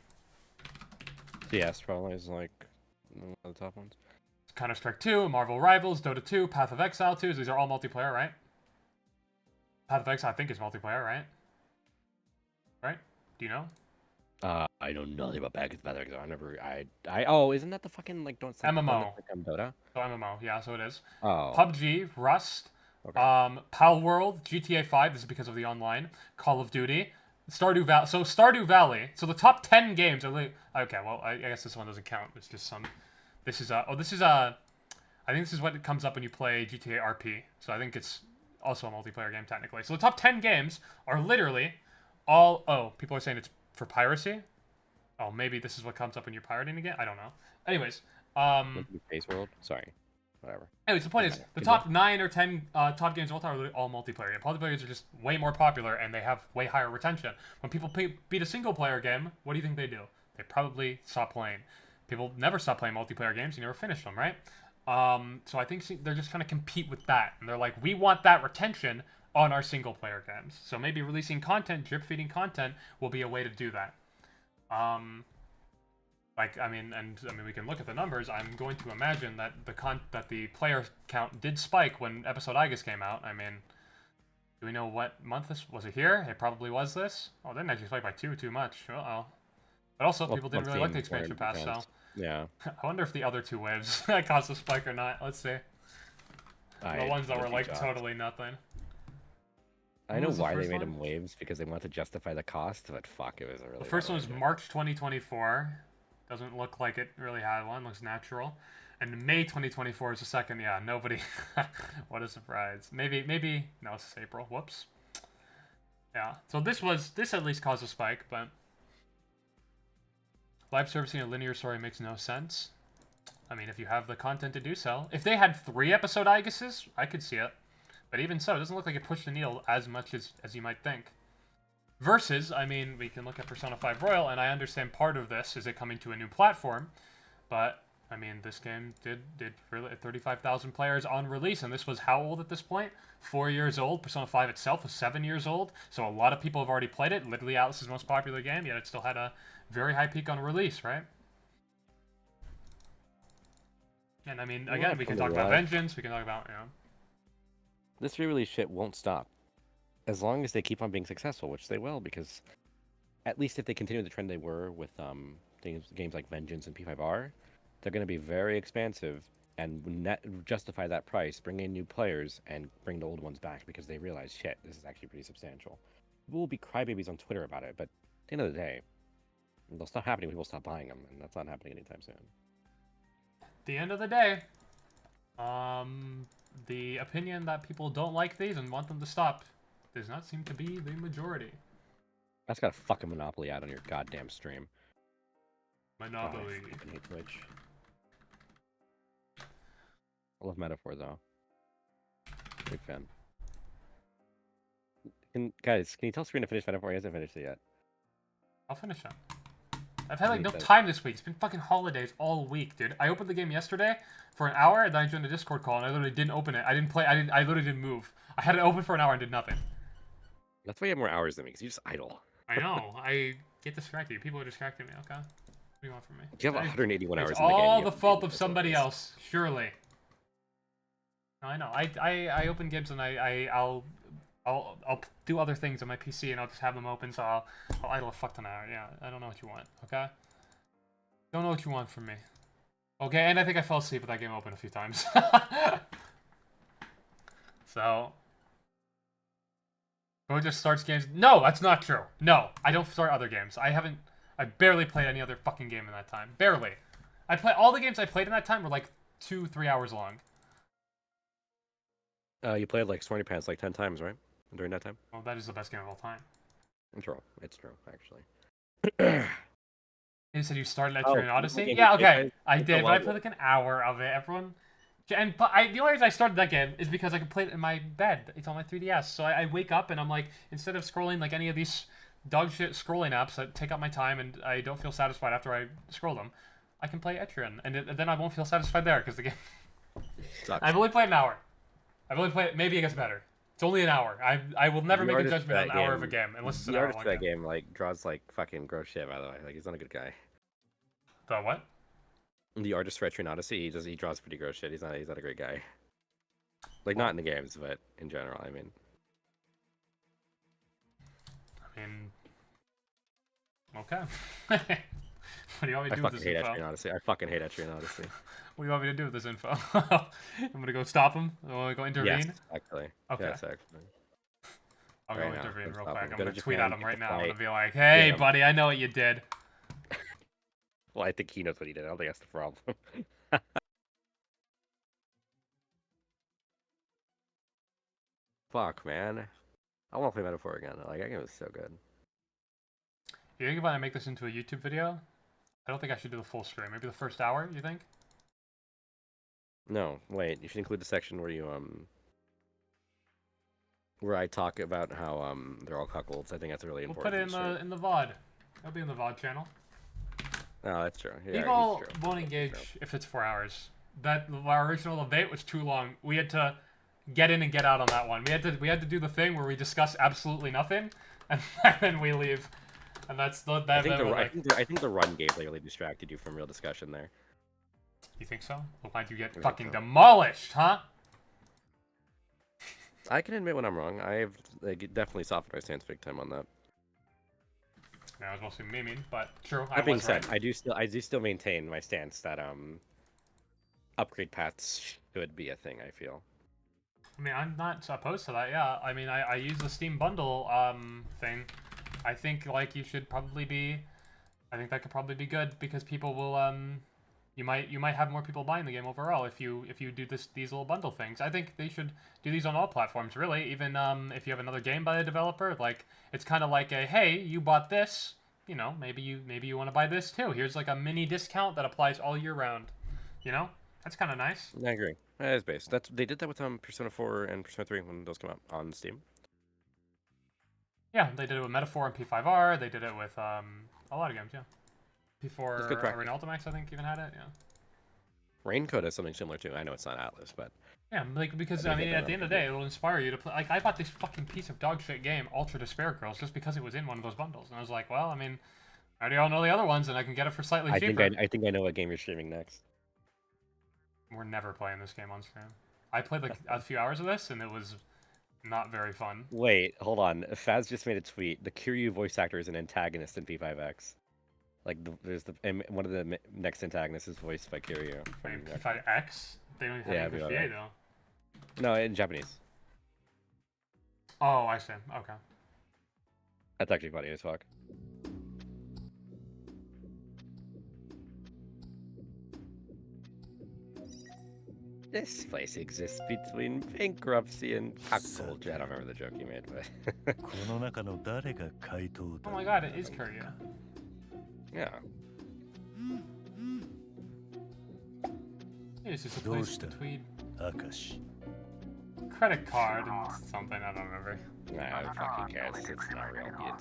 CS probably is like one of the top ones. Counter-Strike 2, Marvel Rivals, Dota 2, Path of Exile 2. These are all multiplayer, right? Path of Exile, I think, is multiplayer, right? Right? Do you know? I know nothing about Path of Exile. Oh, isn't that the fucking like don't MMO. Dota? So MMO, yeah, so it is. Oh. PUBG, Rust, Okay. Pal World, GTA 5. This is because of the online. Call of Duty, Stardew Valley. So Stardew Valley. So the top 10 games are. Okay, well, I guess this one doesn't count. It's just some. This is I think this is what comes up when you play GTA RP. So I think it's also a multiplayer game technically. So the top 10 games are literally all. Oh, people are saying it's for piracy. Oh, maybe this is what comes up when you're pirating again. I don't know. Anyways, Space World. Sorry. Whatever. Anyways, the point is, the top 9 or 10 top games of all time are all multiplayer games. Multiplayer games are just way more popular, and they have way higher retention. When people beat a single-player game, what do you think they do? They probably stop playing. People never stop playing multiplayer games. You never finish them, right? So I think they're just trying to compete with that. And they're like, we want that retention on our single-player games. So maybe releasing content, drip-feeding content, will be a way to do that. I mean, we can look at the numbers. I'm going to imagine that the player count did spike when episode Igus came out. I mean, do we know what month this was? It here? It probably was this. Oh, it didn't actually spike by too much. Uh-oh. But also, people didn't really like the expansion pass, so... Yeah. I wonder if the other 2 waves caused a spike or not. Let's see. The ones that were, like, totally nothing. I know why they made them waves, because they wanted to justify the cost, but fuck, it was a really... The first one was March 2024. Doesn't look like it really had one. Looks natural. And May 2024 is the second. Yeah, nobody... What a surprise. Maybe... No, it's April. Whoops. Yeah. So this at least caused a spike, but... Live servicing a linear story makes no sense. I mean, if you have the content to do so. If they had 3 episode Iguses, I could see it. But even so, it doesn't look like it pushed the needle as much as you might think. Versus, I mean, we can look at Persona 5 Royal, and I understand part of this is it coming to a new platform. But, I mean, this game did really 35,000 players on release, and this was how old at this point? 4 years old. Persona 5 itself was 7 years old, so a lot of people have already played it. Literally Atlas's most popular game, yet it still had a very high peak on release, right? And I mean, again, we can talk about Vengeance, we can talk about, This re-release shit won't stop. As long as they keep on being successful, which they will, because at least if they continue the trend they were with games like Vengeance and P5R, they're going to be very expansive and justify that price, bring in new players, and bring the old ones back because they realize, shit, this is actually pretty substantial. People will be crybabies on Twitter about it, but at the end of the day, they'll stop happening when people stop buying them, and that's not happening anytime soon. At the end of the day, the opinion that people don't like these and want them to stop does not seem to be the majority. That's got a fucking Monopoly ad on your goddamn stream. Monopoly. Oh, I fucking hate Twitch. I love Metaphor, though. Big fan. Guys, can you tell Serena to finish Metaphor? He hasn't finished it yet. I'll finish it. I've had, like, no time this week. It's been fucking holidays all week, dude. I opened the game yesterday for an hour, and then I joined a Discord call, and I literally didn't open it. I didn't play. I literally didn't move. I had it open for an hour and did nothing. That's why you have more hours than me, because you just idle. I know. I get distracted. People are distracting me, okay? What do you want from me? You have 181 hours It's in the game. all the fault of somebody else, surely. No, I know. I open games and I'll do other things on my PC and I'll just have them open, so I'll idle a fuck ton of hours. Yeah, I don't know what you want, okay? Don't know what you want from me. Okay, and I think I fell asleep with that game open a few times. So... Who just starts games? No, that's not true. No, I don't start other games. I barely played any other fucking game in that time. Barely. All the games I played in that time were like 2-3 hours long. You played like Sworny Pants like 10 times, right? During that time? Well, that is the best game of all time. True. It's true, actually. You said you started Etrian Odyssey? Yeah, okay. I did, but I played like an hour of it. The only reason I started that game is because I could play it in my bed. It's on my 3DS. So I wake up and I'm like, instead of scrolling like any of these dog shit scrolling apps that take up my time and I don't feel satisfied after I scroll them, I can play Etrian. And then I won't feel satisfied there because the game... Sucks. I've only played an hour. I've only played it. Maybe it gets better. It's only an hour. I will never make a judgment on an hour of a game unless it's an hour long. The artist for that game like draws like fucking gross shit, by the way. Like, he's not a good guy. The what? The artist for Etrian Odyssey, he draws pretty gross shit. He's not a great guy. Like not in the games, but in general, I mean. Okay. What do you want me to do with this info? I fucking hate Etrian Odyssey. What do you want me to do with this info? I'm gonna go stop him. I'm gonna go intervene. Yes, actually. Okay. Yes, actually. I'll Right go now, intervene let's real stop quick. him. I'm Go to gonna tweet Japan, at him get right the now. I'm fight. gonna be like, "Hey, him. buddy, I know what you did." Well, I think he knows what he did. I don't think that's the problem. Fuck, man. I want to play Metaphor again. Like, that game was so good. You think if I make this into a YouTube video, I don't think I should do the full stream. Maybe the first hour. You think? No, wait. You should include the section where you where I talk about how they're all cuckolds. I think that's really We'll important. put it in the VOD. It'll be in the VOD channel. Oh, that's true. Yeah, People it's true. won't engage if it's 4 hours. Our original debate was too long. We had to get in and get out on that one. We had to do the thing where we discuss absolutely nothing, and then we leave. And that's that. I think the run gameplay really distracted you from real discussion there. You think so? Well, why'd you get think fucking so. demolished, huh? I can admit when I'm wrong. I've definitely softened my stance big time on that. Yeah, I was mostly memeing, but true. That being was said, right. I do still maintain my stance that upgrade paths should be a thing. I feel. I mean, I'm not opposed to that. Yeah, I mean, I use the Steam bundle thing. I think like you should probably be. I think that could probably be good because people will you might have more people buying the game overall if you do these little bundle things. I think they should do these on all platforms really. Even if you have another game by a developer, like it's kind of like a hey, you bought this, you know, maybe you want to buy this too. Here's like a mini discount that applies all year round. You know, that's kind of nice. I agree. That is based. They did that with Persona 4 and Persona 3 when those came out on Steam. Yeah, they did it with Metaphor and P5R. They did it with a lot of games. Yeah, P4 Arena Ultimax I think even had it. Yeah. Raincoat has something similar too. I know it's not Atlas, but yeah, like because I mean at the end of the day it'll inspire you to play. Like I bought this fucking piece of dog shit game, Ultra Despair Girls, just because it was in one of those bundles, and I was like, well, I mean, I already all know the other ones, and I can get it for slightly cheaper. I think I know what game you're streaming next. We're never playing this game on stream. I played like a few hours of this, and it was not very fun. Wait, hold on. Faz just made a tweet. The Kiryu voice actor is an antagonist in P5X. Like, one of the next antagonists is voiced by Kiryu. Wait, P5X? They don't have any for VA though. No, in Japanese. Oh, I see. Okay. That's actually funny as fuck. This place exists between bankruptcy and cuckoldry. I don't remember the joke you made, but... Oh my god, it is Kiryu. Yeah. It's just a place between credit card and something, I don't remember. Nah, who fucking cares? It's not real. I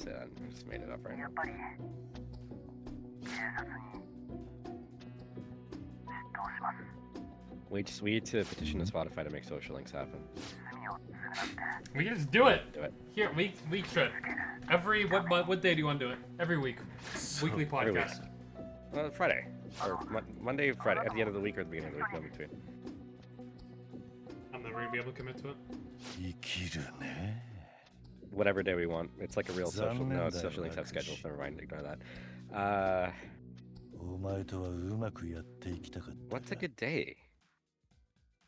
just made it up right now. We need to petition the Spotify to make social links happen. We can just do it. Do it. Here, we should. Every what day do you want to do it? Every week. Weekly podcast. Friday. Or Monday, Friday. At the end of the week or at the beginning of the week, no between. I'm never gonna be able to commit to it. Whatever day we want. It's like a real social. No, social links have schedules. Never mind. Ignore that. What's a good day?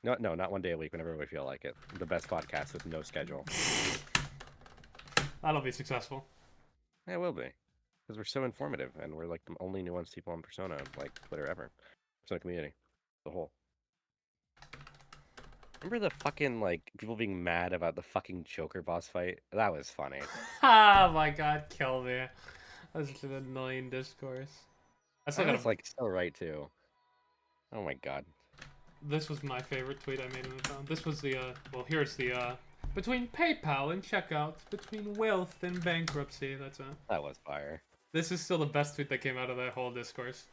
No, not one day a week. Whenever we feel like it. The best podcast with no schedule. That'll be successful. Yeah, it will be. Because we're so informative, and we're like the only nuanced people on Persona, like Twitter ever. Persona community. The whole. Remember the fucking, like, people being mad about the fucking Joker boss fight? That was funny. Oh my god, kill me. That's such an annoying discourse. That was, like, so right, too. Oh my god. This was my favorite tweet I made in the town. This was the, well, here's the, between PayPal and checkouts, between wealth and bankruptcy, that's it. That was fire. This is still the best tweet that came out of that whole discourse.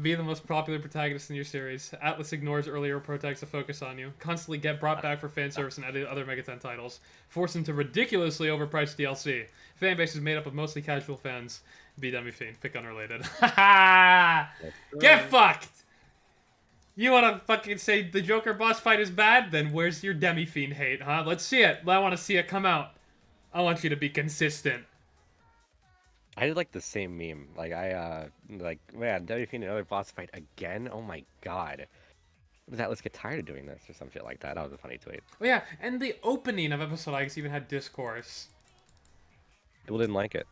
Be the most popular protagonist in your series. Atlas ignores earlier protagonists to focus on you. Constantly get brought back for fan service and other Mega 10 titles. Force into ridiculously overpriced DLC. Fan base is made up of mostly casual fans. Be Demi Fiend. Pick unrelated. Get fucked! You wanna fucking say the Joker boss fight is bad? Then where's your Demi Fiend hate, huh? Let's see it. I want to see it come out. I want you to be consistent. I did like the same meme. Like like man, Demi Fiend another boss fight again. Oh my god. Let's get tired of doing this or some shit like that. That was a funny tweet. Oh yeah, and the opening of episode X even had Discourse. People didn't like it.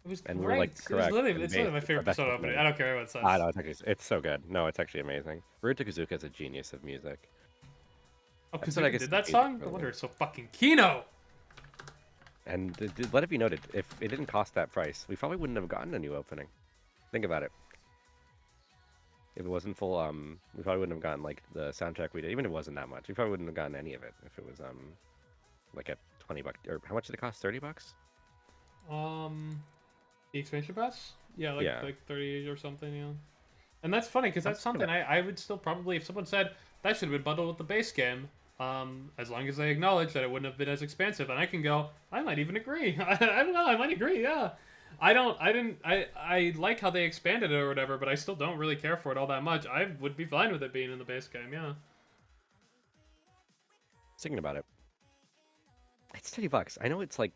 It was And great. we're like It's correct. literally my favorite Best episode opening. opening. I don't care what it says. Ah, no, it's so good. No, it's actually amazing. Ruta Kazuka is a genius of music. Oh, That's because what I I guess did it's that the song? music No wonder really. it's so fucking Kino! And let it be noted, if it didn't cost that price, we probably wouldn't have gotten a new opening. Think about it. If it wasn't full, we probably wouldn't have gotten like the soundtrack we did. Even if it wasn't that much, we probably wouldn't have gotten any of it if it was like at $20 or how much did it cost? $30? The expansion pass? Yeah, Yeah. like 30 or something, yeah. And that's funny, because that's something I would still probably, if someone said, that should have been bundled with the base game, as long as they acknowledge that it wouldn't have been as expensive, and I can go, I might even agree. I don't know, I might agree, yeah. I like how they expanded it or whatever, but I still don't really care for it all that much. I would be fine with it being in the base game, yeah. Thinking about it. It's $30. I know it's like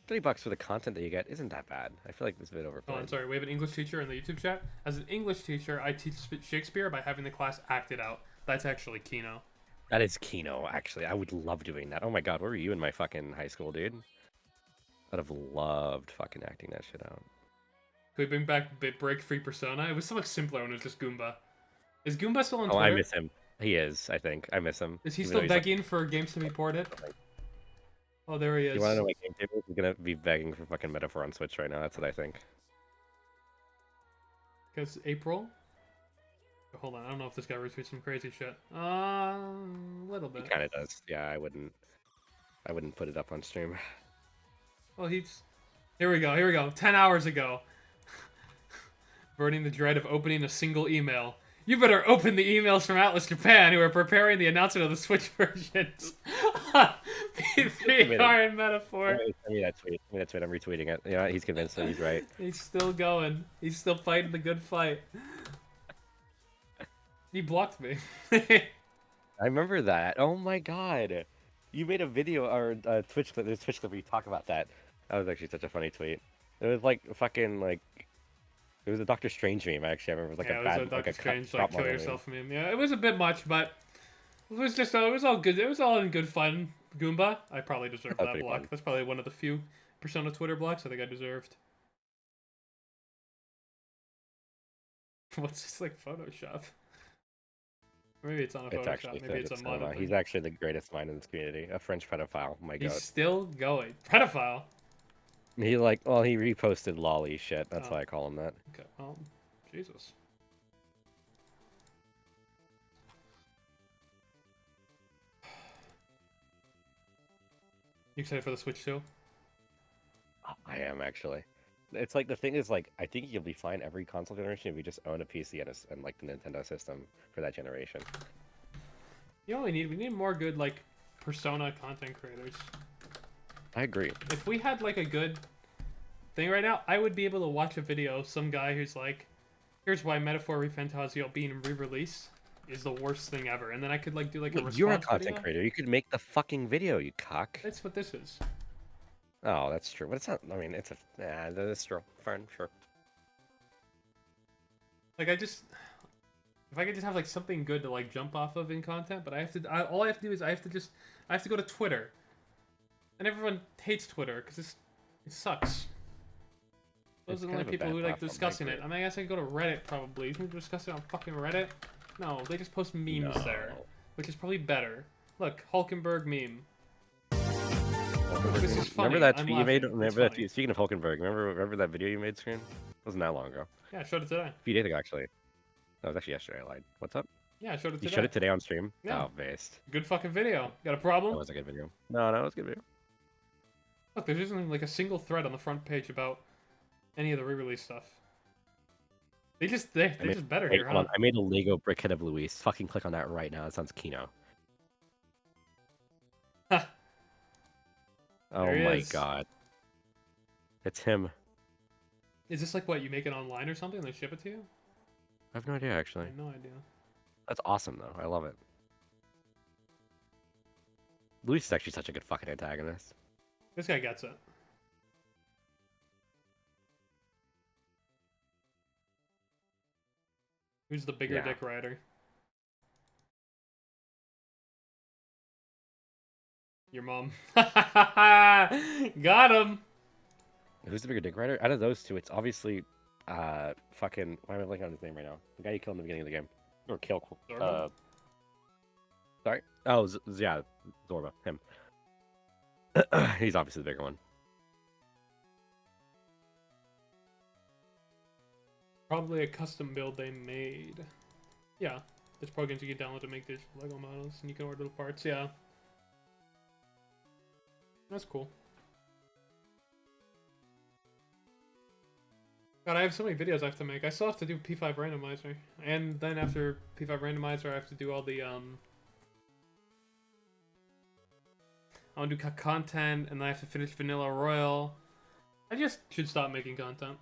$30 for the content that you get isn't that bad. I feel like it's a bit overplayed. Oh, I'm sorry, we have an English teacher in the YouTube chat. As an English teacher, I teach Shakespeare by having the class act it out. That's actually Kino. That is Kino, actually. I would love doing that. Oh my god, where were you in my fucking high school, dude? I'd have loved fucking acting that shit out. Could we bring back Break Free Persona? It was so much simpler when it was just Goomba. Is Goomba still on Oh, Twitter? I miss him. He is, I think. I miss him. Is he Even still though he's, like, begging for games to be ported? Oh, there he is. You want to know my game table? He's gonna be begging for fucking Metaphor on Switch right now. That's what I think. Because April? Hold on, I don't know if this guy retweets some crazy shit. A little He bit. kind of does. Yeah, I wouldn't put it up on stream. Well, he's... Here we go. 10 hours ago. Burning the dread of opening a single email. You better open the emails from Atlas Japan, who are preparing the announcement of the Switch versions. P3R and Metaphor. Send me that tweet. I'm retweeting it. Yeah, he's convinced that he's right. He's still going. He's still fighting the good fight. He blocked me. I remember that. Oh my god. You made a video or a Twitch clip. There's a Twitch clip where you talk about that. That was actually such a funny tweet. It was like fucking like. It was a Doctor Strange meme. Actually, I remember. It was like Yeah, a it bad, was a Doctor like a Strange, crop like, kill model yourself meme. Yeah, it was a bit much, but it was just, it was all good. It was all in good fun. Goomba, I probably deserved That's that pretty block. fun. That's probably one of the few Persona Twitter blocks I think I deserved. What's this, like, Photoshop? Maybe it's on a It's Photoshop. actually Maybe it's a so, model. he's actually the greatest mind in this community. A French pedophile. My He's god. still going. Pedophile. He like, well, he reposted lolly shit. That's Oh. why I call him that. Okay, well, Jesus. You excited for the Switch too? I am actually. It's like the thing is like I think you'll be fine every console generation if you just own a PC and like the Nintendo system for that generation. You know what we need more good, like, Persona content creators. I agree. If we had, like, a good thing right now, I would be able to watch a video of some guy who's like, here's why Metaphor ReFantazio being re-released is the worst thing ever. And then I could, like, do, like, a Wait, response you're a content video. creator. You could make the fucking video, you cock. That's what this is. Oh, that's true. But it's not. I mean, it's a. Yeah, that's true. Fine, sure. Like, if I could just have, like, something good to, like, jump off of in content, but all I have to do is I have to go to Twitter. And everyone hates Twitter, because it sucks. Those It's are the kind only of a people bad who, like, platform, I discussing it. agree. I mean, I guess I could go to Reddit, probably. You think discuss it on fucking Reddit? No, they just post memes there, No. which is probably better. Look, Hulkenberg meme. Hulkenberg This meme. is funny. Remember that I'm tweet you made? laughing. It's Remember that funny. tweet? Speaking of Hulkenberg, remember that video you made, Screen? Wasn't that long ago? Yeah, I showed it today. A few days ago, actually. That was actually yesterday. I lied. What's up? Yeah, I showed it You today. showed it today on stream? Yeah. Oh, based. Good fucking video. Got a That problem? was a good video. No, it was a good video. Look, there isn't, like, a single thread on the front page about any of the re-release stuff. They're just better Wait, here, hold huh? on. I made a Lego brickhead of Luis. Fucking click on that right now. That sounds Kino. Ha. Oh There he my is. god. It's him. Is this like what you make it online or something? They ship it to you? I have no idea I actually. have no idea. That's awesome though. I love it. Luis is actually such a good fucking antagonist. This guy gets it. Who's the bigger Yeah. dick rider? Your mom. Got him. Who's the bigger dick rider? Out of those two, it's obviously fucking why am I blanking on his name right now? The guy you killed in the beginning of the game. Or kill Zorba? sorry? Oh yeah, Zorba, him. He's obviously the bigger one. Probably a custom build they made. Yeah. There's programs you can download to make these Lego models, and you can order the parts, yeah. That's cool. God, I have so many videos I have to make. I still have to do P5 randomizer. And then after P5 randomizer, I have to do all the, I want to do content, and then I have to finish Vanilla Royal. I just should stop making content.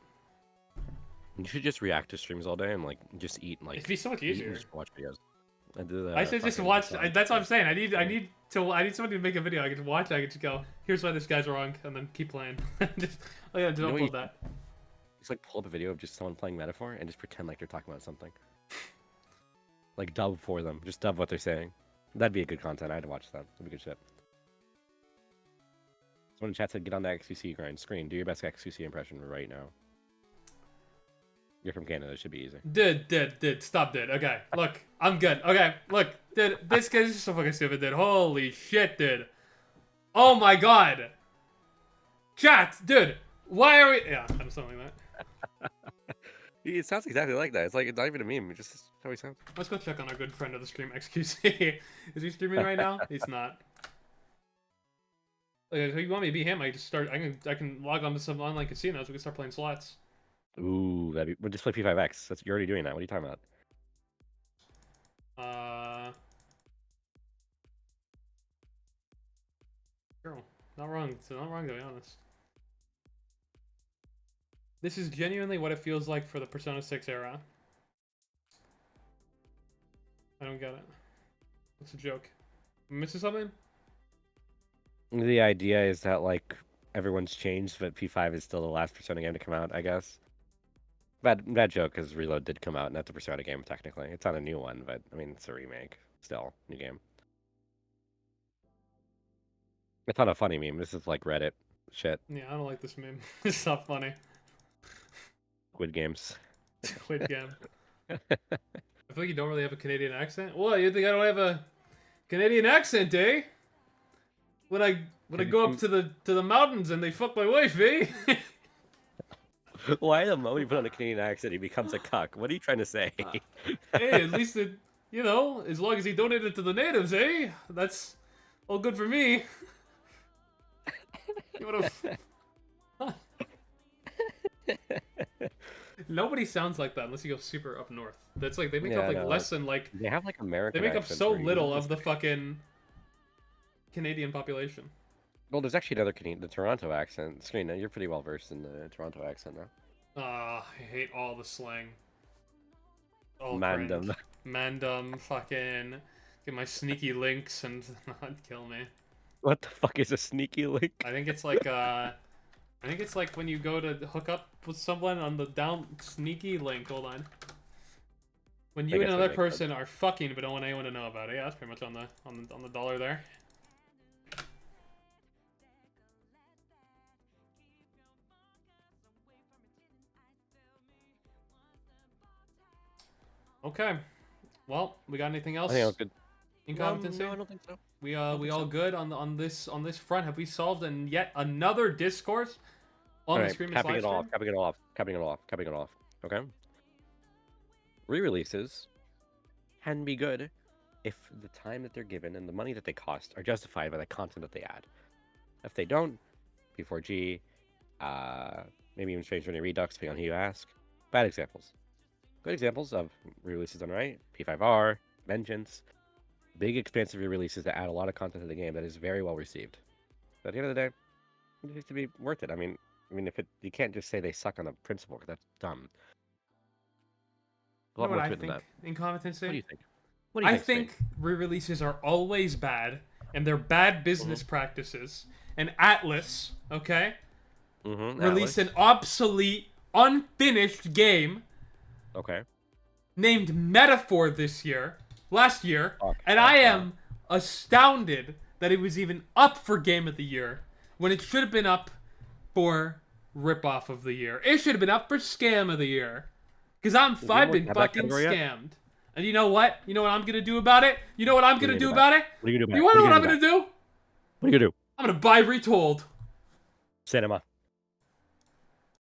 You should just react to streams all day and like just eat and like It'd be so much eat and easier. just watch videos. I do that. I should just watch. That's what I'm saying. I need somebody to make a video. I can watch. I can just go. Here's why this guy's wrong, and then keep playing. Just oh yeah, just know what upload you- that. Just like pull up a video of just someone playing Metaphor and just pretend like they're talking about something. Like dub for them. Just dub what they're saying. That'd be a good content. I'd watch that. That'd be good shit. Someone in chat said, get on the XQC grind screen. Do your best XQC impression right now. You're from Canada. It should be easy. Did. Stop, did. Okay, look. I'm good. Okay, look. Did. This guy's just so fucking stupid, did. Holy shit, did. Oh my god. Chat, dude. Why are we... Yeah, I'm something like that. It sounds exactly like that. It's like it's not even a meme. It's just how he sounds. Let's go check on our good friend of the stream, XQC. Is he streaming right now? He's not. Okay, so you want me to be him? I just start. I can log on to some online casinos. We can start playing slots. Ooh, we'll just play P5X. You're already doing that. What are you talking about? Girl, not wrong. It's not wrong to be honest. This is genuinely what it feels like for the Persona 6 era. I don't get it. What's the joke? Am I missing something? The idea is that like everyone's changed, but P5 is still the last Persona game to come out, I guess. Bad joke, because Reload did come out, and that's a Persona game technically. It's not a new one, but I mean it's a remake. Still, new game. It's not a funny meme. This is like Reddit shit. Yeah, I don't like this meme. It's not funny. Squid Games. Quid game. I feel like you don't really have a Canadian accent. What, you think I don't have a Canadian accent, eh? When I go up to the mountains and they fuck my wife, eh? Why the moment you put on a Canadian accent, he becomes a cuck? What are you trying to say? Hey, at least it, you know, as long as he donated to the natives, eh? That's all good for me. You wanna... Nobody sounds like that unless you go super up north. That's like they make up like no, less than like they have like American. they make up accents so where you little just- of the fucking Canadian population. Well, there's actually another Canadian, the Toronto accent. Screen, you're pretty well versed in the Toronto accent now. I hate all the slang. All Mandem. cringe. Mandem, fucking get my sneaky links and not kill me. What the fuck is a sneaky link? I think it's like when you go to hook up with someone on the down sneaky link. Hold on. When you I and guess that another makes person are fucking but don't want anyone to know about it. Yeah, that's pretty much on the dollar there. Okay. Well, we got anything else? I think that was good. Incompetency? No, I don't think so. We all good on this front. Have we solved yet another discourse on the Alright, Scream capping live it off, stream? capping it off. Okay. Re-releases can be good if the time that they're given and the money that they cost are justified by the content that they add. If they don't, P4G, maybe even Strange Journey Redux, depending on who you ask. Bad examples. good examples of re-releases done right. P5R, Vengeance, big expansive re-releases that add a lot of content to the game that is very well received. But at the end of the day, it needs to be worth it. I mean, if you can't just say they suck on the principle, 'cause that's dumb. A You lot know what more I to it than think? that. Incompetency. What do you think? What do you I think? think re-releases are always bad, and they're bad business practices. And Atlas, okay, released an obsolete, unfinished game Okay. named Metaphor last year, and I am astounded that it was even up for Game of the Year when it should have been up for Rip-Off of the Year. It should have been up for Scam of the Year, because I've been fucking scammed. And you know what? You know what I'm gonna do about it? You know what I'm gonna do about it? What are you gonna do about it? You wanna know what I'm gonna do? What are you gonna do? I'm gonna buy Retold. Cinema.